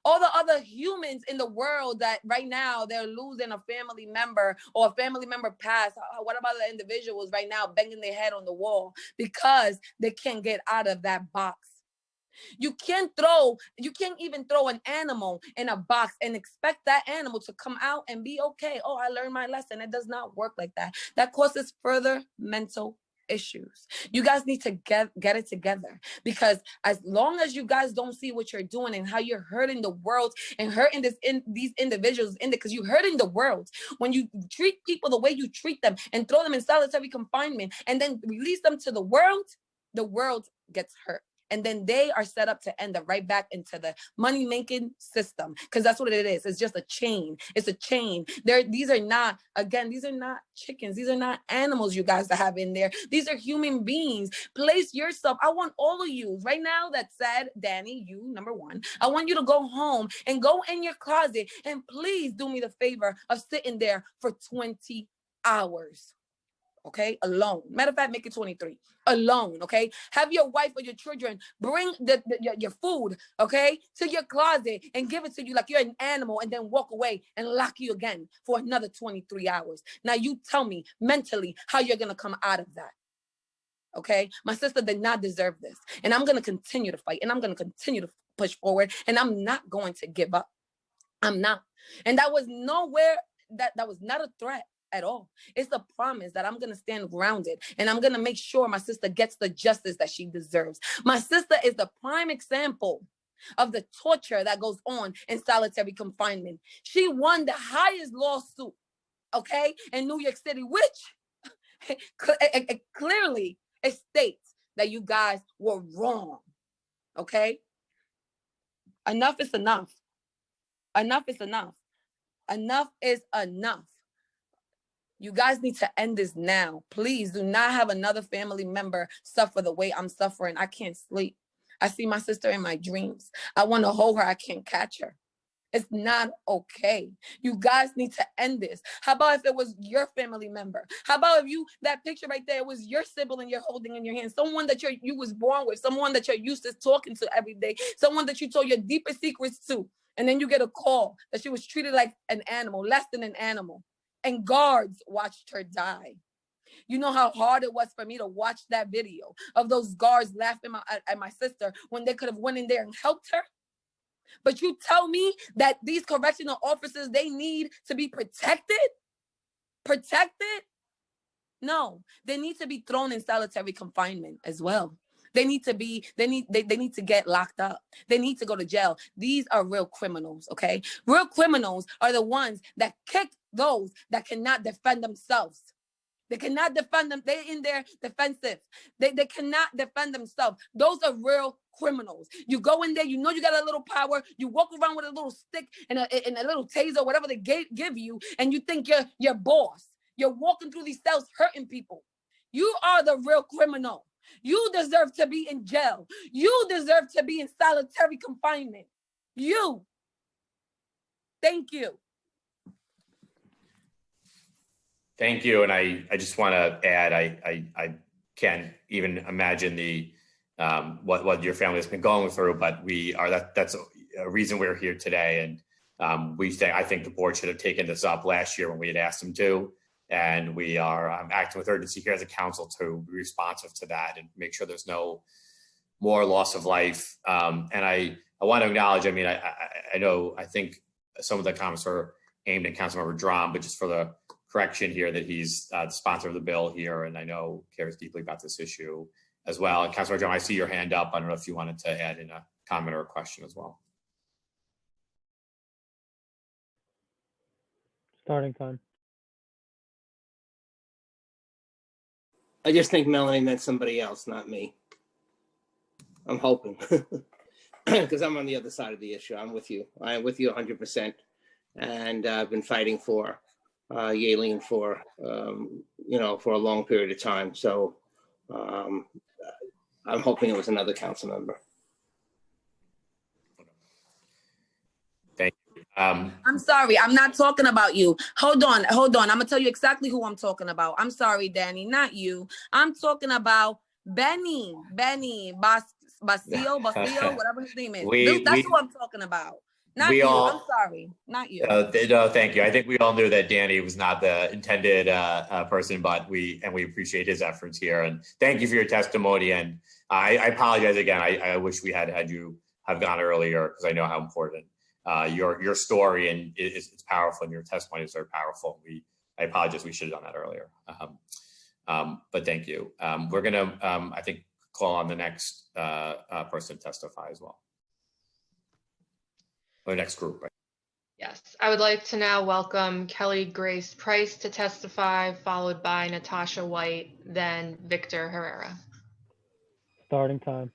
all the other humans in the world that right now they're losing a family member or a family member passed? What about the individuals right now banging their head on the wall because they can't get out of that box? You can't even throw an animal in a box and expect that animal to come out and be okay. Oh, I learned my lesson. It does not work like that. That causes further mental issues. You guys need to get it together, because as long as you guys don't see what you're doing and how you're hurting the world and hurting these individuals because you're hurting the world when you treat people the way you treat them and throw them in solitary confinement and then release them to the world gets hurt. And then they are set up to end up right back into the money-making system, because that's what it is. It's just a chain. It's a chain. These are not chickens. These are not animals you guys have in there. These are human beings. Place yourself. I want all of you right now that said, Danny, you, number one, I want you to go home and go in your closet and please do me the favor of sitting there for 20 hours. Okay, alone. Matter of fact, make it 23. Alone, okay? Have your wife or your children bring your food, okay, to your closet and give it to you like you're an animal, and then walk away and lock you again for another 23 hours. Now you tell me mentally how you're going to come out of that. Okay? My sister did not deserve this. And I'm going to continue to fight, and I'm going to continue to push forward, and I'm not going to give up. I'm not. And that was nowhere, that was not a threat at all. It's a promise that I'm going to stand grounded, and I'm going to make sure my sister gets the justice that she deserves. My sister is the prime example of the torture that goes on in solitary confinement. She won the highest lawsuit, okay, in New York City, which clearly it states that you guys were wrong, okay? Enough is enough. Enough is enough. Enough is enough. You guys need to end this now. Please do not have another family member suffer the way I'm suffering. I can't sleep. I see my sister in my dreams. I want to hold her. I can't catch her. It's not okay. You guys need to end this. How about if it was your family member? How about if that picture right there was your sibling you're holding in your hand, someone that you was born with, someone that you're used to talking to every day, someone that you told your deepest secrets to, and then you get a call that she was treated like an animal, less than an animal. And guards watched her die. You know how hard it was for me to watch that video of those guards laughing at my sister when they could have went in there and helped her? But you tell me that these correctional officers, they need to be protected? Protected? No, they need to be thrown in solitary confinement as well. They need to get locked up. They need to go to jail. These are real criminals, okay? Real criminals are the ones that kick those that cannot defend themselves. They cannot defend them. They're in there defensive. They cannot defend themselves. Those are real criminals. You go in there, you know you got a little power. You walk around with a little stick and a little taser, whatever they give you, and you think you're your boss. You're walking through these cells hurting people. You are the real criminal. You deserve to be in jail. You deserve to be in solitary confinement. You. Thank you. Thank you. And I just want to add, I can't even imagine the what your family has been going through, but that's a reason we're here today. And I think the board should have taken this up last year when we had asked them to. And we are acting with urgency here as a council to be responsive to that and make sure there's no more loss of life. And I want to acknowledge, I mean, I think some of the comments are aimed at Councilmember Drum, but just for the correction here that he's the sponsor of the bill here, and I know cares deeply about this issue as well. And Councilmember Drum, I see your hand up. I don't know if you wanted to add in a comment or a question as well. Starting time. I just think Melanie meant somebody else, not me. I'm hoping, because I'm on the other side of the issue. I'm with you. I am with you 100%. And I've been fighting for Yaelin for, for a long period of time. So I'm hoping it was another council member. Thank you. I'm sorry. I'm not talking about you. Hold on. I'm going to tell you exactly who I'm talking about. I'm sorry, Danny, not you. I'm talking about Benny Basile, whatever his name is. That's who I'm talking about. Not you. I'm sorry. Not you. No, thank you. I think we all knew that Danny was not the intended person, but we appreciate his efforts here. And thank you for your testimony. And I apologize again. I wish we had you have gone earlier, because I know how important your story and it's powerful, and your testimony is very powerful. I apologize. We should have done that earlier. But thank you. We're gonna I think call on the next person to testify as well. Or next group, right? Yes, I would like to now welcome Kelly Grace Price to testify, followed by Natasha White, then Victor Herrera. Starting time.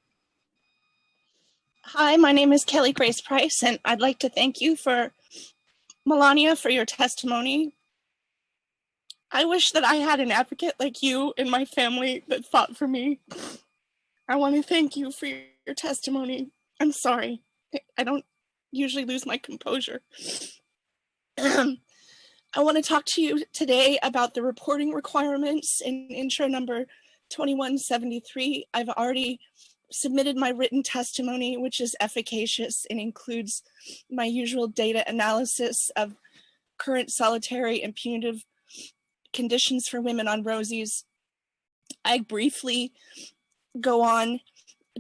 Hi, my name is Kelly Grace Price, and I'd like to thank you Melania, for your testimony. I wish that I had an advocate like you in my family that fought for me. I want to thank you for your testimony. I'm sorry. I don't usually lose my composure. I want to talk to you today about the reporting requirements in intro number 2173. I've already submitted my written testimony, which is efficacious and includes my usual data analysis of current solitary and punitive conditions for women on Rosie's. I briefly go on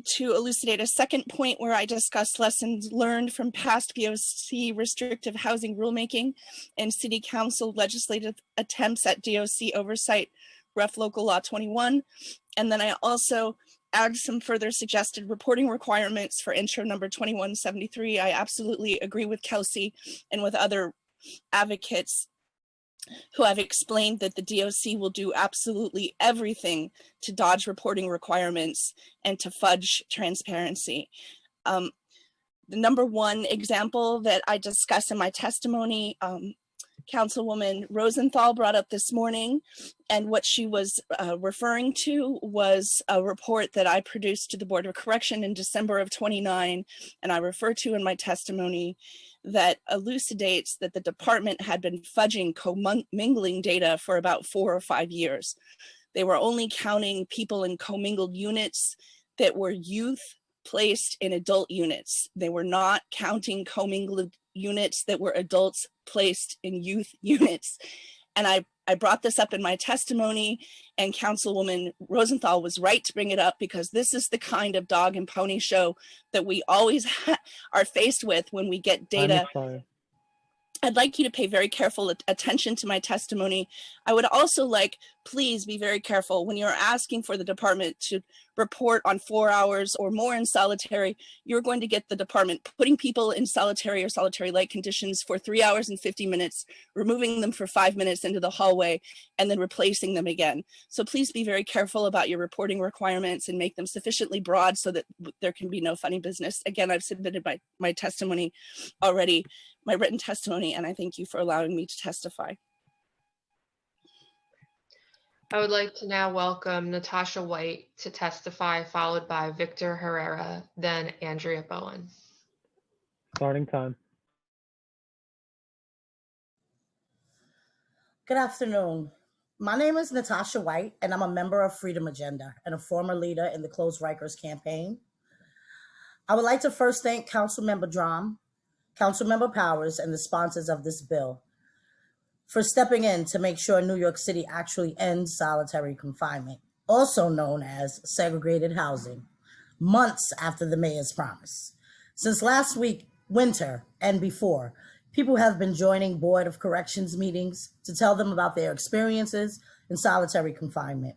to elucidate a second point where I discuss lessons learned from past BOC restrictive housing rulemaking and City Council legislative attempts at DOC oversight, Ref Local Law 21. And then I also add some further suggested reporting requirements for intro number 2173. I absolutely agree with Kelsey and with other advocates who have explained that the DOC will do absolutely everything to dodge reporting requirements and to fudge transparency. The number one example that I discuss in my testimony, Councilwoman Rosenthal brought up this morning, and what she was referring to was a report that I produced to the Board of Correction in December of 29, and I refer to in my testimony, that elucidates that the department had been fudging commingling data for about 4 or 5 years. They were only counting people in commingled units that were youth placed in adult units. They were not counting commingled units that were adults placed in youth units. And I brought this up in my testimony, and Councilwoman Rosenthal was right to bring it up, because this is the kind of dog and pony show that we always are faced with when we get data. I'd like you to pay very careful attention to my testimony. I would also like please be very careful when you're asking for the department to report on 4 hours or more in solitary. You're going to get the department putting people in solitary or solitary-like conditions for 3 hours and 50 minutes, removing them for 5 minutes into the hallway, and then replacing them again. So please be very careful about your reporting requirements and make them sufficiently broad so that there can be no funny business. Again, I've submitted my testimony already, my written testimony, and I thank you for allowing me to testify. I would like to now welcome Natasha White to testify, followed by Victor Herrera, then Andrea Bowen. Starting time. Good afternoon. My name is Natasha White, and I'm a member of Freedom Agenda and a former leader in the Close Rikers campaign. I would like to first thank Councilmember Drum, Councilmember Powers, and the sponsors of this bill for stepping in to make sure New York City actually ends solitary confinement, also known as segregated housing, months after the mayor's promise. Since last week, winter, and before, people have been joining Board of Corrections meetings to tell them about their experiences in solitary confinement.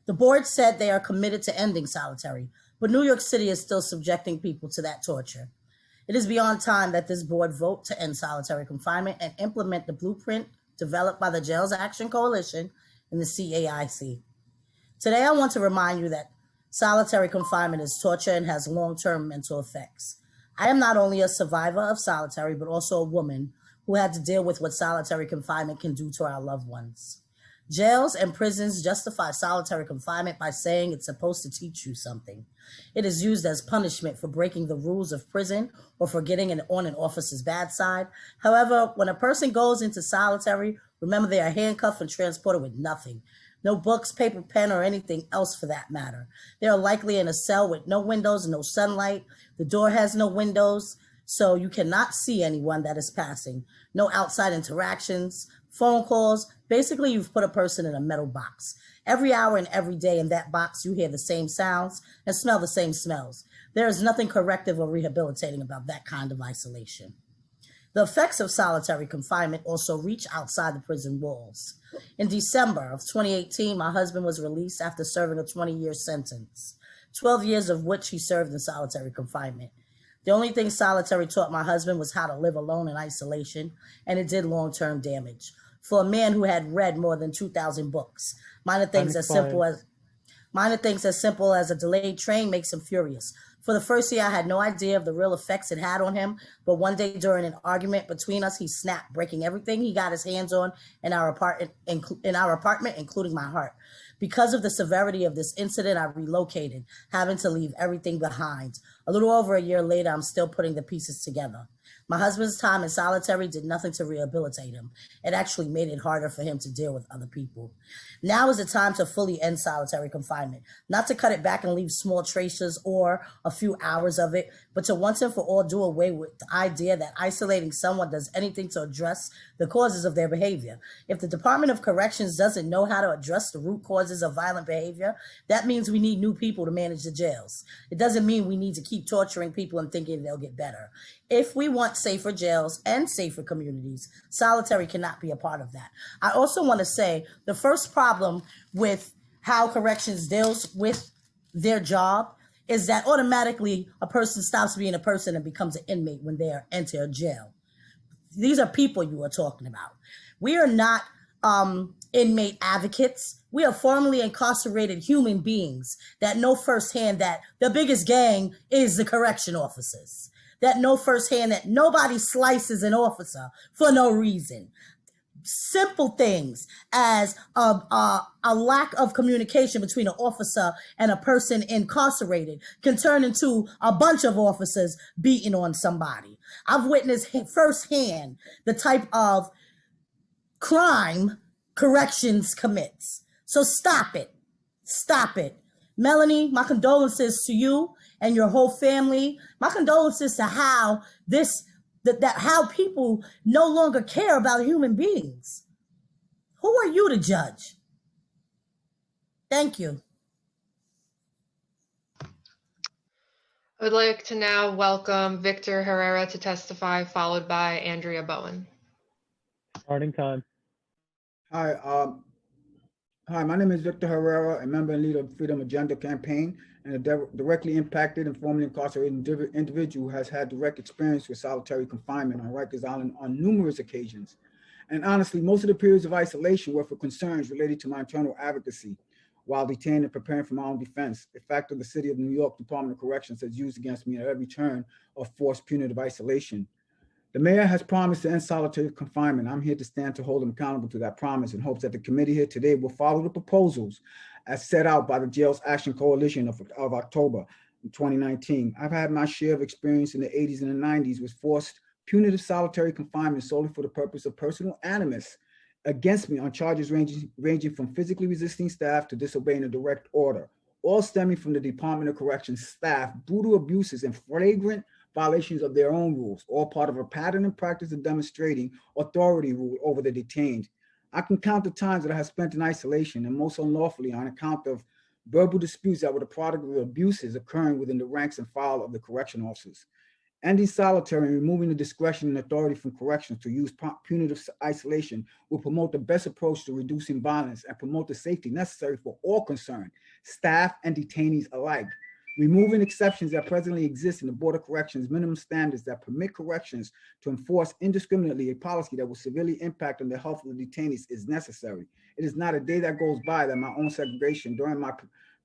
The board said they are committed to ending solitary, but New York City is still subjecting people to that torture. It is beyond time that this board vote to end solitary confinement and implement the blueprint developed by the Jails Action Coalition and the CAIC. Today, I want to remind you that solitary confinement is torture and has long-term mental effects. I am not only a survivor of solitary, but also a woman who had to deal with what solitary confinement can do to our loved ones. Jails and prisons justify solitary confinement by saying it's supposed to teach you something. It is used as punishment for breaking the rules of prison or for getting on an officer's bad side. However, when a person goes into solitary, remember they are handcuffed and transported with nothing. No books, paper, pen, or anything else for that matter. They are likely in a cell with no windows and no sunlight. The door has no windows, so you cannot see anyone that is passing. No outside interactions, phone calls. Basically, you've put a person in a metal box. Every hour and every day in that box, you hear the same sounds and smell the same smells. There is nothing corrective or rehabilitating about that kind of isolation. The effects of solitary confinement also reach outside the prison walls. In December of 2018, my husband was released after serving a 20-year sentence, 12 years of which he served in solitary confinement. The only thing solitary taught my husband was how to live alone in isolation, and it did long-term damage. For a man who had read more than 2,000 books, minor things as simple as a delayed train makes him furious. For the first year, I had no idea of the real effects it had on him, but one day during an argument between us, he snapped, breaking everything he got his hands on in our apartment, including my heart. Because of the severity of this incident, I relocated, having to leave everything behind. A little over a year later, I'm still putting the pieces together. My husband's time in solitary did nothing to rehabilitate him. It actually made it harder for him to deal with other people. Now is the time to fully end solitary confinement, not to cut it back and leave small traces or a few hours of it, but to once and for all do away with the idea that isolating someone does anything to address the causes of their behavior. If the Department of Corrections doesn't know how to address the root causes of violent behavior, that means we need new people to manage the jails. It doesn't mean we need to keep torturing people and thinking they'll get better. If we want safer jails and safer communities, solitary cannot be a part of that. I also want to say the first problem with how corrections deals with their job is that automatically a person stops being a person and becomes an inmate when they enter a jail. These are people you are talking about. We are not inmate advocates. We are formerly incarcerated human beings that know firsthand that the biggest gang is the correction officers. That know firsthand that nobody slices an officer for no reason. Simple things as a lack of communication between an officer and a person incarcerated can turn into a bunch of officers beating on somebody. I've witnessed firsthand the type of crime corrections commits. So stop it. Stop it. Melanie, my condolences to you and your whole family. My condolences to how how people no longer care about human beings. Who are you to judge? Thank you. I would like to now welcome Victor Herrera to testify, followed by Andrea Bowen. Starting time. Hi, Hi, my name is Victor Herrera, a member and leader of Freedom Agenda campaign, and a directly impacted and formerly incarcerated individual who has had direct experience with solitary confinement on Rikers Island on numerous occasions. And honestly, most of the periods of isolation were for concerns related to my internal advocacy while detained and preparing for my own defense, a factor the City of New York Department of Corrections has used against me at every turn of forced punitive isolation. The mayor has promised to end solitary confinement. I'm here to stand to hold him accountable to that promise in hopes that the committee here today will follow the proposals as set out by the Jails Action Coalition of October 2019. I've had my share of experience in the 80s and the 90s with forced punitive solitary confinement solely for the purpose of personal animus against me on charges ranging from physically resisting staff to disobeying a direct order, all stemming from the Department of Corrections staff, brutal abuses and flagrant violations of their own rules, all part of a pattern and practice of demonstrating authority rule over the detained. I can count the times that I have spent in isolation, and most unlawfully on account of verbal disputes that were the product of abuses occurring within the ranks and file of the correction officers. Ending solitary and removing the discretion and authority from corrections to use punitive isolation will promote the best approach to reducing violence and promote the safety necessary for all concerned, staff and detainees alike. Removing exceptions that presently exist in the Board of Corrections minimum standards that permit corrections to enforce indiscriminately a policy that will severely impact on the health of the detainees is necessary. It is not a day that goes by that my own segregation during my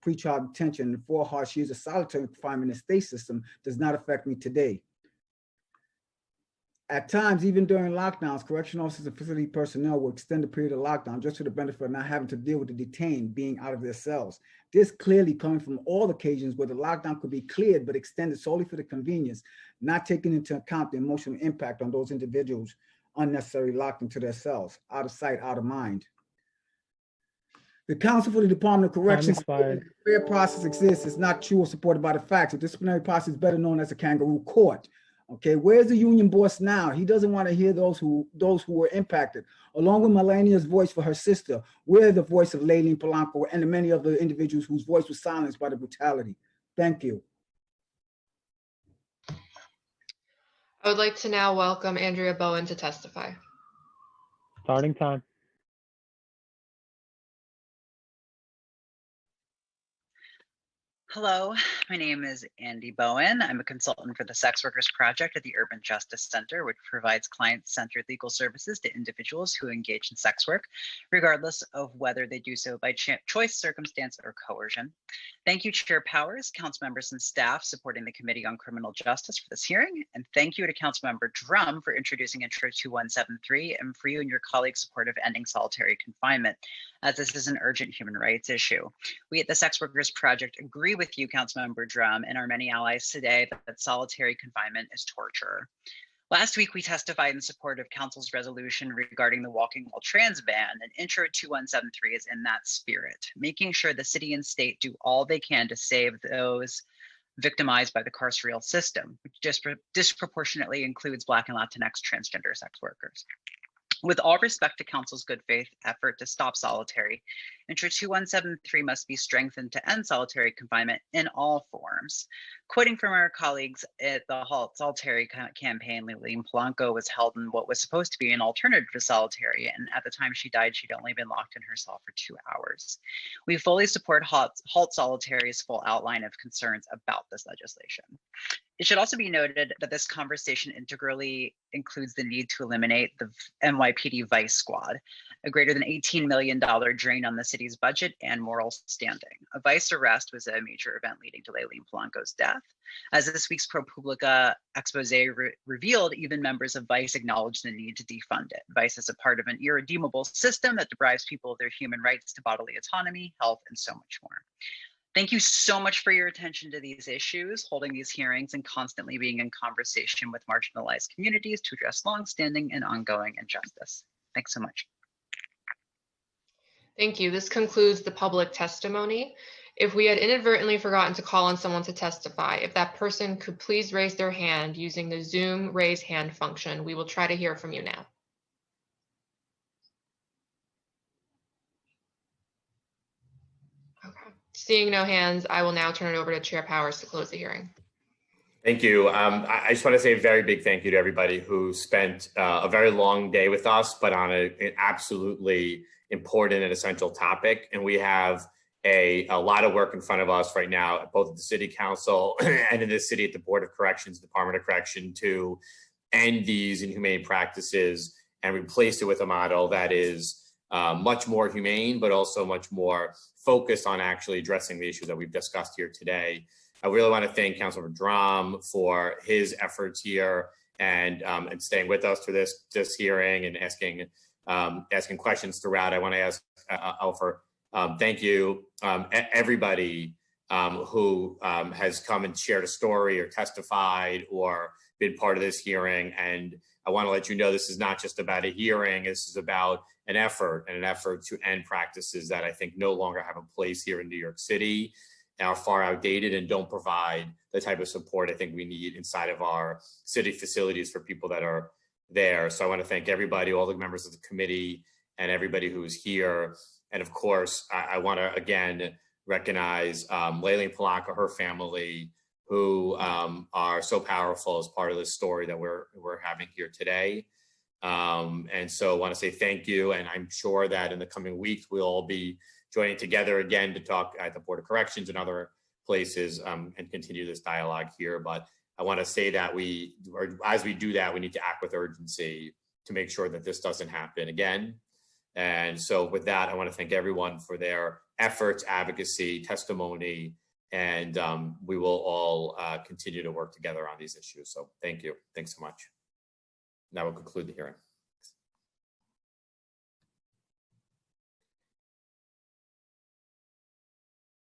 pretrial detention and 4 harsh years of solitary confinement in the state system does not affect me today. At times, even during lockdowns, correction officers and facility personnel will extend the period of lockdown just for the benefit of not having to deal with the detained being out of their cells. This clearly coming from all occasions where the lockdown could be cleared but extended solely for the convenience, not taking into account the emotional impact on those individuals unnecessarily locked into their cells, out of sight, out of mind. The Council for the Department of Corrections, a fair process exists, is not true or supported by the facts. A disciplinary process is better known as a kangaroo court. Okay, where's the union boss now? He doesn't want to hear those who were impacted. Along with Melania's voice for her sister, we're the voice of Layleen Polanco and the many other individuals whose voice was silenced by the brutality. Thank you. I would like to now welcome Andrea Bowen to testify. Starting time. Hello, my name is Andy Bowen. I'm a consultant for the Sex Workers Project at the Urban Justice Center, which provides client-centered legal services to individuals who engage in sex work, regardless of whether they do so by choice, circumstance, or coercion. Thank you, Chair Powers, council members, and staff supporting the Committee on Criminal Justice for this hearing. And thank you to Councilmember Drum for introducing Intro 2173 and for you and your colleagues' support of ending solitary confinement, as this is an urgent human rights issue. We at the Sex Workers Project agree with you, Councilmember Drum, and our many allies today that solitary confinement is torture. Last week, we testified in support of Council's resolution regarding the walking while trans ban, and Intro 2173 is in that spirit, making sure the city and state do all they can to save those victimized by the carceral system, which disproportionately includes Black and Latinx transgender sex workers. With all respect to Council's good faith effort to stop solitary, Intro 2173 must be strengthened to end solitary confinement in all forms. Quoting from our colleagues at the Halt Solitary campaign, Layleen Polanco was held in what was supposed to be an alternative to solitary, and at the time she died, she'd only been locked in her cell for 2 hours. We fully support Halt Solitary's full outline of concerns about this legislation. It should also be noted that this conversation integrally includes the need to eliminate the NYPD Vice Squad, a greater than $18 million drain on the city's budget and moral standing. A Vice arrest was a major event leading to Layleen Polanco's death. As this week's ProPublica expose revealed, even members of Vice acknowledged the need to defund it. Vice is a part of an irredeemable system that deprives people of their human rights to bodily autonomy, health, and so much more. Thank you so much for your attention to these issues, holding these hearings, and constantly being in conversation with marginalized communities to address longstanding and ongoing injustice. Thanks so much. Thank you. This concludes the public testimony. If we had inadvertently forgotten to call on someone to testify, if that person could please raise their hand using the Zoom raise hand function, we will try to hear from you now. Seeing no hands, I will now turn it over to Chair Powers to close the hearing. Thank you. I just want to say a very big thank you to everybody who spent a very long day with us, but on an absolutely important and essential topic. And we have a lot of work in front of us right now, both at the City Council and in the city at the Board of Corrections, Department of Correction, to end these inhumane practices and replace it with a model that is much more humane, but also much more focused on actually addressing the issues that we've discussed here today. I really want to thank Councilor Drum for his efforts here and staying with us through this hearing and asking questions throughout. I want to ask Alfred, thank you, everybody who has come and shared a story or testified or been part of this hearing. And I want to let you know this is not just about a hearing. This is about an effort to end practices that I think no longer have a place here in New York City, are far outdated, and don't provide the type of support I think we need inside of our city facilities for people that are there. So I want to thank everybody, all the members of the committee and everybody who's here. And of course, I want to again recognize Layleen Polanco, her family, who are so powerful as part of this story that we're having here today. And so I want to say thank you. And I'm sure that in the coming weeks, we'll all be joining together again to talk at the Board of Corrections and other places and continue this dialogue here. But I want to say that as we do that, we need to act with urgency to make sure that this doesn't happen again. And so with that, I want to thank everyone for their efforts, advocacy, testimony, and we will all continue to work together on these issues. So thank you. Thanks so much. Now we'll conclude the hearing.